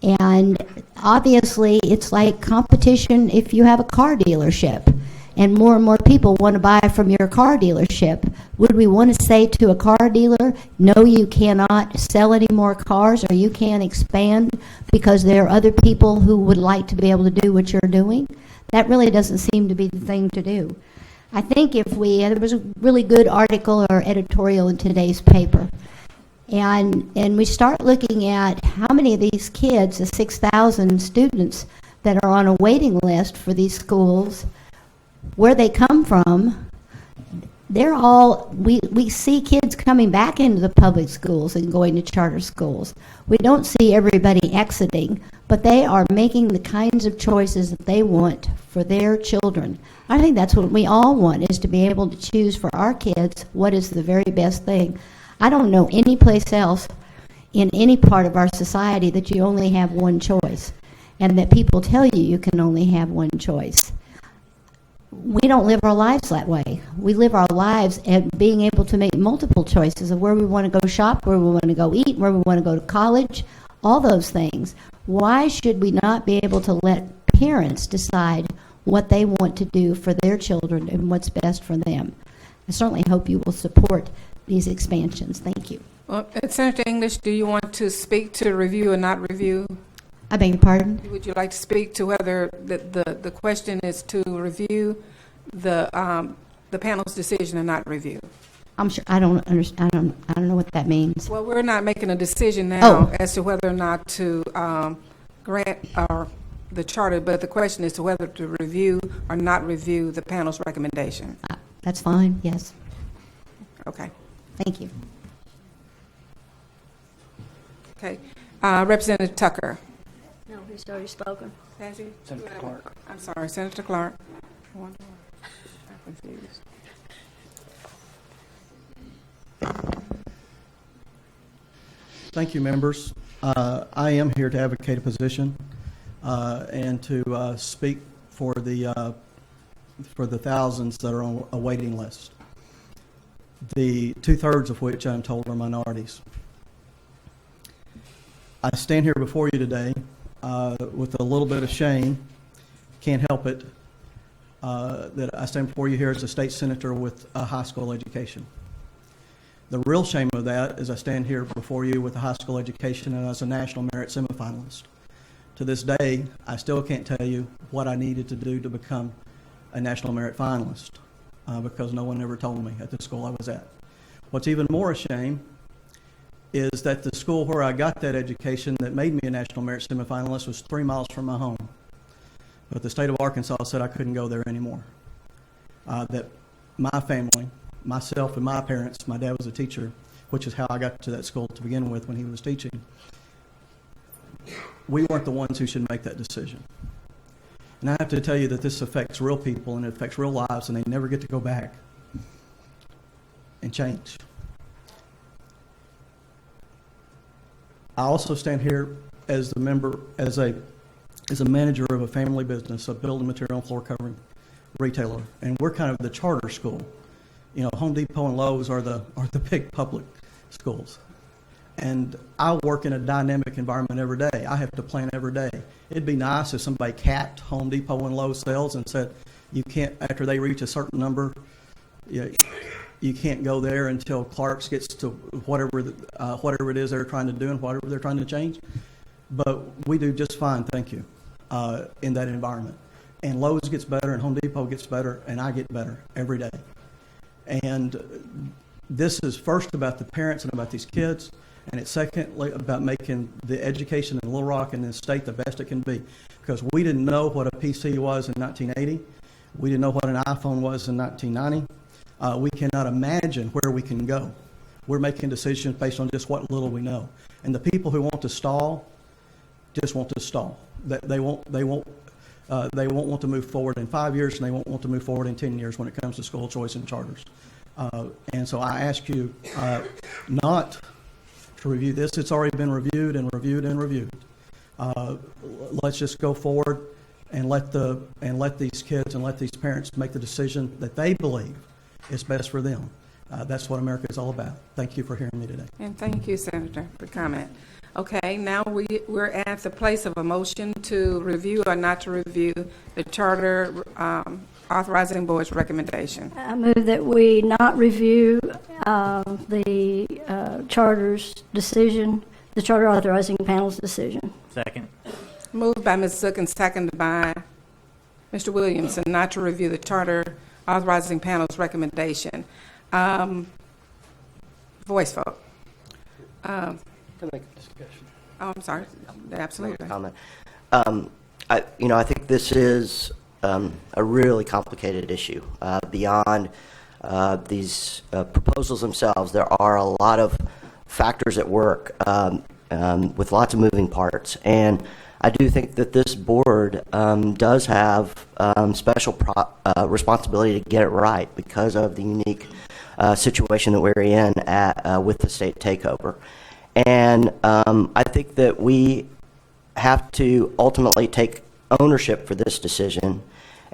[SPEAKER 11] And obviously it's like competition if you have a car dealership and more people want to buy from your car dealership. Would we want to say to a car dealer, no, you cannot sell any more cars or you can't expand because there are other people who would like to be able to do what you're doing? That really doesn't seem to be the thing to do. I think if there was a really good article or editorial in today's paper, and we start looking at how many of these kids, the 6,000 students that are on a waiting list for these schools, where they come from, they're all, we see kids coming back into the public schools and going to charter schools. We don't see everybody exiting, but they are making the kinds of choices that they want for their children. I think that's what we all want, is to be able to choose for our kids what is the very best thing. I don't know any place else in any part of our society that you only have one choice, and that people tell you you can only have one choice. We don't live our lives that way. We live our lives at being able to make multiple choices of where we want to go shop, where we want to go eat, where we want to go to college, all those things. Why should we not be able to let parents decide what they want to do for their children and what's best for them? I certainly hope you will support these expansions. Thank you.
[SPEAKER 1] Well, Senator English, do you want to speak to review or not review?
[SPEAKER 11] I beg your pardon?
[SPEAKER 1] Would you like to speak to whether the question is to review the panel's decision or not review?
[SPEAKER 11] I'm sure I don't understand. I don't know what that means.
[SPEAKER 1] Well, we're not making a decision now as to whether or not to grant or the charter, but the question is to whether to review or not review the panel's recommendation.
[SPEAKER 11] That's fine, yes.
[SPEAKER 1] Okay.
[SPEAKER 11] Thank you.
[SPEAKER 1] Okay. Representative Tucker.
[SPEAKER 2] No, he's already spoken.
[SPEAKER 1] Has he?
[SPEAKER 2] Senator Clark.
[SPEAKER 1] I'm sorry, Senator Clark. I'm confused.
[SPEAKER 3] Thank you, members. I am here to advocate a position and to speak for the thousands that are on a waiting list, the 2/3 of which I'm told are minorities. I stand here before you today with a little bit of shame. Can't help it that I stand before you here as a state senator with a high school education. The real shame of that is I stand here before you with a high school education and as a national merit semifinalist. To this day, I still can't tell you what I needed to do to become a national merit finalist because no one ever told me at the school I was at. What's even more a shame is that the school where I got that education that made me a national merit semifinalist was 3 miles from my home. But the state of Arkansas said I couldn't go there anymore. That my family, myself and my parents, my dad was a teacher, which is how I got to that school to begin with when he was teaching. We weren't the ones who should make that decision. And I have to tell you that this affects real people and it affects real lives, and they never get to go back and change. I also stand here as a manager of a family business, a building material and floor covering retailer, and we're kind of the charter school. You know, Home Depot and Lowe's are the big public schools. And I work in a dynamic environment every day. I have to plan every day. It'd be nice if somebody capped Home Depot and Lowe's sales and said, you can't, after they reach a certain number, you can't go there until Clark's gets to whatever it is they're trying to do and whatever they're trying to change. But we do just fine, thank you, in that environment. And Lowe's gets better and Home Depot gets better and I get better every day. And this is first about the parents and about these kids, and it's secondly about making the education in Little Rock and the state the best it can be. Because we didn't know what a PC was in 1980. We didn't know what an iPhone was in 1990. We cannot imagine where we can go. We're making decisions based on just what little we know. And the people who want to stall just want to stall. They won't want to move forward in 5 years, and they won't want to move forward in 10 years when it comes to school choice and charters. And so I ask you not to review this. It's already been reviewed and reviewed and reviewed. Let's just go forward and let these kids and let these parents make the decision that they believe is best for them. That's what America is all about. Thank you for hearing me today.
[SPEAKER 1] And thank you, Senator, for comment. Okay, now we're at the place of a motion to review or not to review the charter authorizing board's recommendation.
[SPEAKER 2] I move that we not review the charter's decision, the charter authorizing panel's decision.
[SPEAKER 16] Second.
[SPEAKER 1] Moved by Ms. Zook and seconded by Mr. Williamson not to review the charter authorizing panel's recommendation. Voice vote.
[SPEAKER 9] To make a discussion.
[SPEAKER 1] Oh, I'm sorry. Absolutely.
[SPEAKER 9] Comment. I think this is a really complicated issue. Beyond these proposals themselves, there are a lot of factors at work with lots of moving parts. And I do think that this board does have special responsibility to get it right because of the unique situation that we're in with the state takeover. And I think that we have to ultimately take ownership for this decision,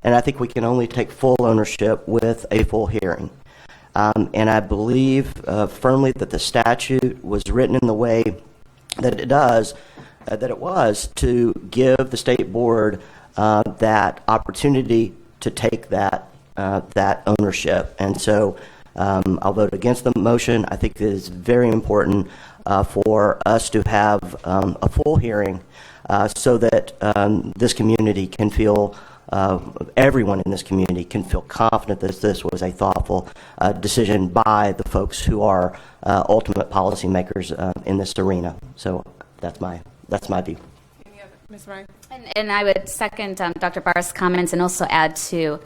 [SPEAKER 9] and I think we can only take full ownership with a full hearing. And I believe firmly that the statute was written in the way that it does, that it was to give the state board that opportunity to take that ownership. And so I'll vote against the motion. I think it is very important for us to have a full hearing so that this community can feel, everyone in this community can feel confident that this was a thoughtful decision by the folks who are ultimate policymakers in this arena. So that's my view.
[SPEAKER 1] Ms. Wright?
[SPEAKER 5] And I would second Dr. Barr's comments and also add to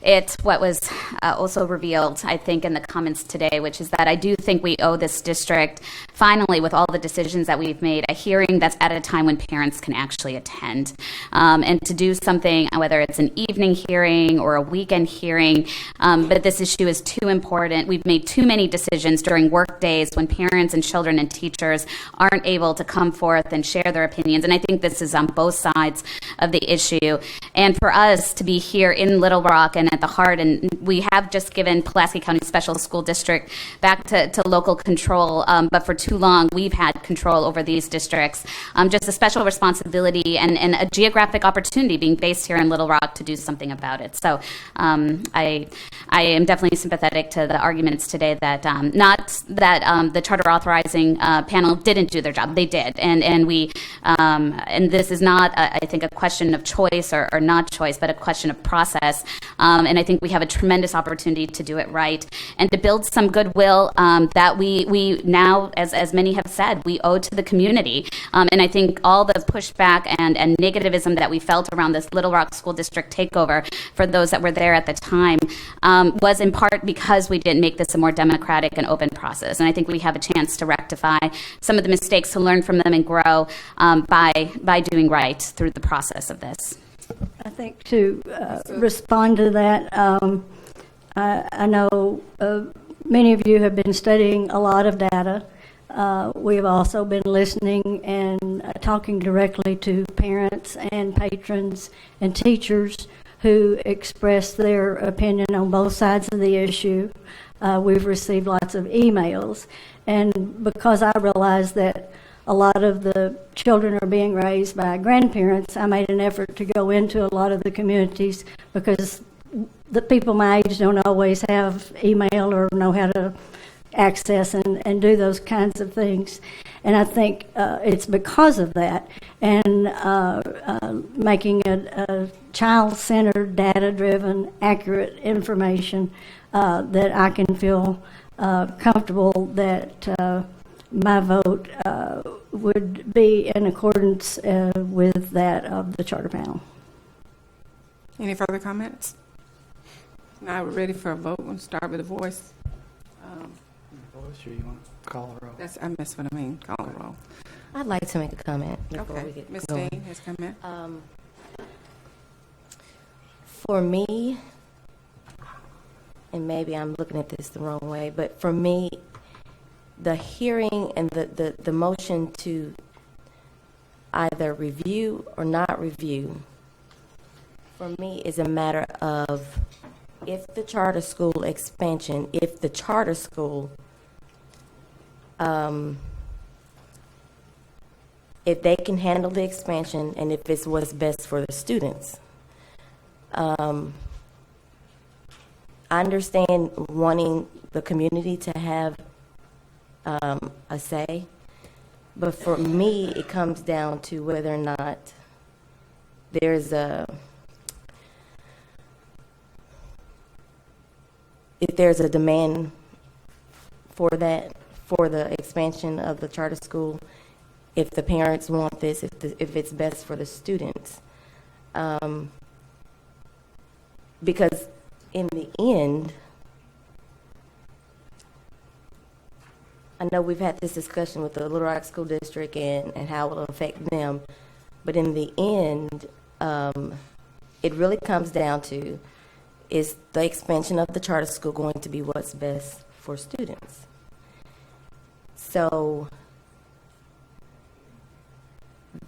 [SPEAKER 5] it what was also revealed, I think, in the comments today, which is that I do think we owe this district, finally, with all the decisions that we've made, a hearing that's at a time when parents can actually attend. And to do something, whether it's an evening hearing or a weekend hearing, but this issue is too important. We've made too many decisions during work days when parents and children and teachers aren't able to come forth and share their opinions. And I think this is on both sides of the issue. And for us to be here in Little Rock and at the heart, and we have just given Pulaski County Special School District back to local control, but for too long we've had control over these districts. Just a special responsibility and a geographic opportunity being based here in Little Rock to do something about it. So I am definitely sympathetic to the arguments today that not that the charter authorizing panel didn't do their job. They did, and we and this is not I think a question of choice or not choice, but a question of process. And I think we have a tremendous opportunity to do it right and to build some goodwill that we now, as many have said, we owe to the community. And I think all the pushback and negativism that we felt around this Little Rock School District takeover for those that were there at the time was in part because we didn't make this a more democratic and open process. And I think we have a chance to rectify some of the mistakes, to learn from them and grow by doing right through the process of this.
[SPEAKER 8] I think to respond to that, I know many of you have been studying a lot of data. We've also been listening and talking directly to parents and patrons and teachers who express their opinion on both sides of the issue. We've received lots of emails. And because I realize that a lot of the children are being raised by grandparents, I made an effort to go into a lot of the communities because the people my age don't always have email or know how to access and do those kinds of things. And I think it's because of that and making a child-centered, data-driven, accurate information that I can feel comfortable that my vote would be in accordance with that of the charter panel.
[SPEAKER 1] Any further comments? Now we're ready for a vote. We'll start with a voice.
[SPEAKER 15] Sure, you want to call a roll?
[SPEAKER 1] I missed what I mean. Call a roll.
[SPEAKER 7] I'd like to make a comment before we
[SPEAKER 1] Okay.
[SPEAKER 7] get
[SPEAKER 1] Ms.
[SPEAKER 7] going.
[SPEAKER 1] Dean has come in.
[SPEAKER 7] For me, and maybe I'm looking at this the wrong way, but for me, the hearing and the motion to either review or not review, for me, is a matter of if the charter school expansion, if the charter school, if they can handle the expansion and if it's what's best for the students. I understand wanting the community to have a say, but for me, it comes down to whether or not there's if there's a demand for that, for the expansion of the charter school, if the parents want this, if it's best for the students. Because in the end, I know we've had this discussion with the Little Rock School District and how it will affect them, but in the end, it really comes down to, is the expansion of the charter school going to be what's best for students? So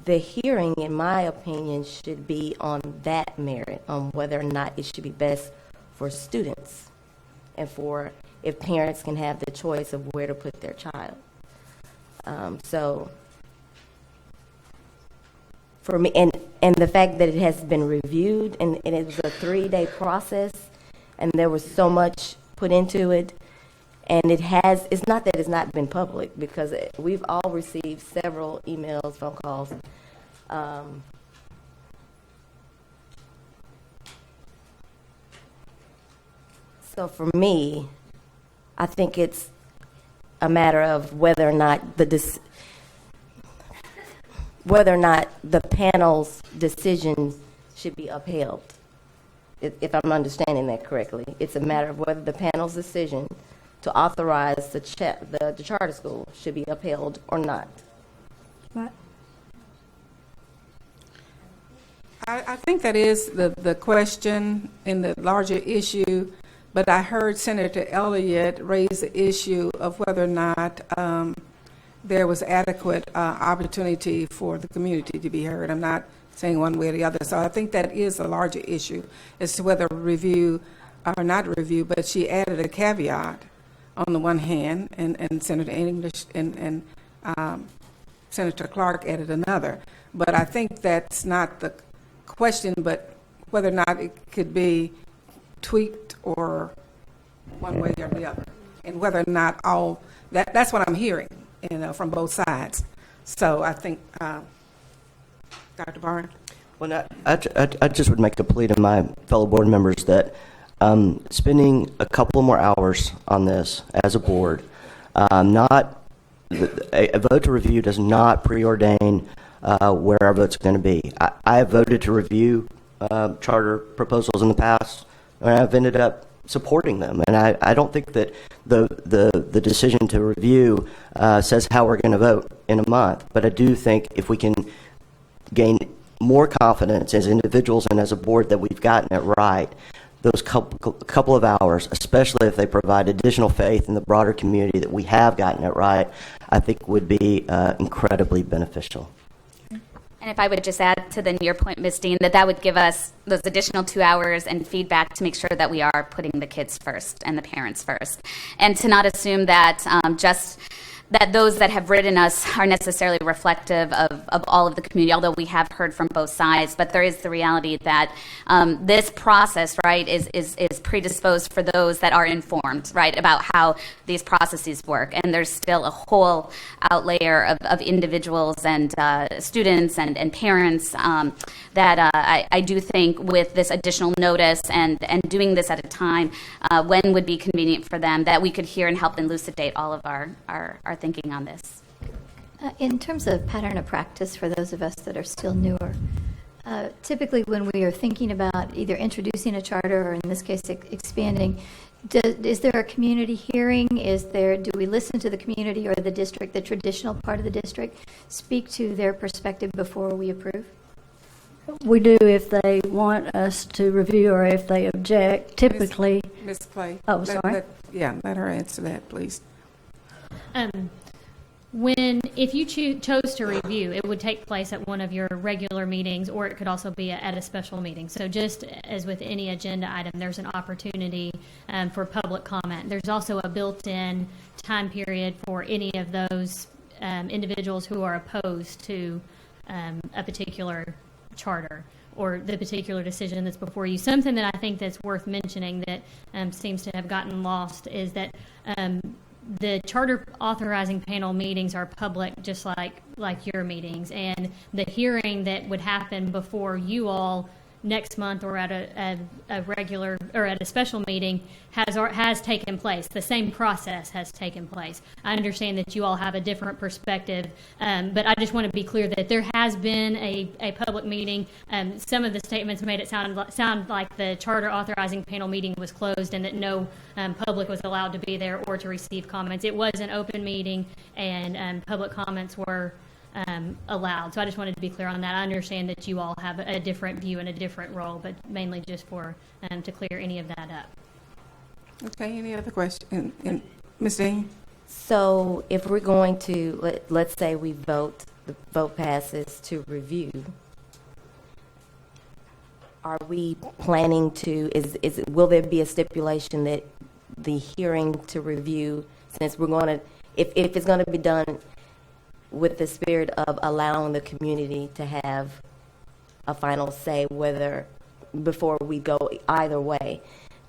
[SPEAKER 7] the hearing, in my opinion, should be on that merit, on whether or not it should be best for students and for if parents can have the choice of where to put their child. So for me, and the fact that it has been reviewed and it was a 3-day process and there was so much put into it, and it's not that it's not been public, because we've all received several emails, phone calls. So for me, I think it's a matter of whether or not whether or not the panel's decision should be upheld. If I'm understanding that correctly, it's a matter of whether the panel's decision to authorize the charter school should be upheld or not.
[SPEAKER 20] What?
[SPEAKER 1] I think that is the question in the larger issue, but I heard Senator Elliott raise the issue of whether or not there was adequate opportunity for the community to be heard. I'm not saying one way or the other. So I think that is a larger issue as to whether review or not review, but she added a caveat on the one hand, and Senator English and Senator Clark added another. But I think that's not the question, but whether or not it could be tweaked or one way or the other, and whether or not all that's what I'm hearing, from both sides. So I think, Dr. Barnes.
[SPEAKER 9] Well, I just would make a plea to my fellow board members that spending a couple more hours on this as a board, a vote to review does not preordain where our vote's going to be. I have voted to review charter proposals in the past, and I've ended up supporting them. And I don't think that the decision to review says how we're going to vote in a month. But I do think if we can gain more confidence as individuals and as a board that we've gotten it right, those couple of hours, especially if they provide additional faith in the broader community that we have gotten it right, I think would be incredibly beneficial.
[SPEAKER 5] And if I would just add to your point, Ms. Dean, that would give us those additional 2 hours and feedback to make sure that we are putting the kids first and the parents first. And to not assume that just that those that have written us are necessarily reflective of all of the community, although we have heard from both sides. But there is the reality that this process, right, is predisposed for those that are informed, right, about how these processes work. And there's still a whole outlayer of individuals and students and parents that I do think with this additional notice and doing this at a time when would be convenient for them, that we could hear and help elucidate all of our thinking on this.
[SPEAKER 6] In terms of pattern of practice for those of us that are still newer, typically when we are thinking about either introducing a charter or in this case expanding, is there a community hearing? Do we listen to the community or the district, the traditional part of the district, speak to their perspective before we approve?
[SPEAKER 8] We do if they want us to review or if they object. Typically,
[SPEAKER 1] Ms. Clay.
[SPEAKER 8] Oh, sorry.
[SPEAKER 1] Let her answer that, please.
[SPEAKER 17] If you chose to review, it would take place at one of your regular meetings, or it could also be at a special meeting. So just as with any agenda item, there's an opportunity for public comment. There's also a built-in time period for any of those individuals who are opposed to a particular charter or the particular decision that's before you. Something that I think that's worth mentioning that seems to have gotten lost is that the charter authorizing panel meetings are public, just like your meetings, and the hearing that would happen before you all next month or at a regular or at a special meeting has taken place. The same process has taken place. I understand that you all have a different perspective, but I just want to be clear that there has been a public meeting. Some of the statements made it sound like the charter authorizing panel meeting was closed and that no public was allowed to be there or to receive comments. It was an open meeting, and public comments were allowed. So I just wanted to be clear on that. I understand that you all have a different view and a different role, but mainly just for to clear any of that up.
[SPEAKER 1] Okay, any other question? And Ms. Dean?
[SPEAKER 7] So if we're going to, let's say the vote passes to review, are we planning to, will there be a stipulation that the hearing to review, since we're going to, if it's going to be done with the spirit of allowing the community to have a final say whether, before we go either way,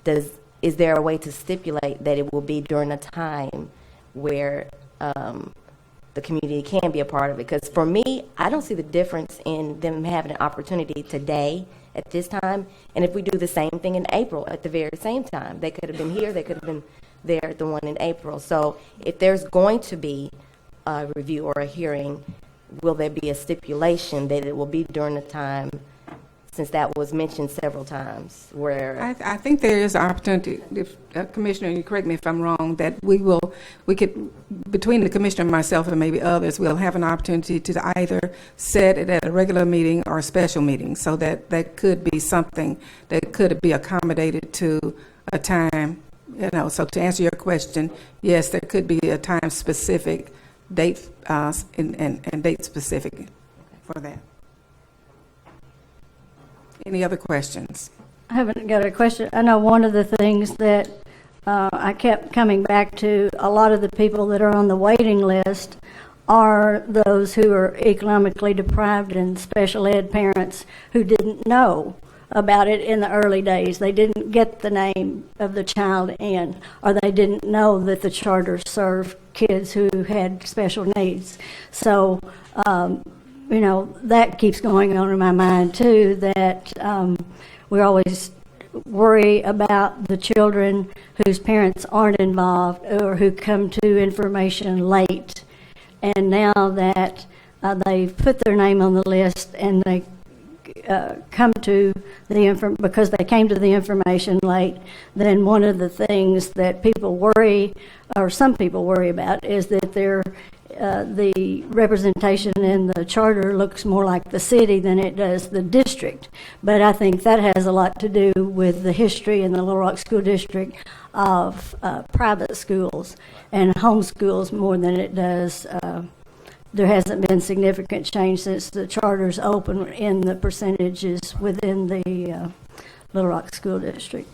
[SPEAKER 7] is there a way to stipulate that it will be during a time where the community can be a part of it? Because for me, I don't see the difference in them having an opportunity today at this time, and if we do the same thing in April at the very same time. They could have been here, they could have been there at the one in April. So if there's going to be a review or a hearing, will there be a stipulation that it will be during the time, since that was mentioned several times, where...
[SPEAKER 1] I think there is an opportunity, if, Commissioner, you correct me if I'm wrong, that we could, between the Commissioner and myself and maybe others, we'll have an opportunity to either set it at a regular meeting or a special meeting, so that that could be something that could be accommodated to a time, so to answer your question, yes, there could be a time specific, date, and date specific for that. Any other questions?
[SPEAKER 8] I haven't got a question. I know one of the things that I kept coming back to, a lot of the people that are on the waiting list are those who are economically deprived and special ed parents who didn't know about it in the early days. They didn't get the name of the child in, or they didn't know that the charter served kids who had special needs. So, that keeps going on in my mind too, that we always worry about the children whose parents aren't involved or who come to information late. And now that they've put their name on the list and they come to the because they came to the information late, then one of the things that people worry, or some people worry about, is that the representation in the charter looks more like the city than it does the district. But I think that has a lot to do with the history in the Little Rock School District of private schools and homeschools more than it does. There hasn't been significant change since the charter's open in the percentages within the Little Rock School District.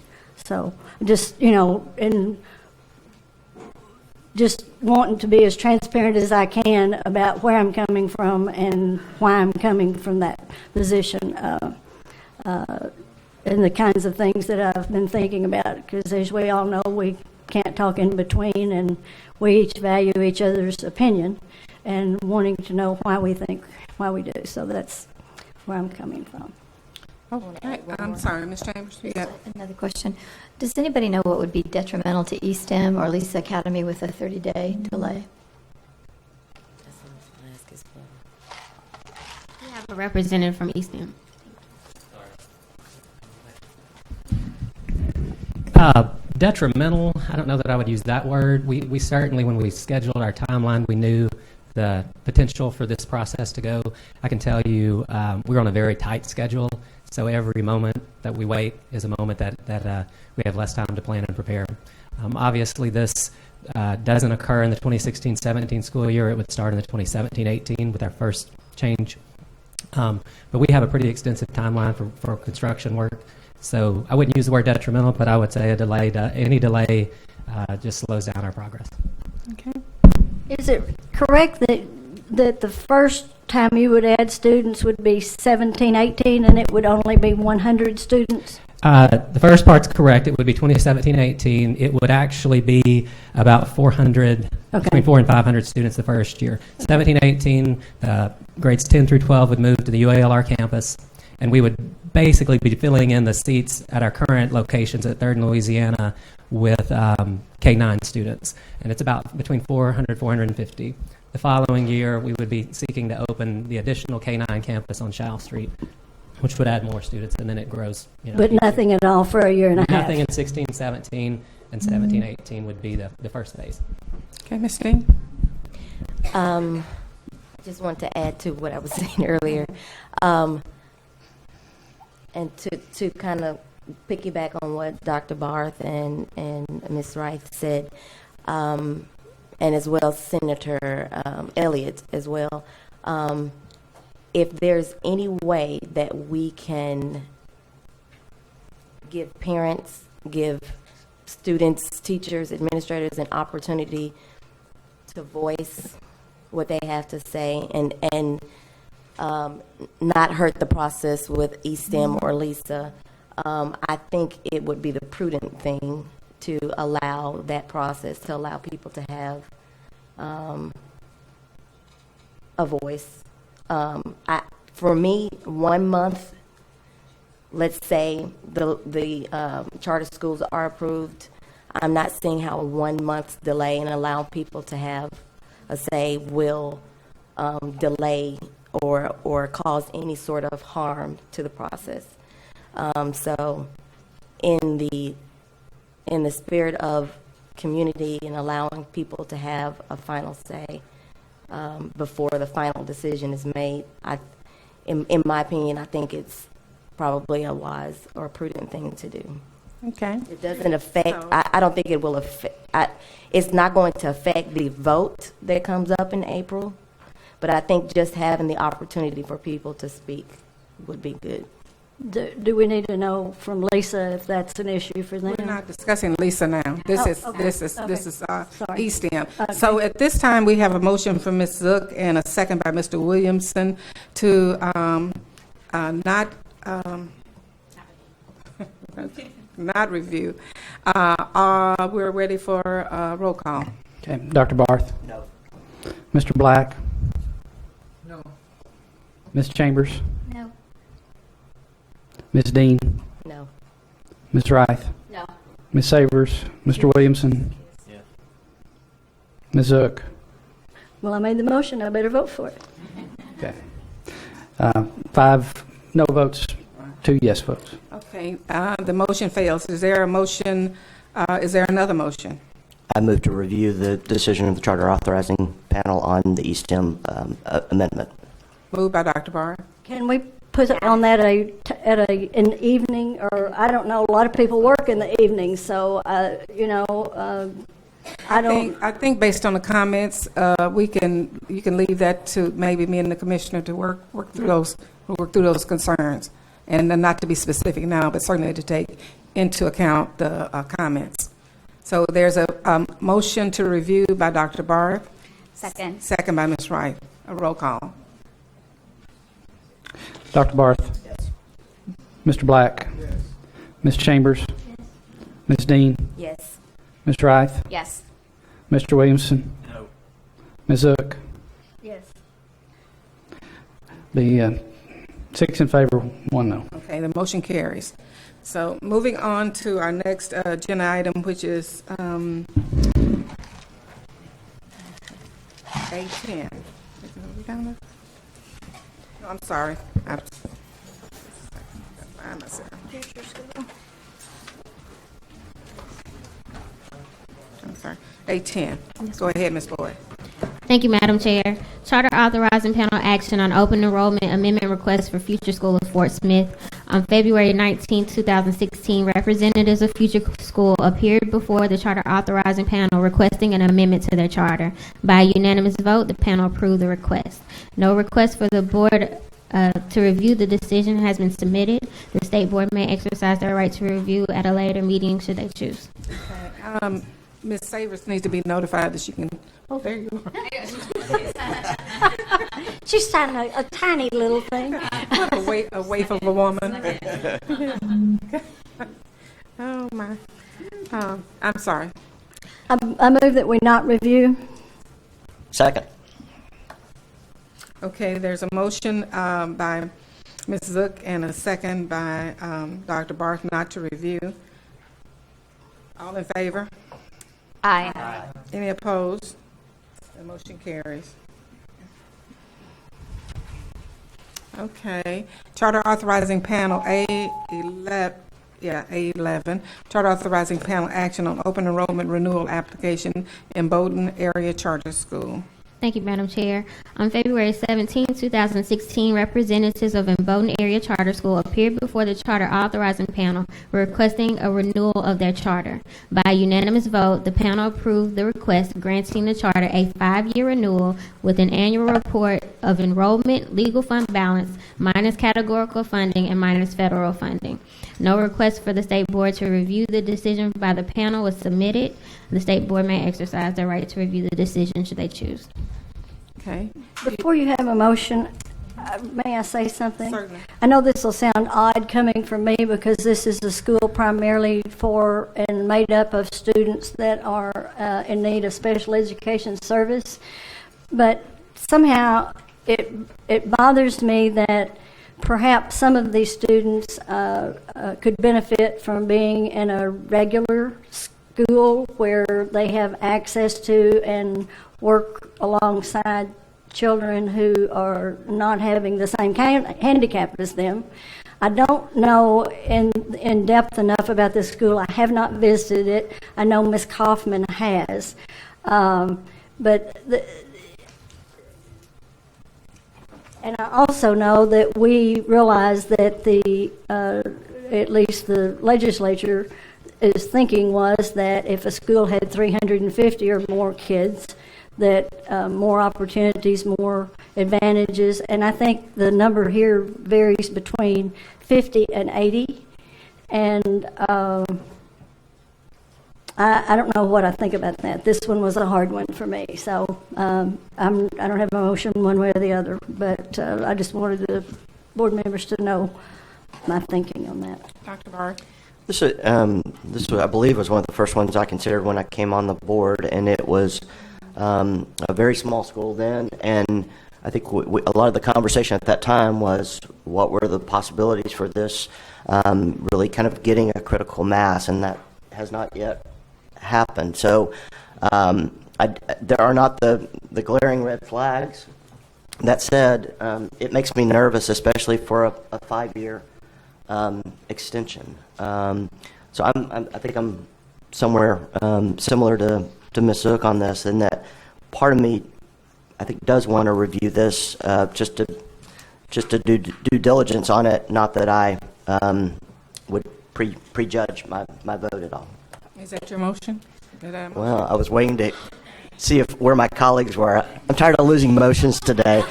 [SPEAKER 8] So just, just wanting to be as transparent as I can about where I'm coming from and why I'm coming from that position, and the kinds of things that I've been thinking about, because as we all know, we can't talk in between, and we each value each other's opinion and wanting to know why we think why we do. So that's where I'm coming from.
[SPEAKER 1] Okay. I'm sorry, Ms. Chambers. You got
[SPEAKER 6] Another question. Does anybody know what would be detrimental to ESTEM or Lisa Academy with a 30-day delay?
[SPEAKER 14] We have a representative from Eastham.
[SPEAKER 16] Detrimental, I don't know that I would use that word. We certainly, when we scheduled our timeline, we knew the potential for this process to go. I can tell you we're on a very tight schedule, so every moment that we wait is a moment that we have less time to plan and prepare. Obviously, this doesn't occur in the 2016-17 school year. It would start in the 2017-18 with our first change. But we have a pretty extensive timeline for construction work. So I wouldn't use the word detrimental, but I would say any delay just slows down our progress.
[SPEAKER 1] Okay.
[SPEAKER 8] Is it correct that the first time you would add students would be 17, 18, and it would only be 100 students?
[SPEAKER 16] The first part's correct. It would be 2017-18. It would actually be about 400, between 400 and 500 students the first year. 17-18, grades 10 through 12 would move to the UALR campus, and we would basically be filling in the seats at our current locations at 3rd and Louisiana with K-9 students. And it's about between 400, 450. The following year, we would be seeking to open the additional K-9 campus on Shile Street, which would add more students, and then it grows.
[SPEAKER 8] But nothing at all for a year and a half?
[SPEAKER 16] Nothing in 16-17, and 17-18 would be the first phase.
[SPEAKER 1] Okay, Ms. Dean.
[SPEAKER 7] I just want to add to what I was saying earlier. And to kind of piggyback on what Dr. Barth and Ms. Wright said, and as well Senator Elliott as well, if there's any way that we can give parents, give students, teachers, administrators an opportunity to voice what they have to say and not hurt the process with ESTEM or LISA, I think it would be the prudent thing to allow that process, to allow people to have a voice. For me, 1 month, let's say the charter schools are approved, I'm not seeing how a 1 month delay and allow people to have a say will delay or cause any sort of harm to the process. So in the spirit of community and allowing people to have a final say before the final decision is made, in my opinion, I think it's probably a wise or prudent thing to do.
[SPEAKER 1] Okay.
[SPEAKER 7] It doesn't affect, I don't think it will affect, it's not going to affect the vote that comes up in April, but I think just having the opportunity for people to speak would be good.
[SPEAKER 8] Do we need to know from Lisa if that's an issue for them?
[SPEAKER 1] We're not discussing Lisa now. This is
[SPEAKER 8] Sorry.
[SPEAKER 1] East End.
[SPEAKER 8] Okay.
[SPEAKER 1] So at this time, we have a motion from Ms. Zook and a second by Mr. Williamson to not review. We're ready for roll call.
[SPEAKER 15] Okay, Dr. Barth?
[SPEAKER 9] No.
[SPEAKER 15] Mr. Black?
[SPEAKER 1] No.
[SPEAKER 15] Ms. Chambers?
[SPEAKER 13] No.
[SPEAKER 15] Ms. Dean?
[SPEAKER 7] No.
[SPEAKER 15] Ms. Reith?
[SPEAKER 13] No.
[SPEAKER 15] Ms. Savers? Mr. Williamson?
[SPEAKER 9] Yes.
[SPEAKER 15] Ms. Zook?
[SPEAKER 8] Well, I made the motion. I better vote for it.
[SPEAKER 15] Okay. 5 no votes, 2 yes votes.
[SPEAKER 1] Okay, the motion fails. Is there a motion, is there another motion?
[SPEAKER 9] I move to review the decision of the Charter Authorizing Panel on the East End amendment.
[SPEAKER 1] Moved by Dr. Barr.
[SPEAKER 8] Can we put it on that at an evening, or I don't know, a lot of people work in the evening, so,
[SPEAKER 1] I think based on the comments, you can leave that to maybe me and the commissioner to work through those concerns, and not to be specific now, but certainly to take into account the comments. So there's a motion to review by Dr. Barr.
[SPEAKER 5] Second.
[SPEAKER 1] Second by Ms. Wright. A roll call.
[SPEAKER 15] Dr. Barth?
[SPEAKER 9] Yes.
[SPEAKER 15] Mr. Black?
[SPEAKER 9] Yes.
[SPEAKER 15] Ms. Chambers? Yes. Ms. Dean?
[SPEAKER 7] Yes.
[SPEAKER 15] Ms. Reith?
[SPEAKER 5] Yes.
[SPEAKER 15] Mr. Williamson?
[SPEAKER 9] No.
[SPEAKER 15] Ms. Zook?
[SPEAKER 8] Yes.
[SPEAKER 15] The 6 in favor, 1 no.
[SPEAKER 1] Okay, the motion carries. So moving on to our next agenda item, which is A10. Are we down there? No, I'm sorry. I'm sorry. A10. Go ahead, Ms. Boyd.
[SPEAKER 14] Thank you, Madam Chair. Charter authorizing panel action on open enrollment amendment request for Future School of Fort Smith. On February 19, 2016, representatives of Future School appeared before the charter authorizing panel requesting an amendment to their charter. By unanimous vote, the panel approved the request. No request for the board to review the decision has been submitted. The state board may exercise their right to review at a later meeting should they choose.
[SPEAKER 1] Okay. Ms. Savers needs to be notified that she can. Oh, there you are.
[SPEAKER 8] She's a tiny little thing.
[SPEAKER 1] What a waif of a woman. Oh, my. I'm sorry.
[SPEAKER 8] I move that we not review.
[SPEAKER 9] Second.
[SPEAKER 1] Okay, there's a motion by Ms. Zook and a second by Dr. Barth not to review. All in favor?
[SPEAKER 5] Aye.
[SPEAKER 1] Any opposed? The motion carries. Okay. Charter authorizing panel A11. Yeah, A11. Charter authorizing panel action on open enrollment renewal application in Bowdoin Area Charter School.
[SPEAKER 14] Thank you, Madam Chair. On February 17, 2016, representatives of Bowdoin Area Charter School appeared before the charter authorizing panel requesting a renewal of their charter. By unanimous vote, the panel approved the request granting the charter a 5-year renewal with an annual report of enrollment, legal fund balance, minus categorical funding, and minus federal funding. No request for the state board to review the decision by the panel was submitted. The state board may exercise their right to review the decision should they choose.
[SPEAKER 1] Okay.
[SPEAKER 8] Before you have a motion, may I say something?
[SPEAKER 1] Certainly.
[SPEAKER 8] I know this will sound odd coming from me because this is a school primarily for and made up of students that are in need of special education service, but somehow it bothers me that perhaps some of these students could benefit from being in a regular school where they have access to and work alongside children who are not having the same handicap as them. I don't know in depth enough about this school. I have not visited it. I know Ms. Kaufman has. And I also know that we realize that at least the legislature is thinking was that if a school had 350 or more kids, that more opportunities, more advantages, and I think the number here varies between 50 and 80, and I don't know what I think about that. This one was a hard one for me, so I don't have a motion one way or the other, but I just wanted the board members to know my thinking on that.
[SPEAKER 1] Dr. Barth?
[SPEAKER 9] This, I believe, was one of the first ones I considered when I came on the board, and it was a very small school then, and I think a lot of the conversation at that time was what were the possibilities for this really kind of getting a critical mass, and that has not yet happened. So there are not the glaring red flags. That said, it makes me nervous, especially for a 5-year extension. So I think I'm somewhere similar to Ms. Zook on this, in that part of me, I think, does want to review this just to do due diligence on it. Not that I would prejudge my vote at all.
[SPEAKER 1] Is that your motion?
[SPEAKER 9] Well, I was waiting to see where my colleagues were. I'm tired of losing motions today.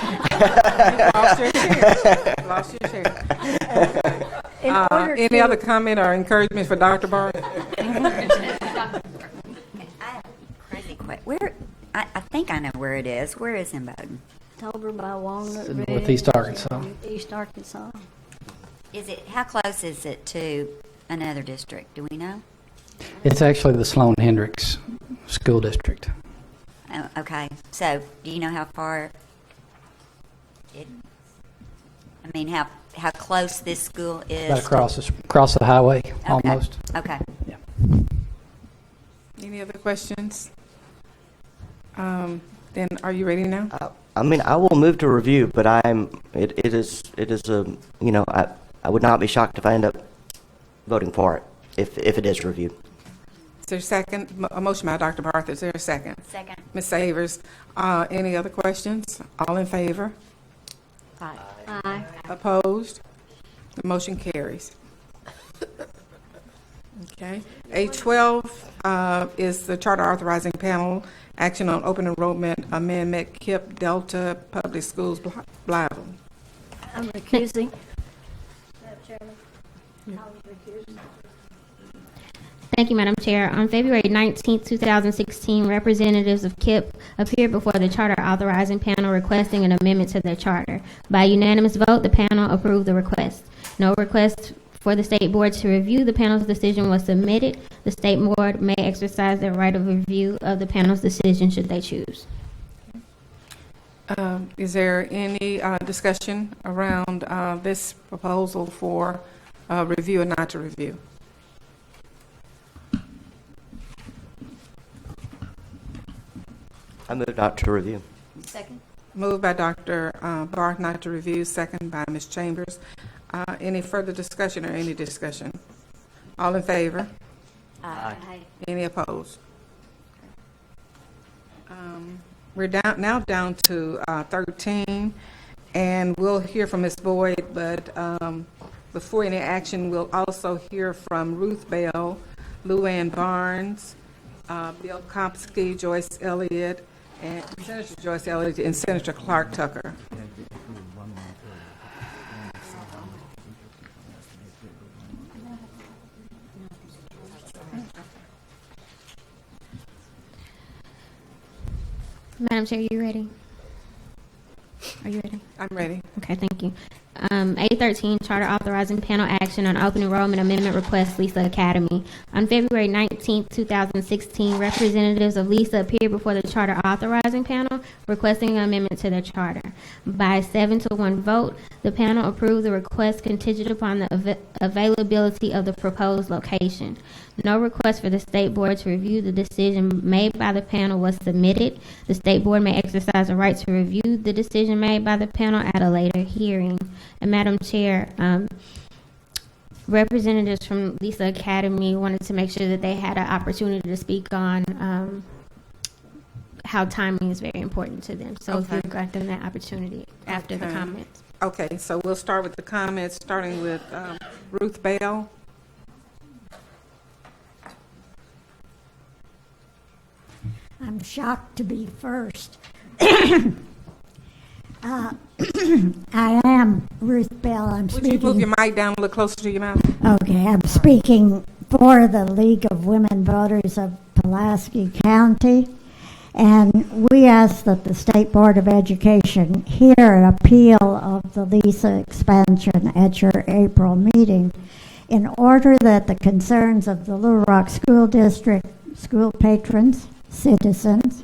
[SPEAKER 1] Lost your chair. Lost your chair. Any other comment or encouragement for Dr. Barth?
[SPEAKER 13] Crazy quick. Where? I think I know where it is. Where is Imboden?
[SPEAKER 8] It's over by Walnut Ridge.
[SPEAKER 15] Northeast Arkansas.
[SPEAKER 8] East Arkansas.
[SPEAKER 13] Is it? How close is it to another district? Do we know?
[SPEAKER 15] It's actually the Sloan Hendricks School District.
[SPEAKER 13] Oh, okay. So, do you know how far? How close this school is?
[SPEAKER 15] About across the highway, almost.
[SPEAKER 13] Okay.
[SPEAKER 15] Yeah.
[SPEAKER 1] Any other questions? Then are you ready now?
[SPEAKER 9] I will move to review, but it is a, I would not be shocked if I end up voting for it if it is reviewed.
[SPEAKER 1] Is there a second? A motion by Dr. Barth. Is there a second?
[SPEAKER 13] Second.
[SPEAKER 1] Ms. Savers. Any other questions? All in favor?
[SPEAKER 13] Aye.
[SPEAKER 8] Aye.
[SPEAKER 1] Opposed? The motion carries. Okay. A12 is the Charter Authorizing Panel Action on Open Enrollment Amendment, KIP Delta Public Schools, Blytheville.
[SPEAKER 8] I'm recusing.
[SPEAKER 14] Thank you, Madam Chair. On February 19, 2016, representatives of KIP appeared before the Charter Authorizing Panel requesting an amendment to their charter. By unanimous vote, the panel approved the request. No request for the State Board to review the panel's decision was submitted. The State Board may exercise their right of review of the panel's decision should they choose.
[SPEAKER 1] Is there any discussion around this proposal for review or not to review?
[SPEAKER 9] I move not to review.
[SPEAKER 8] Second.
[SPEAKER 1] Moved by Dr. Barth, not to review. Second by Ms. Chambers. Any further discussion or any discussion? All in favor?
[SPEAKER 13] Aye.
[SPEAKER 1] Any opposed? We're now down to 13, and we'll hear from Ms. Boyd, but before any action, we'll also hear from Ruth Bell, Luann Barnes, Bill Kopsky, Joyce Elliott, and Senator Joyce Elliott, and Senator Clark Tucker.
[SPEAKER 14] Madam Chair, are you ready? Are you ready?
[SPEAKER 1] I'm ready.
[SPEAKER 14] Okay, thank you. A13 Charter Authorizing Panel Action on Open Enrollment Amendment Request, Lisa Academy. On February 19, 2016, representatives of Lisa appeared before the Charter Authorizing Panel requesting an amendment to their charter. By a 7-1 vote, the panel approved the request contingent upon the availability of the proposed location. No request for the State Board to review the decision made by the panel was submitted. The State Board may exercise the right to review the decision made by the panel at a later hearing. And Madam Chair, representatives from Lisa Academy wanted to make sure that they had an opportunity to speak on how timing is very important to them. So if you got them that opportunity after the comments.
[SPEAKER 1] Okay, so we'll start with the comments, starting with Ruth Bell.
[SPEAKER 10] I'm shocked to be first. I am Ruth Bell. I'm
[SPEAKER 1] Would
[SPEAKER 10] speaking.
[SPEAKER 1] you move your mic down a little closer to your mouth?
[SPEAKER 10] Okay, I'm speaking for the League of Women Voters of Pulaski County, and we ask that the State Board of Education hear an appeal of the Lisa expansion at your April meeting in order that the concerns of the Little Rock School District, school patrons, citizens,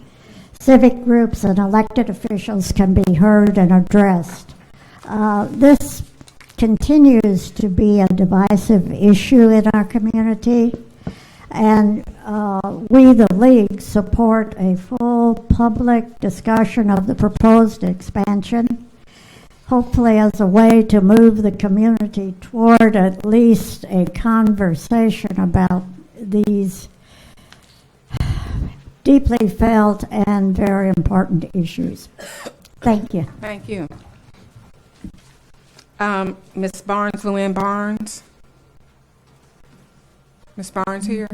[SPEAKER 10] civic groups, and elected officials can be heard and addressed. This continues to be a divisive issue in our community, and we, the League, support a full public discussion of the proposed expansion, hopefully as a way to move the community toward at least a conversation about these deeply felt and very important issues. Thank you.
[SPEAKER 1] Thank you. Ms. Barnes, Luann Barnes. Ms. Barnes here?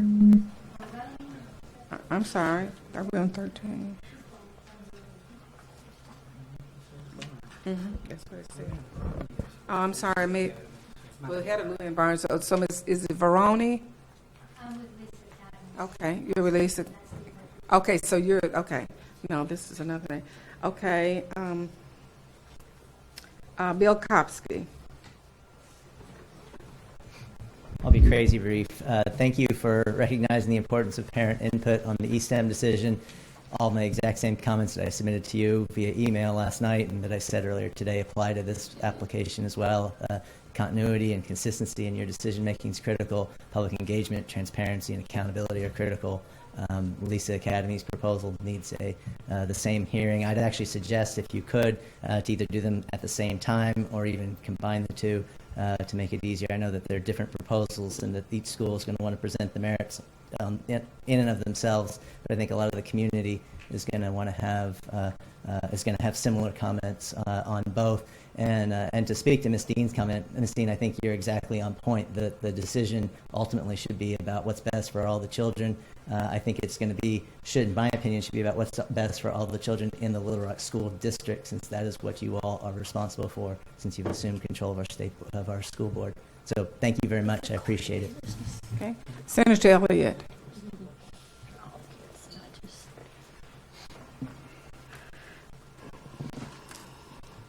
[SPEAKER 1] I'm sorry. Are we on 13? That's what it said. Oh, I'm sorry. We'll head to Luann Barnes. So is it Veroni? Okay, you're released. Okay, so you're, okay. No, this is another name. Okay, Bill Kopsky.
[SPEAKER 18] I'll be crazy brief. Thank you for recognizing the importance of parent input on the ESTEM decision. All my exact same comments that I submitted to you via email last night and that I said earlier today apply to this application as well. Continuity and consistency in your decision making is critical. Public engagement, transparency, and accountability are critical. Lisa Academy's proposal needs the same hearing. I'd actually suggest, if you could, to either do them at the same time or even combine the two to make it easier. I know that there are different proposals and that each school is going to want to present the merits in and of themselves, but I think a lot of the community is going to want to have similar comments on both. And to speak to Ms. Dean's comment, Ms. Dean, I think you're exactly on point. The decision ultimately should be about what's best for all the children. I think it's going to be, in my opinion, should be about what's best for all the children in the Little Rock School District, since that is what you all are responsible for, since you've assumed control of our school board. So thank you very much. I appreciate it.
[SPEAKER 1] Okay, Senator Elliott.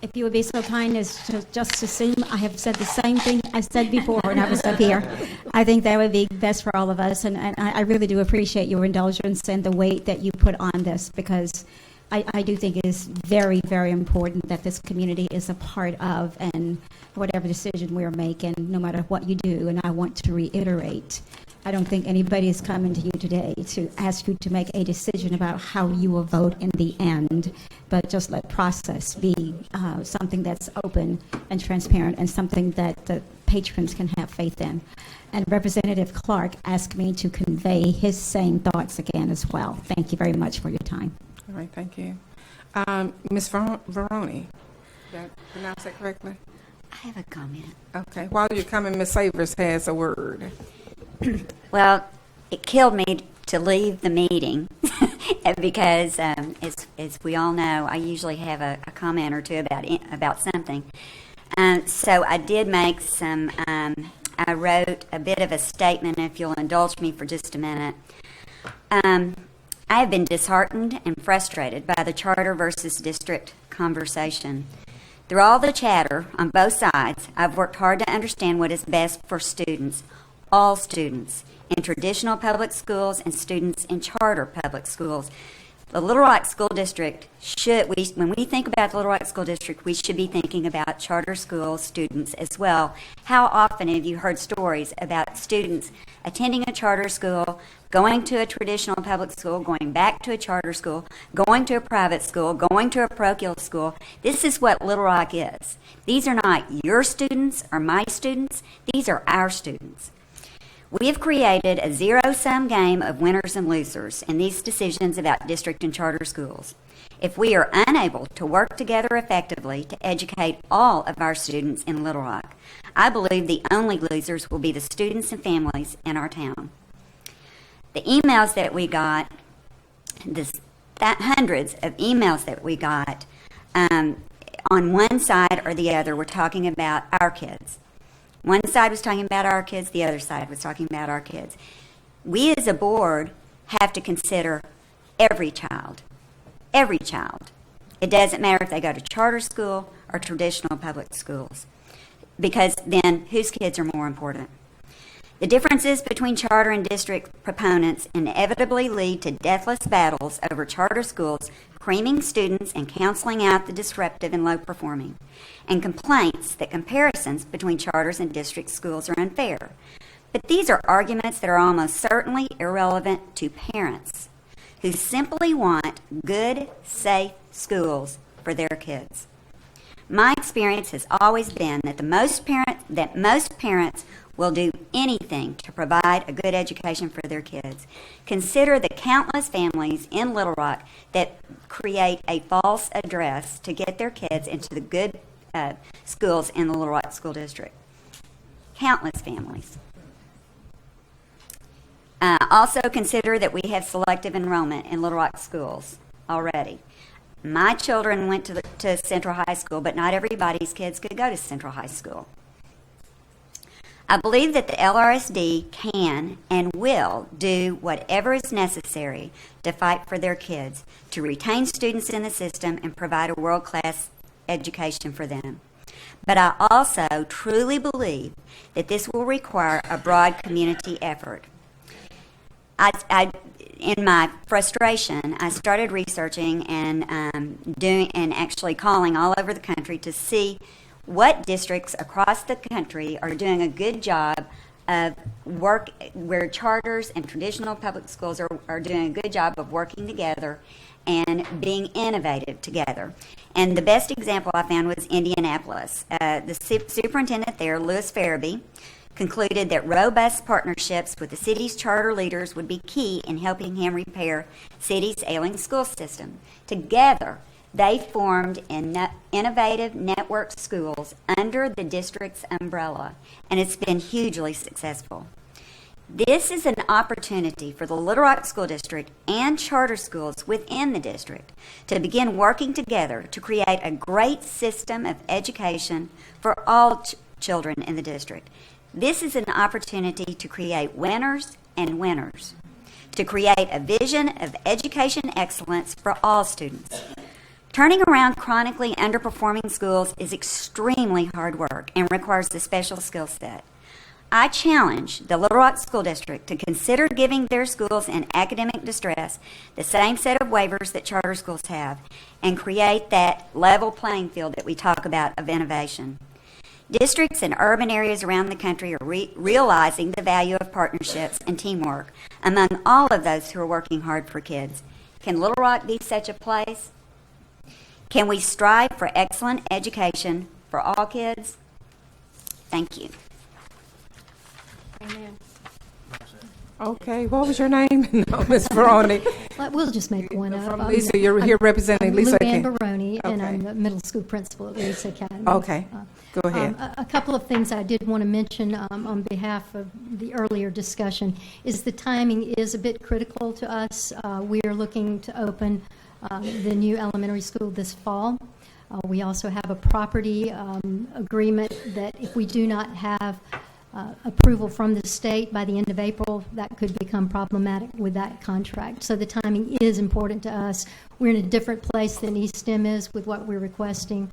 [SPEAKER 20] If you would be so kind as to just assume I have said the same thing I said before when I was up here. I think that would be best for all of us, and I really do appreciate your indulgence and the weight that you put on this, because I do think it is very, very important that this community is a part of, and whatever decision we're making, no matter what you do. And I want to reiterate, I don't think anybody is coming to you today to ask you to make a decision about how you will vote in the end, but just let process be something that's open and transparent and something that the patrons can have faith in. And Representative Clark asked me to convey his same thoughts again as well. Thank you very much for your time.
[SPEAKER 1] All right, thank you. Ms. Veroni, did I pronounce that correctly?
[SPEAKER 13] I have a comment.
[SPEAKER 1] Okay, while you're coming, Ms. Savers has a word.
[SPEAKER 13] Well, it killed me to leave the meeting because, as we all know, I usually have a comment or two about something. So I did make some. I wrote a bit of a statement. If you'll indulge me for just a minute. I have been disheartened and frustrated by the charter versus district conversation. Through all the chatter on both sides, I've worked hard to understand what is best for students, all students, in traditional public schools and students in charter public schools. The Little Rock School District when we think about the Little Rock School District, we should be thinking about charter school students as well. How often have you heard stories about students attending a charter school, going to a traditional public school, going back to a charter school, going to a private school, going to a parochial school? This is what Little Rock is. These are not your students or my students. These are our students. We have created a zero-sum game of winners and losers in these decisions about district and charter schools. If we are unable to work together effectively to educate all of our students in Little Rock, I believe the only losers will be the students and families in our town. The emails that we got, hundreds of emails that we got, on one side or the other were talking about our kids. One side was talking about our kids, the other side was talking about our kids. We as a board have to consider every child. Every child. It doesn't matter if they go to charter school or traditional public schools, because then whose kids are more important? The differences between charter and district proponents inevitably lead to deathless battles over charter schools, creaming students and counseling out the disruptive and low-performing, and complaints that comparisons between charters and district schools are unfair. But these are arguments that are almost certainly irrelevant to parents who simply want good, safe schools for their kids. My experience has always been that most parents will do anything to provide a good education for their kids. Consider the countless families in Little Rock that create a false address to get their kids into the good schools in the Little Rock School District. Countless families. Also consider that we have selective enrollment in Little Rock schools already. My children went to Central High School, but not everybody's kids could go to Central High School. I believe that the LRSD can and will do whatever is necessary to fight for their kids, to retain students in the system and provide a world-class education for them. But I also truly believe that this will require a broad community effort. In my frustration, I started researching and actually calling all over the country to see what districts across the country are doing a good job of work, where charters and traditional public schools are doing a good job of working together and being innovative together. And the best example I found was Indianapolis. The superintendent there, Louis Farabee, concluded that robust partnerships with the city's charter leaders would be key in helping him repair city's ailing school system. Together, they formed innovative network schools under the district's umbrella, and it's been hugely successful. This is an opportunity for the Little Rock School District and charter schools within the district to begin working together to create a great system of education for all children in the district. This is an opportunity to create winners and winners, to create a vision of education excellence for all students. Turning around chronically underperforming schools is extremely hard work and requires a special skill set. I challenge the Little Rock School District to consider giving their schools in academic distress the same set of waivers that charter schools have and create that level playing field that we talk about of innovation. Districts in urban areas around the country are realizing the value of partnerships and teamwork among all of those who are working hard for kids. Can Little Rock be such a place? Can we strive for excellent education for all kids? Thank you.
[SPEAKER 1] Amen. Okay, what was your name? No, Ms. Baroni.
[SPEAKER 12] We'll just make one up.
[SPEAKER 1] From Lisa, you're here representing
[SPEAKER 12] I'm
[SPEAKER 1] Lisa
[SPEAKER 12] Luann
[SPEAKER 1] Academy.
[SPEAKER 12] Baroni, and
[SPEAKER 1] Okay.
[SPEAKER 12] I'm the middle school principal at Lisa Academy.
[SPEAKER 1] Okay, go ahead.
[SPEAKER 12] A couple of things I did want to mention on behalf of the earlier discussion is the timing is a bit critical to us. We are looking to open the new elementary school this fall. We also have a property agreement that if we do not have approval from the state by the end of April, that could become problematic with that contract. So the timing is important to us. We're in a different place than ESTEM is with what we're requesting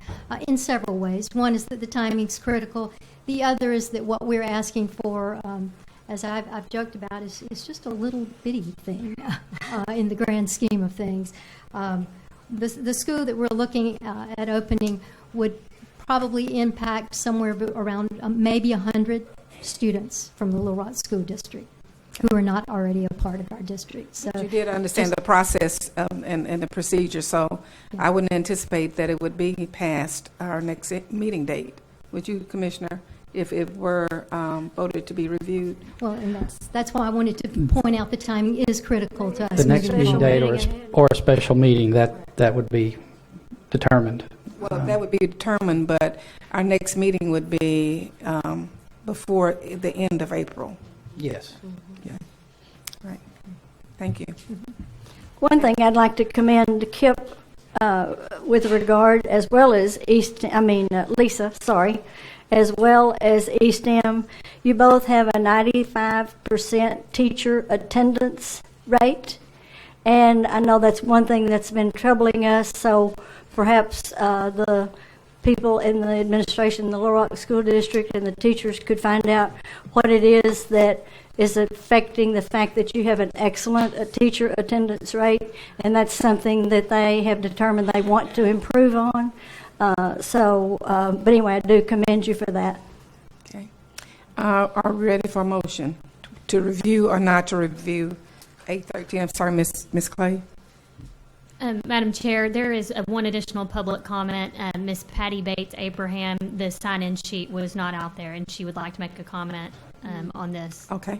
[SPEAKER 12] in several ways. One is that the timing's critical. The other is that what we're asking for, as I've joked about, is just a little bitty thing in the grand scheme of things. The school that we're looking at opening would probably impact somewhere around maybe 100 students from the Little Rock School District who are not already a part of our district. So
[SPEAKER 1] you did understand the process and the procedure, so I wouldn't anticipate that it would be past our next meeting date. Would you, Commissioner, if it were voted to be reviewed?
[SPEAKER 12] Well, and that's why I wanted to point out the timing is critical to us.
[SPEAKER 15] The next meeting date or a special meeting, that would be determined.
[SPEAKER 1] Well, that would be determined, but our next meeting would be before the end of April.
[SPEAKER 15] Yes.
[SPEAKER 1] Yeah. Right. Thank you.
[SPEAKER 8] One thing I'd like to commend Kip with regard, as well as Lisa, sorry, as well as ESTEM. You both have a 95% teacher attendance rate, and I know that's one thing that's been troubling us, so perhaps the people in the administration, the Little Rock School District, and the teachers could find out what it is that is affecting the fact that you have an excellent teacher attendance rate, and that's something that they have determined they want to improve on. But anyway, I do commend you for that.
[SPEAKER 1] Okay. Are we ready for a motion to review or not to review 813? I'm sorry, Ms. Clay.
[SPEAKER 17] Madam Chair, there is one additional public comment. Ms. Patty Bates Abraham, the sign-in sheet was not out there, and she would like to make a comment on this.
[SPEAKER 1] Okay.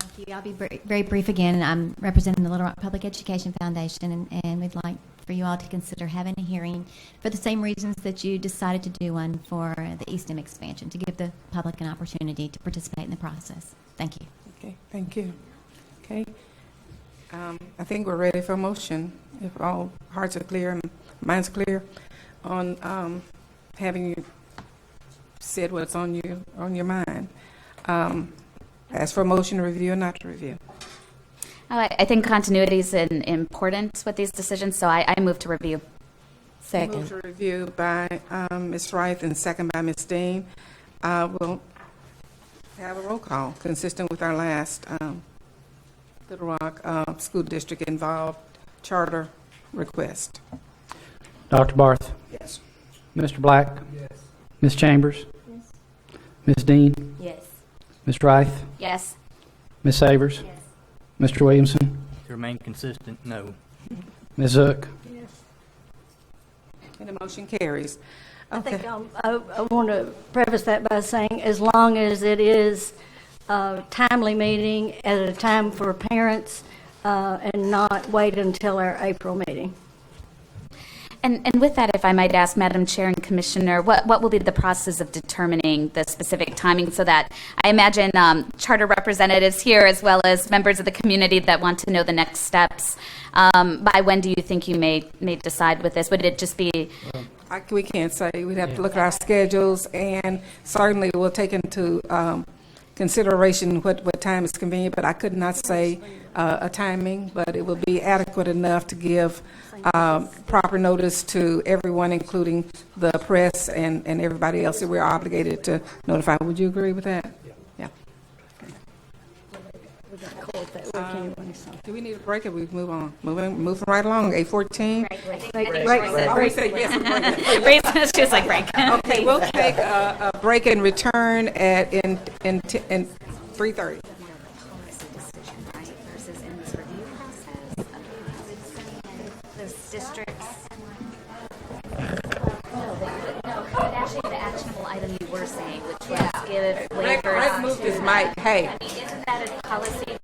[SPEAKER 4] Thank you. I'll be very brief again. I'm representing the Little Rock Public Education Foundation, and we'd like for you all to consider having a hearing for the same reasons that you decided to do one for the ESTEM expansion, to give the public an opportunity to participate in the process. Thank you.
[SPEAKER 1] Okay, thank you. Okay. I think we're ready for a motion, if all hearts are clear and minds clear on having you said what's on your mind. Ask for a motion to review or not to review.
[SPEAKER 5] I think continuity is important with these decisions, so I move to review.
[SPEAKER 7] Second.
[SPEAKER 1] Move to review by Ms. Wright and second by Ms. Dean. We'll have a roll call consistent with our last Little Rock School District involved charter request.
[SPEAKER 15] Dr. Barth?
[SPEAKER 1] Yes.
[SPEAKER 15] Mr. Black?
[SPEAKER 1] Yes.
[SPEAKER 15] Ms. Chambers?
[SPEAKER 12] Yes.
[SPEAKER 15] Ms. Dean?
[SPEAKER 7] Yes.
[SPEAKER 15] Ms. Reith?
[SPEAKER 5] Yes.
[SPEAKER 15] Ms. Savers?
[SPEAKER 7] Yes.
[SPEAKER 15] Mr. Williamson?
[SPEAKER 19] To remain consistent, no.
[SPEAKER 15] Ms. Zook?
[SPEAKER 8] Yes.
[SPEAKER 1] And the motion carries. Okay.
[SPEAKER 8] I think I want to preface that by saying, as long as it is a timely meeting at a time for parents and not wait until our April meeting.
[SPEAKER 5] And with that, if I might ask, Madam Chair and Commissioner, what will be the process of determining the specific timing so that I imagine charter representatives here as well as members of the community that want to know the next steps, by when do you think you may decide with this? Would it just be...
[SPEAKER 1] We can't say. We'd have to look at our schedules, and certainly we'll take into consideration what time is convenient, but I could not say a timing, but it will be adequate enough to give proper notice to everyone, including the press and everybody else that we're obligated to notify. Would you agree with that? Yeah. Do we need a break or we move on? Moving right along. 8:14.
[SPEAKER 5] Break. Just like break.
[SPEAKER 1] Okay, we'll take a break and return at in 3:30.
[SPEAKER 5] Districts. But actually, the actionable item you were saying, which was give waivers.
[SPEAKER 1] Let's move this mic. Hey.
[SPEAKER 5] Isn't that a policy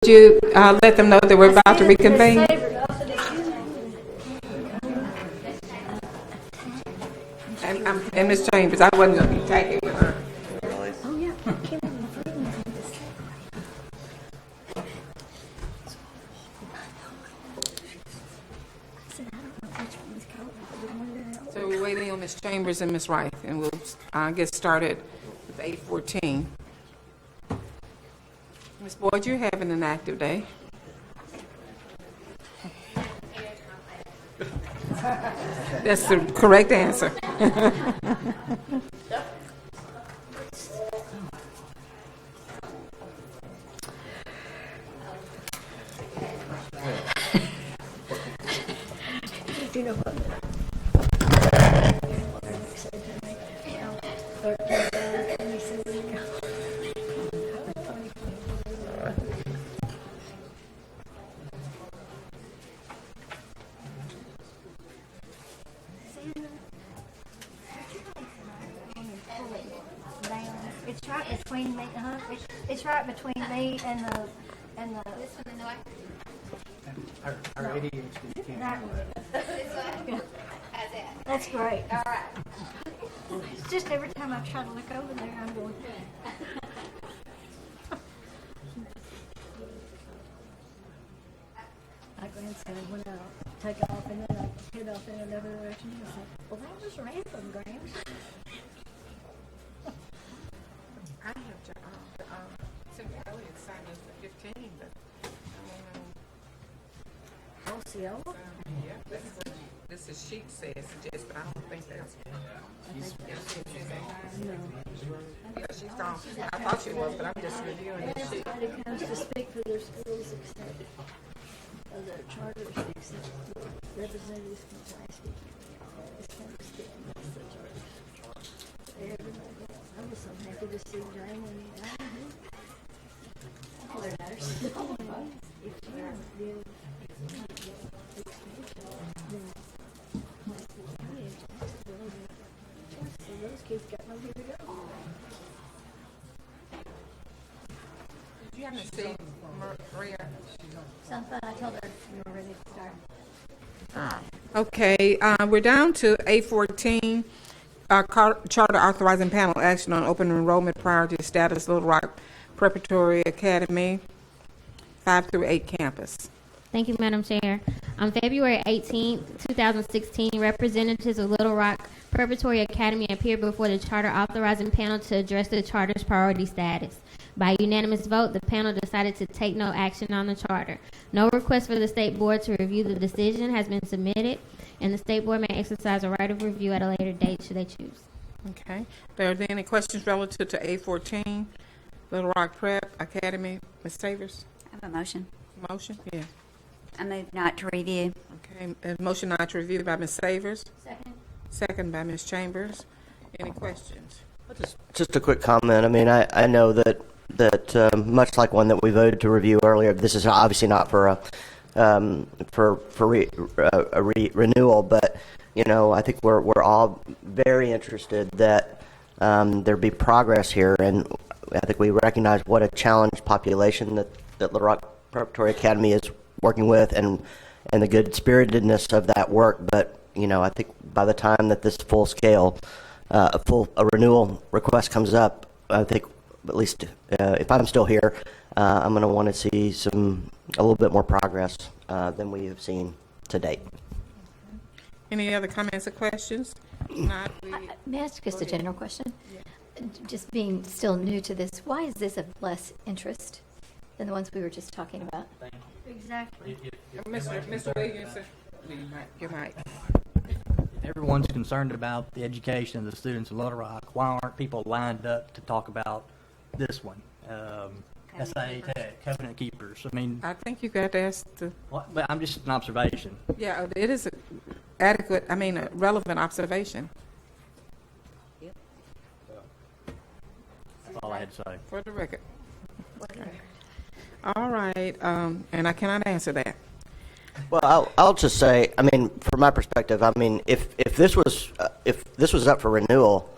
[SPEAKER 1] you let them know that we're about to reconvene? And Ms. Chambers, I wasn't going to be taking with her.
[SPEAKER 2] Oh, yeah.
[SPEAKER 1] So we're waiting on Ms. Chambers and Ms. Wright, and we'll get started with 8:14. Ms. Boyd, you're having an active day. That's the correct answer.
[SPEAKER 2] You know what? It's right between me, it's right between me and the. This one in the way?
[SPEAKER 19] Our ADHD can't.
[SPEAKER 2] That's great. All right. It's just every time I try to look over there, I'm going. My grandson went out, take off, and then I head off in another direction. I said, well, that was random, Grams.
[SPEAKER 1] I have Cindy Elliott signed us for 15, but I don't know.
[SPEAKER 2] Osceola?
[SPEAKER 1] Yeah, this is sheet says, just, but I don't think that's. Yeah, she's gone. I thought she was, but I'm just reviewing the sheet.
[SPEAKER 2] Everybody comes to speak for their schools except, or their charters except representatives from Pulaski. It's kind of sticky, that's the charter. Everybody, I was so happy to see Jane and if you so those kids got nowhere to go.
[SPEAKER 1] Did you happen to see Maria?
[SPEAKER 2] Sounds fun. I told her we were ready to start.
[SPEAKER 1] Okay, we're down to 8:14. Charter authorizing panel action on open enrollment priority status, Little Rock Preparatory Academy, 5 through 8 campus.
[SPEAKER 14] Thank you, Madam Chair. On February 18, 2016, representatives of Little Rock Preparatory Academy appeared before the charter authorizing panel to address the charter's priority status. By unanimous vote, the panel decided to take no action on the charter. No request for the State Board to review the decision has been submitted, and the State Board may exercise a right of review at a later date should they choose.
[SPEAKER 1] Okay. Are there any questions relative to 8:14, Little Rock Prep Academy? Ms. Savers?
[SPEAKER 13] I have a motion.
[SPEAKER 1] Motion? Yeah.
[SPEAKER 13] I move not to review.
[SPEAKER 1] Okay. A motion not to review by Ms. Savers.
[SPEAKER 2] Second.
[SPEAKER 1] Second by Ms. Chambers. Any questions?
[SPEAKER 9] Just a quick comment. I mean, I know that much like one that we voted to review earlier, this is obviously not for renewal, but you know, I think we're all very interested that there be progress here, and I think we recognize what a challenged population that Little Rock Preparatory Academy is working with, and the good spiritedness of that work. But you know, I think by the time that this full scale a renewal request comes up, I think at least if I'm still here, I'm going to want to see a little bit more progress than we have seen to date.
[SPEAKER 1] Any other comments or questions? Not,
[SPEAKER 6] May I ask just a general question? Yeah. Just being still new to this, why is this of less interest than the ones we were just talking about?
[SPEAKER 19] Thank you.
[SPEAKER 2] Exactly.
[SPEAKER 1] Mr. Williams, your mic.
[SPEAKER 19] Everyone's concerned about the education of the students of Little Rock. Why aren't people lined up to talk about this one? SIA Tech, Covenant Keepers. I mean,
[SPEAKER 1] I think you got to ask the.
[SPEAKER 19] well, I'm just an observation.
[SPEAKER 1] Yeah, it is a relevant observation.
[SPEAKER 19] That's all I had to say.
[SPEAKER 1] For the record. Okay. All right, and I cannot answer that.
[SPEAKER 9] Well, I'll just say, I mean, from my perspective, I mean, if this was up for renewal,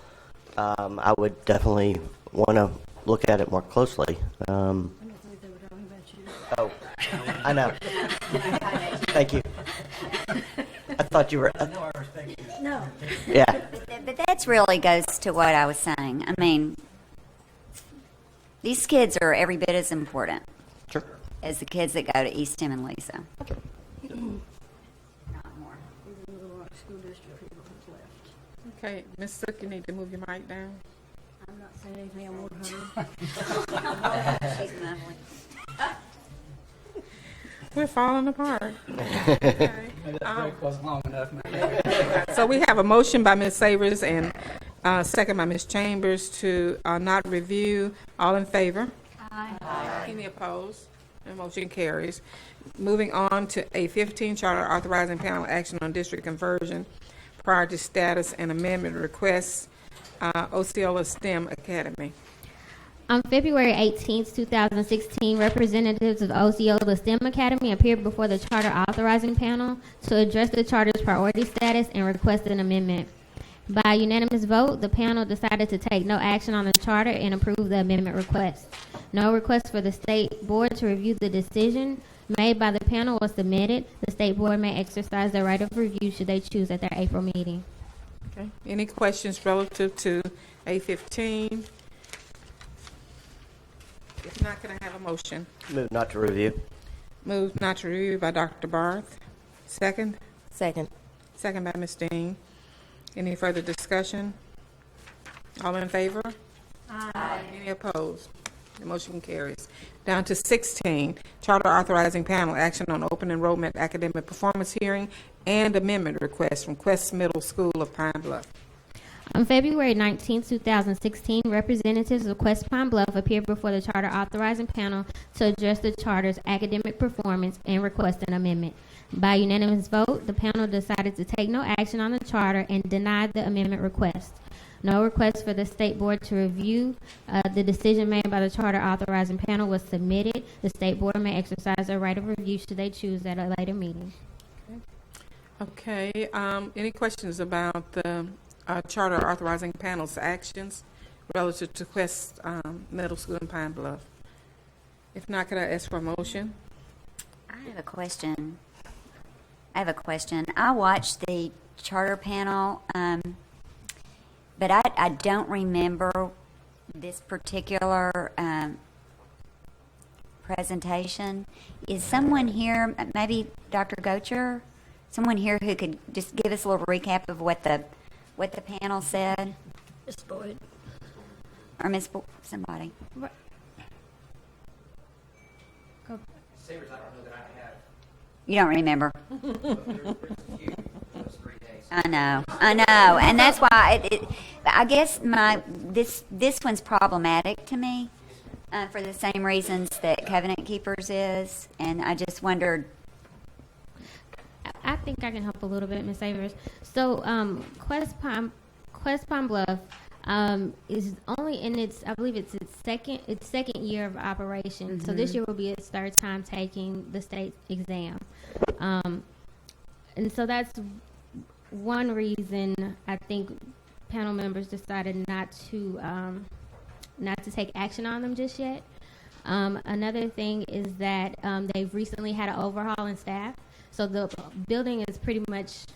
[SPEAKER 9] I would definitely want to look at it more closely. Oh, I know. Thank you. I thought you were.
[SPEAKER 2] No.
[SPEAKER 9] Yeah.
[SPEAKER 13] But that really goes to what I was saying. I mean, these kids are every bit as important as the kids that go to East Tim and Lisa.
[SPEAKER 1] Okay, Ms. Sook, you need to move your mic down.
[SPEAKER 8] I'm not saying anything I won't hurt.
[SPEAKER 13] She's lovely.
[SPEAKER 1] We're falling apart.
[SPEAKER 15] Maybe that break wasn't long enough.
[SPEAKER 1] So we have a motion by Ms. Savers and second by Ms. Chambers to not review. All in favor? Aye. Any opposed? The motion carries. Moving on to A15, Charter Authorizing Panel Action on District Conversion, Priority Status and Amendment Requests, Osceola STEM Academy.
[SPEAKER 14] On February 18, 2016, representatives of Osceola STEM Academy appeared before the Charter Authorizing Panel to address the Charter's priority status and request an amendment. By unanimous vote, the panel decided to take no action on the Charter and approve the amendment request. No request for the State Board to review the decision made by the panel was submitted. The State Board may exercise their right of review should they choose at their April meeting.
[SPEAKER 1] Okay. Any questions relative to A15? If not, can I have a motion?
[SPEAKER 9] Move not to review.
[SPEAKER 1] Moved not to review by Dr. Barth. Second?
[SPEAKER 7] Second.
[SPEAKER 1] Second by Ms. Dean. Any further discussion? All in favor? Aye. Any opposed? The motion carries. Down to 16, Charter Authorizing Panel Action on Open Enrollment Academic Performance Hearing and Amendment Request from Quest Middle School of Pine Bluff.
[SPEAKER 14] On February 19, 2016, representatives of Quest Pine Bluff appeared before the Charter Authorizing Panel to address the Charter's academic performance and request an amendment. By unanimous vote, the panel decided to take no action on the Charter and denied the amendment request. No request for the State Board to review the decision made by the Charter Authorizing Panel was submitted. The State Board may exercise their right of review should they choose at a later meeting.
[SPEAKER 1] Okay. Any questions about the Charter Authorizing Panel's actions relative to Quest Middle School in Pine Bluff? If not, could I ask for a motion?
[SPEAKER 13] I have a question. I watched the charter panel, but I don't remember this particular presentation. Is someone here, maybe Dr. Gocher, someone here who could just give us a little recap of what the panel said?
[SPEAKER 8] Ms. Boyd.
[SPEAKER 13] Or Ms. Somebody.
[SPEAKER 15] Savers, I don't know that I have.
[SPEAKER 13] You don't remember? I know, and that's why I guess this one's problematic to me for the same reasons that Covenant Keepers is, and I just wondered.
[SPEAKER 14] I think I can help a little bit, Ms. Savers. So, Quest Pine Bluff is only in its second year of operation. Mm-hmm. So this year will be its third time taking the state exam, and so that's one reason I think panel members decided not to take action on them just yet. Another thing is that they've recently had an overhaul in staff. So the building is pretty much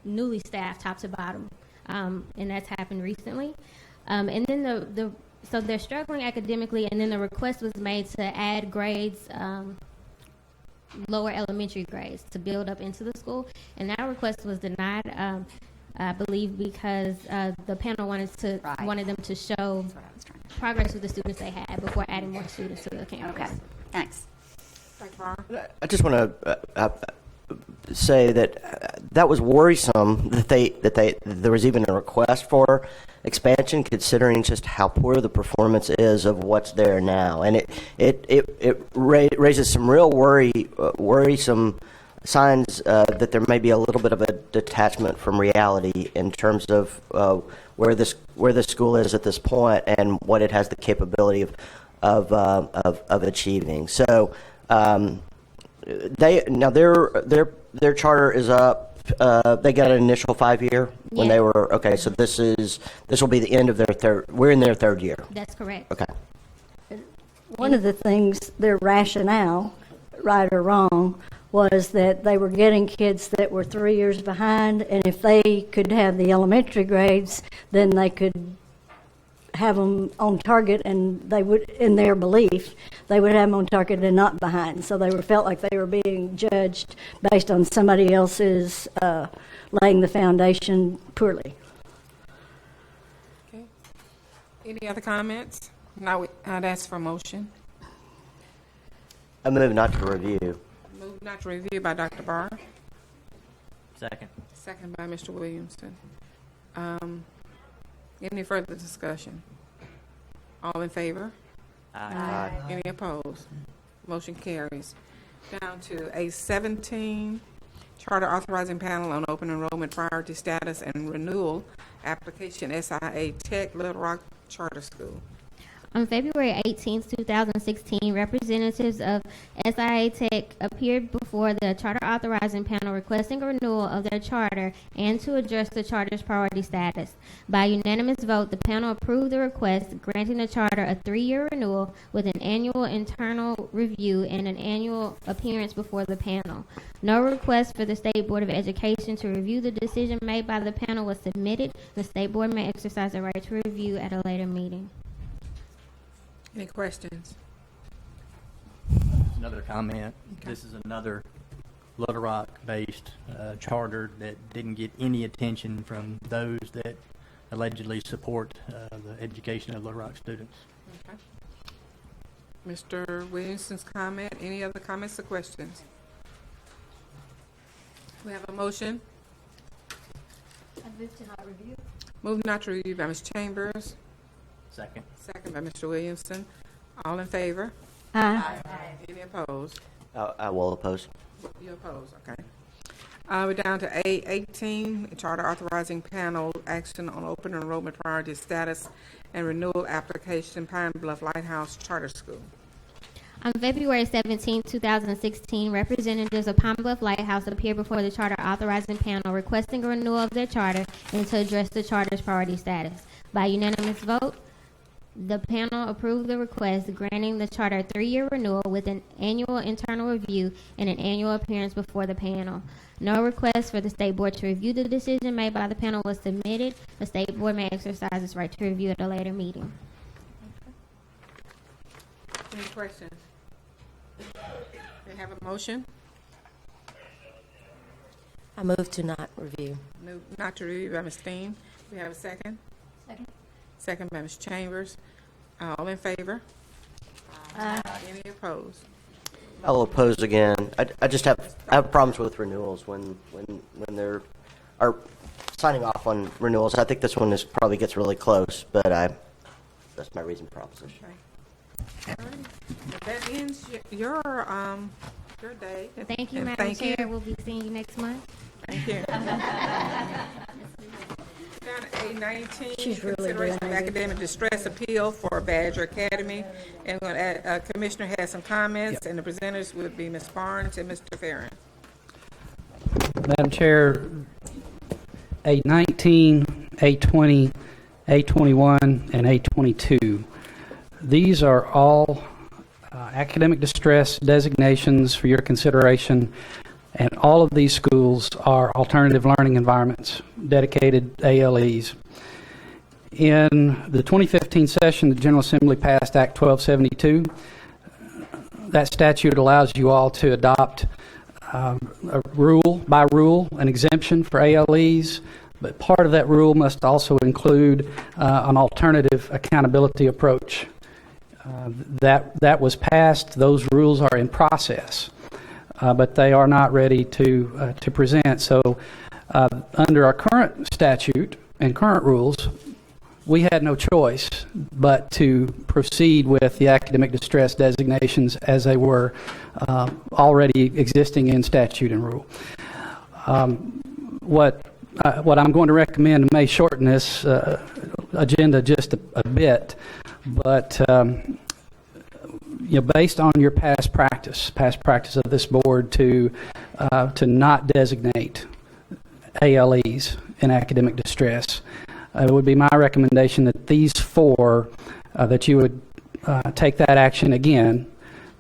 [SPEAKER 14] newly staffed top to bottom, and that's happened recently. And then so they're struggling academically, and then the request was made to add grades, lower elementary grades, to build up into the school, and that request was denied. I believe because the panel wanted them to show progress with the students they had before adding more students to the campus.
[SPEAKER 13] Okay, thanks.
[SPEAKER 9] I just want to say that that was worrisome that there was even a request for expansion, considering just how poor the performance is of what's there now, and it raises some real worrisome signs that there may be a little bit of a detachment from reality in terms of where the school is at this point and what it has the capability of achieving. So. Their charter is up. They got an initial 5-year when they were okay. So this will be the end of their third. We're in their third year.
[SPEAKER 14] That's correct.
[SPEAKER 9] Okay.
[SPEAKER 8] One of the things, their rationale right or wrong, was that they were getting kids that were 3 years behind, and if they could have the elementary grades, then they could have them on target, and they would, in their belief, they would have them on target and not behind. So they felt like they were being judged based on somebody else's laying the foundation poorly.
[SPEAKER 1] Okay. Any other comments? Now I'd ask for a motion.
[SPEAKER 9] I move not to review.
[SPEAKER 1] Move not to review by Dr. Barr.
[SPEAKER 19] Second.
[SPEAKER 1] Second by Mr. Williamson. Any further discussion? All in favor?
[SPEAKER 9] Aye.
[SPEAKER 1] Any opposed? Motion carries. Down to A17, Charter Authorizing Panel on Open Enrollment Priority Status and Renewal Application SIA Tech Little Rock Charter School.
[SPEAKER 14] On February 18, 2016, representatives of SIA Tech appeared before the Charter Authorizing Panel requesting a renewal of their charter and to address the charter's priority status. By unanimous vote, the panel approved the request, granting the charter a 3-year renewal with an annual internal review and an annual appearance before the panel. No request for the State Board of Education to review the decision made by the panel was submitted. The State Board may exercise the right to review at a later meeting.
[SPEAKER 1] Any questions?
[SPEAKER 19] Another comment. Okay. This is another Little Rock-based charter that didn't get any attention from those that allegedly support the education of Little Rock students.
[SPEAKER 1] Okay. Mr. Williamson's comment. Any other comments or questions? We have a motion.
[SPEAKER 8] I move to not review.
[SPEAKER 1] Move not to review by Ms. Chambers.
[SPEAKER 19] Second.
[SPEAKER 1] Second by Mr. Williamson. All in favor?
[SPEAKER 8] Aye.
[SPEAKER 1] Any opposed?
[SPEAKER 9] I will oppose.
[SPEAKER 1] You oppose, okay. We're down to A18, Charter Authorizing Panel Action on Open Enrollment Priority Status and Renewal Application, Pine Bluff Lighthouse Charter School.
[SPEAKER 14] On February 17, 2016, representatives of Pine Bluff Lighthouse appeared before the Charter Authorizing Panel requesting a renewal of their charter and to address the charter's priority status. By unanimous vote, the panel approved the request, granting the charter a 3-year renewal with an annual internal review and an annual appearance before the panel. No request for the State Board to review the decision made by the panel was submitted. The State Board may exercise its right to review at a later meeting.
[SPEAKER 1] Any questions? We have a motion.
[SPEAKER 7] I move to not review.
[SPEAKER 1] Move not to review by Ms. Steen. We have a second.
[SPEAKER 8] Second.
[SPEAKER 1] Second by Ms. Chambers. All in favor?
[SPEAKER 8] Aye.
[SPEAKER 1] Any opposed?
[SPEAKER 9] I'll oppose again. I just have problems with renewals when they're are signing off on renewals. I think this one probably gets really close, but that's my reason for opposition.
[SPEAKER 1] Okay. All right. That ends your day.
[SPEAKER 14] Thank you,
[SPEAKER 1] And
[SPEAKER 14] Madam
[SPEAKER 1] thank
[SPEAKER 14] Chair.
[SPEAKER 1] you.
[SPEAKER 14] We'll be seeing you next month.
[SPEAKER 1] Thank you. Down to A19,
[SPEAKER 8] She's really
[SPEAKER 1] consideration
[SPEAKER 8] doing
[SPEAKER 1] of
[SPEAKER 8] it.
[SPEAKER 1] academic distress appeal for Badger Academy. And we're going to add, Commissioner has some comments, and the presenters would be Ms. Barnes and Mr. Farron.
[SPEAKER 15] Madam Chair, A19, A20, A21, and A22. These are all academic distress designations for your consideration, and all of these schools are alternative learning environments, dedicated ALEs. In the 2015 session, the General Assembly passed Act 1272. That statute allows you all to adopt by rule, an exemption for ALEs, but part of that rule must also include an alternative accountability approach. That was passed. Those rules are in process, but they are not ready to present. So under our current statute and current rules, we had no choice but to proceed with the academic distress designations as they were already existing in statute and rule. What I'm going to recommend may shorten this agenda just a bit, but based on your past practice of this board to not designate ALEs in academic distress, it would be my recommendation that these four, that you would take that action again,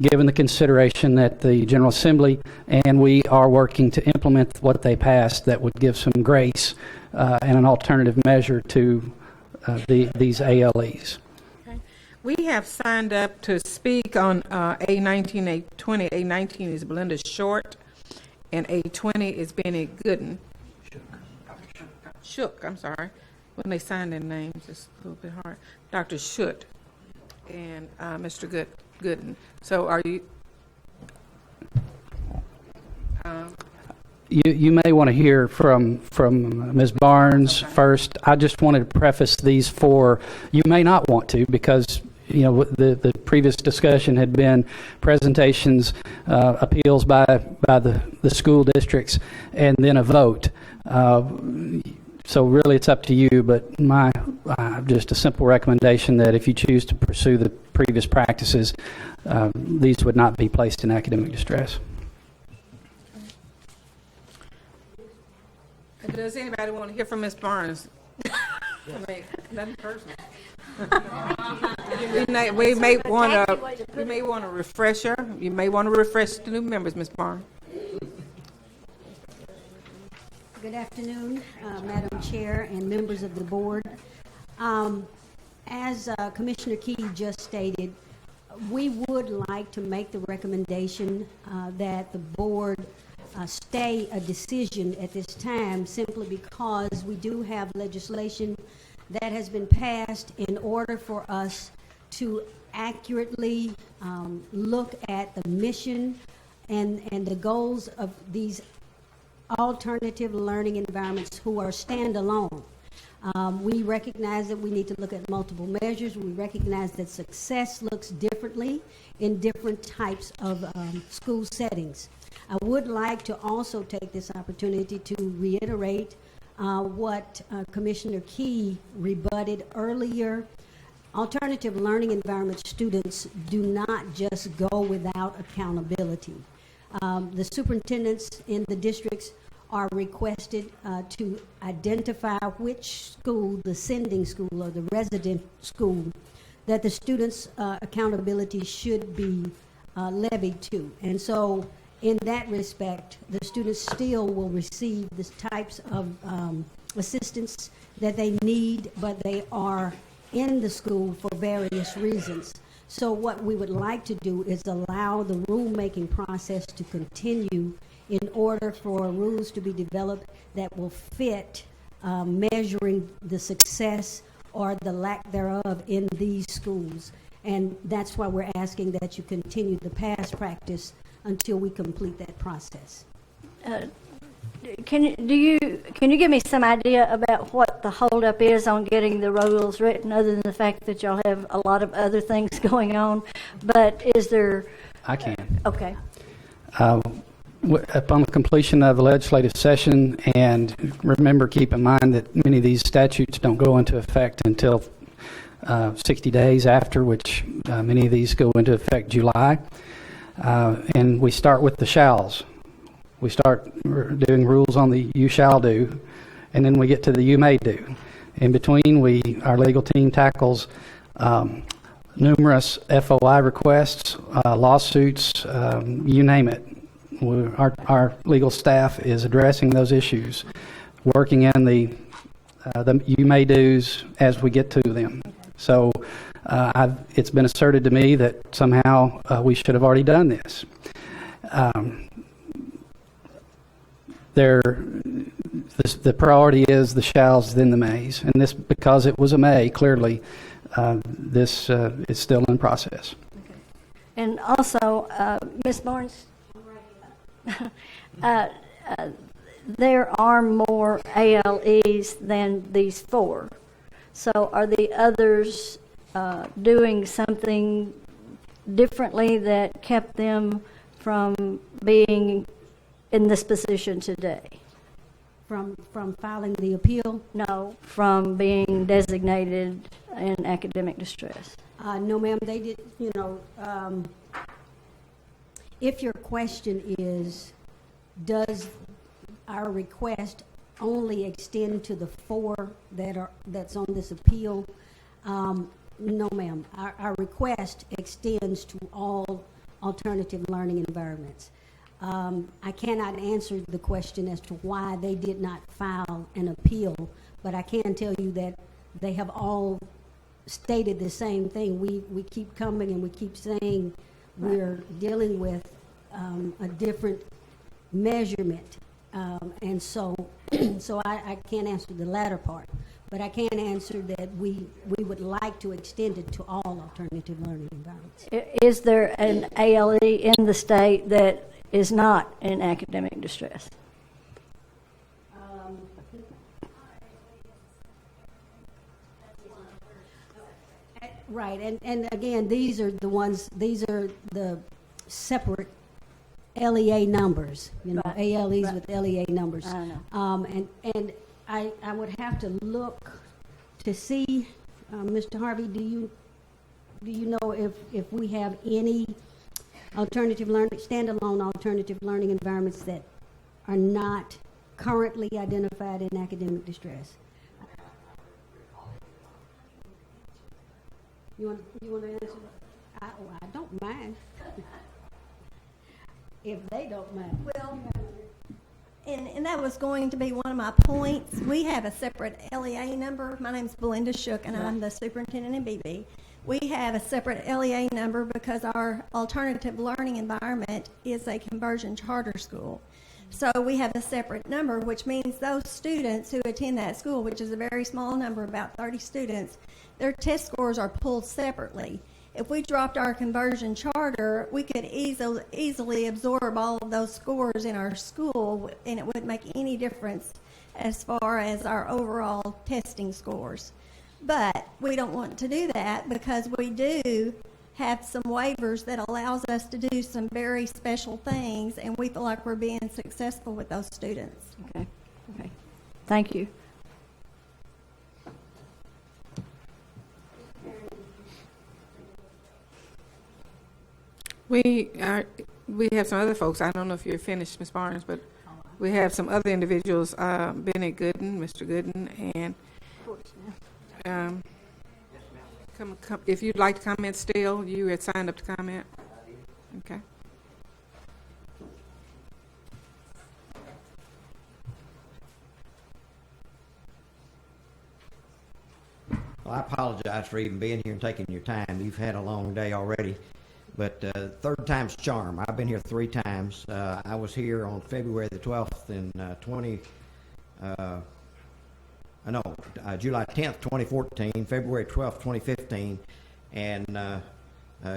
[SPEAKER 15] given the consideration that the General Assembly and we are working to implement what they passed that would give some grace and an alternative measure to these ALEs.
[SPEAKER 1] We have signed up to speak on A19, A20. A19 is Belinda Short, and A20 is Benny Gooden. Shook, I'm sorry. When they sign their names, it's a little bit hard. Dr. Schutt and Mr. Gooden. So are you...
[SPEAKER 15] You may want to hear from Ms. Barnes first. I just wanted to preface these four. You may not want to, because the previous discussion had been presentations, appeals by the school districts, and then a vote. So really, it's up to you. But my just a simple recommendation that if you choose to pursue the previous practices, these would not be placed in academic distress.
[SPEAKER 1] Does anybody want to hear from Ms. Barnes? Nothing personal. we may want to refresh her. You may want to refresh the new members, Ms. Barnes.
[SPEAKER 21] Good afternoon, Madam Chair and members of the board. As Commissioner Key just stated, we would like to make the recommendation that the board stay a decision at this time, simply because we do have legislation that has been passed in order for us to accurately look at the mission and the goals of these alternative learning environments who are standalone. We recognize that we need to look at multiple measures. We recognize that success looks differently in different types of school settings. I would like to also take this opportunity to reiterate what Commissioner Key rebutted earlier. Alternative learning environment students do not just go without accountability. The superintendents in the districts are requested to identify which school, the sending school or the resident school, that the students' accountability should be levied to. And so in that respect, the students still will receive the types of assistance that they need, but they are in the school for various reasons. So what we would like to do is allow the rulemaking process to continue in order for rules to be developed that will fit measuring the success or the lack thereof in these schools. And that's why we're asking that you continue the past practice until we complete that process.
[SPEAKER 6] Can you give me some idea about what the holdup is on getting the rules written, other than the fact that y'all have a lot of other things going on? But is there?
[SPEAKER 15] I can.
[SPEAKER 6] Okay.
[SPEAKER 15] Upon the completion of the legislative session, and remember, keep in mind that many of these statutes don't go into effect until 60 days after, which many of these go into effect July. And we start with the shalls. We start doing rules on the you shall do, and then we get to the you may do. In between, our legal team tackles numerous FOI requests, lawsuits, you name it. Our legal staff is addressing those issues, working in the you may do's as we get to them. So it's been asserted to me that somehow we should have already done this. The priority is the shalls, then the mays, and this, because it was a may, clearly this is still in process.
[SPEAKER 6] Okay. And also, Ms. Barnes, there are more ALEs than these four. So are the others doing something differently that kept them from being in this position today?
[SPEAKER 21] From filing the appeal?
[SPEAKER 6] No, from being designated in academic distress.
[SPEAKER 21] No, ma'am, they did, if your question is, does our request only extend to the four that's on this appeal? No, ma'am. Our request extends to all alternative learning environments. I cannot answer the question as to why they did not file an appeal, but I can tell you that they have all stated the same thing. We keep coming and we keep saying we're dealing with a different measurement. And so I can't answer the latter part, but I can answer that we would like to extend it to all alternative learning environments.
[SPEAKER 8] Is there an ALE in the state that is not in academic distress?
[SPEAKER 21] Right, and again, these are the separate LEA numbers, you know,
[SPEAKER 8] Right.
[SPEAKER 21] ALEs
[SPEAKER 8] Right.
[SPEAKER 21] with LEA numbers.
[SPEAKER 8] I know.
[SPEAKER 21] And I would have to look to see, Mr. Harvey, do you know if we have any alternative learning, standalone alternative learning environments that are not currently identified in academic distress? You want to answer? I don't mind. If they don't mind.
[SPEAKER 11] Well, and that was going to be one of my points. We have a separate LEA number. My name's Belinda Shook, and I'm the superintendent in BB. We have a separate LEA number because our alternative learning environment is a conversion charter school. So we have a separate number, which means those students who attend that school, which is a very small number, about 30 students, their test scores are pulled separately. If we dropped our conversion charter, we could easily absorb all of those scores in our school, and it wouldn't make any difference as far as our overall testing scores. But we don't want to do that because we do have some waivers that allows us to do some very special things, and we feel like we're being successful with those students.
[SPEAKER 8] Okay. Thank you.
[SPEAKER 1] We have some other folks. I don't know if you're finished, Ms. Barnes, but we have some other individuals, Bennett Gooden, Mr. Gooden, and come, if you'd like to comment still, you had signed up to comment. Okay.
[SPEAKER 22] Well, I apologize for even being here and taking your time. You've had a long day already. But third time's charm. I've been here 3 times. I was here on February the 12th in July 10th, 2014, February 12th, 2015, and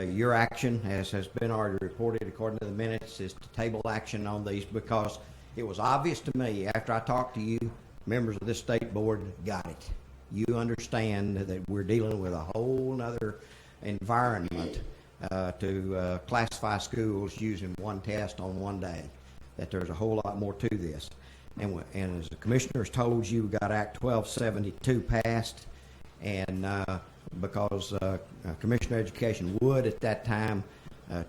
[SPEAKER 22] your action, as has been already reported according to the minutes, is to table action on these because it was obvious to me after I talked to you, members of this state board got it. You understand that we're dealing with a whole other environment to classify schools using one test on one day, that there's a whole lot more to this. And as the commissioners told you, we got Act 1272 passed, and because Commissioner of Education Wood at that time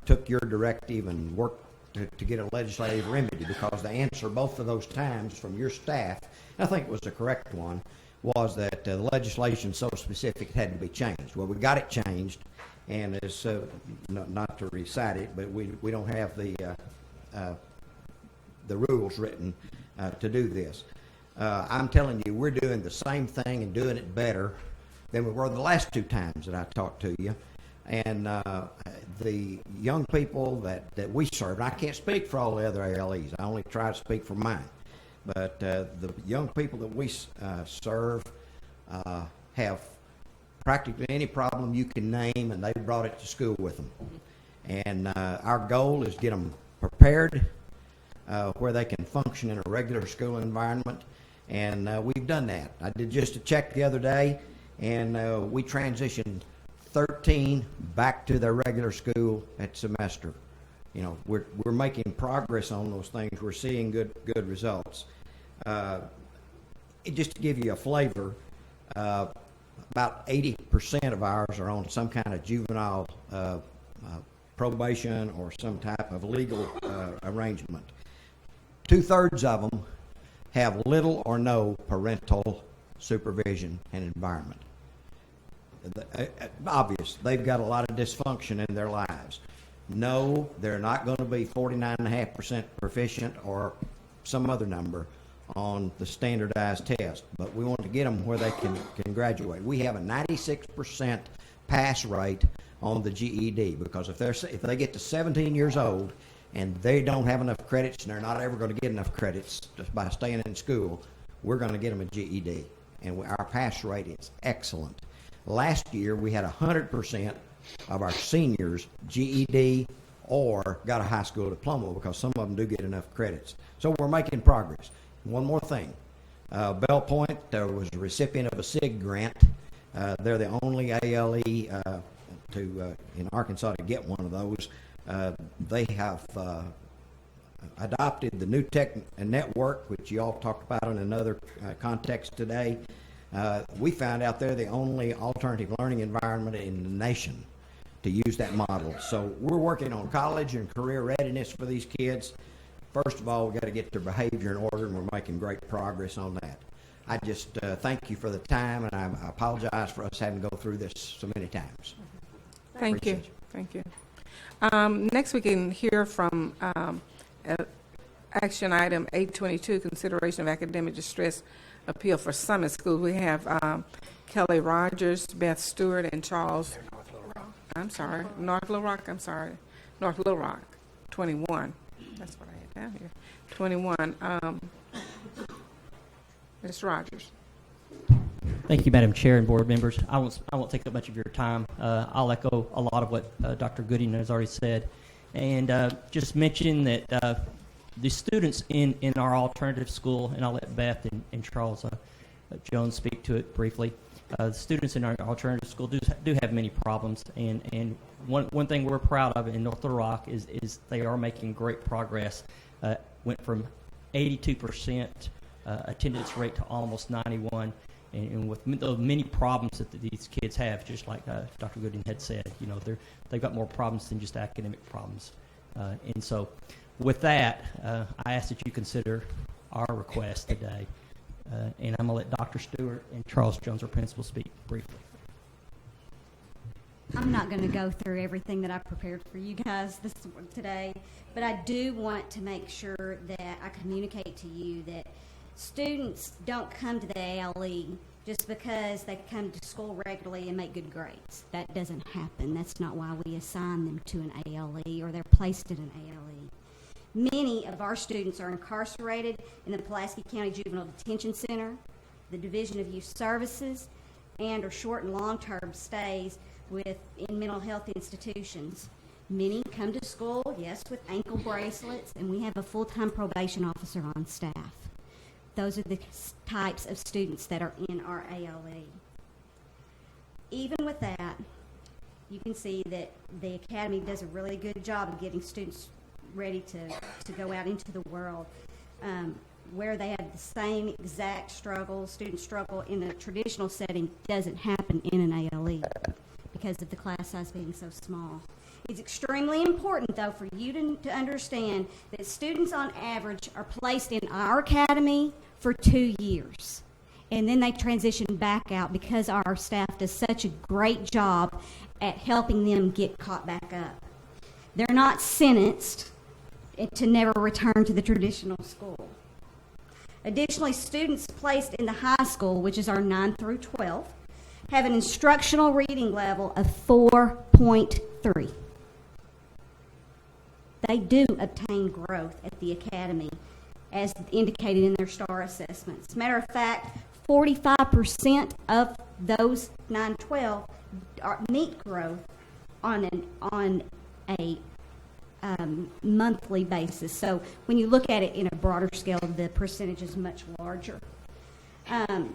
[SPEAKER 22] took your directive and worked to get a legislative remedy, because the answer both of those times from your staff, and I think it was the correct one, was that the legislation so specific it had to be changed. Well, we got it changed, and as not to recite it, but we don't have the rules written to do this. I'm telling you, we're doing the same thing and doing it better than we were the last 2 times that I talked to you. And the young people that we serve, and I can't speak for all the other ALEs, I only try to speak for mine, but the young people that we serve have practically any problem you can name, and they brought it to school with them. And our goal is to get them prepared where they can function in a regular school environment, and we've done that. I did just a check the other day, and we transitioned 13 back to their regular school at semester. You know, we're making progress on those things. We're seeing good results. Just to give you a flavor, about 80% of ours are on some kind of juvenile probation or some type of legal arrangement. 2/3 of them have little or no parental supervision and environment. Obvious, they've got a lot of dysfunction in their lives. No, they're not going to be 49.5% proficient or some other number on the standardized test, but we want to get them where they can graduate. We have a 96% pass rate on the GED, because if they get to 17 years old and they don't have enough credits, and they're not ever going to get enough credits just by staying in school, we're going to get them a GED, and our pass rate is excellent. Last year, we had 100% of our seniors GED or got a high school diploma, because some of them do get enough credits. So we're making progress. One more thing. Bell Point was a recipient of a SIG grant. They're the only ALE in Arkansas to get one of those. They have adopted the New Tech Network, which you all talked about in another context today. We found out they're the only alternative learning environment in the nation to use that model. So we're working on college and career readiness for these kids. First of all, we've got to get their behavior in order, and we're making great progress on that. I just thank you for the time, and I apologize for us having to go through this so many times.
[SPEAKER 1] Thank you. Thank you. Next, we can hear from action item 822, consideration of academic distress appeal for Summit School. We have Kelly Rogers, Beth Stewart, and Charles. North Little Rock, 21. That's what I had down here. 21. Ms. Rogers.
[SPEAKER 3] Thank you, Madam Chair and board members. I won't take up much of your time. I'll echo a lot of what Dr. Gooding has already said, and just mention that the students in our alternative school, and I'll let Beth and Charles Jones speak to it briefly. The students in our alternative school do have many problems, and one thing we're proud of in North Little Rock is they are making great progress. Went from 82% attendance rate to almost 91%. And with the many problems that these kids have, just like Dr. Gooding had said, they've got more problems than just academic problems. And so with that, I ask that you consider our request today. And I'm going to let Dr. Stewart and Charles Jones, our principal, speak briefly.
[SPEAKER 16] I'm not going to go through everything that I prepared for you guys today, but I do want to make sure that I communicate to you that students don't come to the ALE just because they come to school regularly and make good grades. That doesn't happen. That's not why we assign them to an ALE or they're placed in an ALE. Many of our students are incarcerated in the Pulaski County Juvenile Detention Center, the Division of Youth Services, and are short and long-term stays in mental health institutions. Many come to school, yes, with ankle bracelets, and we have a full-time probation officer on staff. Those are the types of students that are in our ALE. Even with that, you can see that the Academy does a really good job of getting students ready to go out into the world. Where they have the same exact student struggle in a traditional setting doesn't happen in an ALE because of the class size being so small. It's extremely important, though, for you to understand that students on average are placed in our academy for 2 years. And then they transition back out because our staff does such a great job at helping them get caught back up. They're not sentenced to never return to the traditional school. Additionally, students placed in the high school, which is our 9 through 12, have an instructional reading level of 4.3. They do obtain growth at the academy, as indicated in their STAR assessments. Matter of fact, 45% of those 9-12 meet growth on a monthly basis. So when you look at it in a broader scale, the percentage is much larger. And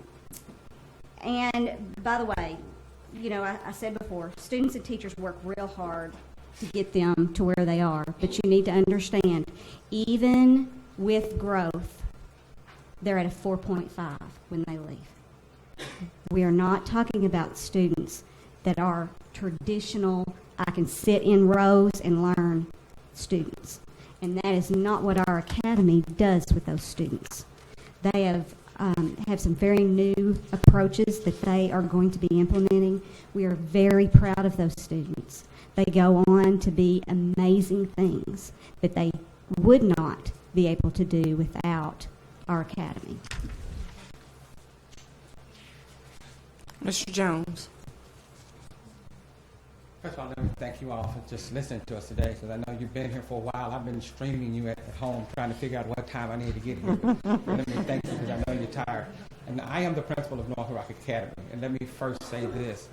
[SPEAKER 16] by the way, I said before, students and teachers work real hard to get them to where they are. But you need to understand, even with growth, they're at a 4.5 when they leave. We are not talking about students that are traditional, I can sit in rows and learn students. And that is not what our academy does with those students. They have have some very new approaches that they are going to be implementing. We are very proud of those students. They go on to be amazing things that they would not be able to do without our academy.
[SPEAKER 1] Mr. Jones.
[SPEAKER 10] First of all, let me thank you all for just listening to us today, because I know you've been here for a while. I've been streaming you at home trying to figure out what time I need to get here. Let me thank you, because I know you're tired. And I am the principal of North Rock Academy. And let me first say this.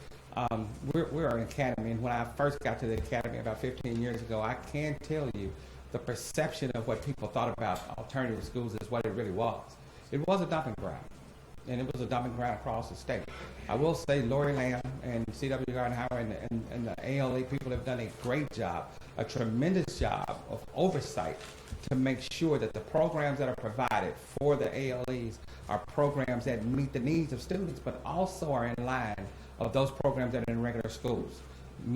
[SPEAKER 10] We're an academy, and when I first got to the academy about 15 years ago, I can tell you the perception of what people thought about alternative schools is what it really was. It was a dumping ground, and it was a dumping ground across the state. I will say Lori Lamb and C.W. Gardenhauer and the ALE people have done a great job, a tremendous job of oversight to make sure that the programs that are provided for the ALEs are programs that meet the needs of students, but also are in line of those programs that are in regular schools.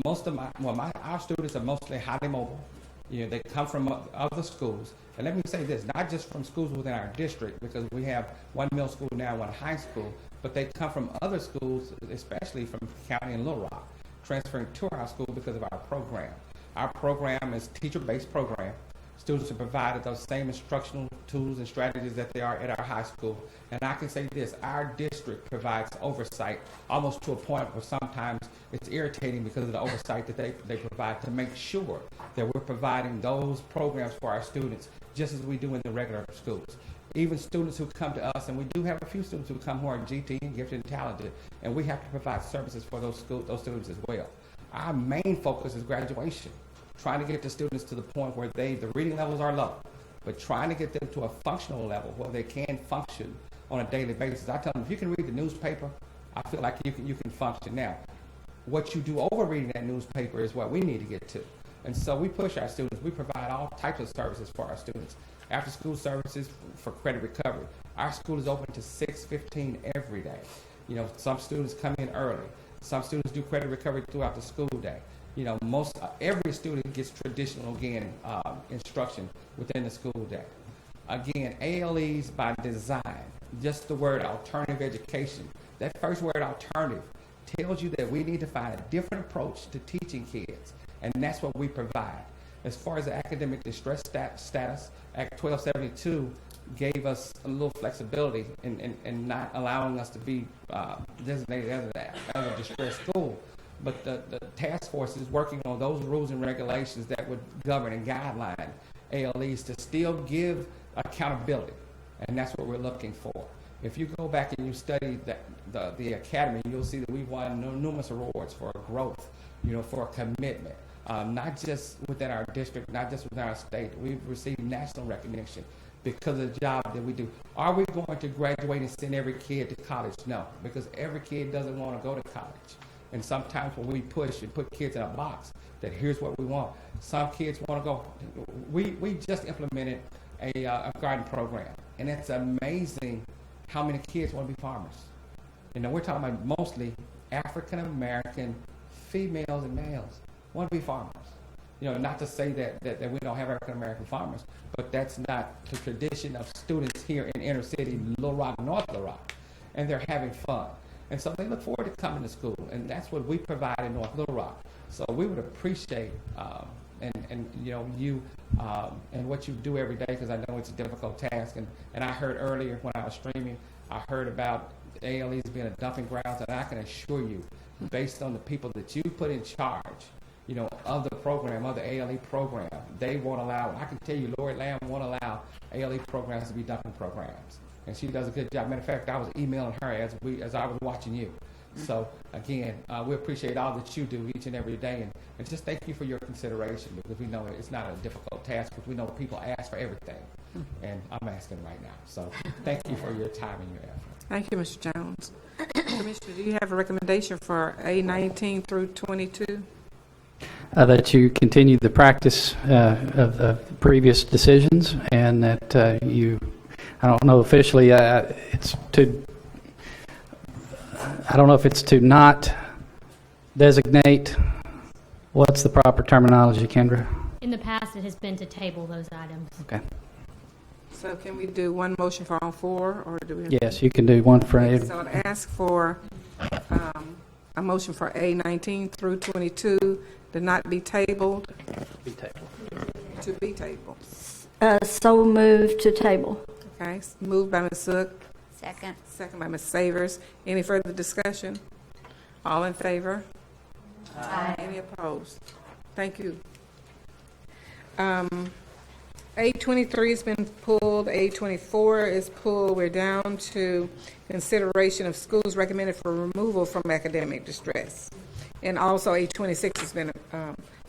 [SPEAKER 10] Most of our students are mostly highly mobile. You know, they come from other schools. And let me say this, not just from schools within our district, because we have one middle school now, one high school, but they come from other schools, especially from County and Little Rock, transferring to our school because of our program. Our program is a teacher-based program. Students are provided those same instructional tools and strategies that they are at our high school. And I can say this, our district provides oversight almost to a point where sometimes it's irritating because of the oversight that they provide to make sure that we're providing those programs for our students just as we do in the regular schools. Even students who come to us, and we do have a few students who come who are GT and gifted and talented, and we have to provide services for those students as well. Our main focus is graduation, trying to get the students to the point where the reading levels are low, but trying to get them to a functional level where they can function on a daily basis. I tell them, if you can read the newspaper, I feel like you can function. Now, what you do over reading that newspaper is what we need to get to. And so we push our students. We provide all types of services for our students. After school services for credit recovery. Our school is open to 6:15 every day. You know, some students come in early. Some students do credit recovery throughout the school day. You know, every student gets traditional, instruction within the school day. Again, ALEs by design, just the word alternative education. That first word alternative tells you that we need to find a different approach to teaching kids, and that's what we provide. As far as the academic distress status, Act 1272 gave us a little flexibility in not allowing us to be designated as a distressed school. But the task force is working on those rules and regulations that would govern and guideline ALEs to still give accountability, and that's what we're looking for. If you go back and you study the academy, you'll see that we've won numerous awards for growth, for commitment, not just within our district, not just within our state. We've received national recognition because of the job that we do. Are we going to graduate and send every kid to college? No, because every kid doesn't want to go to college. And sometimes when we push and put kids in a box, that here's what we want. Some kids want to go. We just implemented a garden program, and it's amazing how many kids want to be farmers. We're talking about mostly African American females and males want to be farmers. Not to say that we don't have African American farmers, but that's not the tradition of students here in inner city, Little Rock, North Little Rock, and they're having fun. And so they look forward to coming to school, and that's what we provide in North Little Rock. So we would appreciate you and what you do every day, because I know it's a difficult task. And I heard earlier when I was streaming, I heard about ALEs being a dumping grounds, and I can assure you, based on the people that you put in charge, of the program, of the ALE program, they won't allow. I can tell you, Lori Lamb won't allow ALE programs to be dumping programs. And she does a good job. Matter of fact, I was emailing her as I was watching you. So again, we appreciate all that you do each and every day, and just thank you for your consideration, because we know it's not a difficult task, because we know people ask for everything, and I'm asking right now. So thank you for your time and your effort.
[SPEAKER 1] Thank you, Mr. Jones. Commissioner, do you have a recommendation for A19 through 22?
[SPEAKER 15] That you continue the practice of the previous decisions, and that I don't know officially, I don't know if it's to not designate. What's the proper terminology, Kendra?
[SPEAKER 17] In the past, it has been to table those items.
[SPEAKER 15] Okay.
[SPEAKER 1] So can we do one motion for all four, or do we?
[SPEAKER 15] Yes, you can do one for A.
[SPEAKER 1] So I'd ask for a motion for A19 through 22 to not be tabled.
[SPEAKER 15] Be tabled.
[SPEAKER 1] To be tabled.
[SPEAKER 8] So moved to table.
[SPEAKER 1] Okay, moved by Ms. Zook,
[SPEAKER 13] Second.
[SPEAKER 1] second by Ms. Savers. Any further discussion? All in favor?
[SPEAKER 13] Aye.
[SPEAKER 1] Any opposed? Thank you. A23 has been pulled. A24 is pulled. We're down to consideration of schools recommended for removal from academic distress. And also A26 has been,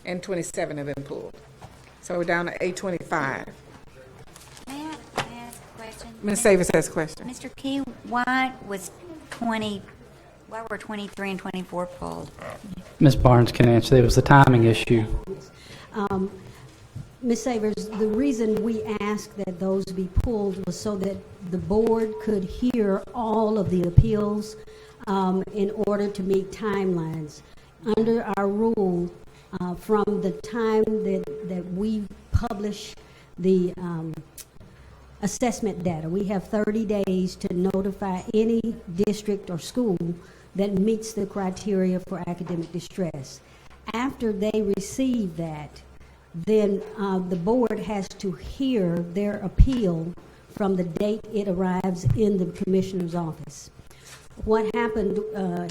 [SPEAKER 1] and 27 have been pulled. So we're down to A25.
[SPEAKER 13] May I ask a question?
[SPEAKER 1] Ms. Savers has a question.
[SPEAKER 13] Mr. Key, why were 23 and 24 pulled?
[SPEAKER 15] Ms. Barnes can answer. It was the timing issue.
[SPEAKER 21] Ms. Savers, the reason we asked that those be pulled was so that the board could hear all of the appeals in order to meet timelines. Under our rule, from the time that we publish the assessment data, we have 30 days to notify any district or school that meets the criteria for academic distress. After they receive that, then the board has to hear their appeal from the date it arrives in the commissioner's office. What happened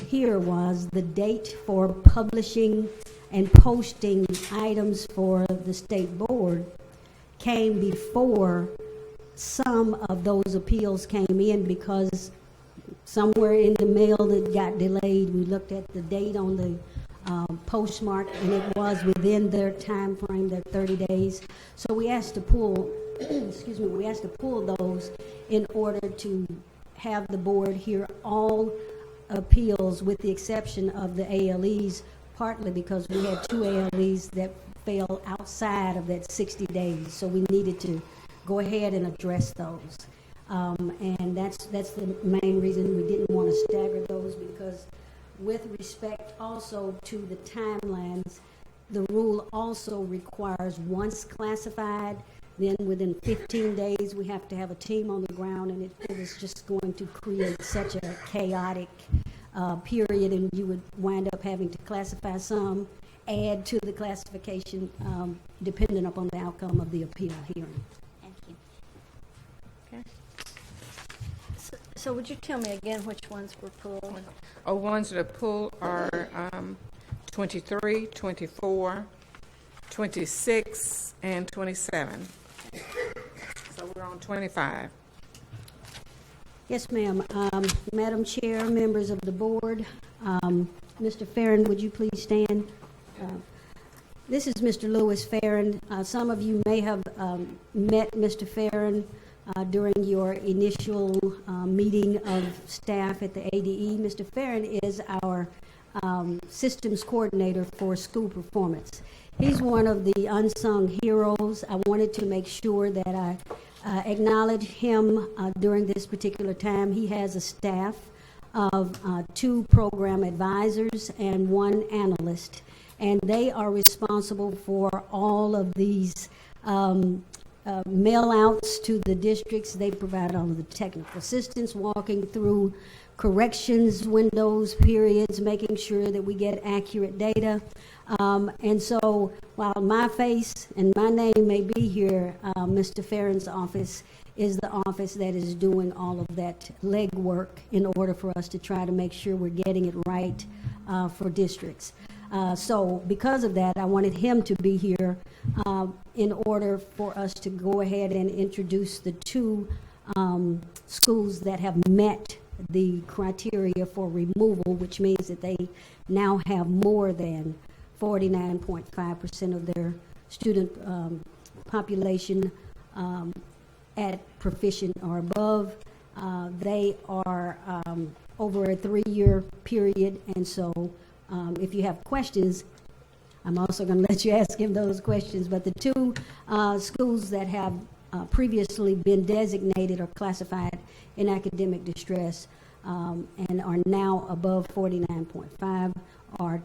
[SPEAKER 21] here was the date for publishing and posting items for the state board came before some of those appeals came in, because somewhere in the mail that got delayed, we looked at the date on the postmark, and it was within their time frame, their 30 days. So we asked to pull, excuse me, we asked to pull those in order to have the board hear all appeals with the exception of the ALEs, partly because we had 2 ALEs that fell outside of that 60 days. So we needed to go ahead and address those. And that's the main reason we didn't want to stagger those, because with respect also to the timelines, the rule also requires once classified, then within 15 days we have to have a team on the ground, and it was just going to create such a chaotic period, and you would wind up having to classify some, add to the classification, depending upon the outcome of the appeal hearing.
[SPEAKER 13] Thank you.
[SPEAKER 7] Okay. So would you tell me again which ones were pulled?
[SPEAKER 1] Oh, ones that are pulled are 23, 24, 26, and 27. So we're on 25.
[SPEAKER 21] Yes, ma'am. Madam Chair, members of the board, Mr. Farron, would you please stand? This is Mr. Lewis Farron. Some of you may have met Mr. Farron during your initial meeting of staff at the ADE. Mr. Farron is our systems coordinator for school performance. He's one of the unsung heroes. I wanted to make sure that I acknowledge him during this particular time. He has a staff of 2 program advisors and 1 analyst, and they are responsible for all of these mail outs to the districts. They provide all of the technical assistance, walking through corrections windows, periods, making sure that we get accurate data. And so while my face and my name may be here, Mr. Farron's office is the office that is doing all of that legwork in order for us to try to make sure we're getting it right for districts. So because of that, I wanted him to be here in order for us to go ahead and introduce the 2 schools that have met the criteria for removal, which means that they now have more than 49.5% of their student population at proficient or above. They are over a 3-year period, and so if you have questions, I'm also going to let you ask him those questions. But the 2 schools that have previously been designated or classified in academic distress and are now above 49.5 are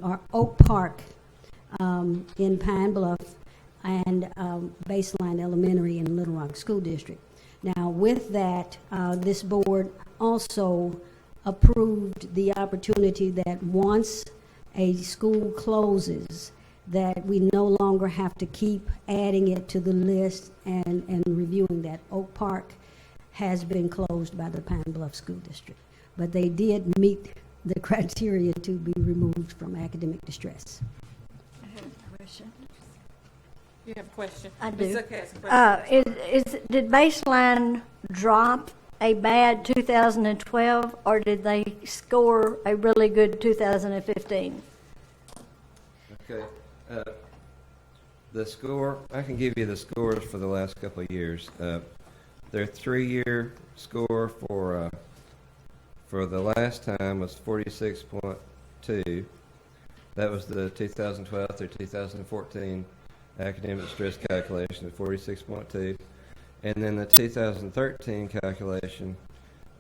[SPEAKER 21] are Oak Park in Pine Bluff, and Baseline Elementary in Little Rock School District. Now, with that, this board also approved the opportunity that once a school closes, that we no longer have to keep adding it to the list and reviewing that. Oak Park has been closed by the Pine Bluff School District, but they did meet the criteria to be removed from academic distress.
[SPEAKER 2] I have a question.
[SPEAKER 1] You have a question?
[SPEAKER 21] I
[SPEAKER 1] Ms.
[SPEAKER 21] do.
[SPEAKER 1] Zook has a question.
[SPEAKER 21] Did Baseline drop a bad 2012, or did they score a really good 2015?
[SPEAKER 18] Okay. The score, I can give you the scores for the last couple of years. Their 3-year score for the last time was 46.2. That was the 2012 through 2014 academic stress calculation of 46.2. And then the 2013 calculation,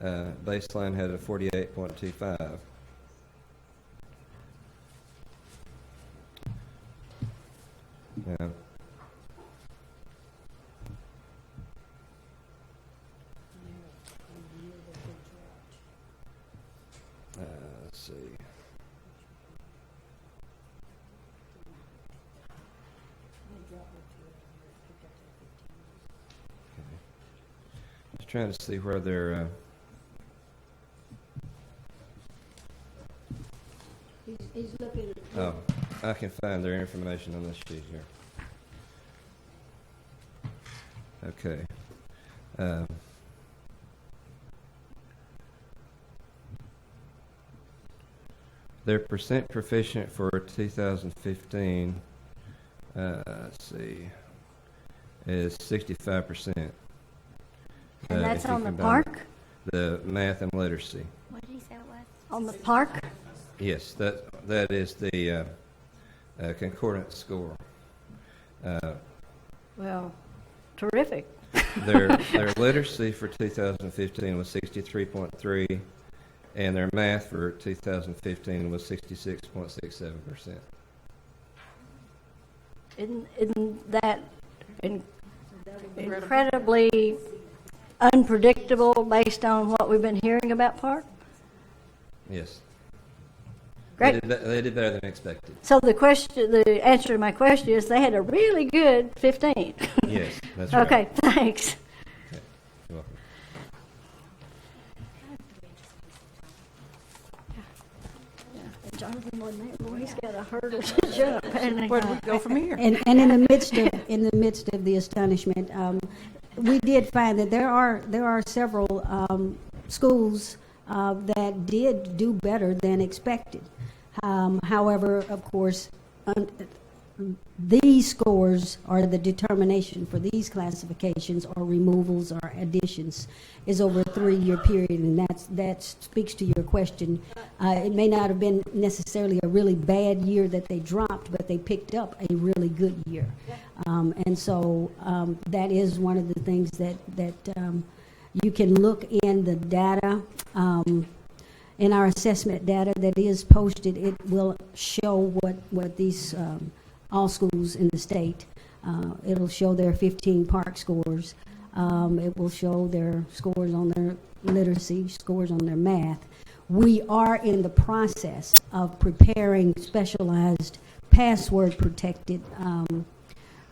[SPEAKER 18] Baseline had a 48.25. Yeah. Let's see. Just trying to see where they're.
[SPEAKER 21] He's looking at.
[SPEAKER 18] Oh, I can find their information on this sheet here. Okay. Their percent proficient for 2015, let's see, is 65%.
[SPEAKER 21] And that's
[SPEAKER 18] if you
[SPEAKER 21] on the
[SPEAKER 18] combine
[SPEAKER 21] park?
[SPEAKER 18] The math and literacy.
[SPEAKER 13] What did he say it was?
[SPEAKER 21] On the park?
[SPEAKER 18] Yes, that is the concordance score.
[SPEAKER 21] Well, terrific.
[SPEAKER 18] Their literacy for 2015 was 63.3, and their math for 2015 was 66.67%.
[SPEAKER 21] Isn't that incredibly unpredictable based on what we've been hearing about Park?
[SPEAKER 18] Yes.
[SPEAKER 21] Great.
[SPEAKER 18] They did better than expected.
[SPEAKER 21] So the answer to my question is they had a really good 15.
[SPEAKER 18] Yes, that's right.
[SPEAKER 21] Okay, thanks.
[SPEAKER 18] Okay. You're welcome.
[SPEAKER 21] Jonathan wasn't there. Boy, he's got a herd of jump.
[SPEAKER 1] Where do we go from here?
[SPEAKER 21] And in the midst of the astonishment, we did find that there are several schools that did do better than expected. However, of course, these scores are the determination for these classifications or removals or additions is over a 3-year period, and that speaks to your question. It may not have been necessarily a really bad year that they dropped, but they picked up a really good year. And so that is one of the things that you can look in the data. In our assessment data that is posted, it will show what these all schools in the state. It'll show their 15 Park scores. It will show their scores on their literacy, scores on their math. We are in the process of preparing specialized password protected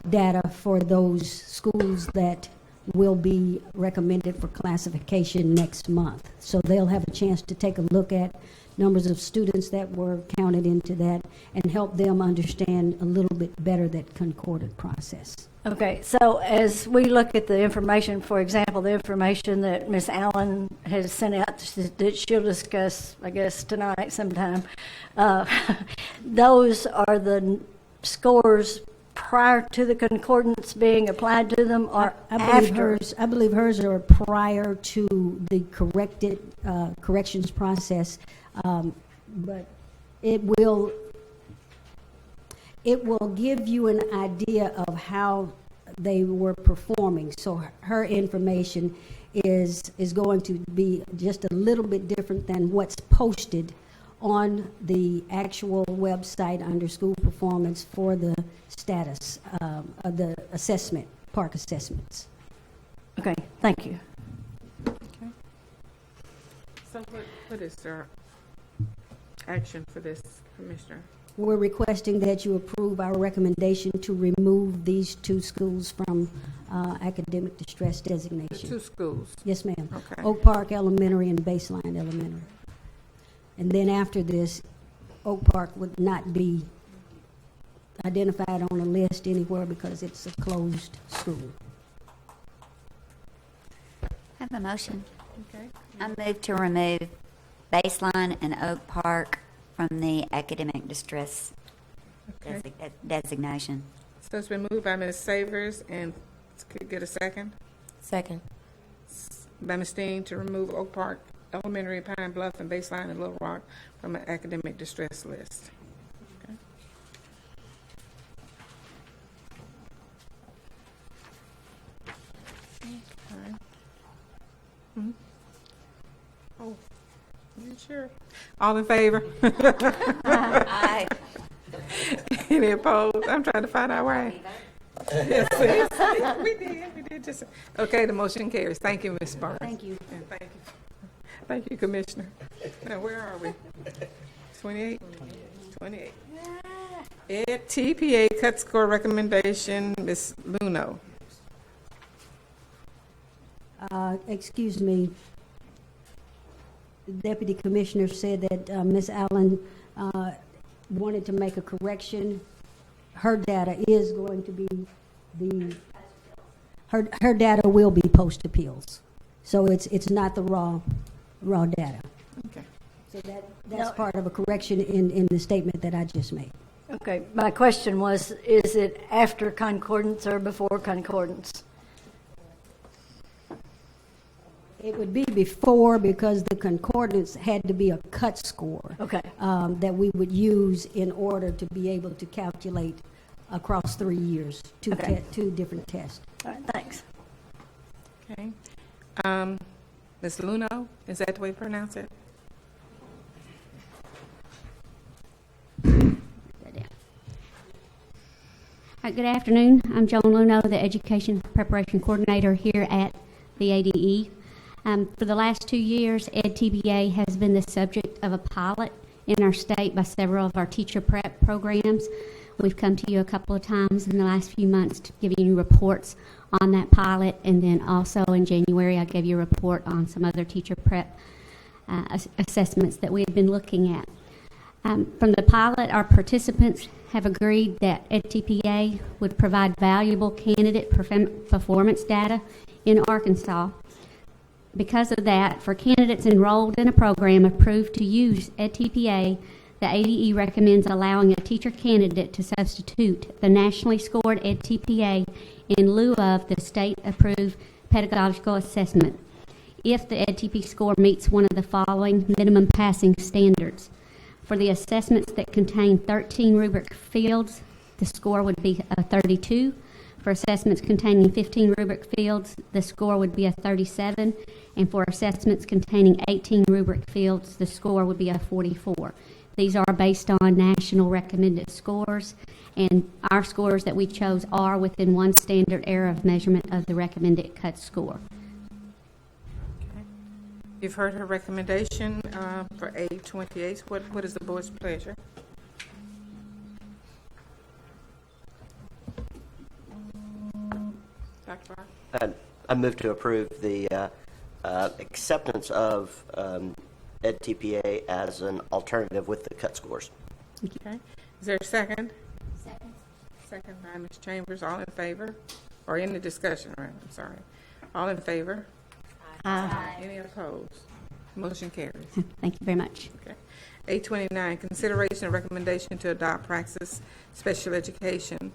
[SPEAKER 21] data for those schools that will be recommended for classification next month. So they'll have a chance to take a look at numbers of students that were counted into that and help them understand a little bit better that concordant process. Okay, so as we look at the information, for example, the information that Ms. Allen has sent out that she'll discuss, I guess, tonight sometime, those are the scores prior to the concordance being applied to them, or after? I believe hers are prior to the corrections process, but it will give you an idea of how they were performing. So her information is going to be just a little bit different than what's posted on the actual website under school performance for the status of the assessment, park assessments.
[SPEAKER 8] Okay, thank you.
[SPEAKER 1] So what is their action for this, Commissioner?
[SPEAKER 21] We're requesting that you approve our recommendation to remove these two schools from academic distress
[SPEAKER 1] The
[SPEAKER 21] designation.
[SPEAKER 1] two schools.
[SPEAKER 21] Yes, ma'am.
[SPEAKER 1] Okay.
[SPEAKER 21] Oak Park Elementary and Baseline Elementary. And then after this, Oak Park would not be identified on a list anywhere because it's a closed school.
[SPEAKER 13] I have a motion.
[SPEAKER 1] Okay.
[SPEAKER 13] I move to remove Baseline and Oak Park from the academic distress
[SPEAKER 1] Okay.
[SPEAKER 13] designation.
[SPEAKER 1] So it's been moved by Ms. Savers, and could get a second?
[SPEAKER 7] Second.
[SPEAKER 1] By Ms. Steen to remove Oak Park Elementary, Pine Bluff, and Baseline and Little Rock from an academic distress list. Okay. Okay. Mhm. Oh, you sure? All in favor?
[SPEAKER 13] Aye.
[SPEAKER 1] Any opposed? I'm trying to find out why. Yes, we did just, okay, the motion carries. Thank you, Ms. Barnes.
[SPEAKER 21] Thank you.
[SPEAKER 1] And thank you, Commissioner. Now, where are we? 28? 28. Ed TPA cut score recommendation, Ms. Luno.
[SPEAKER 21] Excuse me, Deputy Commissioner said that Ms. Allen wanted to make a correction. Her data is going to be her data will be post appeals, so it's not the raw data.
[SPEAKER 1] Okay.
[SPEAKER 21] So that's part of a correction in the statement that I just made.
[SPEAKER 8] Okay, my question was, is it after concordance or before concordance?
[SPEAKER 21] It would be before, because the concordance had to be a cut score.
[SPEAKER 8] Okay.
[SPEAKER 21] That we would use in order to be able to calculate across 3 years, two different tests.
[SPEAKER 8] All right, thanks.
[SPEAKER 1] Okay. Ms. Luno, is that the way you pronounce it?
[SPEAKER 17] Good afternoon. I'm Joan Luno, the Education Preparation Coordinator here at the ADE. For the last 2 years, EdTBA has been the subject of a pilot in our state by several of our teacher prep programs. We've come to you a couple of times in the last few months to give you reports on that pilot, and then also in January I gave you a report on some other teacher prep assessments that we have been looking at. From the pilot, our participants have agreed that EdTPA would provide valuable candidate performance data in Arkansas. Because of that, for candidates enrolled in a program approved to use EdTPA, the ADE recommends allowing a teacher candidate to substitute the nationally scored EdTPA in lieu of the state-approved pedagogical assessment if the EdTP score meets one of the following minimum passing standards. For the assessments that contain 13 rubric fields, the score would be a 32. For assessments containing 15 rubric fields, the score would be a 37. And for assessments containing 18 rubric fields, the score would be a 44. These are based on national recommended scores, and our scores that we chose are within one standard error of measurement of the recommended cut score.
[SPEAKER 1] You've heard her recommendation for A28. What is the board's pleasure? Dr. Barr?
[SPEAKER 9] I move to approve the acceptance of EdTPA as an alternative with the cut scores.
[SPEAKER 1] Okay. Is there a second? Second. Second by Ms. Chambers. All in favor? Or any discussion, right? I'm sorry. All in favor?
[SPEAKER 21] Aye.
[SPEAKER 1] Any opposed? Motion carries.
[SPEAKER 17] Thank you very much.
[SPEAKER 1] Okay. A29, consideration and recommendation to adopt Praxis Special Education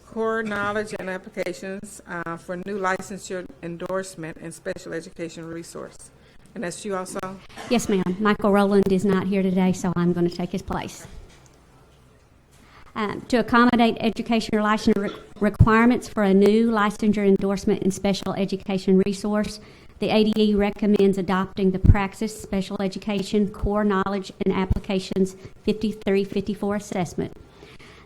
[SPEAKER 1] core knowledge and applications for new licensure endorsement and special education resource. And that's you also?
[SPEAKER 17] Yes, ma'am. Michael Rowland is not here today, so I'm going to take his place. To accommodate educational licensure requirements for a new licensure endorsement and special education resource,
[SPEAKER 16] The ADE recommends adopting the Praxis Special Education Core Knowledge and Applications 5354 assessment.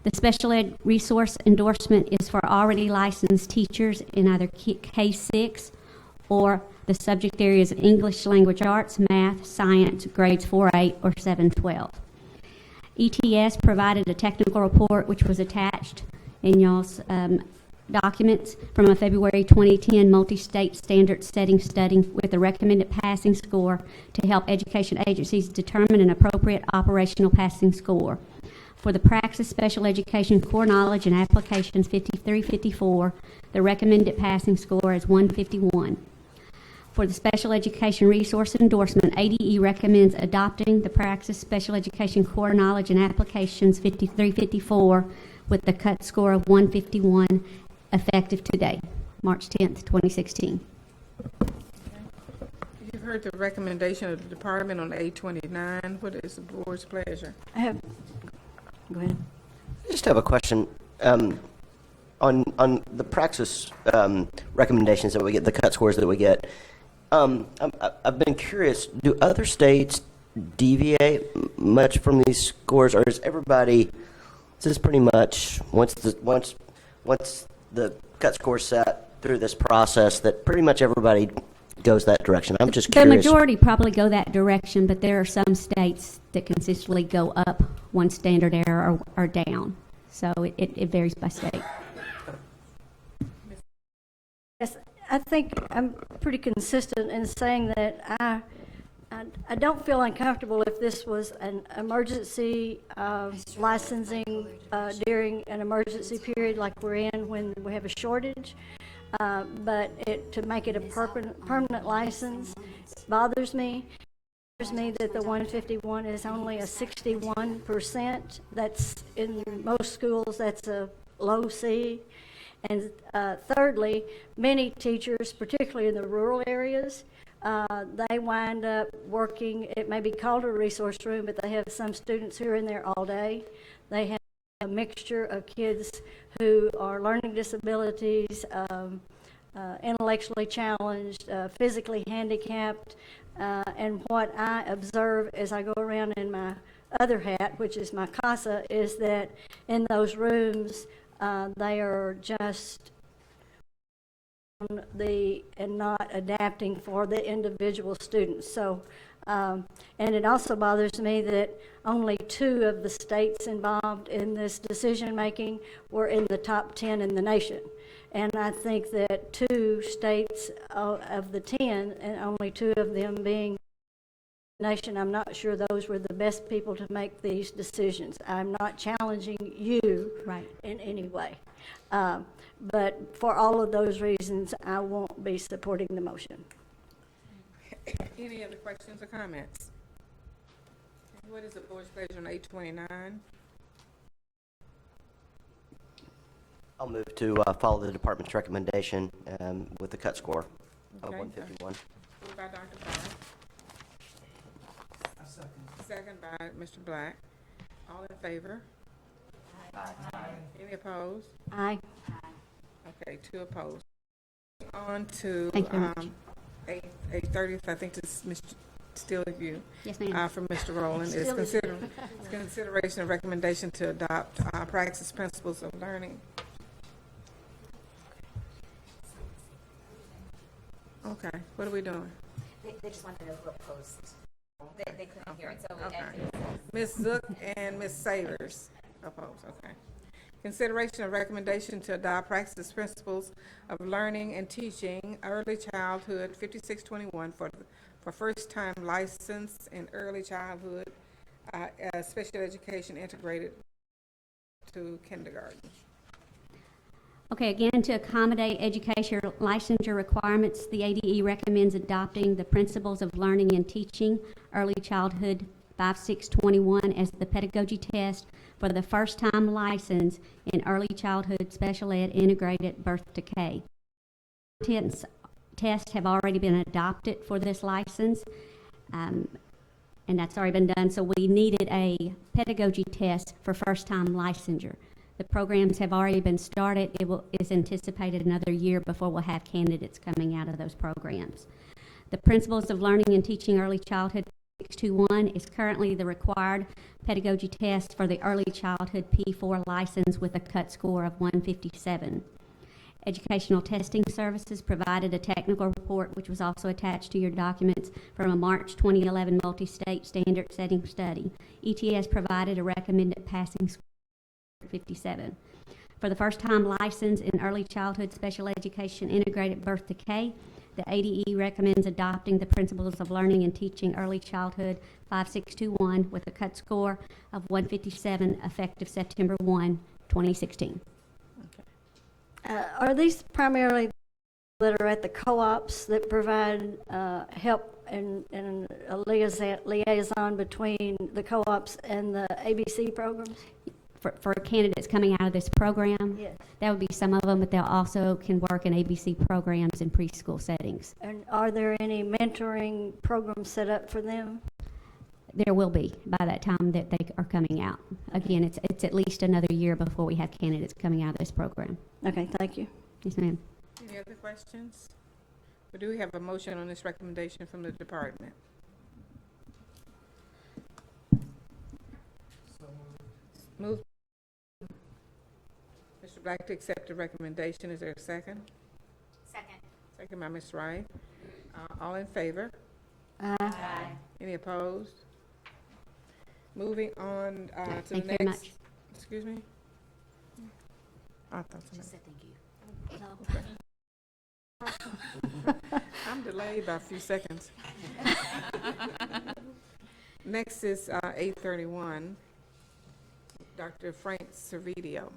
[SPEAKER 16] The special ed resource endorsement is for already licensed teachers in either K-6 or the subject areas of English Language Arts, Math, Science, grades 4-8 or 7-12. ETS provided a technical report which was attached in y'all's documents from a February 2010 multi-state standard setting study with a recommended passing score to help education agencies determine an appropriate operational passing score. For the Praxis Special Education Core Knowledge and Applications 5354, the recommended passing score is 151. For the Special Education Resource Endorsement, ADE recommends adopting the Praxis Special Education Core Knowledge and Applications 5354 with the cut score of 151 effective today, March 10th, 2016.
[SPEAKER 1] You've heard the recommendation of the department on 829. What is the board's pleasure?
[SPEAKER 7] Go ahead.
[SPEAKER 9] I just have a question on the Praxis recommendations that we get, the cut scores that we get. I've been curious, do other states deviate much from these scores, or is this pretty much once the cut score set through this process that pretty much everybody goes that direction? I'm just curious.
[SPEAKER 16] The majority probably go that direction, but there are some states that consistently go up one standard error or down. So it varies by state.
[SPEAKER 8] Yes, I think I'm pretty consistent in saying that I don't feel uncomfortable if this was an emergency licensing during an emergency period like we're in when we have a shortage. But to make it a permanent license bothers me. It bothers me that the 151 is only a 61%. That's in most schools, that's a low C. And thirdly, many teachers, particularly in the rural areas, they wind up working, it may be called a resource room, but they have some students who are in there all day. They have a mixture of kids who are learning disabilities, intellectually challenged, physically handicapped, and what I observe as I go around in my other hat, which is my CASA, is that in those rooms, they are just and not adapting for the individual students. So, and it also bothers me that only 2 of the states involved in this decision making were in the top 10 in the nation. And I think that 2 states of the 10, and only 2 of them being nation, I'm not sure those were the best people to make these decisions. I'm not challenging you in any way. But for all of those reasons, I won't be supporting the motion.
[SPEAKER 1] Any other questions or comments? What is the board's pleasure on 829?
[SPEAKER 9] I'll move to follow the department's recommendation with the cut score of 151.
[SPEAKER 1] Moved by Dr. Barr. Second by Mr. Black. All in favor? Aye. Any opposed?
[SPEAKER 8] Aye.
[SPEAKER 1] Okay, 2 opposed. On to 830. I think this is still you.
[SPEAKER 16] Yes, ma'am.
[SPEAKER 1] From Mr. Rowland. It's consideration of recommendation to adopt Praxis Principles of Learning. Okay, what are we doing?
[SPEAKER 5] They just wanted to know who opposed. They couldn't hear it, so
[SPEAKER 1] okay. Ms. Zook and Ms. Savers opposed. Okay. Consideration of recommendation to adopt Praxis Principles of Learning and Teaching Early Childhood 5621 for first-time license in early childhood special education integrated to kindergarten.
[SPEAKER 16] Okay, again, to accommodate education licensure requirements, the ADE recommends adopting the Principles of Learning and Teaching Early Childhood 5621 as the pedagogy test for the first-time license in early childhood special ed integrated birth to K. Tests have already been adopted for this license, and that's already been done, so we needed a pedagogy test for first-time licensure. The programs have already been started. It is anticipated another year before we'll have candidates coming out of those programs. The Principles of Learning and Teaching Early Childhood 621 is currently the required pedagogy test for the Early Childhood P4 license with a cut score of 157. Educational Testing Services provided a technical report, which was also attached to your documents, from a March 2011 multi-state standard setting study. ETS provided a recommended passing score of 57. For the first time license in early childhood special education integrated birth to K, the ADE recommends adopting the Principles of Learning and Teaching Early Childhood 5621 with a cut score of 157 effective September 1, 2016.
[SPEAKER 8] Are these primarily that are at the co-ops that provide help and a liaison between the co-ops and the ABC programs?
[SPEAKER 16] For candidates coming out of this program,
[SPEAKER 8] Yes.
[SPEAKER 16] that would be some of them, but they also can work in ABC programs in preschool settings.
[SPEAKER 8] And are there any mentoring programs set up for them?
[SPEAKER 16] There will be by that time that they are coming out. Again, it's at least another year before we have candidates coming out of this program.
[SPEAKER 8] Okay, thank you.
[SPEAKER 16] Yes, ma'am.
[SPEAKER 1] Any other questions? Or do we have a motion on this recommendation from the department? Move. Mr. Black to accept the recommendation. Is there a second?
[SPEAKER 5] Second.
[SPEAKER 1] Second by Ms. Wright. All in favor?
[SPEAKER 16] Aye.
[SPEAKER 1] Any opposed? Moving on to the next.
[SPEAKER 16] Thank you very much.
[SPEAKER 1] Excuse me? I thought somebody.
[SPEAKER 16] Thank you.
[SPEAKER 1] I'm delayed by a few seconds. Next is 831. Dr. Frank Servideo.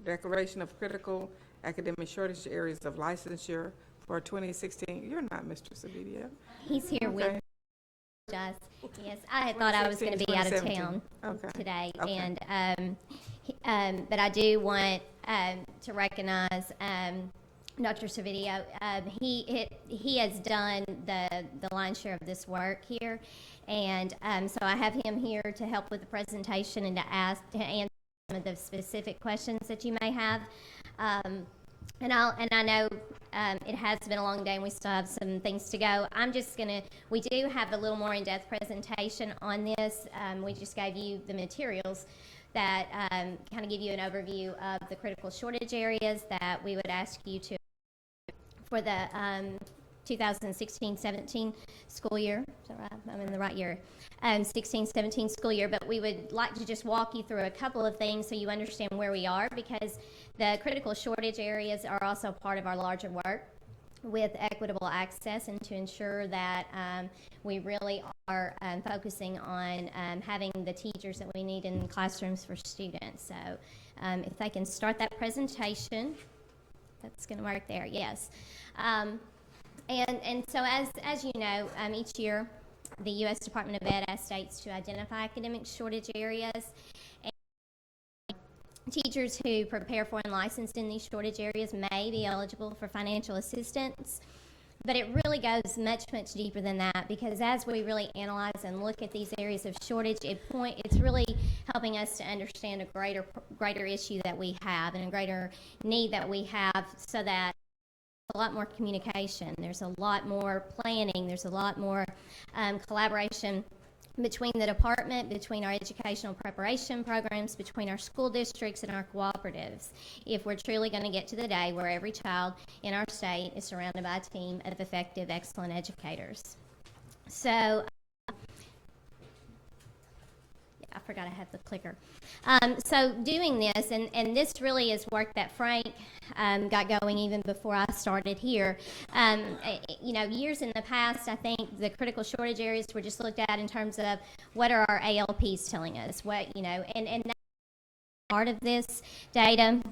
[SPEAKER 1] Declaration of critical academic shortage areas of licensure for 2016. You're not Mr. Servideo.
[SPEAKER 14] He's here with us. Yes, I had thought I was going to be out of town today, and but I do want to recognize Dr. Servideo. He has done the lion's share of this work here, and so I have him here to help with the presentation and to answer some of the specific questions that you may have. And I know it has been a long day and we still have some things to go. We do have a little more in-depth presentation on this. We just gave you the materials that kind of give you an overview of the critical shortage areas that we would ask you to, for the 2016-17 school year. Is that right? I'm in the right year. 16-17 school year, but we would like to just walk you through a couple of things so you understand where we are, because the critical shortage areas are also part of our larger work with equitable access, and to ensure that we really are focusing on having the teachers that we need in classrooms for students. So if they can start that presentation, that's going to work there, yes. And so as you know, each year the U.S. Department of Ed asks states to identify academic shortage areas. And teachers who prepare for and licensed in these shortage areas may be eligible for financial assistance. But it really goes much, much deeper than that, because as we really analyze and look at these areas of shortage, it's really helping us to understand a greater issue that we have and a greater need that we have, so that a lot more communication, there's a lot more planning, there's a lot more collaboration between the department, between our educational preparation programs, between our school districts and our cooperatives, if we're truly going to get to the day where every child in our state is surrounded by a team of effective, excellent educators. So, I forgot I have the clicker. So doing this, and this really is work that Frank got going even before I started here. You know, years in the past, I think the critical shortage areas were just looked at in terms of what are our ALPs telling us, what, you know, and that's part of this data.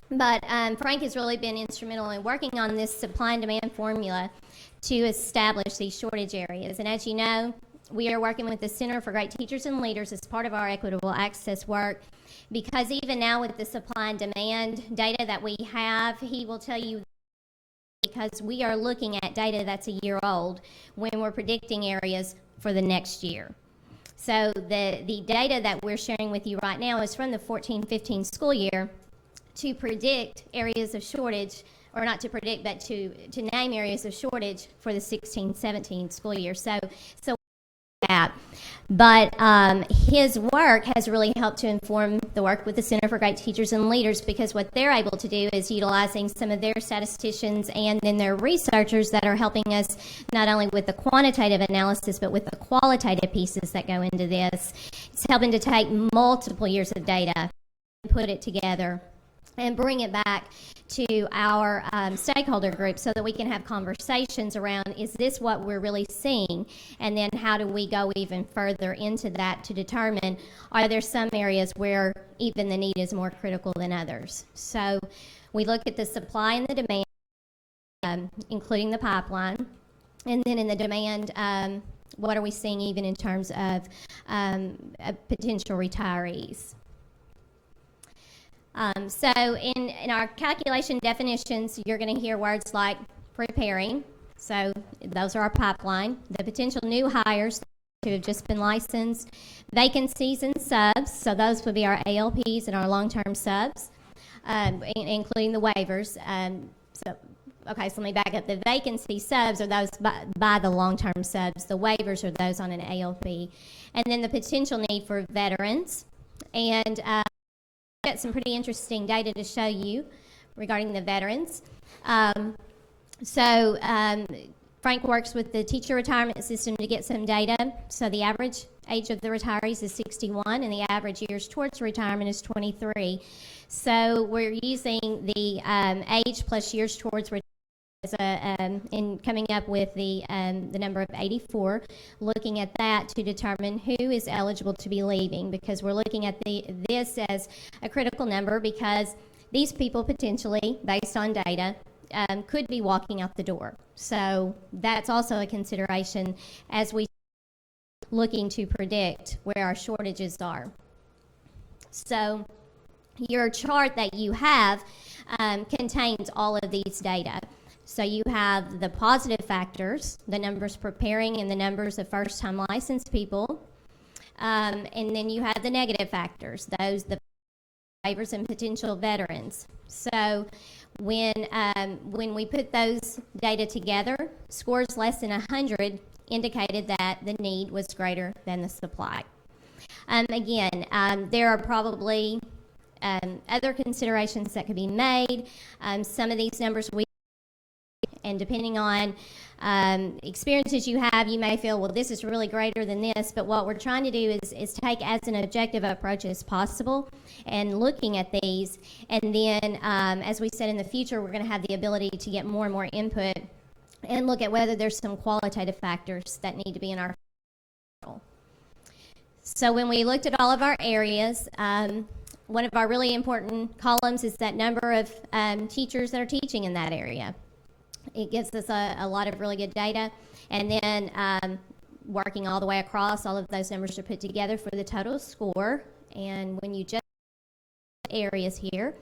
[SPEAKER 14] But Frank has really been instrumental in working on this supply and demand formula to establish these shortage areas. And as you know, we are working with the Center for Great Teachers and Leaders as part of our equitable access work, because even now with the supply and demand data that we have, he will tell you, because we are looking at data that's a year old when we're predicting areas for the next year. So the data that we're sharing with you right now is from the 14-15 school year to predict areas of shortage or not to predict, but to name areas of shortage for the 16-17 school year. So that. But his work has really helped to inform the work with the Center for Great Teachers and Leaders, because what they're able to do is utilizing some of their statisticians and then their researchers that are helping us not only with the quantitative analysis but with the qualitative pieces that go into this. It's helping to take multiple years of data and put it together and bring it back to our stakeholder group so that we can have conversations around, is this what we're really seeing? And then how do we go even further into that to determine, are there some areas where even the need is more critical than others? So we look at the supply and the demand, including the pipeline. And then in the demand, what are we seeing even in terms of potential retirees? So in our calculation definitions, you're going to hear words like preparing. So those are our pipeline. The potential new hires who have just been licensed. Vacancies and subs. So those would be our ALPs and our long-term subs, including the waivers. So let me back up. The vacancy subs are those by the long-term subs. The waivers are those on an ALP. And then the potential need for veterans. And got some pretty interesting data to show you regarding the veterans. Frank works with the teacher retirement system to get some data. So the average age of the retirees is 61 and the average years towards retirement is 23. So we're using the age plus years towards retirement in coming up with the number of 84, looking at that to determine who is eligible to be leaving, because we're looking at this as a critical number because these people potentially, based on data, could be walking out the door. So that's also a consideration as we looking to predict where our shortages are. So your chart that you have contains all of these data. So you have the positive factors, the numbers preparing and the numbers of first-time licensed people. And then you have the negative factors, the waivers and potential veterans. So when we put those data together, scores less than 100 indicated that the need was greater than the supply. There are probably other considerations that could be made. Some of these numbers and depending on experiences you have, you may feel, well, this is really greater than this, but what we're trying to do is take as an objective approach as possible and looking at these, and then as we said, in the future, we're going to have the ability to get more and more input and look at whether there's some qualitative factors that need to be in our model. So when we looked at all of our areas, one of our really important columns is that number of teachers that are teaching in that area. It gives us a lot of really good data, and then working all the way across, all of those numbers are put together for the total score. And when you just areas here,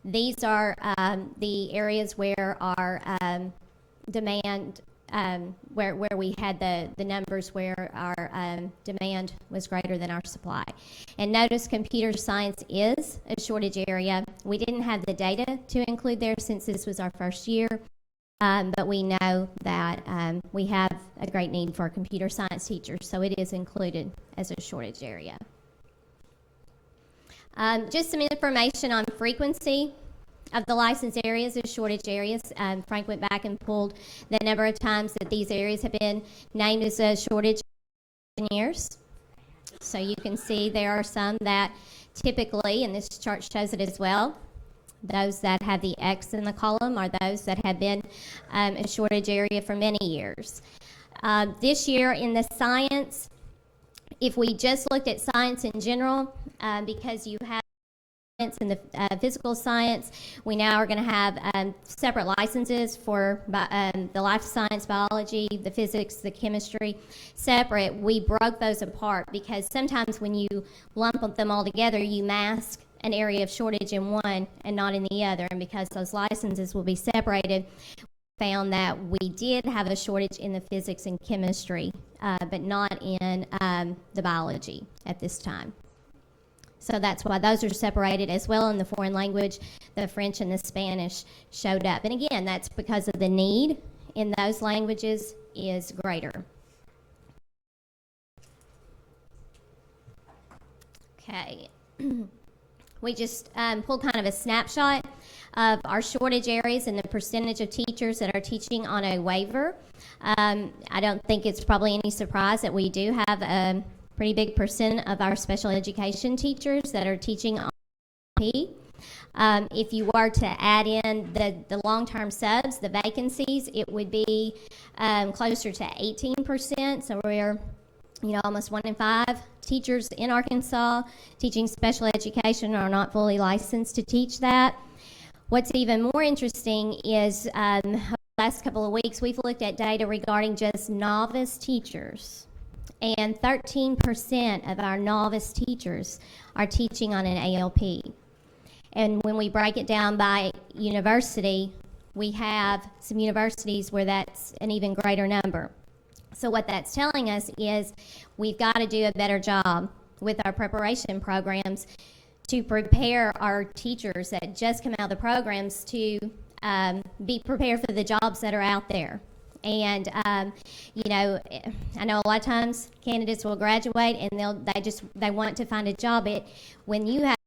[SPEAKER 14] these are the areas where our demand, where we had the numbers where our demand was greater than our supply. And notice computer science is a shortage area. We didn't have the data to include there since this was our first year. But we know that we have a great need for computer science teachers, so it is included as a shortage area. Just some information on frequency of the licensed areas as shortage areas. Frank went back and pulled the number of times that these areas have been named as a shortage in years. So you can see there are some that typically, and this chart shows it as well, those that have the X in the column are those that have been a shortage area for many years. This year in the science, if we just looked at science in general, because you have science and the physical science, we now are going to have separate licenses for the life science, biology, the physics, the chemistry, separate. We broke those apart because sometimes when you lump them all together, you mask an area of shortage in one and not in the other, and because those licenses will be separated, we found that we did have a shortage in the physics and chemistry, but not in the biology at this time. So that's why those are separated as well. In the foreign language, the French and the Spanish showed up. And again, that's because of the need in those languages is greater. Okay. We just pulled kind of a snapshot of our shortage areas and the percentage of teachers that are teaching on a waiver. I don't think it's probably any surprise that we do have a pretty big percent of our special education teachers that are teaching on P. If you were to add in the long-term subs, the vacancies, it would be closer to 18%. So we're, almost 1 in 5 teachers in Arkansas teaching special education are not fully licensed to teach that. What's even more interesting is the last couple of weeks we've looked at data regarding just novice teachers, and 13% of our novice teachers are teaching on an ALP. And when we break it down by university, we have some universities where that's an even greater number. So what that's telling us is we've got to do a better job with our preparation programs to prepare our teachers that just come out of the programs to be prepared for the jobs that are out there. And, I know a lot of times candidates will graduate and they want to find a job. When you have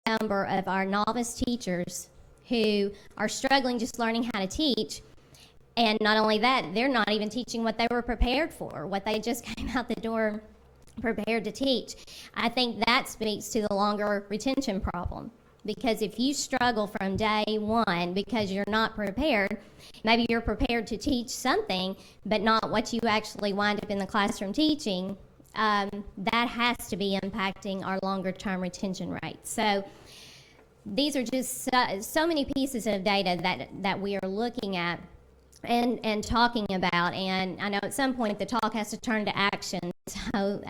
[SPEAKER 14] a number of our novice teachers who are struggling just learning how to teach, and not only that, they're not even teaching what they were prepared for, what they just came out the door prepared to teach. I think that speaks to the longer retention problem. Because if you struggle from day one because you're not prepared, maybe you're prepared to teach something, but not what you actually wind up in the classroom teaching, that has to be impacting our longer term retention rates. So these are just so many pieces of data that we are looking at and talking about, and I know at some point the talk has to turn to action. So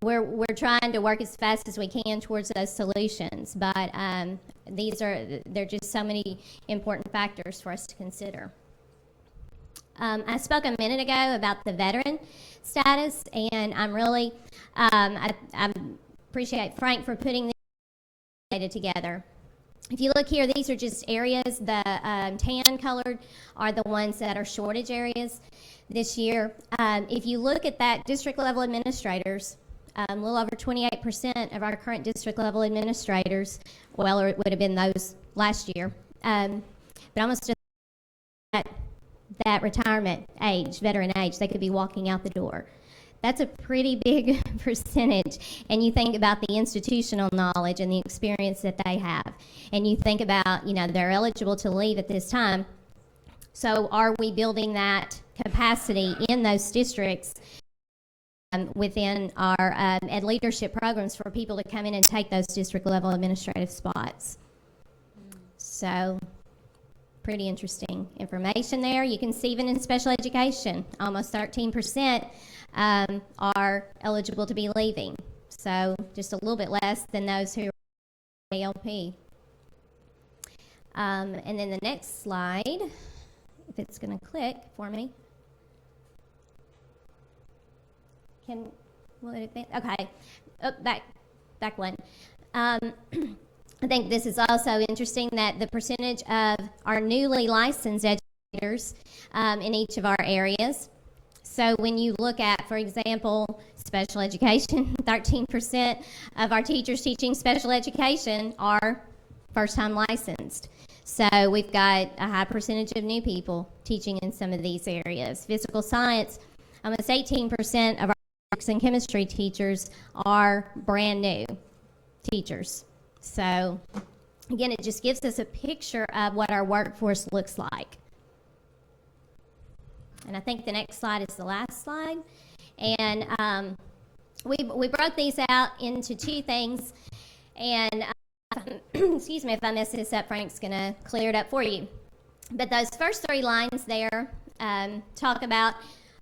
[SPEAKER 14] we're trying to work as fast as we can towards those solutions, but they're just so many important factors for us to consider. I spoke a minute ago about the veteran status, and I'm really I appreciate Frank for putting this data together. If you look here, these are just areas. The tan colored are the ones that are shortage areas this year. If you look at that, district level administrators, a little over 28% of our current district level administrators, well, it would have been those last year, but almost just that retirement age, veteran age, they could be walking out the door. That's a pretty big percentage. And you think about the institutional knowledge and the experience that they have. And you think about, they're eligible to leave at this time. So are we building that capacity in those districts within our ed leadership programs for people to come in and take those district level administrative spots? So pretty interesting information there. You can see even in special education, almost 13% are eligible to be leaving. So just a little bit less than those who are ALP. And then the next slide, if it's going to click for me. Will it advance? Okay. Oh, back one. I think this is also interesting that the percentage of our newly licensed educators in each of our areas. So when you look at, for example, special education, 13% of our teachers teaching special education are first-time licensed. So we've got a high percentage of new people teaching in some of these areas. Physical science, almost 18% of our physics and chemistry teachers are brand new teachers. So again, it just gives us a picture of what our workforce looks like. And I think the next slide is the last slide. And we broke these out into two things. And excuse me if I mess this up, Frank's going to clear it up for you. But those first three lines there talk about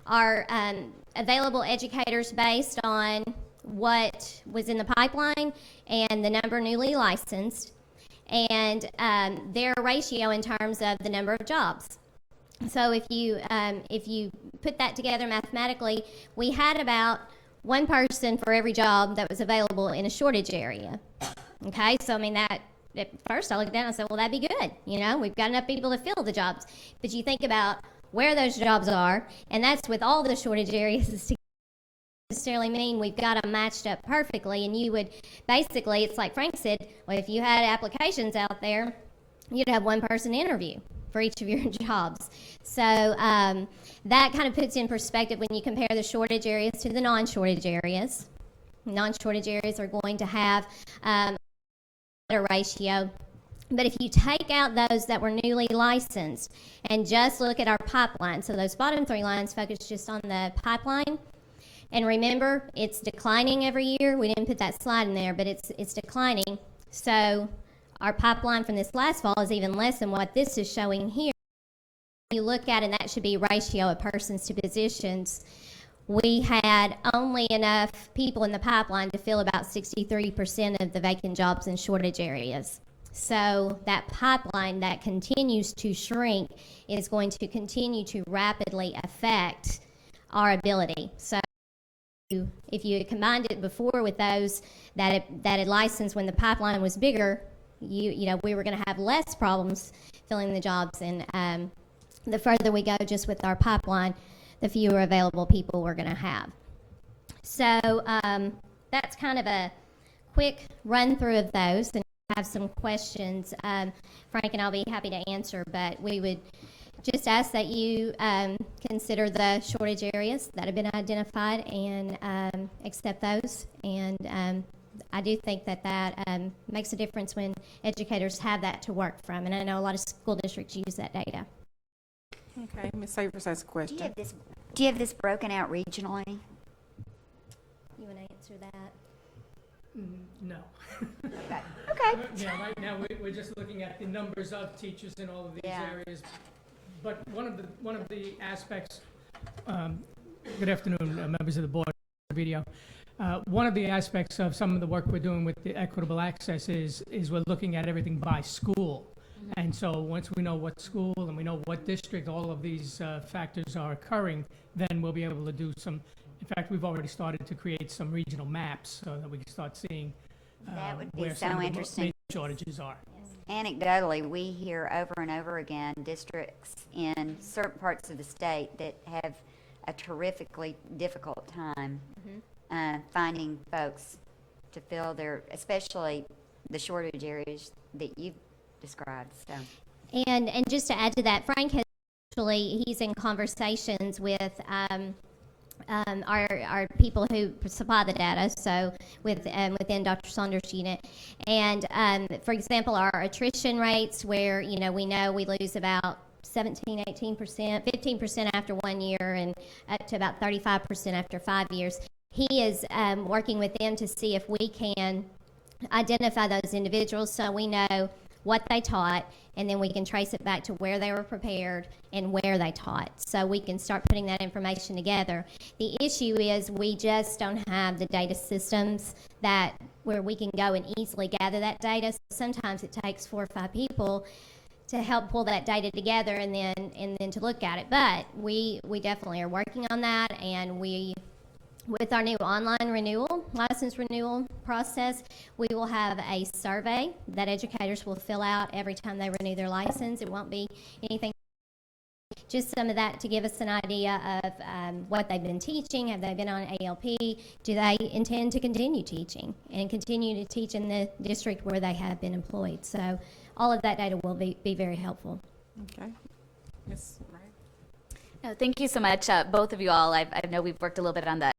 [SPEAKER 14] our available educators based on what was in the pipeline and the number newly licensed, and their ratio in terms of the number of jobs. So if you put that together mathematically, we had about
[SPEAKER 4] one person for every job that was available in a shortage area. Okay, so I mean that, at first I looked at it and I said, well, that'd be good. You know, we've got enough people to fill the jobs. But you think about where those jobs are, and that's with all the shortage areas. Doesn't necessarily mean we've got them matched up perfectly. And you would, basically, it's like Frank said, well, if you had applications out there, you'd have one person interview for each of your jobs. So that kind of puts in perspective when you compare the shortage areas to the non-shortage areas. Non-shortage areas are going to have a better ratio. But if you take out those that were newly licensed and just look at our pipeline, so those bottom three lines focus just on the pipeline, and remember, it's declining every year. We didn't put that slide in there, but it's declining. So our pipeline from this last fall is even less than what this is showing here. You look at, and that should be ratio of persons to positions. We had only enough people in the pipeline to fill about 63% of the vacant jobs in shortage areas. So that pipeline that continues to shrink is going to continue to rapidly affect our ability. So if you had combined it before with those that had licensed when the pipeline was bigger, you know, we were going to have less problems filling the jobs. And the further we go just with our pipeline, the fewer available people we're going to have. So that's kind of a quick run through of those. And if you have some questions, Frank and I'll be happy to answer, but we would just ask that you consider the shortage areas that have been identified and accept those. And I do think that makes a difference when educators have that to work from. And I know a lot of school districts use that data.
[SPEAKER 1] Okay, Ms. Savers has a question.
[SPEAKER 13] Do you have this broken out regionally?
[SPEAKER 4] You want to answer that?
[SPEAKER 20] No.
[SPEAKER 13] Okay. Okay.
[SPEAKER 20] Yeah, right now we're just looking at the numbers of teachers in all of these areas. But one of the aspects, good afternoon, members of the board, video. One of the aspects of some of the work we're doing with the equitable access is we're looking at everything by school. And so once we know what school and we know what district all of these factors are occurring, then we'll be able to do some, in fact, we've already started to create some regional maps so that we can start seeing
[SPEAKER 13] That would be
[SPEAKER 20] where
[SPEAKER 13] so
[SPEAKER 20] some of the
[SPEAKER 13] interesting.
[SPEAKER 20] main shortages are.
[SPEAKER 13] Anecdotally, we hear over and over again districts in certain parts of the state that have a terrifically difficult time finding folks to fill their, especially the shortage areas that you've described. So,
[SPEAKER 4] and just to add to that, Frank has actually, he's in conversations with our people who supply the data, so within Dr. Saunders' unit. And for example, our attrition rates, where we know we lose about 17, 18%, 15% after 1 year, and up to about 35% after 5 years. He is working with them to see if we can identify those individuals so we know what they taught, and then we can trace it back to where they were prepared and where they taught, so we can start putting that information together. The issue is we just don't have the data systems where we can go and easily gather that data. So sometimes it takes 4 or 5 people to help pull that data together and then to look at it. But we definitely are working on that, and with our new online license renewal process, we will have a survey that educators will fill out every time they renew their license. It won't be anything, just some of that to give us an idea of what they've been teaching. Have they been on ALP? Do they intend to continue teaching and continue to teach in the district where they have been employed? So all of that data will be very helpful.
[SPEAKER 1] Okay. Yes, right.
[SPEAKER 5] No, thank you so much, both of you all. I know we've worked a little bit on the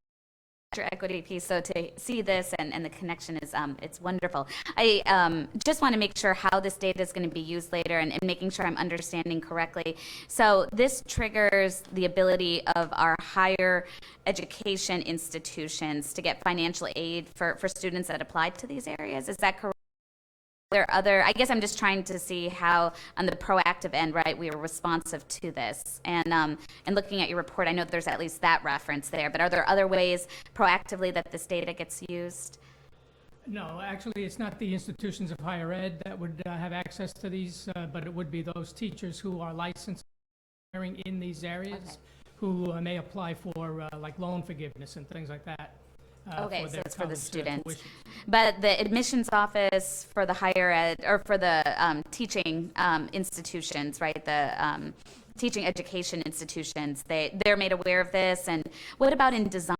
[SPEAKER 5] equity piece, so to see this and the connection is it's wonderful. I just want to make sure how this data is going to be used later and making sure I'm understanding correctly. So this triggers the ability of our higher education institutions to get financial aid for students that apply to these areas. Is that correct? I guess I'm just trying to see how on the proactive end, right, we are responsive to this. And looking at your report, I know there's at least that reference there, but are there other ways proactively that this data gets used?
[SPEAKER 20] No, actually, it's not the institutions of higher ed that would have access to these, but it would be those teachers who are licensed in these areas who may apply for like loan forgiveness and things like that.
[SPEAKER 5] Okay, so
[SPEAKER 20] their
[SPEAKER 5] it's for the
[SPEAKER 20] college,
[SPEAKER 5] students.
[SPEAKER 20] tuition.
[SPEAKER 5] But the admissions office for the higher ed, or for the teaching institutions, right? The teaching education institutions, they're made aware of this. And what about in design?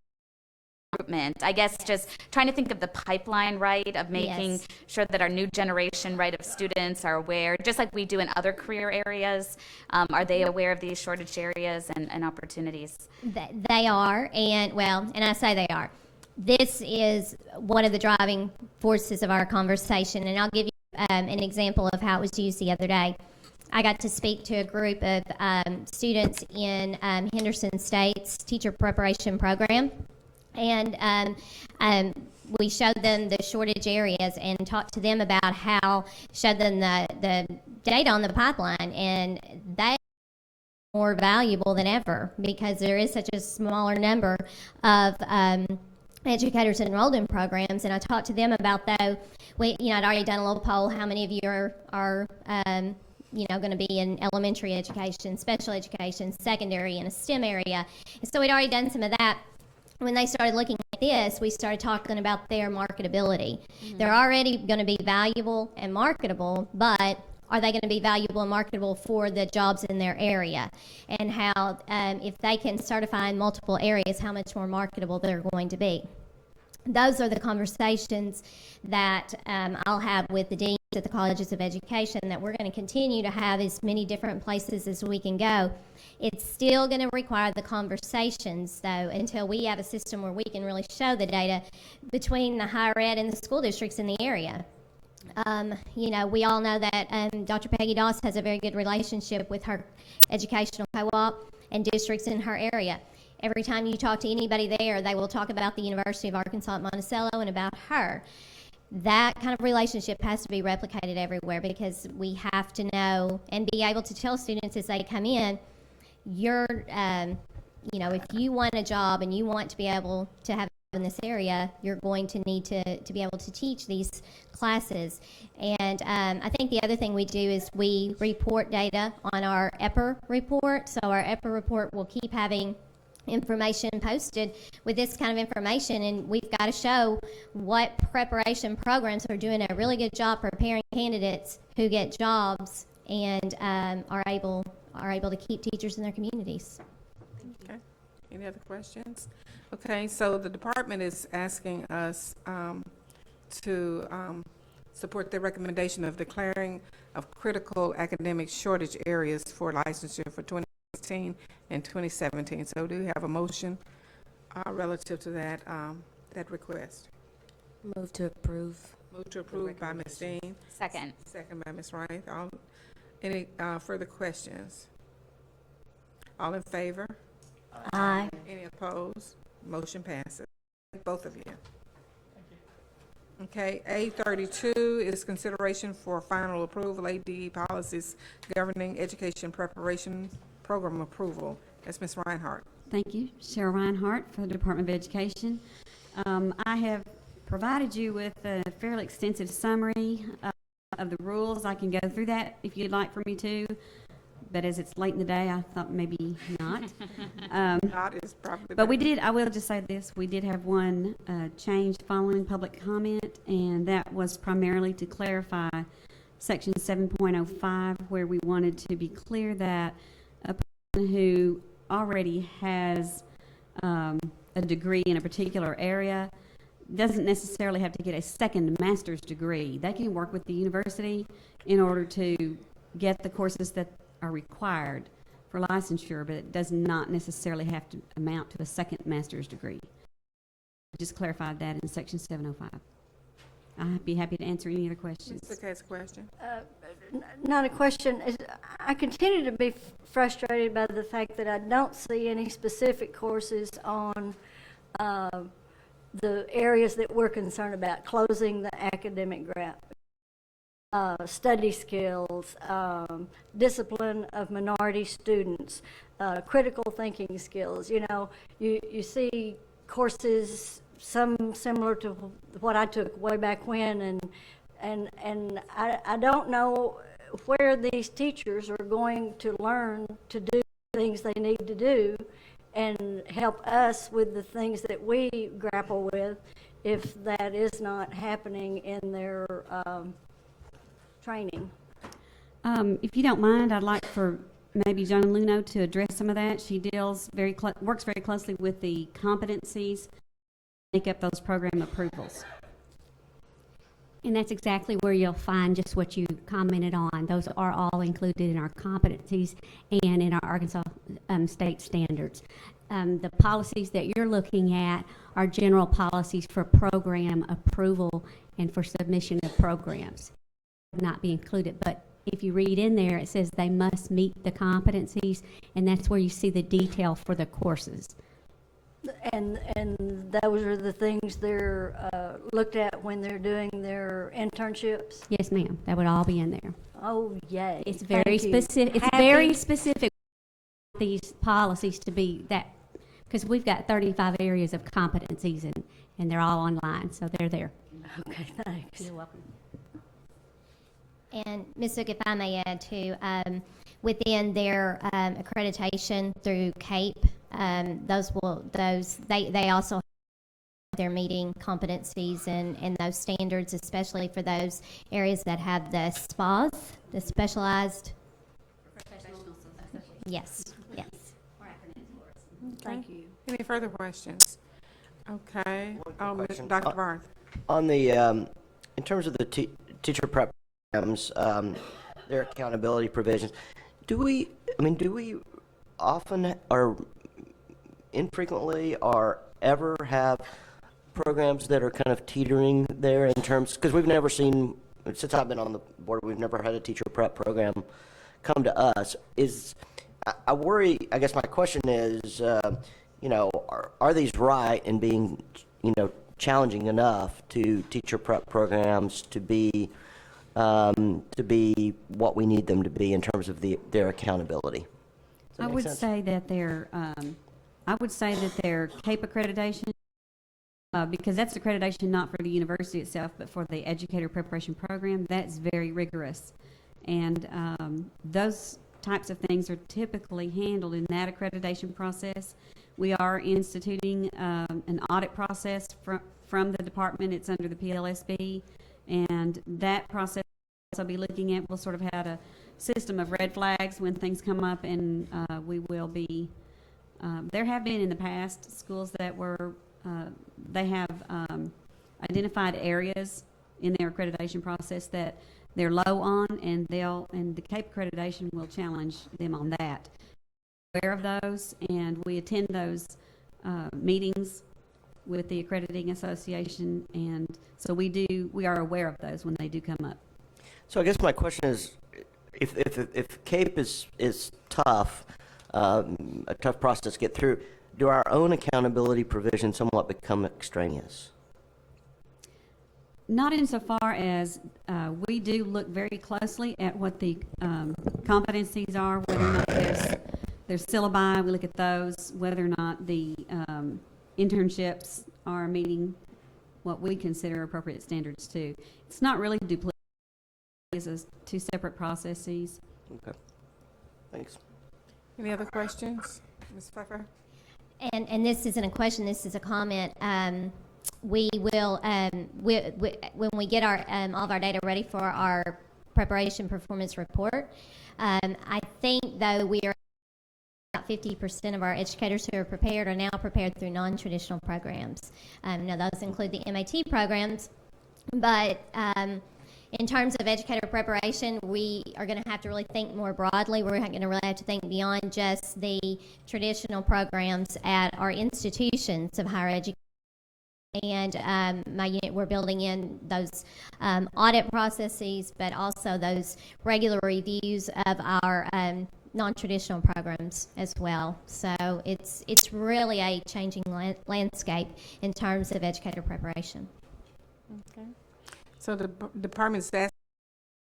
[SPEAKER 5] I guess just trying to think of the pipeline, right, of making
[SPEAKER 4] Yes.
[SPEAKER 5] sure that our new generation, right, of students are aware, just like we do in other career areas. Are they aware of these shortage areas and opportunities?
[SPEAKER 4] They are, and well, and I say they are. This is one of the driving forces of our conversation, and I'll give you an example of how it was used the other day. I got to speak to a group of students in Henderson State's teacher preparation program, and we showed them the shortage areas and talked to them about showed them the data on the pipeline, and they are more valuable than ever because there is such a smaller number of educators enrolled in programs. And I talked to them about, though, I'd already done a little poll, how many of you are going to be in elementary education, special education, secondary, in a STEM area. And so we'd already done some of that. When they started looking at this, we started talking about their marketability. They're already going to be valuable and marketable, but are they going to be valuable and marketable for the jobs in their area? And how, if they can certify in multiple areas, how much more marketable they're going to be. Those are the conversations that I'll have with the deans at the colleges of education, that we're going to continue to have as many different places as we can go. It's still going to require the conversations, though, until we have a system where we can really show the data between the higher ed and the school districts in the area. We all know that Dr. Peggy Doss has a very good relationship with her educational co-op and districts in her area. Every time you talk to anybody there, they will talk about the University of Arkansas at Monticello and about her. That kind of relationship has to be replicated everywhere, because we have to know and be able to tell students as they come in, if you want a job and you want to be able to have in this area, you're going to need to be able to teach these classes. And I think the other thing we do is we report data on our EPR report. So our EPR report will keep having information posted with this kind of information, and we've got to show what preparation programs are doing a really good job preparing candidates who get jobs and are able to keep teachers in their communities.
[SPEAKER 1] Okay. Any other questions? Okay, so the department is asking us to support the recommendation of declaring of critical academic shortage areas for licensure for 2016 and 2017. So do you have a motion relative to that request?
[SPEAKER 7] Move to approve.
[SPEAKER 1] Move to approve by Ms. Dean.
[SPEAKER 5] Second.
[SPEAKER 1] Second by Ms. Wright. Any further questions? All in favor?
[SPEAKER 6] Aye.
[SPEAKER 1] Any opposed? Motion passes. Thank both of you. Okay, A32 is consideration for final approval, ADE policies governing education preparation program approval. That's Ms. Reinhardt.
[SPEAKER 12] Thank you. Cheryl Reinhardt for the Department of Education. I have provided you with a fairly extensive summary of the rules. I can go through that if you'd like for me to, but as it's late in the day, I thought maybe not.
[SPEAKER 1] Not is probably
[SPEAKER 12] but we did, I will just say this, we did have one change following public comment, and that was primarily to clarify Section 7.05, where we wanted to be clear that a person who already has a degree in a particular area doesn't necessarily have to get a second master's degree. They can work with the university in order to get the courses that are required for licensure, but it does not necessarily have to amount to a second master's degree. I just clarified that in Section 705. I'd be happy to answer any other questions.
[SPEAKER 1] Mr. Case, question?
[SPEAKER 21] Not a question. I continue to be frustrated by the fact that I don't see any specific courses on the areas that we're concerned about, closing the academic gap, study skills, discipline of minority students, critical thinking skills. You know, you see courses, some similar to what I took way back when, and I don't know where these teachers are going to learn to do things they need to do, and help us with the things that we grapple with if that is not happening in their training.
[SPEAKER 12] If you don't mind, I'd like for maybe Joan Luno to address some of that. She works very closely with the competencies, make up those program approvals.
[SPEAKER 16] And that's exactly where you'll find just what you commented on. Those are all included in our competencies and in our Arkansas state standards. The policies that you're looking at are general policies for program approval and for submission of programs. Not be included, but if you read in there, it says they must meet the competencies, and that's where you see the detail for the courses.
[SPEAKER 21] And those are the things they're looked at when they're doing their internships?
[SPEAKER 16] Yes, ma'am. That would all be in there.
[SPEAKER 21] Oh, yay.
[SPEAKER 16] It's very
[SPEAKER 21] Thank you.
[SPEAKER 16] specific. It's
[SPEAKER 21] Happy-
[SPEAKER 16] very specific, these policies to be that, because we've got 35 areas of competencies, and they're all online, so they're there.
[SPEAKER 21] Okay, thanks.
[SPEAKER 16] You're welcome.
[SPEAKER 4] And Ms. Zook, if I may add too, within their accreditation through CAPE, they also have their meeting competencies and those standards, especially for those areas that have the SPAs, the specialized. Yes, yes.
[SPEAKER 21] Thank you.
[SPEAKER 1] Any further questions? Okay.
[SPEAKER 9] question.
[SPEAKER 1] Dr. Barth.
[SPEAKER 9] On the, in terms of the teacher prep programs, their accountability provisions, do we often or infrequently or ever have programs that are kind of teetering there in terms, because we've never seen, since I've been on the board, we've never had a teacher prep program come to us. I worry, I guess my question is, are these right in being, challenging enough to teacher prep programs to be what we need them to be in terms of their accountability?
[SPEAKER 12] I would say that their CAPE accreditation, because that's accreditation not for the university itself, but for the educator preparation program, that's very rigorous. And those types of things are typically handled in that accreditation process. We are instituting an audit process from the department. It's under the PLSB, and that process will be looking at, we'll sort of have a system of red flags when things come up, and we will be, there have been in the past schools that were, they have identified areas in their accreditation process that they're low on, and the CAPE accreditation will challenge them on that. Aware of those, and we attend those meetings with the accrediting association, and so we are aware of those when they do come up.
[SPEAKER 9] So I guess my question is, if CAPE is tough, a tough process to get through, do our own accountability provisions somewhat become extraneous?
[SPEAKER 12] Not insofar as we do look very closely at what the competencies are, whether or not there's syllabi, we look at those, whether or not the internships are meeting what we consider appropriate standards too. It's not really duplicative. It's two separate processes.
[SPEAKER 9] Okay. Thanks.
[SPEAKER 1] Any other questions? Ms. Pfeiffer?
[SPEAKER 4] And this isn't a question, this is a comment. We will, when we get our all of our data ready for our preparation performance report, I think though we are about 50% of our educators who are prepared are now prepared through non-traditional programs. Now those include the MAT programs, but in terms of educator preparation, we are going to have to really think more broadly. We're going to really have to think beyond just the traditional programs at our institutions of higher education. And my unit, we're building in those audit processes, but also those regular reviews of our non-traditional programs as well. So it's really a changing landscape in terms of educator preparation.
[SPEAKER 1] Okay. So the department's asking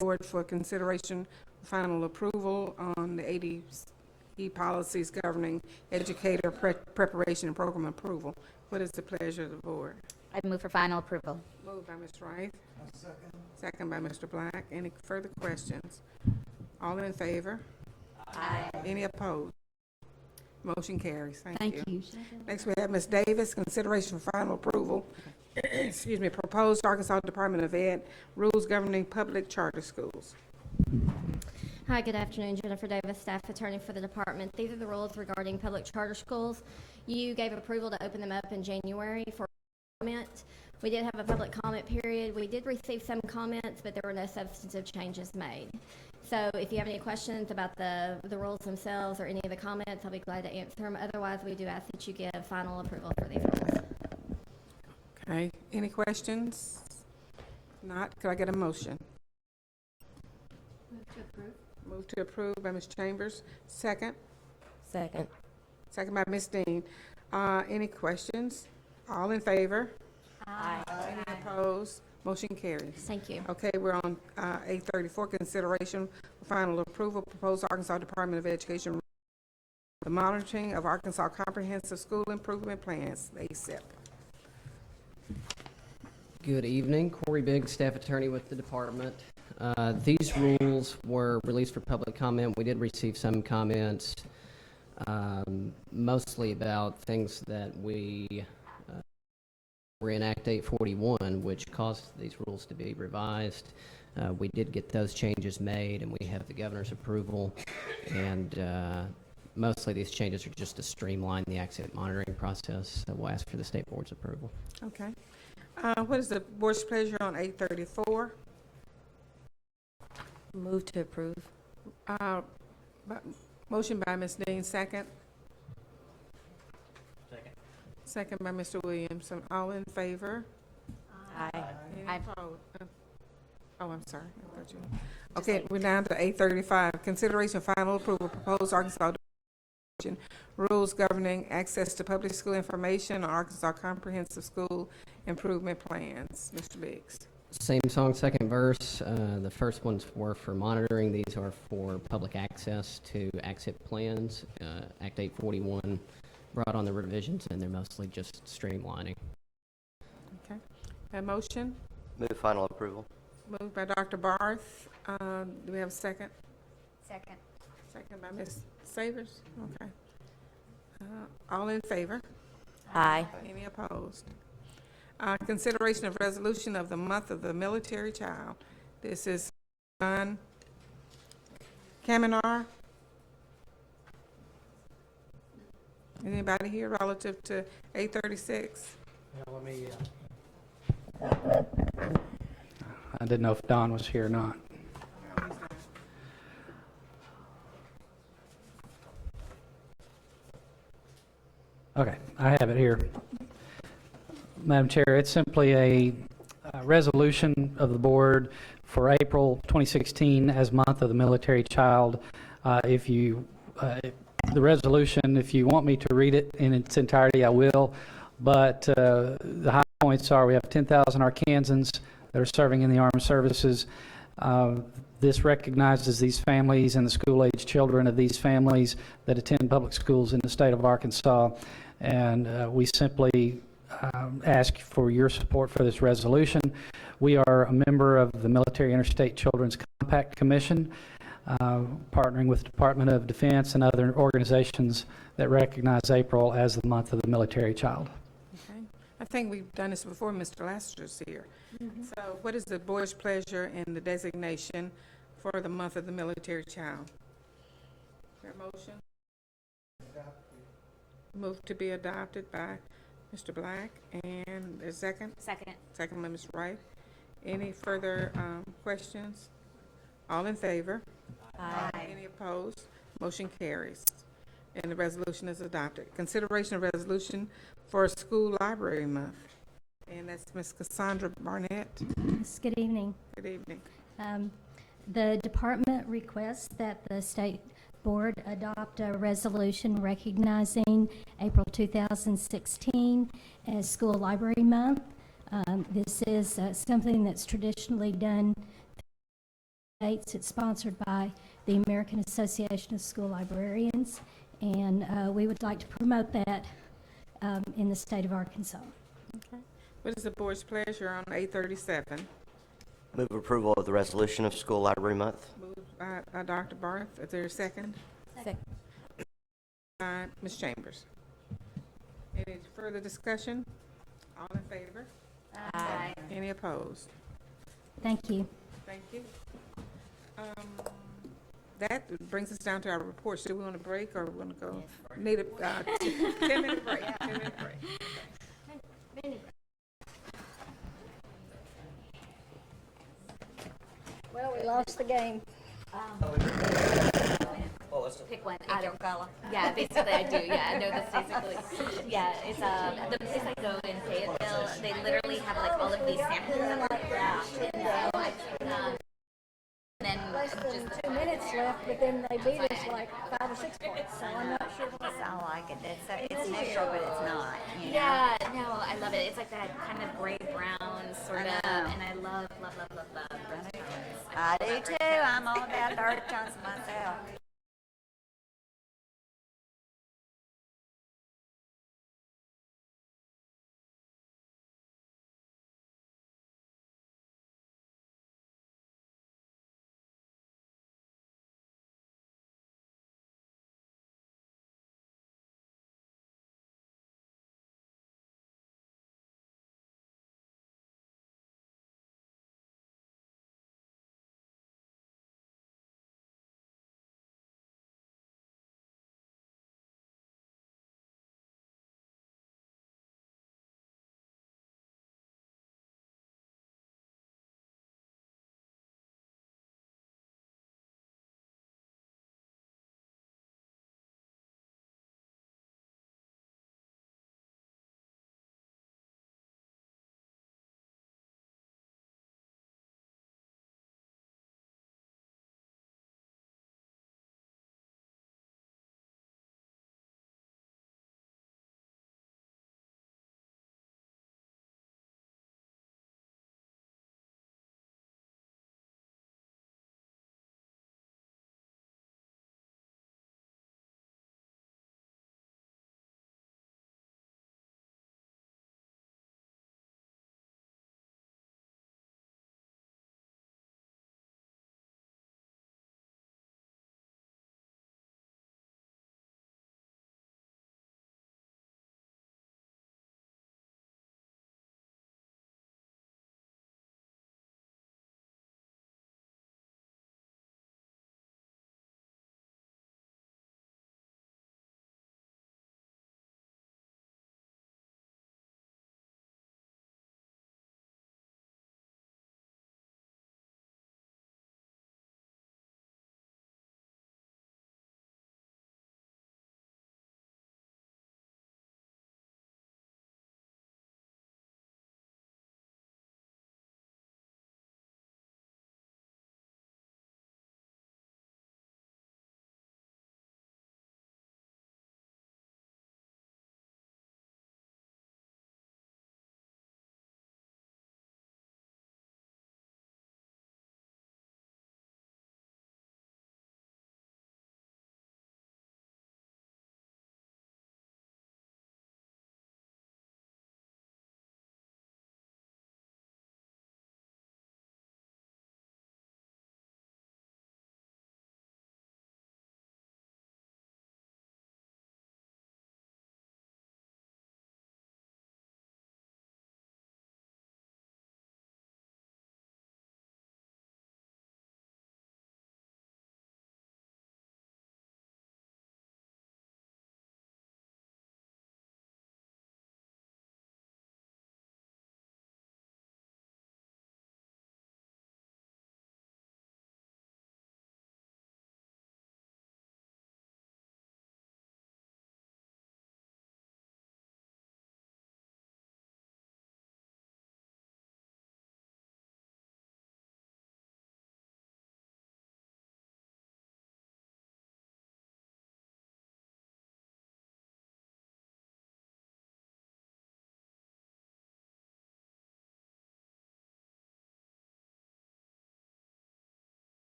[SPEAKER 1] the board for consideration, final approval on the ADE policies governing educator preparation and program approval. What is the pleasure of the board?
[SPEAKER 5] I'd move for final approval.
[SPEAKER 1] Moved by Mr. Wright. Second by Mr. Black. Any further questions? All in favor?
[SPEAKER 5] Aye.
[SPEAKER 1] Any opposed? Motion carries. Thank
[SPEAKER 21] Thank
[SPEAKER 1] you.
[SPEAKER 21] you.
[SPEAKER 1] Next, we have Ms. Davis, consideration for final approval, excuse me, proposed Arkansas Department of Ed rules governing public charter schools.
[SPEAKER 4] Hi, good afternoon. Jennifer Davis, staff attorney for the department. These are the rules regarding public charter schools. You gave approval to open them up in January for comment. We did have a public comment period. We did receive some comments, but there were no substantive changes made. So if you have any questions about the rules themselves or any of the comments, I'll be glad to answer them. Otherwise, we do ask that you give final approval for these rules.
[SPEAKER 1] Okay, any questions? If not, could I get a motion?
[SPEAKER 7] Move to approve.
[SPEAKER 1] Move to approve by Ms. Chambers. Second?
[SPEAKER 7] Second.
[SPEAKER 1] Second by Ms. Dean. Any questions? All in favor?
[SPEAKER 4] Aye.
[SPEAKER 1] Any opposed? Motion carries.
[SPEAKER 4] Thank you.
[SPEAKER 1] Okay, we're on 834, consideration for final approval, proposed Arkansas Department of Education, the monitoring of Arkansas Comprehensive School Improvement Plans, ACIP.
[SPEAKER 11] Good evening. Corey Biggs, staff attorney with the department. These rules were released for public comment. We did receive some comments, mostly about things that we were in Act 841, which caused these rules to be revised. We did get those changes made, and we have the governor's approval. And mostly these changes are just to streamline the accident monitoring process. So we'll ask for the state board's approval.
[SPEAKER 1] Okay. What is the board's pleasure on 834?
[SPEAKER 7] Move to approve.
[SPEAKER 1] Motion by Ms. Dean, second. Second by Mr. Williams. All in favor?
[SPEAKER 7] Aye.
[SPEAKER 1] Any opposed? Oh, I'm sorry. I thought you. Okay, we're down to 835. Consideration final approval proposed Arkansas rules governing access to public school information on Arkansas Comprehensive School Improvement Plans. Mr. Biggs.
[SPEAKER 11] Same song, second verse. The first ones were for monitoring. These are for public access to ACCIP plans. Act 841 brought on the revisions, and they're mostly just streamlining.
[SPEAKER 1] Okay. A motion?
[SPEAKER 9] Move final approval.
[SPEAKER 1] Moved by Dr. Barth. Do we have a second?
[SPEAKER 13] Second.
[SPEAKER 1] Second by Ms. Savers. Okay. All in favor?
[SPEAKER 7] Aye.
[SPEAKER 1] Any opposed? Consideration of resolution of the month of the military child. This is John Kaminar. Anybody here relative to 836?
[SPEAKER 15] Let me. I didn't know if Don was here or not. Okay, I have it here. Madam Chair, it's simply a resolution of the board for April 2016 as month of the military child. The resolution, if you want me to read it in its entirety, I will. But the high points are we have 10,000 Arkansans that are serving in the armed services. This recognizes these families and the school-age children of these families that attend public schools in the state of Arkansas. And we simply ask for your support for this resolution. We are a member of the Military Interstate Children's Compact Commission, partnering with the Department of Defense and other organizations that recognize April as the month of the military child.
[SPEAKER 1] Okay. I think we've done this before. Mr. Laster's here. So what is the board's pleasure in the designation for the month of the military child? Is there a motion? Move to be adopted by Mr. Black, and a second?
[SPEAKER 5] Second.
[SPEAKER 1] Second by Ms. Wright. Any further questions? All in favor?
[SPEAKER 7] Aye.
[SPEAKER 1] Any opposed? Motion carries, and the resolution is adopted. Consideration of resolution for School Library Month, and that's Ms. Cassandra Barnett.
[SPEAKER 19] Yes, good evening.
[SPEAKER 1] Good evening.
[SPEAKER 19] The department requests that the state board adopt a resolution recognizing April 2016 as School Library Month. This is something that's traditionally done. It's sponsored by the American Association of School Librarians, and we would like to promote that in the state of Arkansas.
[SPEAKER 1] Okay. What is the board's pleasure on 837?
[SPEAKER 9] Move approval of the resolution of School Library Month.
[SPEAKER 1] Moved by Dr. Barth. Is there a second?
[SPEAKER 7] Second.
[SPEAKER 1] by Ms. Chambers. Any further discussion? All in favor?
[SPEAKER 5] Aye.
[SPEAKER 1] Any opposed?
[SPEAKER 19] Thank you.
[SPEAKER 1] Thank you. That brings us down to our reports. Do we want to break or we want to go? Need a 10-minute break. 10-minute break.
[SPEAKER 8] Well, we lost the game.
[SPEAKER 5] Pick one. I don't color. Yeah, basically I do. Yeah, I know this basically. Yeah, it's the place I go in Fayetteville. They literally have like all of these samples of like that. And then
[SPEAKER 8] Less than 2 minutes left, but then they beat us like 5 or 6 points, so I'm not sure what.
[SPEAKER 13] I like it. It's neutral, but it's not. You know?
[SPEAKER 5] yeah, no, I love it. It's like that kind of gray brown sort of, and I love earth tones.
[SPEAKER 13] I do too. I'm all about the earth tones myself.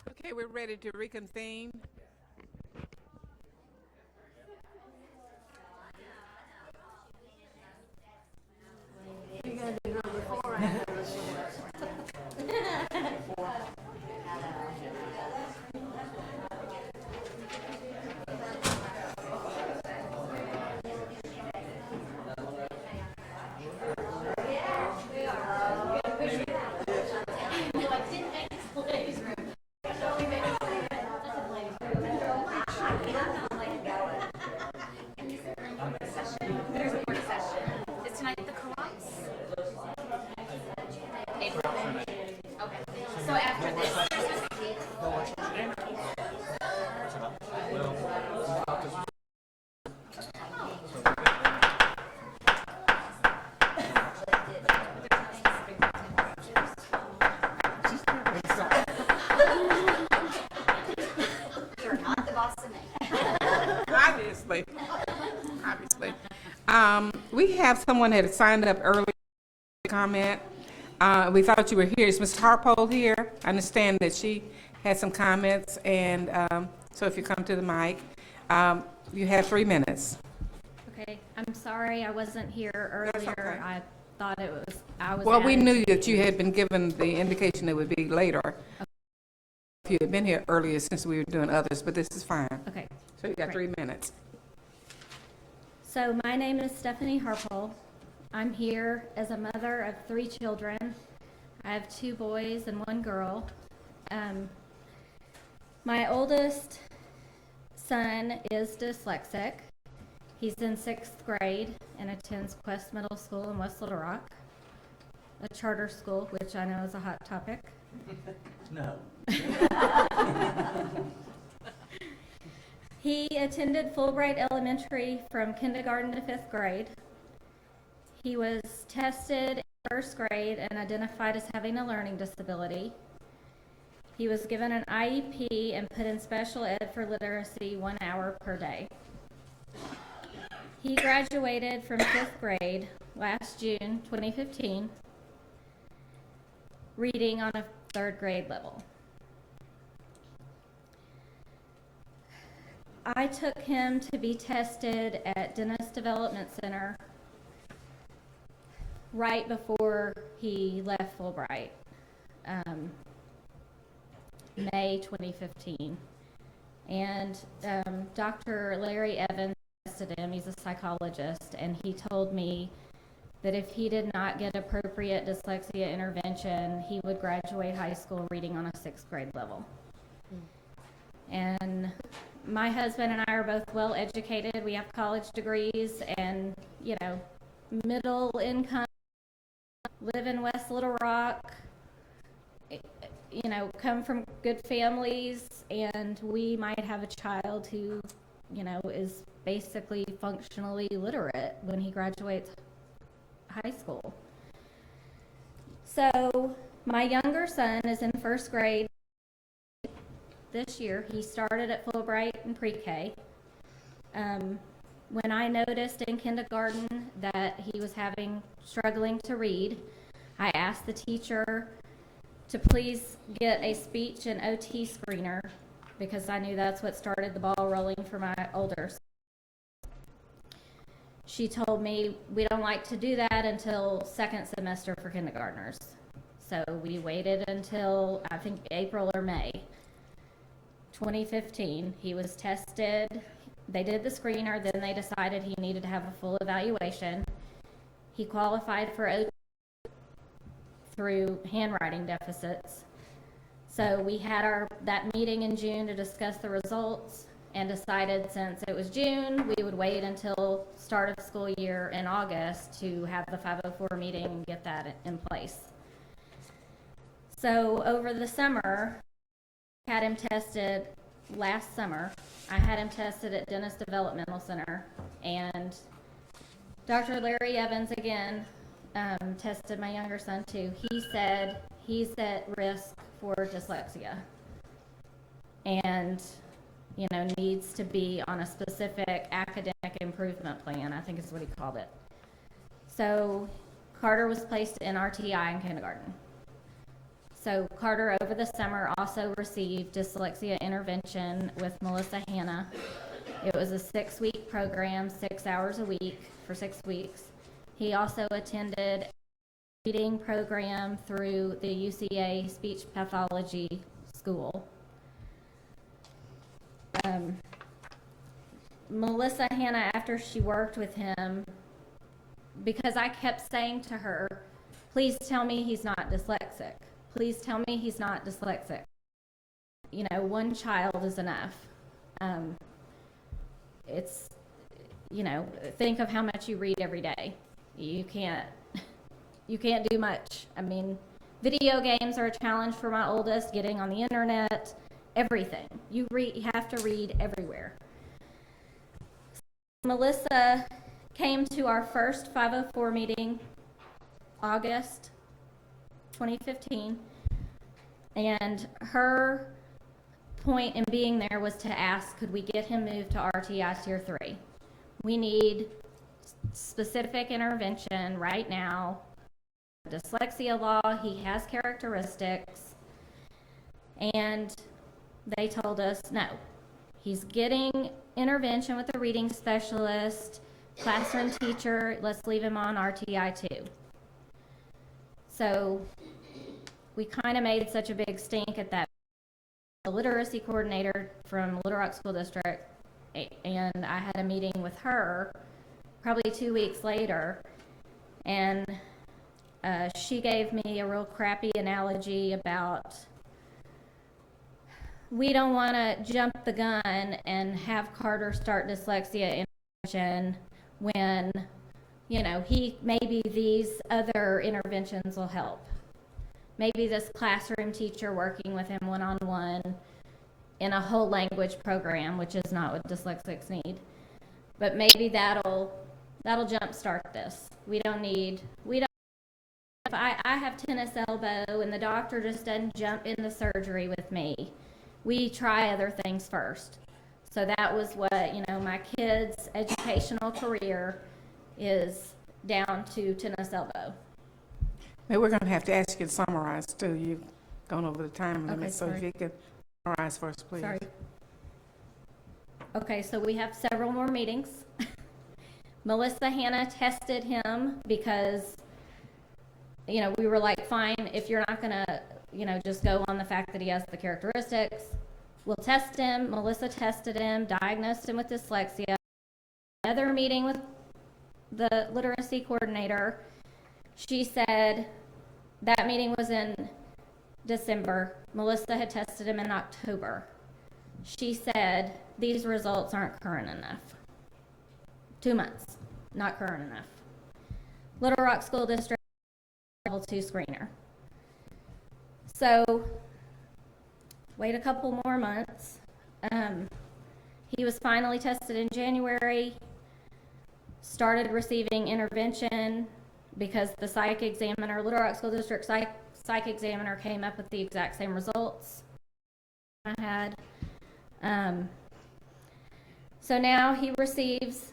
[SPEAKER 1] Okay, we're ready to reconvene.
[SPEAKER 21] You gotta do number 4 after this.
[SPEAKER 5] Is tonight the co-ops? April. Okay. So after this, you're not the boss of me.
[SPEAKER 1] Obviously. Obviously. We have someone that had signed up early to comment. We thought you were here. Is Ms. Harpole here? I understand that she had some comments, and so if you come to the mic, you have 3 minutes.
[SPEAKER 14] Okay, I'm sorry I wasn't here earlier.
[SPEAKER 1] okay.
[SPEAKER 14] I thought it was, I was.
[SPEAKER 1] Well, we
[SPEAKER 14] added
[SPEAKER 1] knew
[SPEAKER 14] to
[SPEAKER 1] that you had been given the indication it would be later. If you had been here earlier since we were doing others, but this is fine.
[SPEAKER 14] Okay.
[SPEAKER 1] So you got
[SPEAKER 14] Great.
[SPEAKER 1] 3 minutes.
[SPEAKER 14] So my name is Stephanie Harpole. I'm here as a mother of 3 children. I have 2 boys and 1 girl. My oldest son is dyslexic. He's in 6th grade and attends Quest Middle School in West Little Rock, a charter school, which I know is a hot topic.
[SPEAKER 3] No.
[SPEAKER 14] He attended Fulbright Elementary from kindergarten to 5th grade. He was tested in 1st grade and identified as having a learning disability. He was given an IEP and put in special ed for literacy 1 hour per day. He graduated from 5th grade last June 2015, reading on a 3rd grade level. I took him to be tested at Dennis Development Center right before he left Fulbright, May 2015. And Dr. Larry Evans tested him. He's a psychologist, and he told me that if he did not get appropriate dyslexia intervention, he would graduate high school reading on a 6th grade level. And my husband and I are both well educated. We have college degrees and, you know, middle income, live in West Little Rock, you know, come from good families, and we might have a child who, you know, is basically functionally literate when he graduates high school. So my younger son is in 1st grade this year. He started at Fulbright in pre-K. When I noticed in kindergarten that he was struggling to read, I asked the teacher to please get a speech and OT screener, because I knew that's what started the ball rolling for my older son. She told me we don't like to do that until 2nd semester for kindergartners. So we waited until, I think, April or May 2015. He was tested. They did the screener, then they decided he needed to have a full evaluation. He qualified for OT through handwriting deficits. So we had that meeting in June to discuss the results, and decided since it was June, we would wait until start of school year in August to have the 504 meeting and get that in place. So over the summer, I had him tested last summer. I had him tested at Dennis Developmental Center, and Dr. Larry Evans again tested my younger son too. He said he's at risk for dyslexia and, you know, needs to be on a specific academic improvement plan, I think is what he called it. So Carter was placed in RTI in kindergarten. So Carter over the summer also received dyslexia intervention with Melissa Hanna. It was a 6-week program, 6 hours a week for 6 weeks. He also attended a reading program through the UCA speech pathology school. Melissa Hanna, after she worked with him, because I kept saying to her, please tell me he's not dyslexic. Please tell me he's not dyslexic. You know, one child is enough. It's, you know, think of how much you read every day. You can't do much. I mean, video games are a challenge for my oldest, getting on the internet, everything. You have to read everywhere. Melissa came to our first 504 meeting, August 2015, and her point in being there was to ask, could we get him moved to RTI Tier 3? We need specific intervention right now. Dyslexia law, he has characteristics, and they told us no. He's getting intervention with a reading specialist, classroom teacher, let's leave him on RTI 2. So we kind of made such a big stink at that. The literacy coordinator from Little Rock School District, and I had a meeting with her probably 2 weeks later, and she gave me a real crappy analogy about, we don't want to jump the gun and have Carter start dyslexia intervention when, you know, maybe these other interventions will help. Maybe this classroom teacher working with him one-on-one in a whole language program, which is not what dyslexics need. But maybe that'll jumpstart this. If I have tennis elbow and the doctor just doesn't jump in the surgery with me, we try other things first. So that was what, you know, my kid's educational career is down to tennis elbow.
[SPEAKER 1] Maybe we're going to have to ask you to summarize too. You've gone over the time limit,
[SPEAKER 14] Okay,
[SPEAKER 1] so if
[SPEAKER 14] sorry.
[SPEAKER 1] you could summarize for us, please.
[SPEAKER 14] Sorry. Okay, so we have several more meetings. Melissa Hanna tested him because, you know, we were like, fine, if you're not going to, you know, just go on the fact that he has the characteristics, we'll test him. Melissa tested him, diagnosed him with dyslexia. Another meeting with the literacy coordinator, she said that meeting was in December. Melissa had tested him in October. She said, these results aren't current enough. 2 months, not current enough. Little Rock School District level 2 screener. So wait a couple more months. He was finally tested in January, started receiving intervention because the psych examiner, Little Rock School District psych examiner came up with the exact same results I had. So now he receives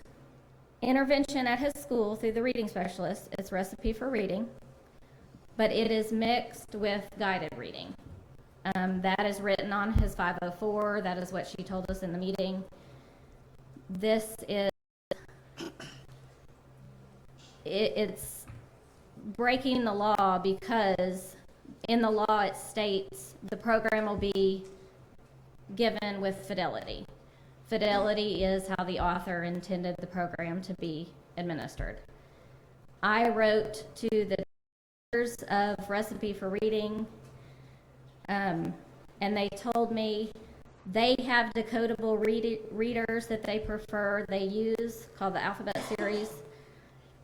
[SPEAKER 14] intervention at his school through the reading specialist. It's Recipe for Reading, but it is mixed with guided reading. That is written on his 504. That is what she told us in the meeting. This is, it's breaking the law because in the law it states the program will be given with fidelity. Fidelity is how the author intended the program to be administered. I wrote to the directors of Recipe for Reading, and they told me they have decodable readers that they prefer, they use, called the Alphabet Series.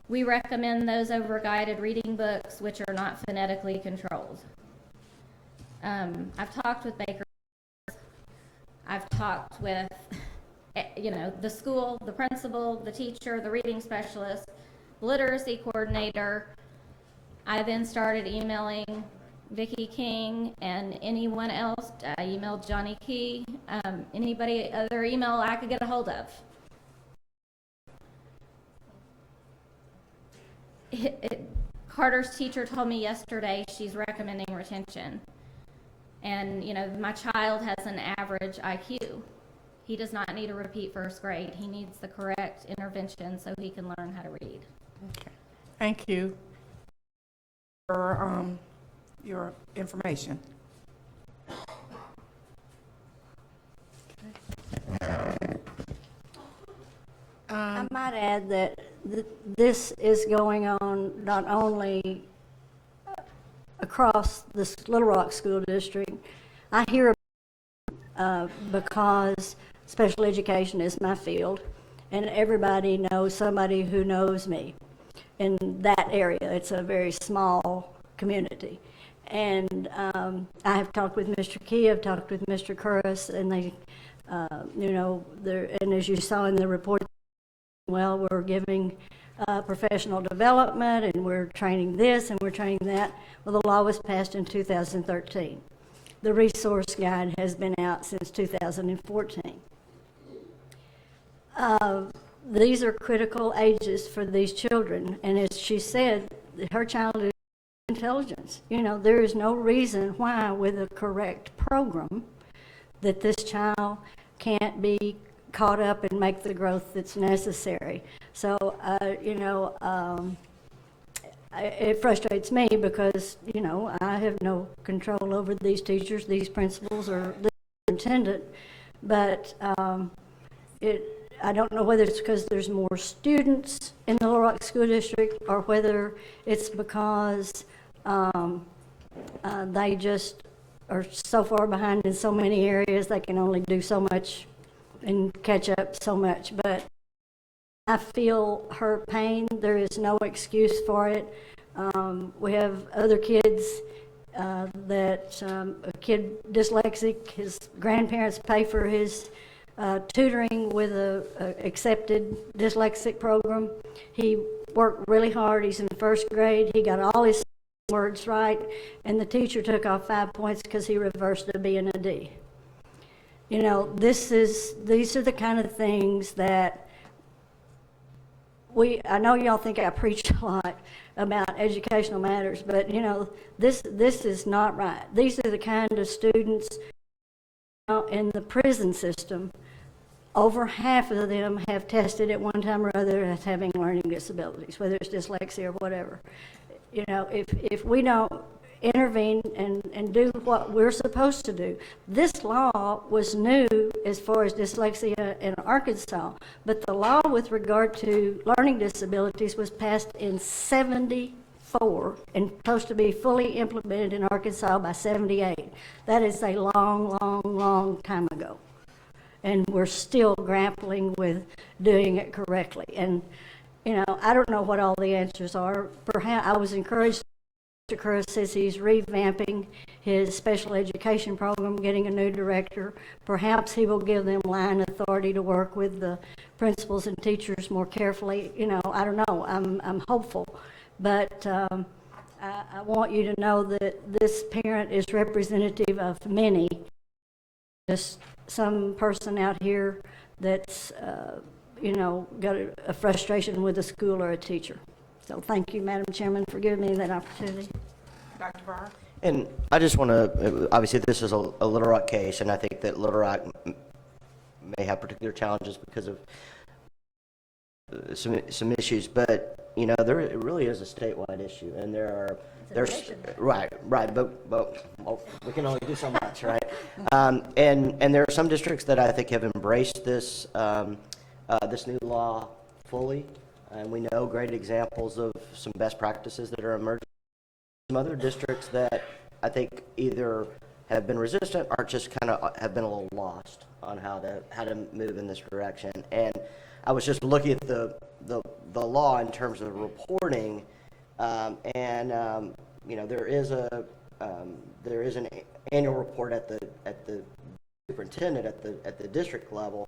[SPEAKER 14] We recommend those over guided reading books, which are not phonetically controlled. I've talked with Baker. I've talked with, you know, the school, the principal, the teacher, the reading specialist, the literacy coordinator. I then started emailing Vicki King and anyone else. I emailed Johnny Key, anybody, other email I could get a hold of. Carter's teacher told me yesterday she's recommending retention. And, you know, my child has an average IQ. He does not need to repeat first grade. He needs the correct intervention so he can learn how to read.
[SPEAKER 1] Okay. Thank you for your information.
[SPEAKER 8] I might add that this is going on not only across this Little Rock School District. I hear because special education is my field, and everybody knows somebody who knows me in that area. It's a very small community. And I have talked with Mr. Key, I've talked with Mr. Curris, and they, you know, and as you saw in the report, well, we're giving professional development, and we're training this, and we're training that. Well, the law was passed in 2013. The resource guide has been out since 2014. These are critical ages for these children, and as she said, her child is intelligence. You know, there is no reason why, with a correct program, that this child can't be caught up and make the growth that's necessary. So, you know, it frustrates me because, you know, I have no control over these teachers, these principals, or the superintendent, but I don't know whether it's because there's more students in the Little Rock School District or whether it's because they just are so far behind in so many areas they can only do so much and catch up so much. But I feel her pain. There is no excuse for it. We have other kids that a kid dyslexic, his grandparents pay for his tutoring with a accepted dyslexic program. He worked really hard. He's in first grade. He got all his words right, and the teacher took off 5 points because he reversed a B and a D. You know, these are the kind of things that I know y'all think I preach a lot about educational matters, but you know, this is not right. These are the kind of students in the prison system. Over half of them have tested at one time or other as having learning disabilities, whether it's dyslexia or whatever. You know, if we don't intervene and do what we're supposed to do. This law was new as far as dyslexia in Arkansas, but the law with regard to learning disabilities was passed in 74 and supposed to be fully implemented in Arkansas by 78. That is a long, long, long time ago. And we're still grappling with doing it correctly. And, you know, I don't know what all the answers are. Perhaps I was encouraged. Mr. Curris says he's revamping his special education program, getting a new director. Perhaps he will give them line authority to work with the principals and teachers more carefully. You know, I don't know. I'm hopeful. But I want you to know that this parent is representative of many. Just some person out here that's, you know, got a frustration with a school or a teacher. So thank you, Madam Chairman, for giving me that opportunity.
[SPEAKER 1] Dr. Barr?
[SPEAKER 9] And I just want to, obviously this is a Little Rock case, and I think that Little Rock may have particular challenges because of some issues, but you know, it really is a statewide issue, and there's right, but well, we can only do so much, right? And there are some districts that I think have embraced this this new law fully, and we know great examples of some best practices that are emerging. Some other districts that I think either have been resistant or just kind of have been a little lost on how to move in this direction. And I was just looking at the law in terms of reporting, and you know, there is an annual report at the superintendent at the district level,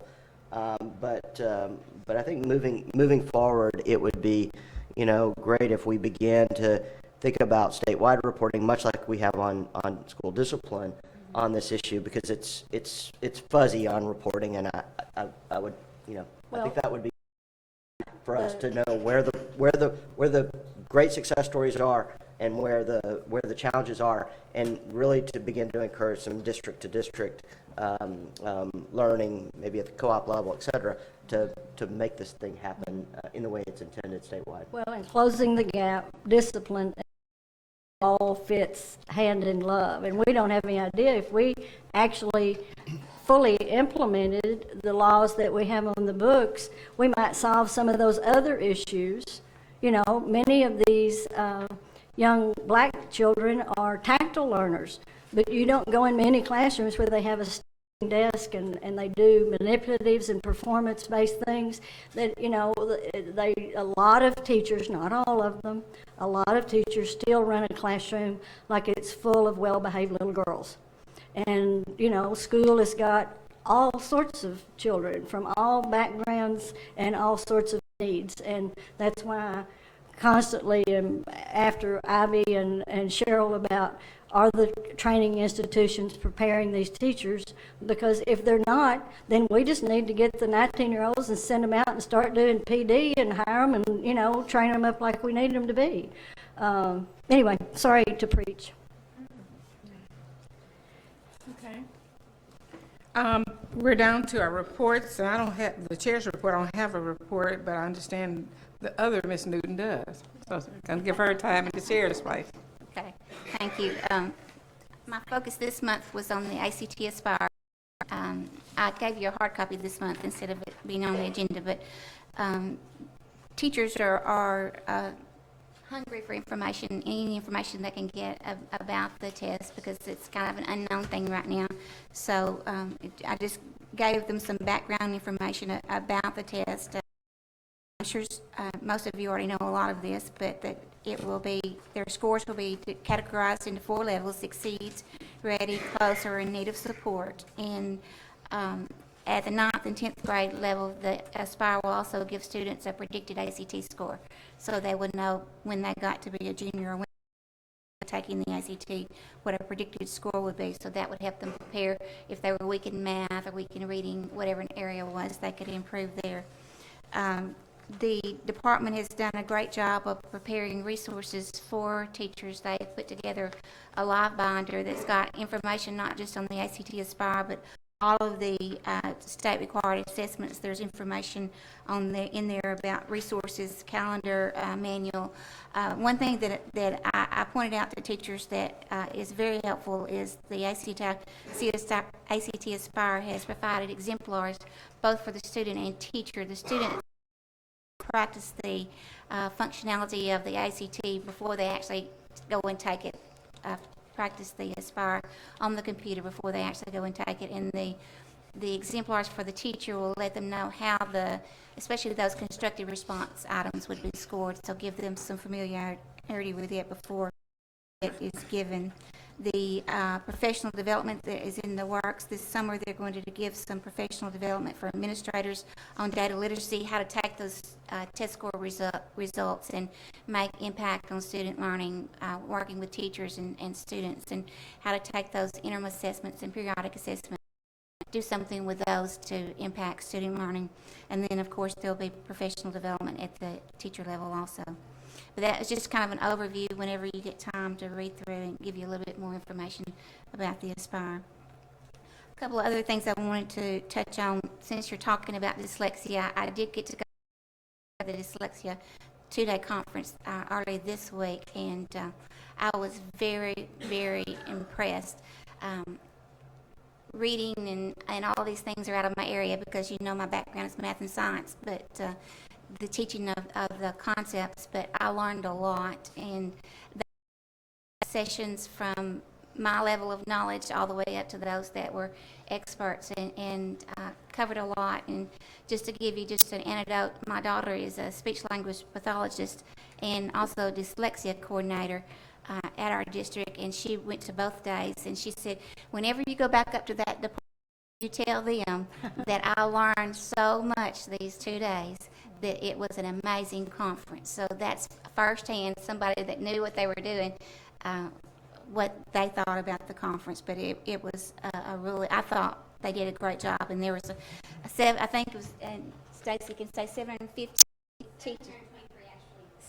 [SPEAKER 9] but I think moving forward, it would be, you know, great if we began to think about statewide reporting, much like we have on school discipline on this issue, because it's fuzzy on reporting, and I would, you know, I think that would be for us to know where the great success stories are and where the challenges are, and really to begin to encourage some district to district learning, maybe at the co-op level, et cetera, to make this thing happen in the way it's intended statewide.
[SPEAKER 8] Well, in closing the gap, discipline all fits hand in glove. And we don't have any idea if we actually fully implemented the laws that we have on the books, we might solve some of those other issues. You know, many of these young black children are tactile learners, but you don't go in many classrooms where they have a desk and they do manipulatives and performance-based things that, you know, a lot of teachers, not all of them, a lot of teachers still run a classroom like it's full of well-behaved little girls. And, you know, school has got all sorts of children from all backgrounds and all sorts of needs, and that's why I constantly am after Ivy and Cheryl about, are the training institutions preparing these teachers? Because if they're not, then we just need to get the 19-year-olds and send them out and start doing PD and hire them and, you know, train them up like we need them to be. Anyway, sorry to preach.
[SPEAKER 1] Okay. We're down to our reports, and I don't have, the chair's report, I don't have a report, but I understand the other Miss Newton does. So I'm going to give her time in the chair's place.
[SPEAKER 3] Okay, thank you. My focus this month was on the ACT Aspire. I gave you a hard copy this month instead of it being on the agenda, but teachers are hungry for information, any information they can get about the test, because it's kind of an unknown thing right now. So I just gave them some background information about the test. I'm sure most of you already know a lot of this, but that it will be, their scores will be categorized into 4 levels: exceeds, ready, close, or in need of support. And at the 9th and 10th grade level, the Aspire will also give students a predicted ACT score, so they would know when they got to be a junior or when taking the ACT what a predicted score would be. So that would help them prepare if they were weak in math or weak in reading, whatever an area was, they could improve there. The department has done a great job of preparing resources for teachers. They put together a live binder that's got information not just on the ACT Aspire, but all of the state required assessments. There's information in there about resources, calendar, manual. One thing that I pointed out to teachers that is very helpful is the ACT Aspire has provided exemplars both for the student and teacher. The student practice the functionality of the ACT before they actually go and take it. Practice the Aspire on the computer before they actually go and take it. And the exemplars for the teacher will let them know how especially those constructive response items would be scored. So give them some familiarity with it before it is given. The professional development that is in the works this summer, they're going to give some professional development for administrators on data literacy, how to take those test score results and make impact on student learning, working with teachers and students, and how to take those interim assessments and periodic assessments, do something with those to impact student learning. And then, of course, there'll be professional development at the teacher level also. But that is just kind of an overview whenever you get time to read through and give you a little bit more information about the Aspire. A couple of other things I wanted to touch on. Since you're talking about dyslexia, I did get to go to the dyslexia 2-day conference early this week, and I was very, very impressed. Reading and all these things are out of my area because you know my background is math and science, but the teaching of the concepts, but I learned a lot, and the sessions from my level of knowledge all the way up to those that were experts and covered a lot. And just to give you just an anecdote, my daughter is a speech language pathologist and also dyslexia coordinator at our district, and she went to both days, and she said, whenever you go back up to that department, you tell them that I learned so much these 2 days, that it was an amazing conference. So that's firsthand, somebody that knew what they were doing, what they thought about the conference. But it was a really, I thought they did a great job. And there was I think it was, and Stacy can say 750 teachers.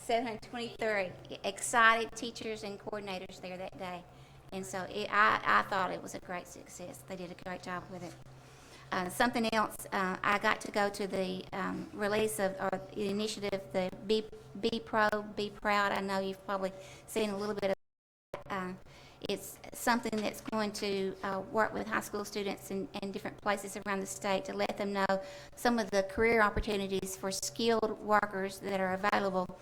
[SPEAKER 3] 723 excited teachers and coordinators there that day. And so I thought it was a great success. They did a great job with it. Something else, I got to go to the release of or the initiative, the Be Pro, Be Proud. I know you've probably seen a little bit of it. It's something that's going to work with high school students in different places around the state to let them know some of the career opportunities for skilled workers that are available.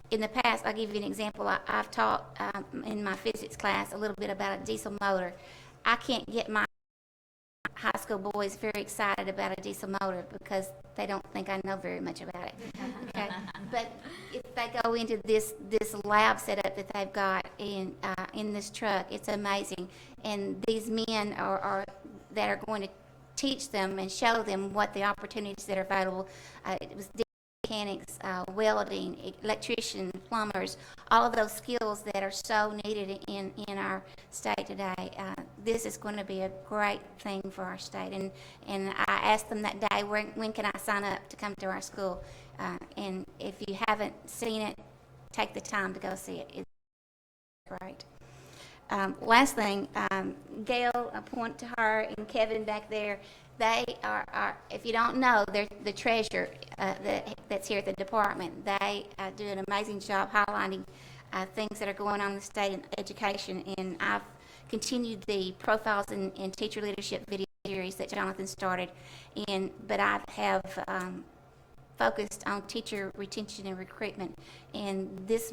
[SPEAKER 3] In the past, I'll give you an example. I've taught in my physics class a little bit about a diesel motor. I can't get my high school boys very excited about a diesel motor because they don't think I know very much about it. Okay, but if they go into this lab setup that they've got in this truck, it's amazing. And these men are that are going to teach them and show them what the opportunities that are available. It was mechanics, welding, electricians, plumbers, all of those skills that are so needed in our state today. This is going to be a great thing for our state. And I asked them that day, when can I sign up to come to our school? And if you haven't seen it, take the time to go see it. It's great. Last thing, Gail, I point to her and Kevin back there. They are if you don't know, they're the treasurer that's here at the department. They do an amazing job highlighting things that are going on in the state in education. And I've continued the profiles and teacher leadership video series that Jonathan started. But I have focused on teacher retention and recruitment. And this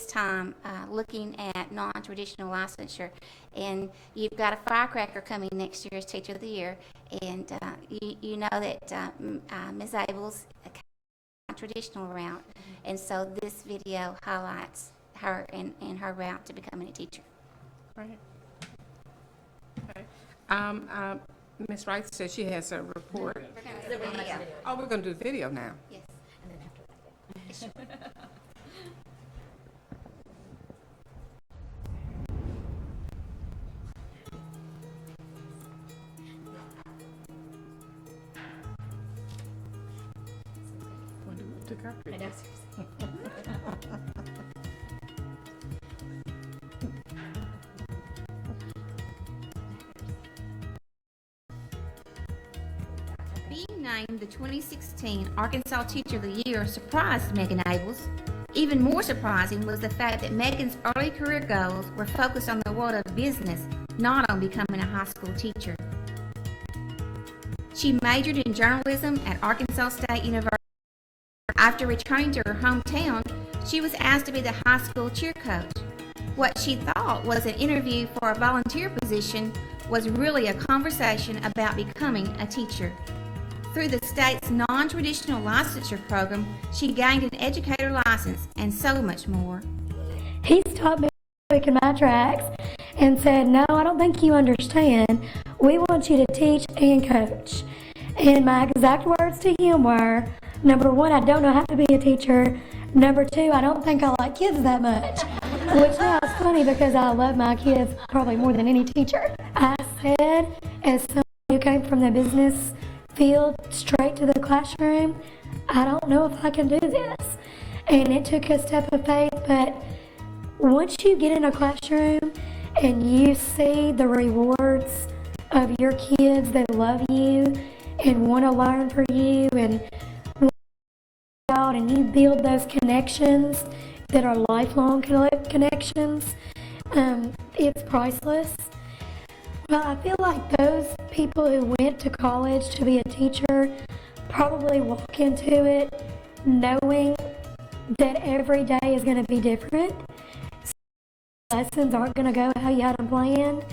[SPEAKER 3] time, looking at non-traditional licensure. And you've got a firecracker coming next year as Teacher of the Year. And you know that Ms. Abel's a non-traditional route. And so this video highlights her and her route to becoming a teacher.
[SPEAKER 1] Right. Okay. Ms. Wright says she has a report.
[SPEAKER 3] The video.
[SPEAKER 1] Oh, we're going to do the video now.
[SPEAKER 3] Yes. And then after that. Being named the 2016 Arkansas Teacher of the Year surprised Megan Abels. Even more surprising was the fact that Megan's early career goals were focused on the world of business, not on becoming a high school teacher. She majored in journalism at Arkansas State University. After returning to her hometown, she was asked to be the high school cheer coach. What she thought was an interview for a volunteer position was really a conversation about becoming a teacher. Through the state's non-traditional licensure program, she gained an educator license and so much more.
[SPEAKER 10] He stopped me in my tracks and said, "No, I don't think you understand. We want you to teach and coach." And my exact words to him were, number one, I don't know how to be a teacher. Number two, I don't think I like kids that much. Which now is funny because I love my kids probably more than any teacher. I said, as someone who came from the business field straight to the classroom, I don't know if I can do this. And it took a step of faith, but once you get in a classroom and you see the rewards of your kids that love you and want to learn for you and out and you build those connections that are lifelong connections, it's priceless. Well, I feel like those people who went to college to be a teacher probably walk into it knowing that every day is going to be different. Lessons aren't going to go how you had them planned,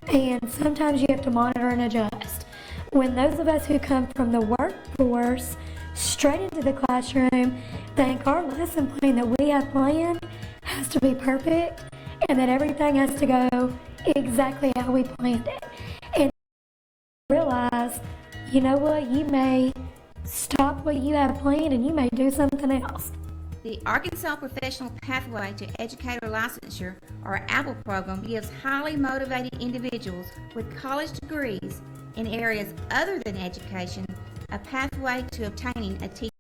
[SPEAKER 10] and sometimes you have to monitor and adjust. When those of us who come from the workforce straight into the classroom think our lesson plan that we have planned has to be perfect and that everything has to go exactly how we planned it. And realize, you know what, you may stop what you have planned and you may do something else.
[SPEAKER 3] The Arkansas Professional Pathway to Educator Licensure, or APPLE program, gives highly motivated individuals with college degrees in areas other than education a pathway to obtaining a teacher.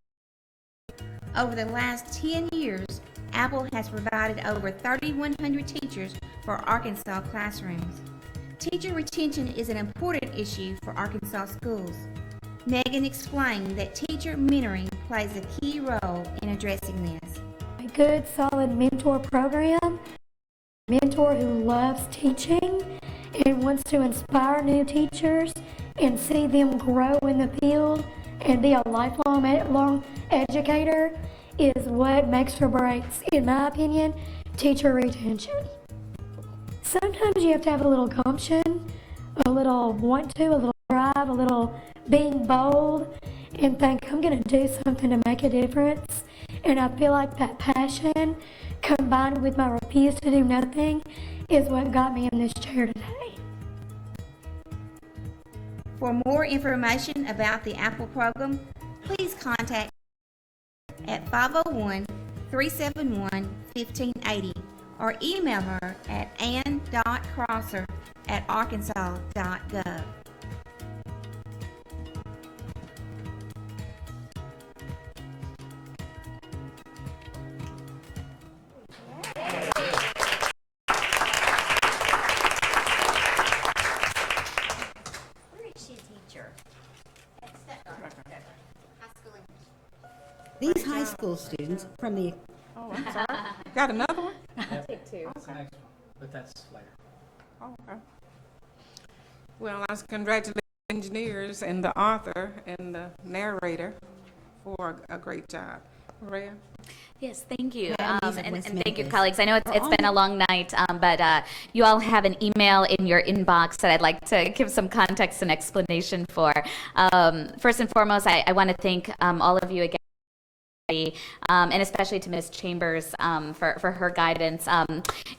[SPEAKER 3] Over the last 10 years, Apple has provided over 3,100 teachers for Arkansas classrooms. Teacher retention is an important issue for Arkansas schools. Megan explained that teacher mentoring plays a key role in addressing this.
[SPEAKER 10] A good, solid mentor program, mentor who loves teaching and wants to inspire new teachers and see them grow in the field and be a lifelong educator is what makes or breaks, in my opinion, teacher retention. Sometimes you have to have a little gumption, a little want to, a little drive, a little being bold, and think, I'm going to do something to make a difference. And I feel like that passion, combined with my refuse to do nothing, is what got me in this chair today.
[SPEAKER 3] For more information about the Apple program, please contact at 501-371-1580 or email her at ann.crosser@arkansas.gov.
[SPEAKER 21] These high school students from the...
[SPEAKER 1] Oh, I'm sorry. Got another one?
[SPEAKER 21] Take two.
[SPEAKER 15] That's the next one, but that's later.
[SPEAKER 1] Oh, okay. Well, I congratulate the engineers and the author and the narrator for a great job. Maria?
[SPEAKER 5] Yes, thank you.
[SPEAKER 21] Academies of
[SPEAKER 5] And
[SPEAKER 21] West
[SPEAKER 5] thank you,
[SPEAKER 21] Memphis.
[SPEAKER 5] colleagues. I know
[SPEAKER 21] For
[SPEAKER 5] it's
[SPEAKER 21] all
[SPEAKER 5] been a long night, but you all have an email in your inbox that I'd like to give some context and explanation for. First and foremost, I want to thank all of you again. And especially to Ms. Chambers for her guidance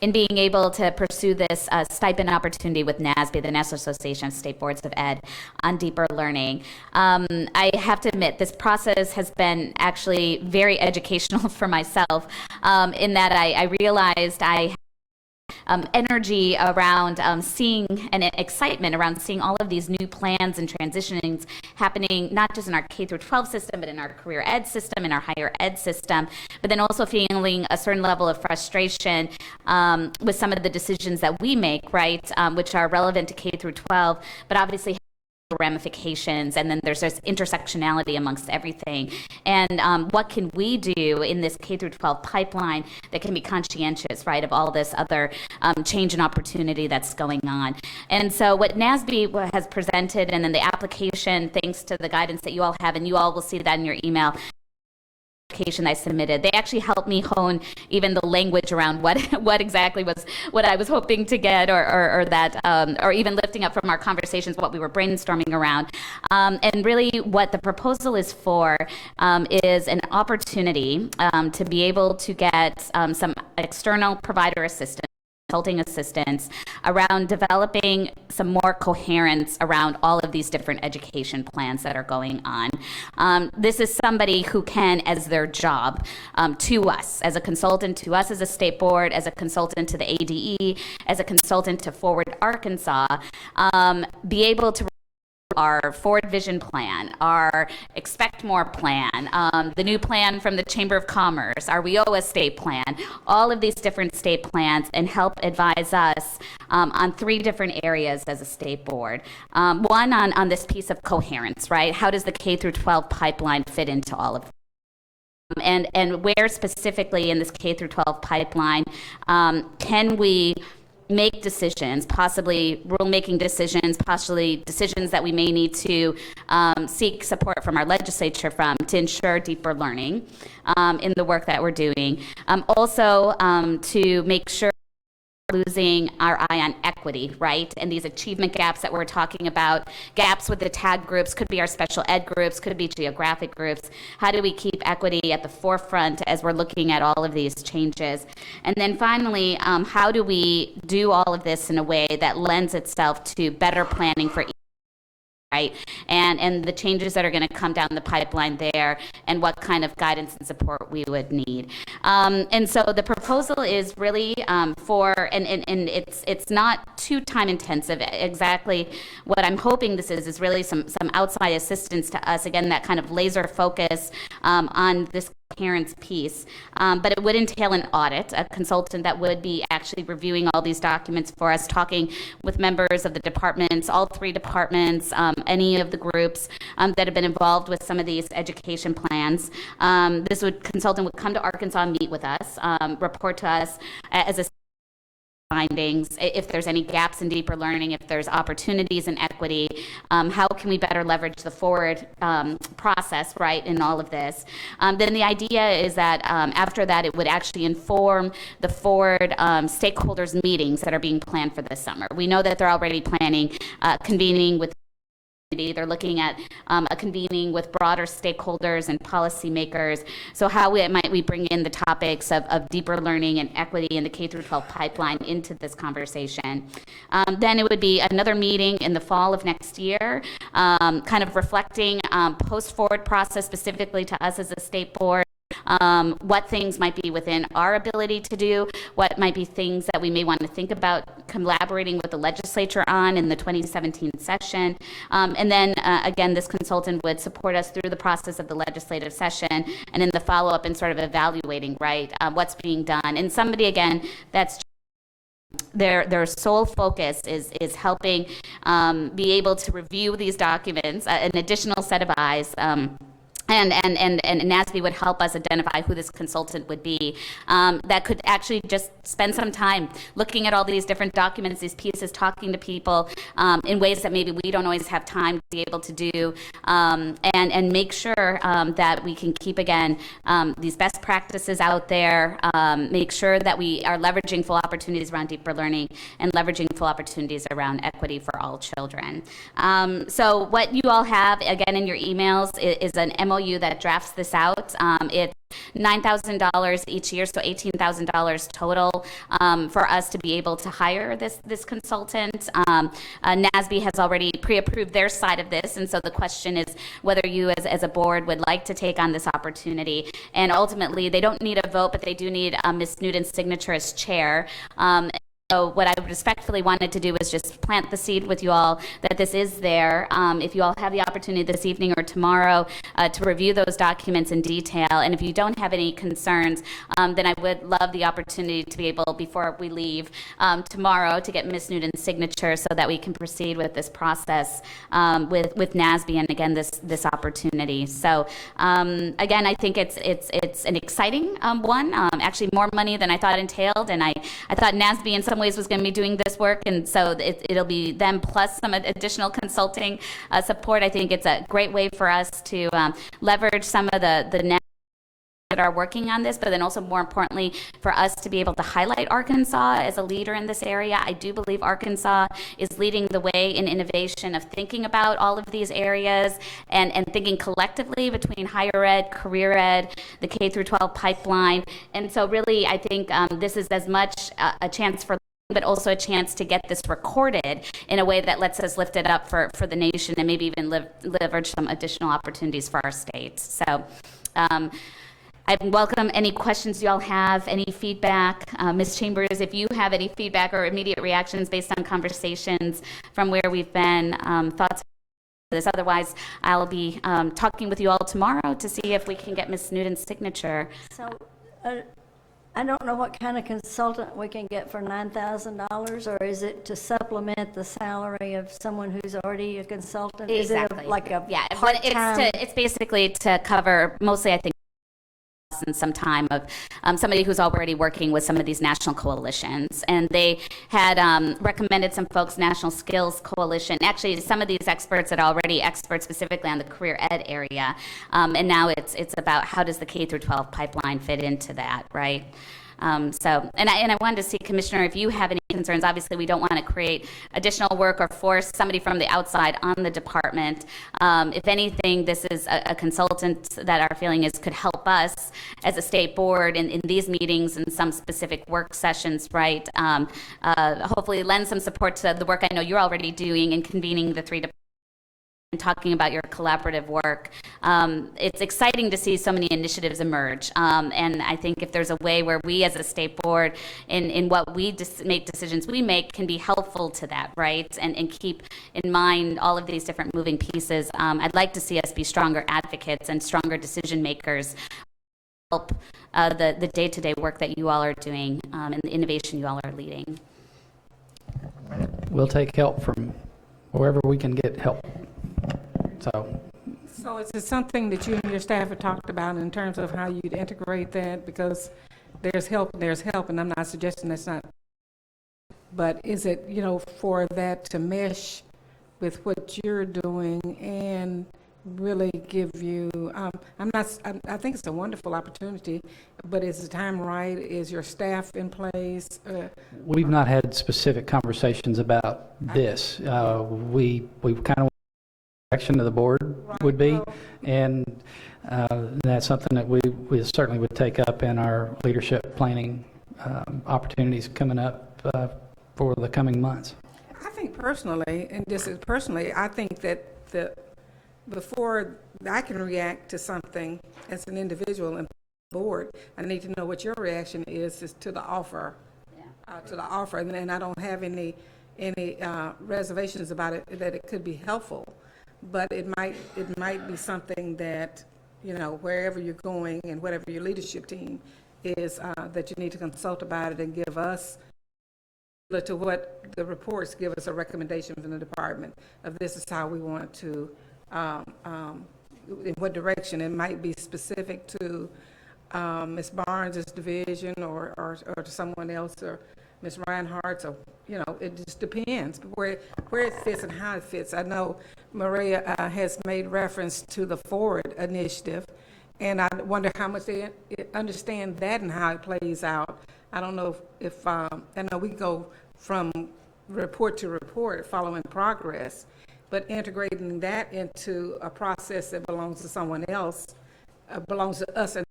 [SPEAKER 5] in being able to pursue this stipend opportunity with NASB, the National Association of State Boards of Ed, on deeper learning. I have to admit, this process has been actually very educational for myself in that I realized I energy around seeing and excitement around seeing all of these new plans and transitionings happening, not just in our K through 12 system, but in our career ed system, in our higher ed system, but then also feeling a certain level of frustration with some of the decisions that we make, right, which are relevant to K through 12, but obviously ramifications, and then there's this intersectionality amongst everything. And what can we do in this K through 12 pipeline that can be conscientious, right, of all this other change and opportunity that's going on? And so what NASB has presented, and then the application, thanks to the guidance that you all have, and you all will see that in your email, application I submitted, they actually helped me hone even the language around what exactly was what I was hoping to get, or that, or even lifting up from our conversations what we were brainstorming around. And really what the proposal is for is an opportunity to be able to get some external provider assistance, consulting assistance around developing some more coherence around all of these different education plans that are going on. This is somebody who can, as their job, to us, as a consultant, to us as a state board, as a consultant to the ADE, as a consultant to Forward Arkansas, be able to our Forward Vision plan, our Expect More plan, the new plan from the Chamber of Commerce, our WIOA state plan, all of these different state plans, and help advise us on 3 different areas as a state board. One on this piece of coherence, right? How does the K through 12 pipeline fit into all of and where specifically in this K through 12 pipeline can we make decisions, possibly rulemaking decisions, possibly decisions that we may need to seek support from our legislature from to ensure deeper learning in the work that we're doing. Also, to make sure losing our eye on equity, right? And these achievement gaps that we're talking about, gaps with the tag groups, could be our special ed groups, could be geographic groups. How do we keep equity at the forefront as we're looking at all of these changes? And then finally, how do we do all of this in a way that lends itself to better planning for right? And the changes that are going to come down the pipeline there, and what kind of guidance and support we would need. And so the proposal is really for, and it's not too time intensive. Exactly what I'm hoping this is really some outside assistance to us, again, that kind of laser focus on this parents piece, but it would entail an audit, a consultant that would be actually reviewing all these documents for us, talking with members of the departments, all three departments, any of the groups that have been involved with some of these education plans. This consultant would come to Arkansas, meet with us, report to us as a findings, if there's any gaps in deeper learning, if there's opportunities in equity, how can we better leverage the forward process, right, in all of this. Then the idea is that after that, it would actually inform the forward stakeholders meetings that are being planned for this summer. We know that they're already planning convening with they're looking at a convening with broader stakeholders and policymakers. So how might we bring in the topics of deeper learning and equity in the K-12 pipeline into this conversation? Then it would be another meeting in the fall of next year, kind of reflecting post-forward process specifically to us as a state board. What things might be within our ability to do, what might be things that we may want to think about collaborating with the legislature on in the 2017 session. And then, again, this consultant would support us through the process of the legislative session and in the follow-up and sort of evaluating, right, what's being done. And somebody, again, that's their sole focus is helping be able to review these documents, an additional set of eyes, and NASB would help us identify who this consultant would be that could actually just spend some time looking at all these different documents, these pieces, talking to people in ways that maybe we don't always have time to be able to do, and make sure that we can keep, again, these best practices out there, make sure that we are leveraging full opportunities around deeper learning and leveraging full opportunities around equity for all children. So what you all have, again, in your emails is an MOU that drafts this out. It's $9,000 each year, so $18,000 total for us to be able to hire this consultant. NASB has already pre-approved their side of this, and so the question is whether you as a board would like to take on this opportunity. And ultimately, they don't need a vote, but they do need Ms. Newton's signature as chair. So what I respectfully wanted to do was just plant the seed with you all that this is there. If you all have the opportunity this evening or tomorrow to review those documents in detail, and if you don't have any concerns, then I would love the opportunity to be able, before we leave tomorrow, to get Ms. Newton's signature so that we can proceed with this process with NASB and, again, this opportunity. So again, I think it's an exciting one, actually more money than I thought entailed, and I thought NASB in some ways was going to be doing this work, and so it'll be them plus some additional consulting support. I think it's a great way for us to leverage some of the that are working on this, but then also more importantly for us to be able to highlight Arkansas as a leader in this area. I do believe Arkansas is leading the way in innovation of thinking about all of these areas and thinking collectively between higher ed, career ed, the K through 12 pipeline. And so really I think this is as much a chance for, but also a chance to get this recorded in a way that lets us lift it up for the nation and maybe even leverage some additional opportunities for our states. So I welcome any questions you all have, any feedback. Ms. Chambers, if you have any feedback or immediate reactions based on conversations from where we've been, thoughts on this. Otherwise, I'll be talking with you all tomorrow to see if we can get Ms. Newton's signature.
[SPEAKER 8] So I don't know what kind of consultant we can get for $9,000, or is it to supplement the salary of someone who's already a consultant?
[SPEAKER 5] Exactly.
[SPEAKER 8] Is it like a
[SPEAKER 5] part-time? It's basically to cover mostly, I think, and some time of somebody who's already working with some of these national coalitions. And they had recommended some folks, National Skills Coalition, actually some of these experts that are already experts specifically on the career ed area. And now it's about how does the K through 12 pipeline fit into that, right? And I wanted to see, Commissioner, if you have any concerns. Obviously, we don't want to create additional work or force somebody from the outside on the department. If anything, this is a consultant that our feeling is could help us as a state board in these meetings and some specific work sessions, right? Hopefully lend some support to the work I know you're already doing in convening the three departments and talking about your collaborative work. It's exciting to see so many initiatives emerge. And I think if there's a way where we as a state board in what we make decisions we make can be helpful to that, right? And keep in mind all of these different moving pieces. I'd like to see us be stronger advocates and stronger decision makers help the day-to-day work that you all are doing and the innovation you all are leading.
[SPEAKER 15] We'll take help from wherever we can get help.
[SPEAKER 1] So is it something that you and your staff have talked about in terms of how you'd integrate that? Because there's help, and I'm not suggesting that's not. But is it, for that to mesh with what you're doing and really give you, I think it's a wonderful opportunity, but is the time right? Is your staff in place?
[SPEAKER 15] We've not had specific conversations about this. We kind of direction of the board would be, and that's something that we certainly would take up in our leadership planning opportunities coming up for the coming months.
[SPEAKER 1] I think personally, and this is personally, I think that before I can react to something as an individual and board, I need to know what your reaction is to the offer, and I don't have any reservations about it, that it could be helpful, but it might be something that, wherever you're going and whatever your leadership team is, that you need to consult about it and give us, to what the reports give us a recommendation from the department of this is how we want to, in what direction. It might be specific to Ms. Barnes's division or to someone else, or Ms. Reinhardt's, or it just depends where it fits and how it fits. I know Maria has made reference to the Forward initiative, and I wonder how much they understand that and how it plays out. I don't know if I know we go from report to report following progress, but integrating that into a process that belongs to someone else, belongs to us and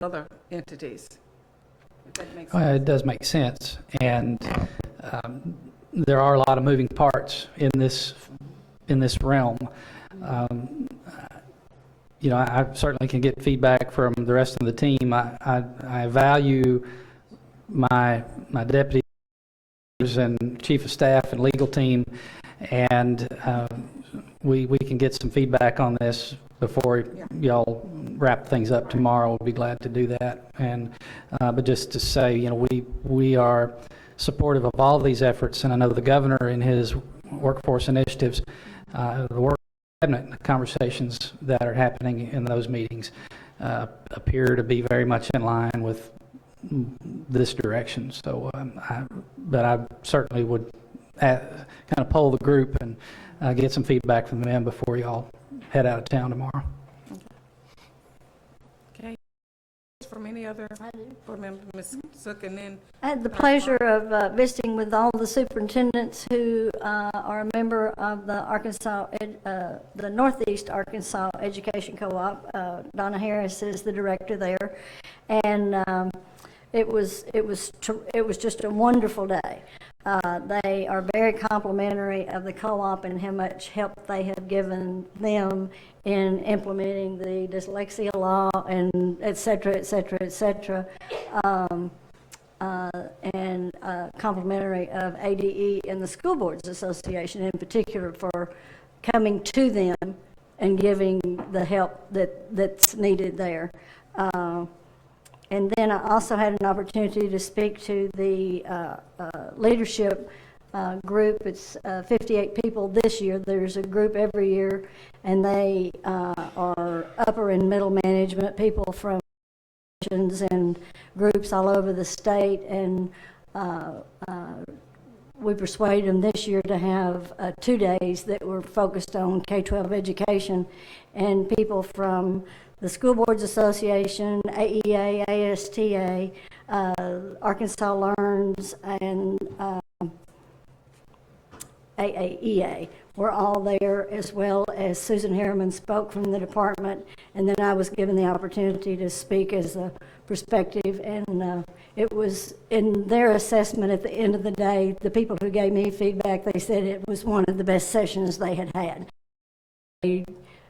[SPEAKER 1] other entities. If that makes sense.
[SPEAKER 15] It does make sense, and there are a lot of moving parts in this realm. I certainly can get feedback from the rest of the team. I value my deputy and chief of staff and legal team, and we can get some feedback on this before y'all wrap things up tomorrow. We'll be glad to do that. And but just to say, we are supportive of all these efforts, and I know the governor in his workforce initiatives, the work cabinet conversations that are happening in those meetings appear to be very much in line with this direction. So, but I certainly would kind of poll the group and get some feedback from them before y'all head out of town tomorrow.
[SPEAKER 1] Okay. From any other board member, Ms. Zook, and then
[SPEAKER 8] I had the pleasure of visiting with all the superintendents who are a member of the the Northeast Arkansas Education Co-op. Donna Harris is the director there, and it was just a wonderful day. They are very complimentary of the co-op and how much help they have given them in implementing the dyslexia law and et cetera, et cetera, et cetera. And complimentary of ADE and the School Boards Association in particular for coming to them and giving the help that's needed there. And then I also had an opportunity to speak to the leadership group. It's 58 people this year. There's a group every year, and they are upper and middle management, people from and groups all over the state. And we persuaded them this year to have 2 days that were focused on K-12 education, and people from the School Boards Association, AEA, ASTA, Arkansas Learns, and AAEA were all there, as well as Susan Harriman spoke from the department, and then I was given the opportunity to speak as a perspective, and it was in their assessment at the end of the day, the people who gave me feedback, they said it was one of the best sessions they had had. They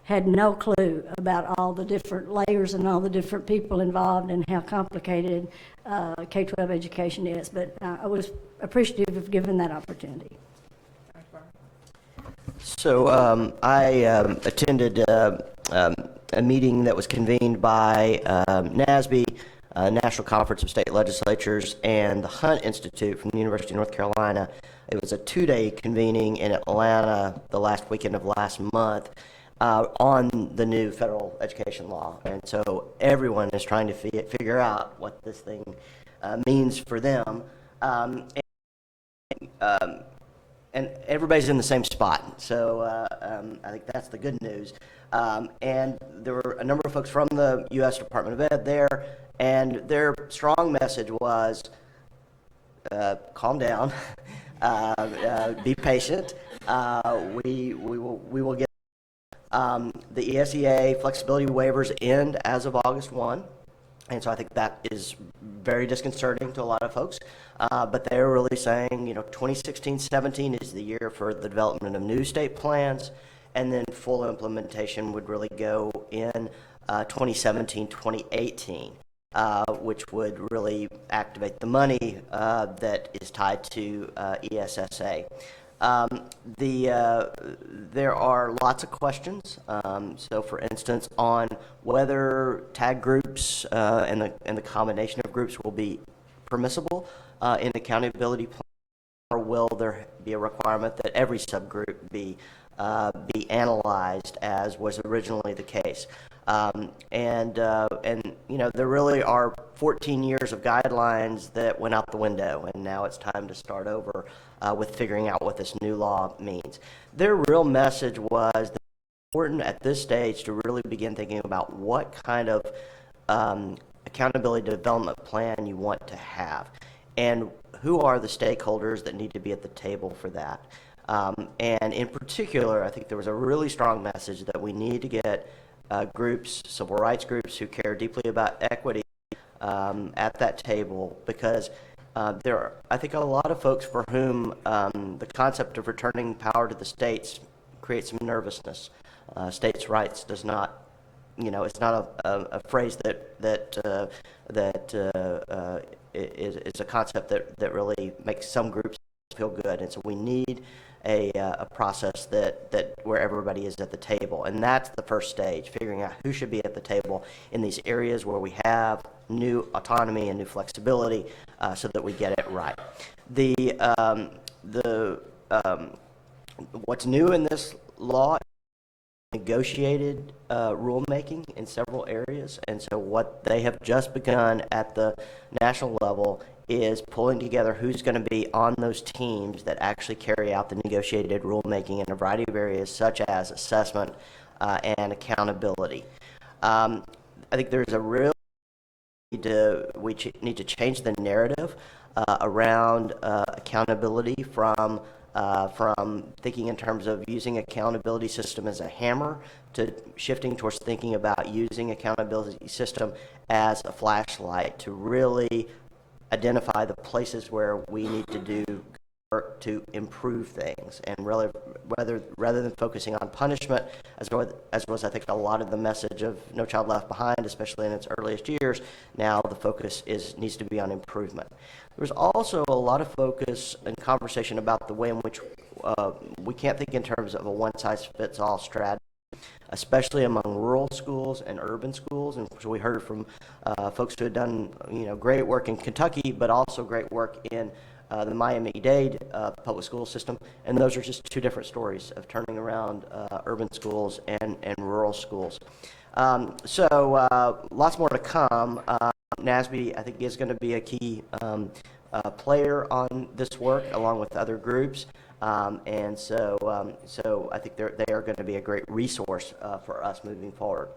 [SPEAKER 8] had no clue about all the different layers and all the different people involved and how complicated K-12 education is, but I was appreciative of given that opportunity.
[SPEAKER 9] So I attended a meeting that was convened by NASB, National Conference of State Legislatures, and the Hunt Institute from the University of North Carolina. It was a 2-day convening in Atlanta the last weekend of last month on the new federal education law. And so everyone is trying to figure out what this thing means for them. And everybody's in the same spot. So I think that's the good news. And there were a number of folks from the U.S. Department of Ed there, and their strong message was, calm down, be patient. We will get the ESEA flexibility waivers end as of August 1. And so I think that is very disconcerting to a lot of folks. But they're really saying, 2016-17 is the year for the development of new state plans, and then full implementation would really go in 2017-2018, which would really activate the money that is tied to ESSA. There are lots of questions. So, for instance, on whether tag groups and the combination of groups will be permissible in accountability plan, or will there be a requirement that every subgroup be analyzed as was originally the case? There really are 14 years of guidelines that went out the window, and now it's time to start over with figuring out what this new law means. Their real message was that it's important at this stage to really begin thinking about what kind of accountability development plan you want to have, and who are the stakeholders that need to be at the table for that. And in particular, I think there was a really strong message that we need to get groups, civil rights groups who care deeply about equity at that table, because there are, I think, a lot of folks for whom the concept of returning power to the states creates some nervousness. States' rights does not, it's not a phrase that is a concept that really makes some groups feel good. And so we need a process that where everybody is at the table, and that's the first stage, figuring out who should be at the table in these areas where we have new autonomy and new flexibility, so that we get it right. What's new in this law is negotiated rulemaking in several areas, and so what they have just begun at the national level is pulling together who's going to be on those teams that actually carry out the negotiated rulemaking in a variety of areas, such as assessment and accountability. I think there's a real we need to change the narrative around accountability from thinking in terms of using accountability system as a hammer to shifting towards thinking about using accountability system as a flashlight to really identify the places where we need to do work to improve things, and really rather than focusing on punishment, as was I think a lot of the message of No Child Left Behind, especially in its earliest years. Now the focus needs to be on improvement. There's also a lot of focus and conversation about the way in which we can't think in terms of a one-size-fits-all strategy, especially among rural schools and urban schools. And so we heard from folks who had done great work in Kentucky, but also great work in the Miami-Dade public school system, and those are just two different stories of turning around urban schools and rural schools. So lots more to come. NASB, I think, is going to be a key player on this work, along with other groups. And so I think they are going to be a great resource for us moving forward.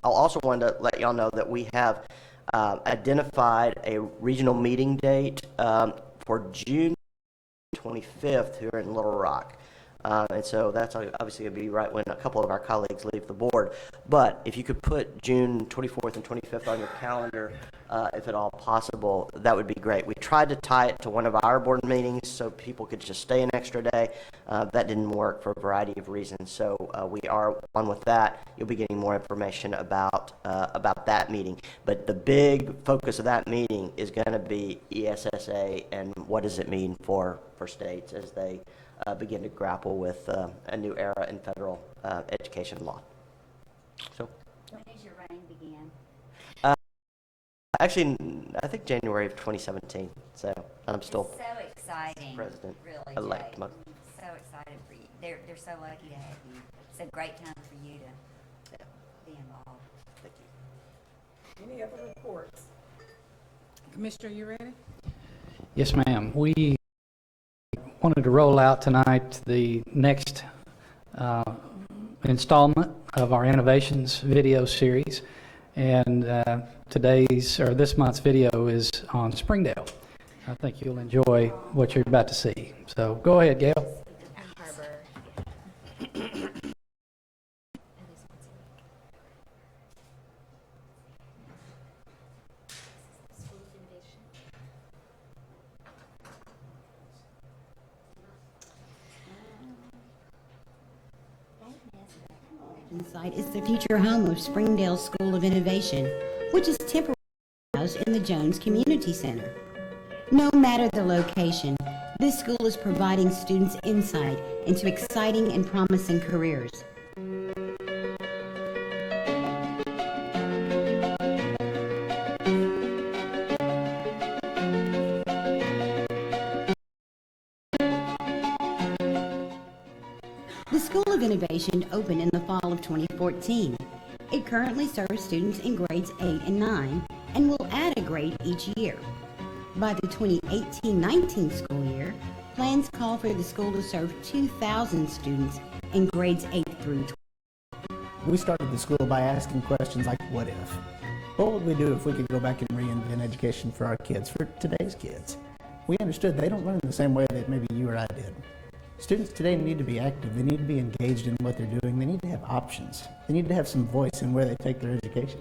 [SPEAKER 9] I'll also want to let y'all know that we have identified a regional meeting date for June 25th here in Little Rock. And so that's obviously going to be right when a couple of our colleagues leave the board. But if you could put June 24th and 25th on your calendar, if at all possible, that would be great. We tried to tie it to one of our board meetings so people could just stay an extra day. That didn't work for a variety of reasons. So we are on with that. You'll be getting more information about that meeting. But the big focus of that meeting is going to be ESSA and what does it mean for states as they begin to grapple with a new era in federal education law. So
[SPEAKER 13] began?
[SPEAKER 9] Actually, I think January of 2017. So I'm still
[SPEAKER 13] It's so exciting,
[SPEAKER 9] president
[SPEAKER 13] really,
[SPEAKER 9] elect.
[SPEAKER 13] Jay. So excited for you. They're so lucky to have you. It's a great time for you to be involved.
[SPEAKER 9] Thank you.
[SPEAKER 1] Any other reports? Commissioner, you ready?
[SPEAKER 15] Yes, ma'am. We wanted to roll out tonight the next installment of our Innovations video series. And this month's video is on Springdale. I think you'll enjoy what you're about to see. So go ahead, Gail.
[SPEAKER 2] Site is the future home of Springdale School of Innovation, which is temporarily housed in the Jones Community Center. No matter the location, this school is providing students insight into exciting and promising careers. The School of Innovation opened in the fall of 2014. It currently serves students in grades 8 and 9 and will add a grade each year. By the 2018-19 school year, plans call for the school to serve 2,000 students in grades 8 through 12.
[SPEAKER 22] We started the school by asking questions like, what if? What would we do if we could go back and reinvent education for our kids, for today's kids? We understood they don't learn the same way that maybe you or I did. Students today need to be active. They need to be engaged in what they're doing. They need to have options. They need to have some voice in where they take their education.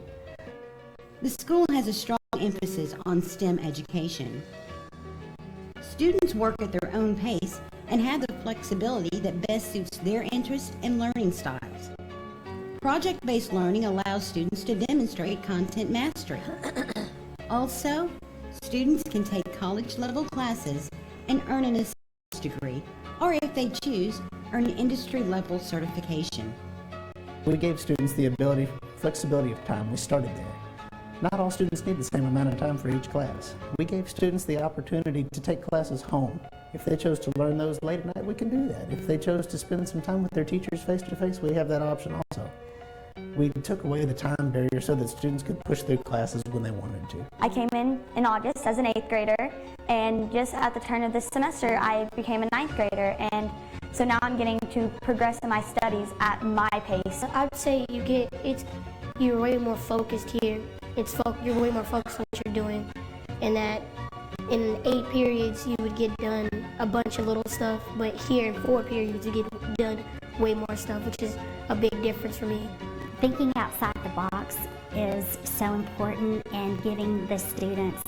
[SPEAKER 2] The school has a strong emphasis on STEM education. Students work at their own pace and have the flexibility that best suits their interests and learning styles. Project-based learning allows students to demonstrate content mastery. Also, students can take college-level classes and earn an associate's degree, or if they choose, earn an industry-level certification.
[SPEAKER 22] We gave students the flexibility of time. We started there. Not all students need the same amount of time for each class. We gave students the opportunity to take classes home. If they chose to learn those late at night, we can do that. If they chose to spend some time with their teachers face-to-face, we have that option also. We took away the time barrier so that students could push through classes when they wanted to.
[SPEAKER 23] I came in August as an 8th grader, and just at the turn of this semester, I became a 9th grader, and so now I'm getting to progress in my studies at my pace.
[SPEAKER 10] I'd say you're way more focused here. You're way more focused on what you're doing, and that in 8 periods you would get done a bunch of little stuff, but here in 4 periods you get done way more stuff, which is a big difference for me.
[SPEAKER 24] Thinking outside the box is so important in giving the students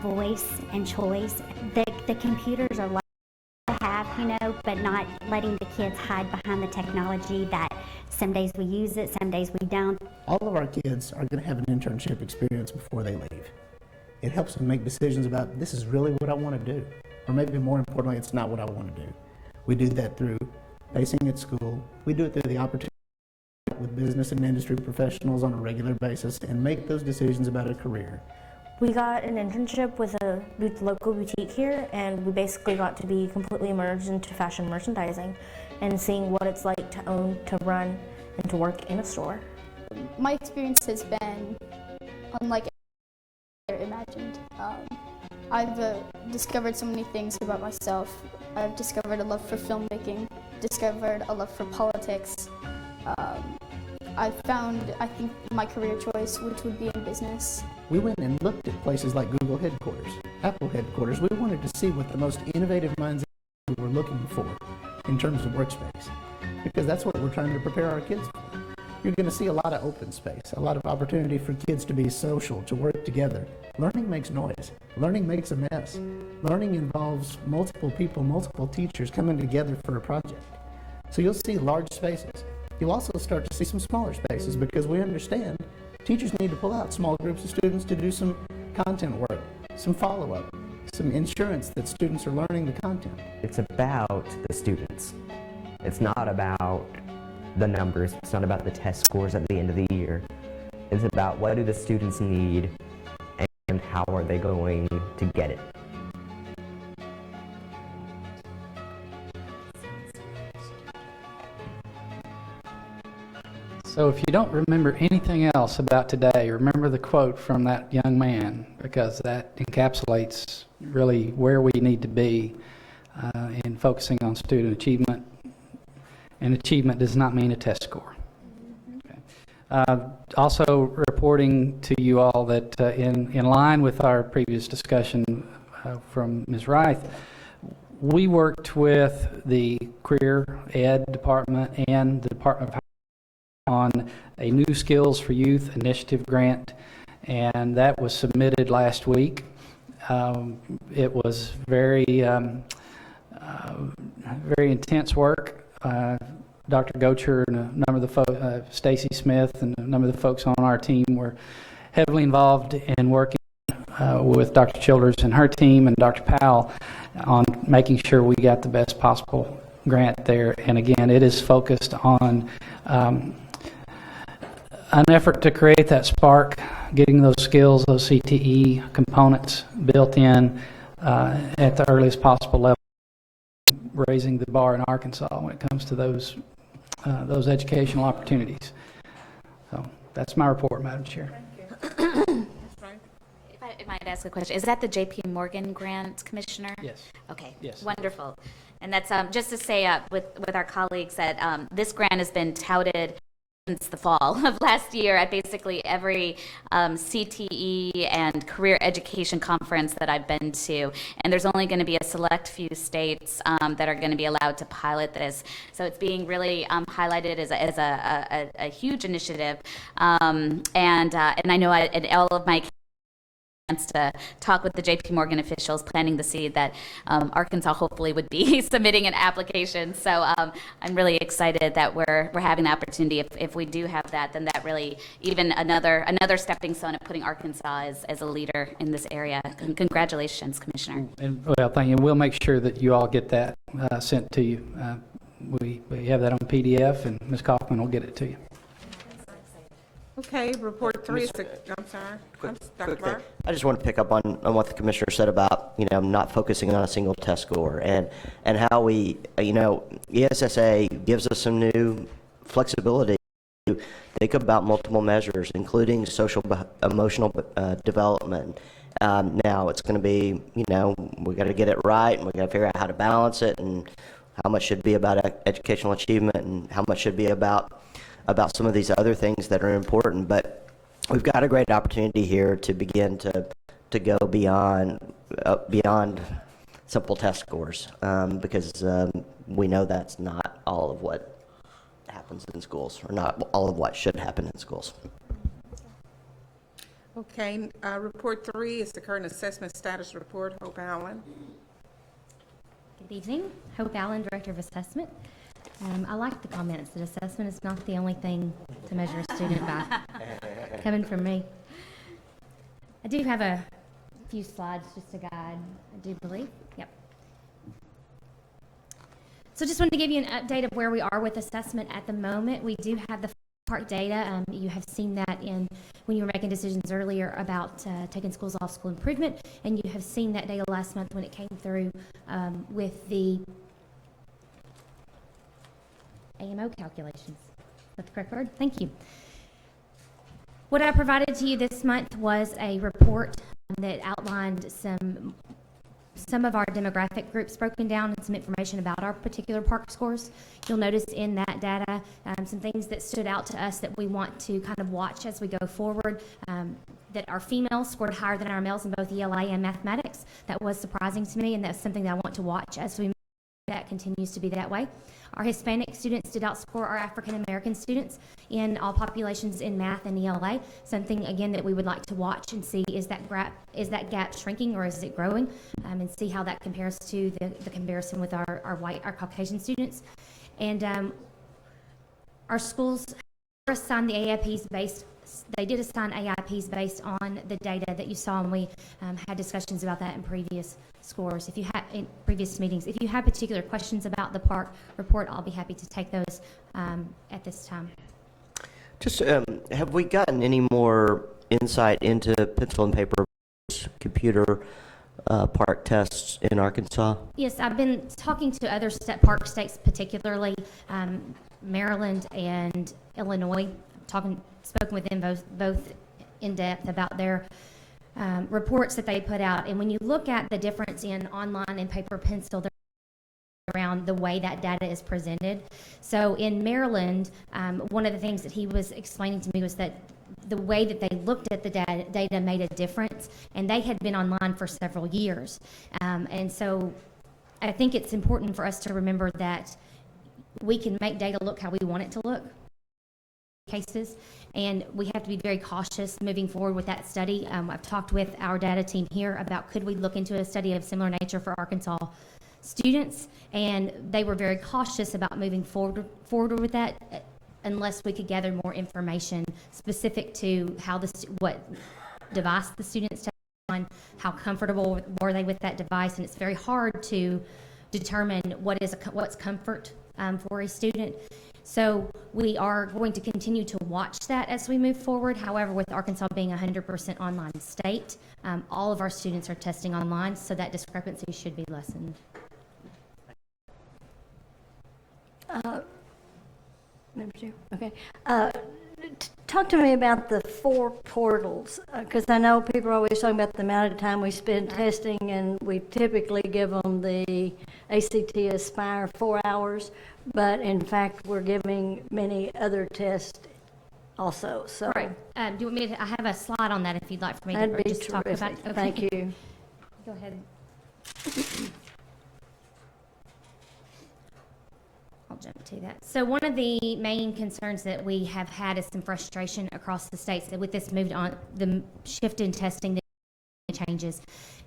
[SPEAKER 24] voice and choice. The computers are to have, but not letting the kids hide behind the technology that some days we use it, some days we don't.
[SPEAKER 22] All of our kids are going to have an internship experience before they leave. It helps them make decisions about, this is really what I want to do. Or maybe more importantly, it's not what I want to do. We do that through basing at school. We do it through the opportunity with business and industry professionals on a regular basis and make those decisions about a career.
[SPEAKER 25] We got an internship with a local boutique here, and we basically got to be completely immersed into fashion merchandising and seeing what it's like to own, to run, and to work in a store.
[SPEAKER 26] My experience has been unlike I imagined. I've discovered so many things about myself. I've discovered a love for filmmaking, discovered a love for politics. I found, I think, my career choice, which would be in business.
[SPEAKER 22] We went and looked at places like Google headquarters, Apple headquarters. We wanted to see what the most innovative minds we were looking for in terms of workspace, because that's what we're trying to prepare our kids for. You're going to see a lot of open space, a lot of opportunity for kids to be social, to work together. Learning makes noise. Learning makes a mess. Learning involves multiple people, multiple teachers coming together for a project. So you'll see large spaces. You'll also start to see some smaller spaces because we understand teachers need to pull out small groups of students to do some content work, some follow-up, some insurance that students are learning the content.
[SPEAKER 27] It's about the students. It's not about the numbers. It's not about the test scores at the end of the year. It's about what do the students need and how are they going to get it.
[SPEAKER 15] So if you don't remember anything else about today, remember the quote from that young man, because that encapsulates really where we need to be in focusing on student achievement. And achievement does not mean a test score. Okay. Also reporting to you all that in line with our previous discussion from Ms. Reith, we worked with the Career Ed Department and the Department of on a New Skills for Youth initiative grant, and that was submitted last week. It was very intense work. Dr. Gocher and a number of the folks, Stacy Smith and a number of the folks on our team were heavily involved in working with Dr. Childers and her team and Dr. Powell on making sure we got the best possible grant there. And again, it is focused on an effort to create that spark, getting those skills, those CTE components built in at the earliest possible level, raising the bar in Arkansas when it comes to those educational opportunities. So that's my report, Madam Chair.
[SPEAKER 5] If I might ask a question, is that the J.P. Morgan grant, Commissioner?
[SPEAKER 15] Yes.
[SPEAKER 5] Okay.
[SPEAKER 15] Yes.
[SPEAKER 5] Wonderful. And that's just to say with our colleagues that this grant has been touted since the fall of last year at basically every CTE and career education conference that I've been to. And there's only going to be a select few states that are going to be allowed to pilot this. So it's being really highlighted as a huge initiative. And I know in all of my to talk with the J.P. Morgan officials, planting the seed that Arkansas hopefully would be submitting an application. So I'm really excited that we're having the opportunity. If we do have that, then that really even another stepping stone of putting Arkansas as a leader in this area. Congratulations, Commissioner.
[SPEAKER 15] And well, thank you. We'll make sure that you all get that sent to you. We have that on PDF, and Ms. Kaufman will get it to you.
[SPEAKER 1] Okay, report 3 is I'm sorry. Dr. Barr?
[SPEAKER 9] I just want to pick up on what the commissioner said about, not focusing on a single test score and how we, ESSA gives us some new flexibility to think about multiple measures, including social emotional development. Now it's going to be, we got to get it right, and we got to figure out how to balance it, and how much should be about educational achievement, and how much should be about some of these other things that are important. But we've got a great opportunity here to begin to go beyond simple test scores, because we know that's not all of what happens in schools, or not all of what should happen in schools.
[SPEAKER 1] Okay, report 3 is the current assessment status report. Hope Allen.
[SPEAKER 4] Good evening. Hope Allen, Director of Assessment. I like the comments that assessment is not the only thing to measure a student by. Coming from me. I do have a few slides just to guide, I do believe. Yep. So just wanted to give you an update of where we are with assessment at the moment. We do have the park data. You have seen that when you were making decisions earlier about taking schools off school improvement, and you have seen that data last month when it came through with the AMO calculations. That's the correct word? Thank you. What I provided to you this month was a report that outlined some of our demographic groups broken down and some information about our particular park scores. You'll notice in that data some things that stood out to us that we want to kind of watch as we go forward. That our females scored higher than our males in both ELA and mathematics. That was surprising to me, and that's something that I want to watch as we that continues to be that way. Our Hispanic students did outscore our African American students in all populations in math and ELA. Something again that we would like to watch and see, is that gap shrinking or is it growing, and see how that compares to the comparison with our Caucasian students. And our schools assigned the AIPs based. They did assign AIPs based on the data that you saw, and we had discussions about that in previous scores. In previous meetings, if you have particular questions about the park report, I'll be happy to take those at this time.
[SPEAKER 9] Just, have we gotten any more insight into pencil and paper computer park tests in Arkansas?
[SPEAKER 4] Yes, I've been talking to other park states, particularly Maryland and Illinois, spoken with them both in depth about their reports that they put out. And when you look at the difference in online and paper pencil, around the way that data is presented. So in Maryland, one of the things that he was explaining to me was that the way that they looked at the data made a difference, and they had been online for several years. And so I think it's important for us to remember that we can make data look how we want it to look cases, and we have to be very cautious moving forward with that study. I've talked with our data team here about could we look into a study of similar nature for Arkansas students, and they were very cautious about moving forward with that unless we could gather more information specific to how what device the students take on, how comfortable were they with that device, and it's very hard to determine what's comfort for a student. So we are going to continue to watch that as we move forward. However, with Arkansas being 100% online state, all of our students are testing online, so that discrepancy should be lessened.
[SPEAKER 8] Okay. Talk to me about the 4 portals, because I know people are always talking about the amount of time we spend testing, and we typically give them the ACT Aspire 4 hours, but in fact, we're giving many other tests also. So,
[SPEAKER 4] right. Do you want me to? I have a slide on that if you'd like for me
[SPEAKER 8] that'd
[SPEAKER 4] to
[SPEAKER 8] be
[SPEAKER 4] just talk about.
[SPEAKER 8] terrific. Thank you.
[SPEAKER 4] Go ahead. I'll jump to that. So one of the main concerns that we have had is some frustration across the states that with this moved on, the shift in testing, the changes.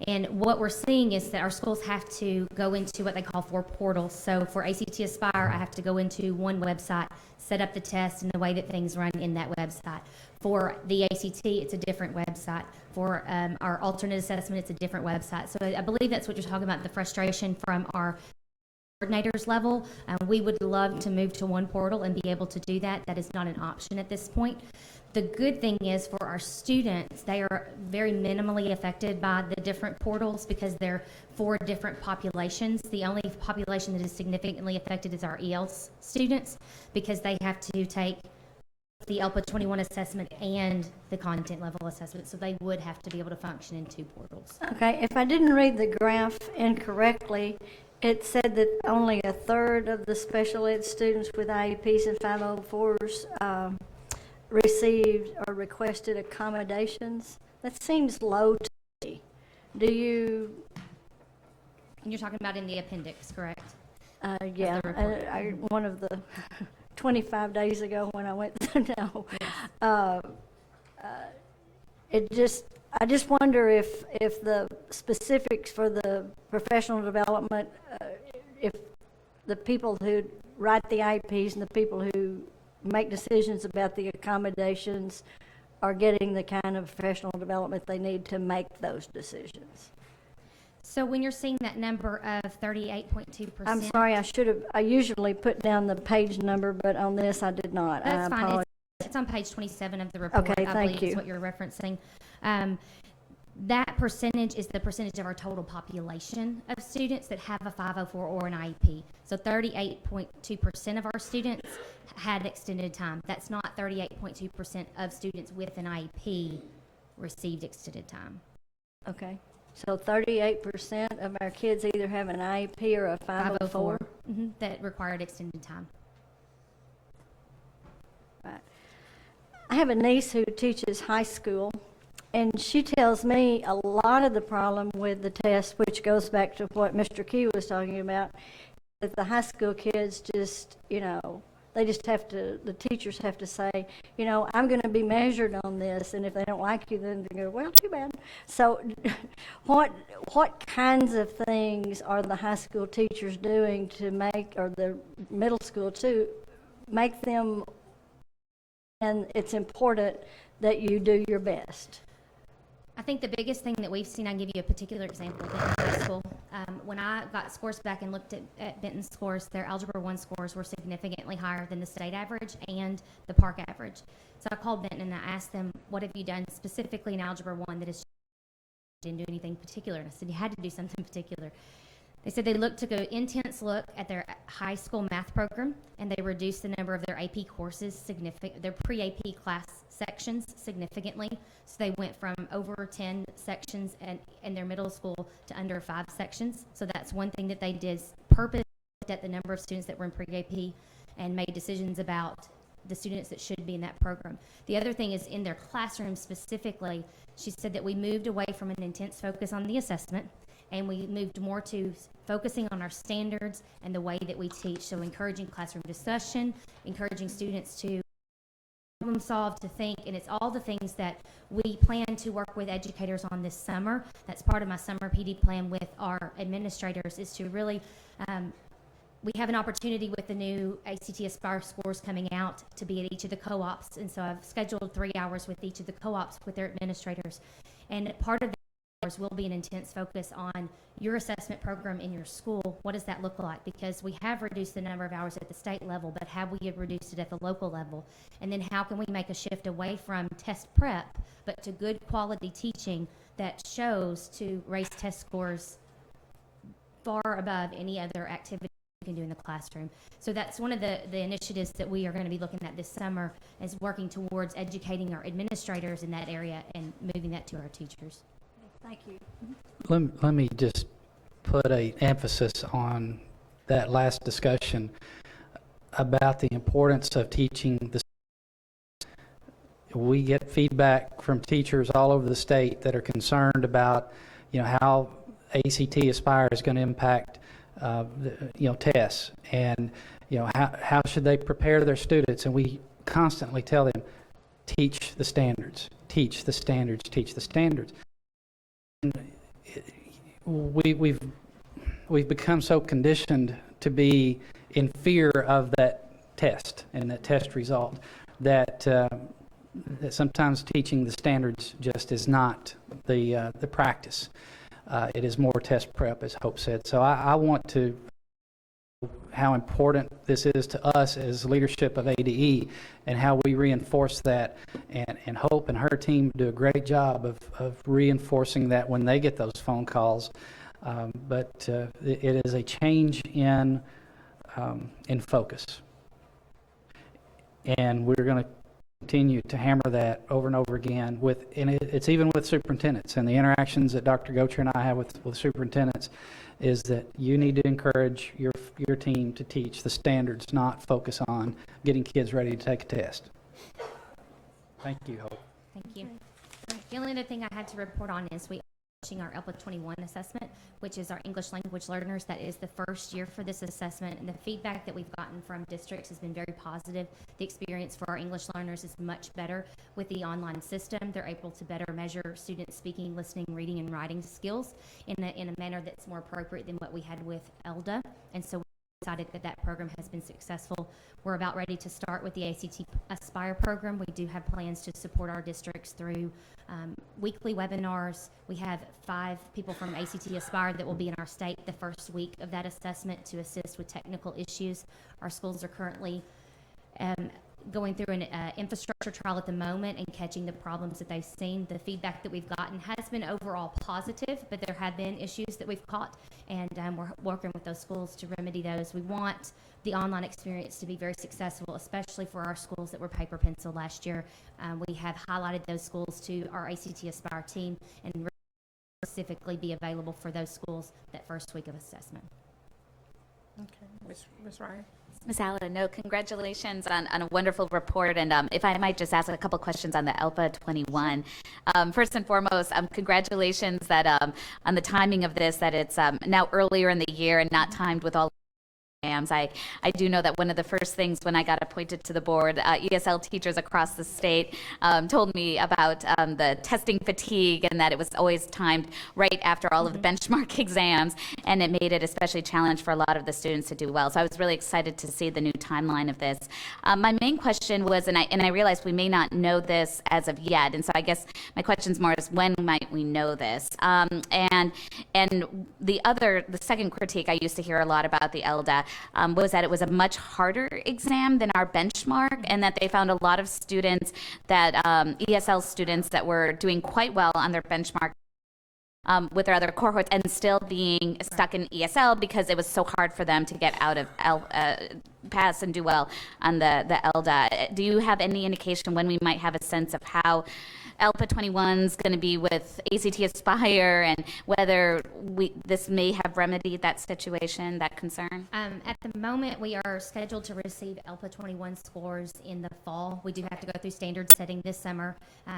[SPEAKER 4] And what we're seeing is that our schools have to go into what they call 4 portals. So for ACT Aspire, I have to go into one website, set up the test and the way that things run in that website. For the ACT, it's a different website. For our alternate assessment, it's a different website. So I believe that's what you're talking about, the frustration from our coordinators level. We would love to move to one portal and be able to do that. That is not an option at this point. The good thing is for our students, they are very minimally affected by the different portals because they're for different populations. The only population that is significantly affected is our ELs students because they have to take the ELPA 21 assessment and the content level assessment, so they would have to be able to function in 2 portals.
[SPEAKER 8] Okay, if I didn't read the graph incorrectly, it said that only 1/3 of the special ed students with IEPs and 504s received or requested accommodations. That seems low to me. Do you?
[SPEAKER 4] You're talking about in the appendix, correct?
[SPEAKER 8] Yeah, one of the 25 days ago when I went no. I just wonder if the specifics for the professional development, if the people who write the IEPs and the people who make decisions about the accommodations are getting the kind of professional development they need to make those decisions.
[SPEAKER 4] So when you're seeing that number of 38.2%.
[SPEAKER 8] I'm sorry, I usually put down the page number, but on this I did not.
[SPEAKER 4] That's fine. It's on page 27 of the report.
[SPEAKER 8] Okay,
[SPEAKER 4] I
[SPEAKER 8] thank
[SPEAKER 4] believe
[SPEAKER 8] you.
[SPEAKER 4] is what you're referencing. That percentage is the percentage of our total population of students that have a 504 or an IEP. So 38.2% of our students had extended time. That's not 38.2% of students with an IEP received extended time.
[SPEAKER 8] Okay. So 38% of our kids either have an IEP or a 504?
[SPEAKER 4] That required extended time.
[SPEAKER 8] Right. I have a niece who teaches high school, and she tells me a lot of the problem with the test, which goes back to what Mr. Key was talking about, that the high school kids just, they just have to, the teachers have to say, I'm going to be measured on this, and if they don't like you, then they go, well, too bad. So what kinds of things are the high school teachers doing to make, or the middle school too, make them, and it's important that you do your best?
[SPEAKER 4] I think the biggest thing that we've seen, I'll give you a particular example of it in high school. When I got scores back and looked at Benton's scores, their Algebra 1 scores were significantly higher than the state average and the Park average. So I called Benton and I asked them, what have you done specifically in Algebra 1 that is didn't do anything particular? And I said, you had to do something particular. They said they took an intense look at their high school math program, and they reduced the number of their AP courses, their pre-AP class sections significantly. So they went from over 10 sections in their middle school to under 5 sections. So that's one thing that they did, purpose looked at the number of students that were in pre-AP and made decisions about the students that should be in that program. The other thing is in their classroom specifically, she said that we moved away from an intense focus on the assessment, and we moved more to focusing on our standards and the way that we teach. So encouraging classroom discussion, encouraging students to problem solve, to think, and it's all the things that we plan to work with educators on this summer. That's part of my summer PD plan with our administrators, is to really, we have an opportunity with the new ACT Aspire scores coming out to be at each of the co-ops, and so I've scheduled 3 hours with each of the co-ops with their administrators, and part of will be an intense focus on your assessment program in your school. What does that look like? Because we have reduced the number of hours at the state level, but have we reduced it at the local level? And then how can we make a shift away from test prep, but to good quality teaching that shows to raise test scores far above any other activity you can do in the classroom. So that's one of the initiatives that we are going to be looking at this summer, is working towards educating our administrators in that area and moving that to our teachers.
[SPEAKER 21] Thank you.
[SPEAKER 15] Let me just put an emphasis on that last discussion about the importance of teaching the. We get feedback from teachers all over the state that are concerned about, how ACT Aspire is going to impact, tests, and how should they prepare their students. And we constantly tell them, teach the standards, teach the standards, teach the standards. We've become so conditioned to be in fear of that test and that test result that sometimes teaching the standards just is not the practice. It is more test prep, as Hope said. So I want to how important this is to us as leadership of ADE and how we reinforce that, and Hope and her team do a great job of reinforcing that when they get those phone calls. But it is a change in focus, and we're going to continue to hammer that over and over again it's even with superintendents, and the interactions that Dr. Gocher and I have with superintendents is that you need to encourage your team to teach the standards, not focus on getting kids ready to take a test. Thank you, Hope.
[SPEAKER 4] Thank you. The only other thing I had to report on is we are launching our ELPA 21 assessment, which is our English language learners. That is the first year for this assessment, and the feedback that we've gotten from districts has been very positive. The experience for our English learners is much better with the online system. They're able to better measure students' speaking, listening, reading, and writing skills in a manner that's more appropriate than what we had with ELDA, and so excited that program has been successful. We're about ready to start with the ACT Aspire program. We do have plans to support our districts through weekly webinars. We have 5 people from ACT Aspire that will be in our state the first week of that assessment to assist with technical issues. Our schools are currently going through an infrastructure trial at the moment and catching the problems that they've seen. The feedback that we've gotten has been overall positive, but there have been issues that we've caught, and we're working with those schools to remedy those. We want the online experience to be very successful, especially for our schools that were paper pencil last year. We have highlighted those schools to our ACT Aspire team and specifically be available for those schools that first week of assessment.
[SPEAKER 1] Okay, Ms. Ryan.
[SPEAKER 5] Ms. Allen, no, congratulations on a wonderful report. And if I might just ask a couple questions on the ELPA 21. First and foremost, congratulations that on the timing of this, that it's now earlier in the year and not timed with all exams. I do know that one of the first things when I got appointed to the board, ESL teachers across the state told me about the testing fatigue and that it was always timed right after all of the benchmark exams, and it made it especially challenging for a lot of the students to do well. So I was really excited to see the new timeline of this. My main question was, and I realized we may not know this as of yet, and so I guess my question is more is when might we know this? And the second critique I used to hear a lot about the LDA was that it was a much harder exam than our benchmark, and that they found a lot of students that ESL students that were doing quite well on their benchmark with their other cohorts and still being stuck in ESL because it was so hard for them to get out of pass and do well on the LDA. Do you have any indication when we might have a sense of how ELPA 21 is going to be with ACT Aspire, and whether this may have remedied that situation, that concern?
[SPEAKER 4] At the moment, we are scheduled to receive ELPA 21 scores in the fall. We do have to go through standard setting this summer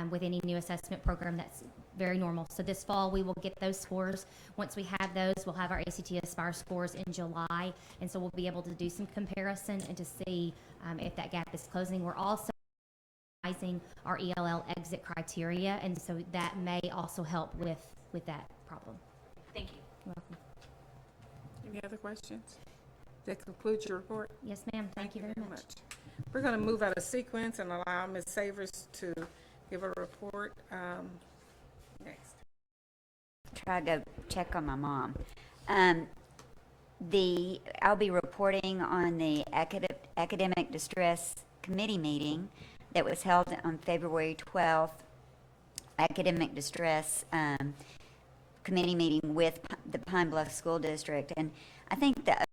[SPEAKER 4] with any new assessment program. That's very normal. So this fall, we will get those scores. Once we have those, we'll have our ACT Aspire scores in July, and so we'll be able to do some comparison and to see if that gap is closing. We're also our ELL exit criteria, and so that may also help with that problem.
[SPEAKER 5] Thank you.
[SPEAKER 4] You're welcome.
[SPEAKER 1] Any other questions? That concludes your report?
[SPEAKER 4] Yes, ma'am. Thank you very much.
[SPEAKER 1] We're going to move out of sequence and allow Ms. Savers to give a report next.
[SPEAKER 13] Try to go check on my mom. I'll be reporting on the academic distress committee meeting that was held on February 12th, academic distress committee meeting with the Pine Bluff School District. And I think that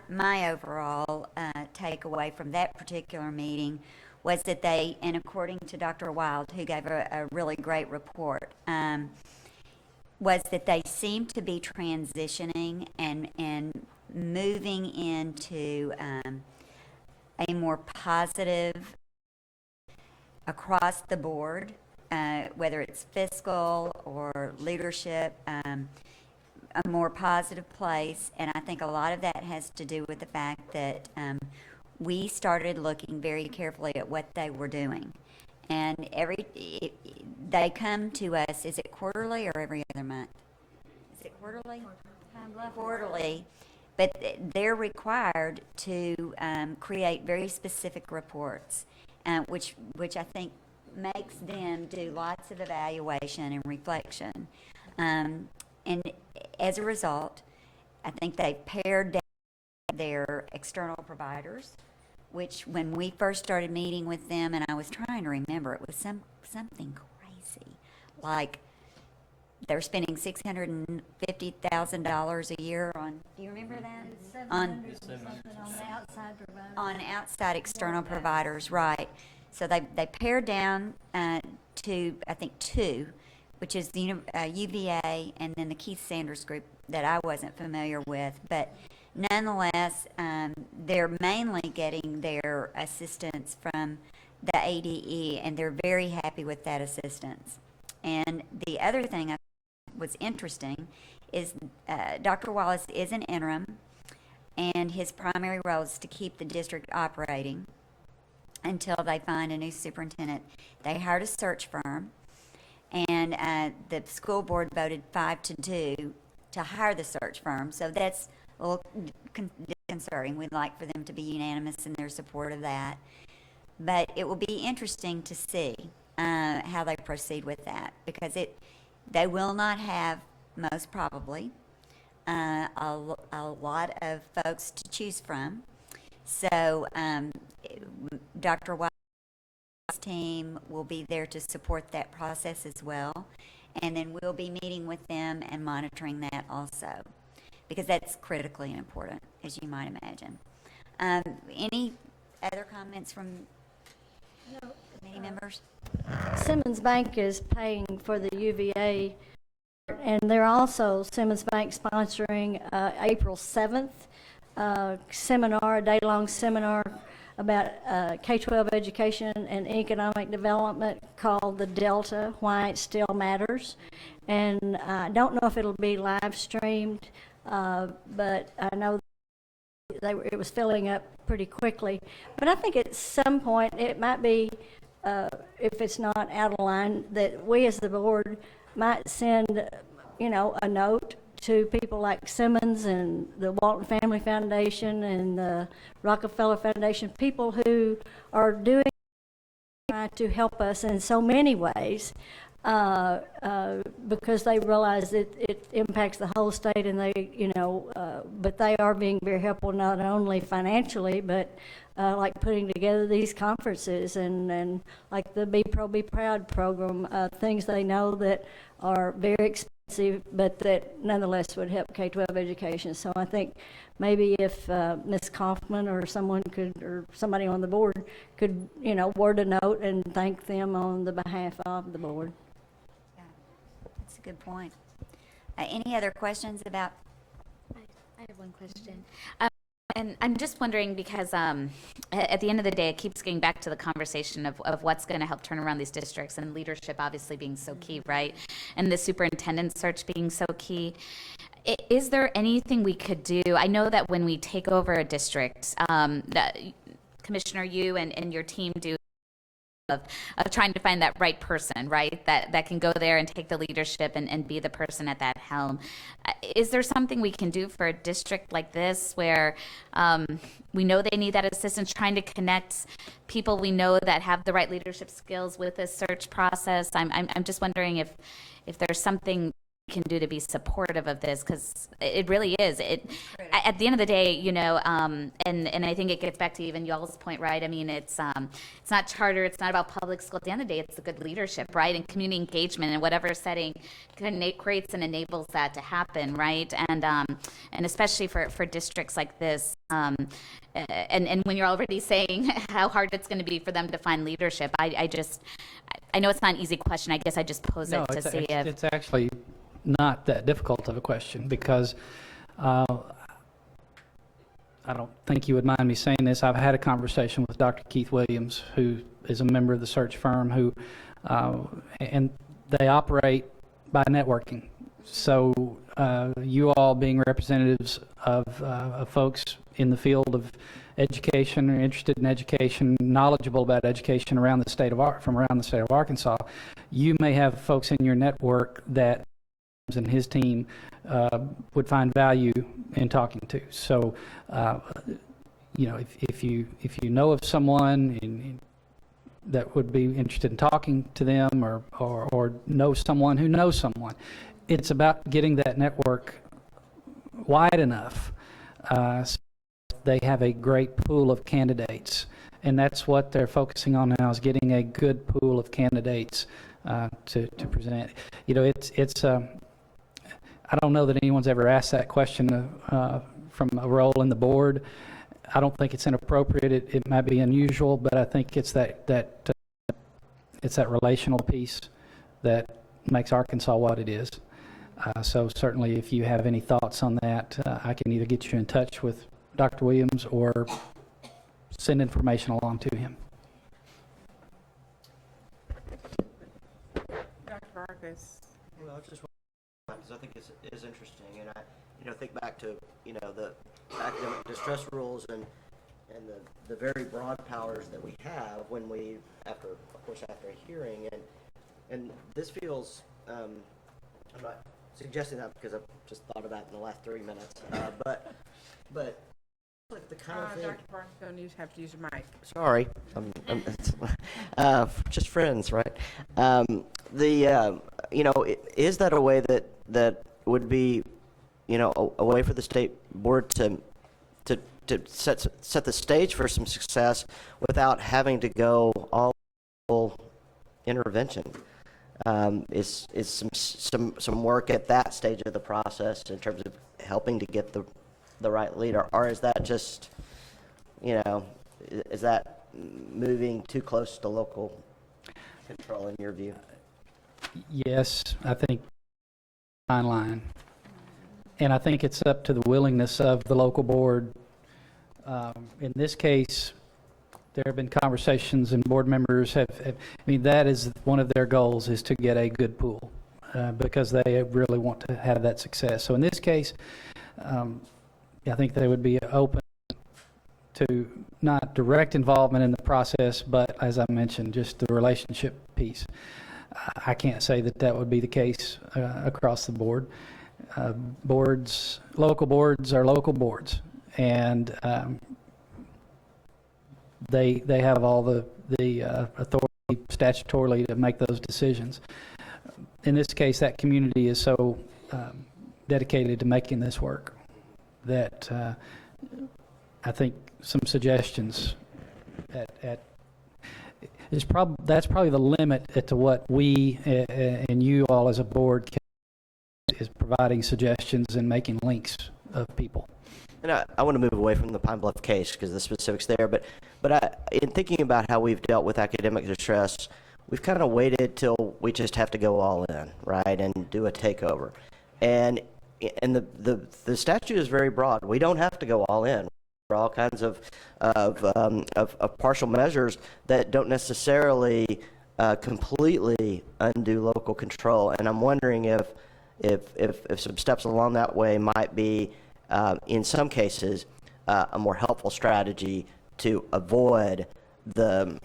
[SPEAKER 13] my overall takeaway from that particular meeting was that they, and according to Dr. Wild, who gave a really great report, was that they seem to be transitioning and moving into a more positive across the board, whether it's fiscal or leadership, a more positive place. And I think a lot of that has to do with the fact that we started looking very carefully at what they were doing. And they come to us, is it quarterly or every other month? Is it quarterly? Quarterly. But they're required to create very specific reports, which I think makes them do lots of evaluation and reflection. And as a result, I think they've pared down their external providers, which when we first started meeting with them, and I was trying to remember, it was something crazy. Like they're spending $650,000 a year on, do you remember that? On outside external providers, right. So they pared down to, I think, 2, which is the UVA and then the Keith Sanders group that I wasn't familiar with. But nonetheless, they're mainly getting their assistance from the ADE, and they're very happy with that assistance. And the other thing I thought was interesting is Dr. Wallace is an interim, and his primary role is to keep the district operating until they find a new superintendent. They hired a search firm, and the school board voted 5-2 to hire the search firm. So that's a little disconcerting. We'd like for them to be unanimous in their support of that. But it will be interesting to see how they proceed with that, because they will not have, most probably, a lot of folks to choose from. So Dr. White's team will be there to support that process as well. And then we'll be meeting with them and monitoring that also, because that's critically important, as you might imagine. Any other comments from committee members?
[SPEAKER 8] Simmons Bank is paying for the UVA, and they're also, Simmons Bank, sponsoring April 7th seminar, a day-long seminar about K-12 education and economic development called The Delta, Why It Still Matters. And I don't know if it'll be live streamed, but I know it was filling up pretty quickly. But I think at some point it might be, if it's not out of line, that we as the board might send, a note to people like Simmons and the Walton Family Foundation and the Rockefeller Foundation, people who are doing to help us in so many ways, because they realize that it impacts the whole state, and they, but they are being very helpful not only financially, but like putting together these conferences and like the Be Pro, Be Proud program, things they know that are very expensive, but that nonetheless would help K-12 education. So I think maybe if Ms. Kaufman or someone could, or somebody on the board could, word a note and thank them on the behalf of the board.
[SPEAKER 13] Yeah, that's a good point. Any other questions about?
[SPEAKER 5] I have one question. And I'm just wondering because at the end of the day, it keeps getting back to the conversation of what's going to help turn around these districts, and leadership obviously being so key, right? And the superintendent search being so key. Is there anything we could do? I know that when we take over a district, that Commissioner, you and your team do of trying to find that right person, right? That can go there and take the leadership and be the person at that helm. Is there something we can do for a district like this where we know they need that assistance, trying to connect people we know that have the right leadership skills with this search process? I'm just wondering if there's something can do to be supportive of this, because it really is. At the end of the day, and I think it gets back to even y'all's point, right? I mean, it's not charter, it's not about public school. At the end of the day, it's the good leadership, right? And community engagement in whatever setting creates and enables that to happen, right? And especially for districts like this, and when you're already saying how hard it's going to be for them to find leadership, I know it's not an easy question. I guess I just pose it to see if
[SPEAKER 15] it's actually not that difficult of a question, because I don't think you would mind me saying this. I've had a conversation with Dr. Keith Williams, who is a member of the search firm, who and they operate by networking. So you all being representatives of folks in the field of education, or interested in education, knowledgeable about education around the state of from around the state of Arkansas, you may have folks in your network that and his team would find value in talking to. So, if you know of someone that would be interested in talking to them, or know someone who knows someone, it's about getting that network wide enough so they have a great pool of candidates. And that's what they're focusing on now, is getting a good pool of candidates to present. I don't know that anyone's ever asked that question from a role in the board. I don't think it's inappropriate. It might be unusual, but I think it's that relational piece that makes Arkansas what it is. So certainly, if you have any thoughts on that, I can either get you in touch with Dr. Williams or send information along to him.
[SPEAKER 6] Dr. Vargas.
[SPEAKER 9] Well, just because I think it is interesting, and I think back to the academic distress rules and the very broad powers that we have when we after a hearing, and this feels I'm not suggesting that because I've just thought about it in the last 3 minutes, but like the kind of thing.
[SPEAKER 6] Dr. Bartholomew, you have to use your mic.
[SPEAKER 9] Sorry, just friends, right? Is that a way that would be, a way for the state board to set the stage for some success without having to go all intervention? Is some work at that stage of the process in terms of helping to get the right leader, or is that just, is that moving too close to local control in your view?
[SPEAKER 15] Yes, I think fine line, and I think it's up to the willingness of the local board. In this case, there have been conversations, and board members that is one of their goals, is to get a good pool, because they really want to have that success. So in this case, I think they would be open to not direct involvement in the process, but as I mentioned, just the relationship piece. I can't say that that would be the case across the board. Local boards are local boards, and they have all the authority statutorily to make those decisions. In this case, that community is so dedicated to making this work that I think some suggestions that's probably the limit to what we and you all as a board is providing suggestions and making links of people.
[SPEAKER 9] And I want to move away from the Pine Bluff case because the specifics there, but in thinking about how we've dealt with academic distress, we've kind of waited till we just have to go all in, right, and do a takeover. And the statute is very broad. We don't have to go all in. There are all kinds of partial measures that don't necessarily completely undo local control. And I'm wondering if some steps along that way might be, in some cases, a more helpful strategy to avoid the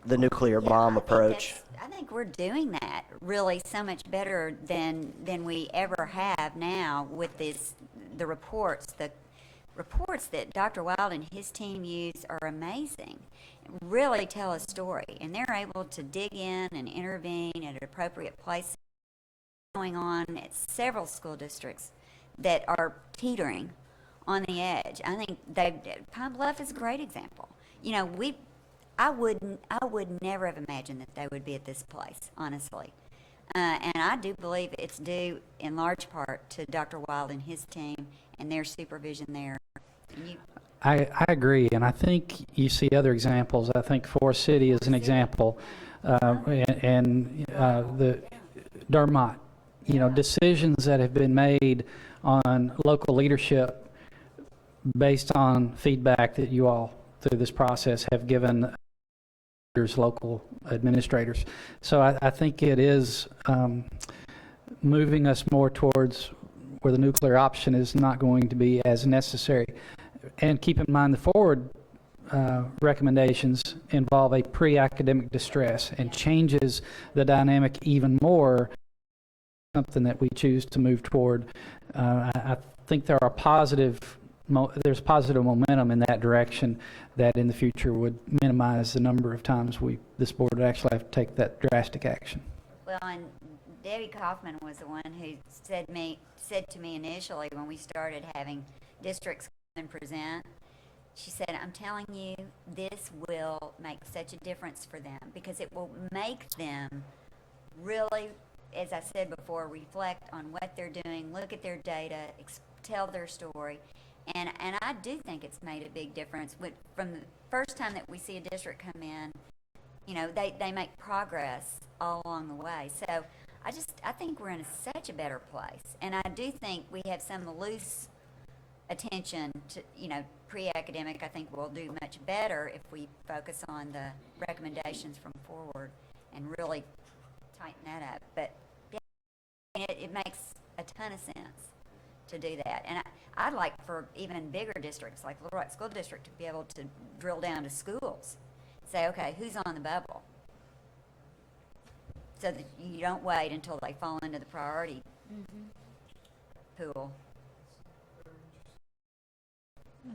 [SPEAKER 9] nuclear bomb approach.
[SPEAKER 13] I think we're doing that really so much better than we ever have now with the reports. The reports that Dr. Wild and his team use are amazing, really tell a story, and they're able to dig in and intervene at appropriate places. Going on at several school districts that are teetering on the edge. I think Pine Bluff is a great example. You know, I would never have imagined that they would be at this place, honestly. And I do believe it's due in large part to Dr. Wild and his team and their supervision there.
[SPEAKER 15] I agree, and I think you see other examples. I think Forest City is an example, and the Dermot. You know, decisions that have been made on local leadership based on feedback that you all through this process have given local administrators. So I think it is moving us more towards where the nuclear option is not going to be as necessary. And keep in mind the forward recommendations involve a pre-academic distress and changes the dynamic even more. Something that we choose to move toward. I think there's positive momentum in that direction that in the future would minimize the number of times this board would actually have to take that drastic action.
[SPEAKER 13] Well, and Debbie Kaufman was the one who said to me initially when we started having districts come and present, she said, I'm telling you, this will make such a difference for them because it will make them really, as I said before, reflect on what they're doing, look at their data, tell their story. And I do think it's made a big difference. From the first time that we see a district come in, you know, they make progress all along the way. So I think we're in such a better place. And I do think we have some loose attention to, you know, pre-academic. I think we'll do much better if we focus on the recommendations from forward and really tighten that up. But it makes a ton of sense to do that. And I'd like for even bigger districts like Little Rock School District to be able to drill down to schools. Say, okay, who's on the bubble? So that you don't wait until they fall into the priority pool.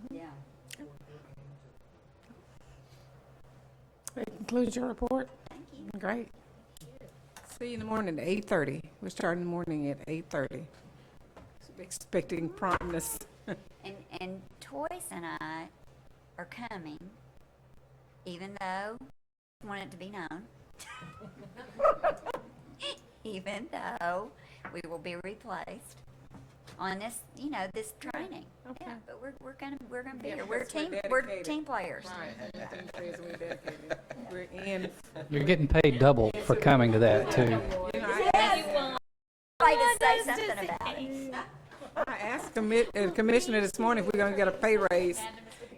[SPEAKER 13] Yeah.
[SPEAKER 6] That concludes your report.
[SPEAKER 13] Thank you.
[SPEAKER 6] Great. See you in the morning at 8:30. We're starting the morning at 8:30. Expecting promptness.
[SPEAKER 13] And Toys and I are coming, even though I want it to be known. Even though we will be replaced on this, you know, this training.
[SPEAKER 6] Okay.
[SPEAKER 13] Yeah, but we're gonna be here.
[SPEAKER 6] We're
[SPEAKER 13] Team players.
[SPEAKER 6] Right. Team players, we're dedicated. We're in.
[SPEAKER 15] You're getting paid double for coming to that too.
[SPEAKER 6] You know,
[SPEAKER 13] I'd like to say something about it.
[SPEAKER 6] I asked the commissioner this morning if we're going to get a pay raise.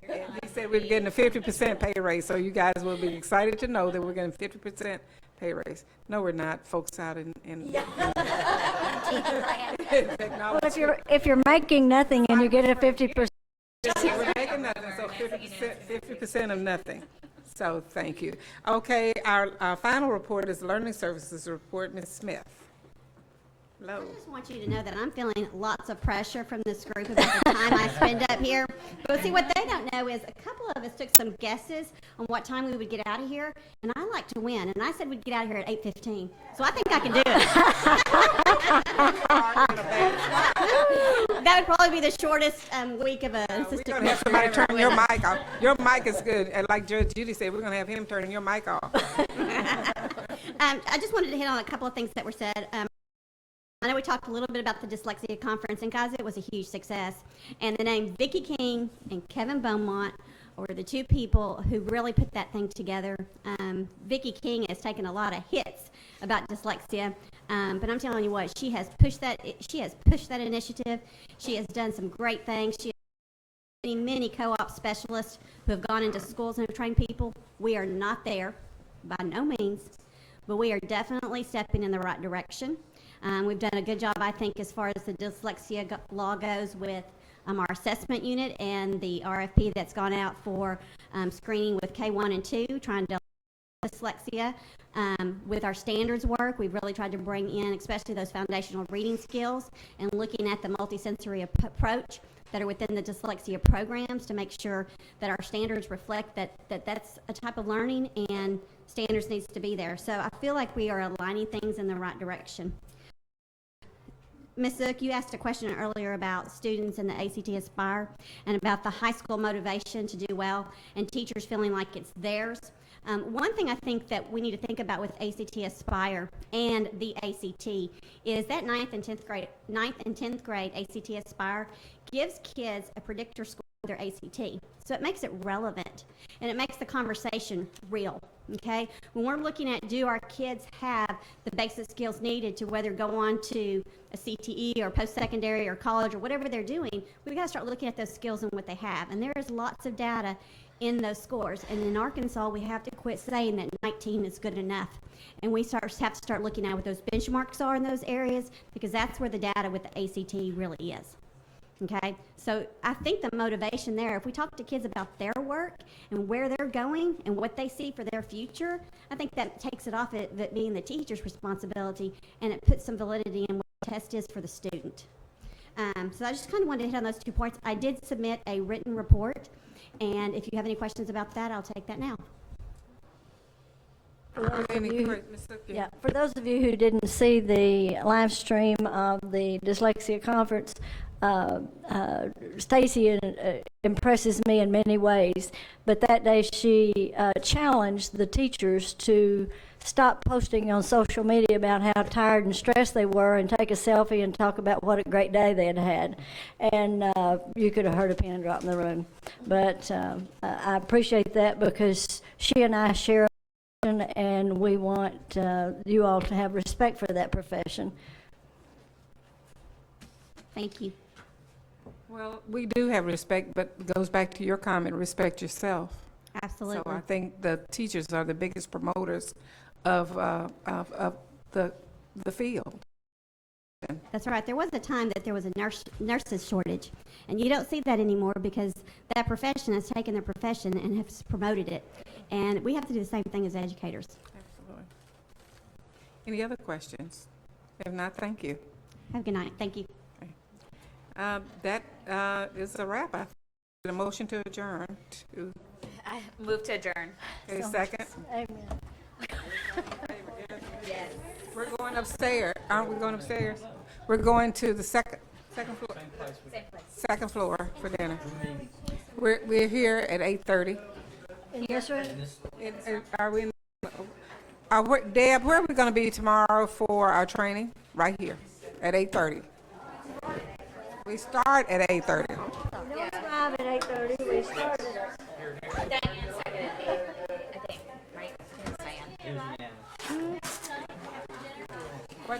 [SPEAKER 6] And he said we're getting a 50% pay raise. So you guys will be excited to know that we're getting 50% pay raise. No, we're not, folks out in technology.
[SPEAKER 10] Well, if you're making nothing and you get a 50%.
[SPEAKER 6] We're making 50% of nothing. So thank you. Okay, our final report is Learning Services Report. Ms. Smith. Hello.
[SPEAKER 2] I just want you to know that I'm feeling lots of pressure from this group about the time I spend up here. But see, what they don't know is a couple of us took some guesses on what time we would get out of here, and I like to win. And I said we'd get out of here at 8:15. So I think I can do it. That would probably be the shortest week of a assistant.
[SPEAKER 6] We're going to have somebody turn your mic off. Your mic is good. And like Judge Judy said, we're going to have him turn your mic off.
[SPEAKER 2] I just wanted to hit on a couple of things that were said. I know we talked a little bit about the dyslexia conference, and guys, it was a huge success. And the name Vicki King and Kevin Beaumont were the two people who really put that thing together. Vicki King has taken a lot of hits about dyslexia, but I'm telling you what, she has pushed that initiative. She has done some great things. She has many co-op specialists who have gone into schools and have trained people. We are not there by no means, but we are definitely stepping in the right direction. We've done a good job, I think, as far as the dyslexia law goes with our assessment unit and the RFP that's gone out for screening with K1 and 2, trying to dyslexia. With our standards work, we've really tried to bring in especially those foundational reading skills and looking at the multisensory approach that are within the dyslexia programs to make sure that our standards reflect that's a type of learning and standards needs to be there. So I feel like we are aligning things in the right direction. Ms. Zook, you asked a question earlier about students in the ACT Aspire and about the high school motivation to do well and teachers feeling like it's theirs. One thing I think that we need to think about with ACT Aspire and the ACT is that 9th and 10th grade ACT Aspire gives kids a predictor score of their ACT. So it makes it relevant and it makes the conversation real. Okay, when we're looking at do our kids have the basic skills needed to whether go on to a CTE or post-secondary or college or whatever they're doing, we've got to start looking at those skills and what they have. And there is lots of data in those scores. And in Arkansas, we have to quit saying that 19 is good enough. And we have to start looking at what those benchmarks are in those areas because that's where the data with the ACT really is. Okay, so I think the motivation there, if we talk to kids about their work and where they're going and what they see for their future, I think that takes it off it being the teacher's responsibility and it puts some validity in what the test is for the student. So I just kind of wanted to hit on those 2 points. I did submit a written report, and if you have any questions about that, I'll take that now.
[SPEAKER 8] For those of you who didn't see the live stream of the dyslexia conference, Stacy impresses me in many ways, but that day she challenged the teachers to stop posting on social media about how tired and stressed they were and take a selfie and talk about what a great day they had had. And you could have heard a pin drop in the room. But I appreciate that because she and I share a mission and we want you all to have respect for that profession.
[SPEAKER 2] Thank you.
[SPEAKER 6] Well, we do have respect, but it goes back to your comment, respect yourself.
[SPEAKER 2] Absolutely.
[SPEAKER 6] So I think the teachers are the biggest promoters of the field.
[SPEAKER 2] That's right. There was a time that there was a nurses shortage, and you don't see that anymore because that profession has taken their profession and has promoted it. And we have to do the same thing as educators.
[SPEAKER 6] Absolutely. Any other questions? If not, thank you.
[SPEAKER 2] Have a good night. Thank you.
[SPEAKER 6] That is a wrap. I a motion to adjourn.
[SPEAKER 5] I move to adjourn.
[SPEAKER 6] Okay, second.
[SPEAKER 8] Amen.
[SPEAKER 5] Yes.
[SPEAKER 6] We're going upstairs. Aren't we going upstairs? We're going to the second floor. Second floor for dinner. We're here at 8:30.
[SPEAKER 8] In this room?
[SPEAKER 6] Are we? Deb, where are we going to be tomorrow for our training? Right here at 8:30. We start at 8:30.
[SPEAKER 8] We don't arrive at 8:30. We start at
[SPEAKER 5] Diane seconded me, I think, right? Diane.
[SPEAKER 6] What?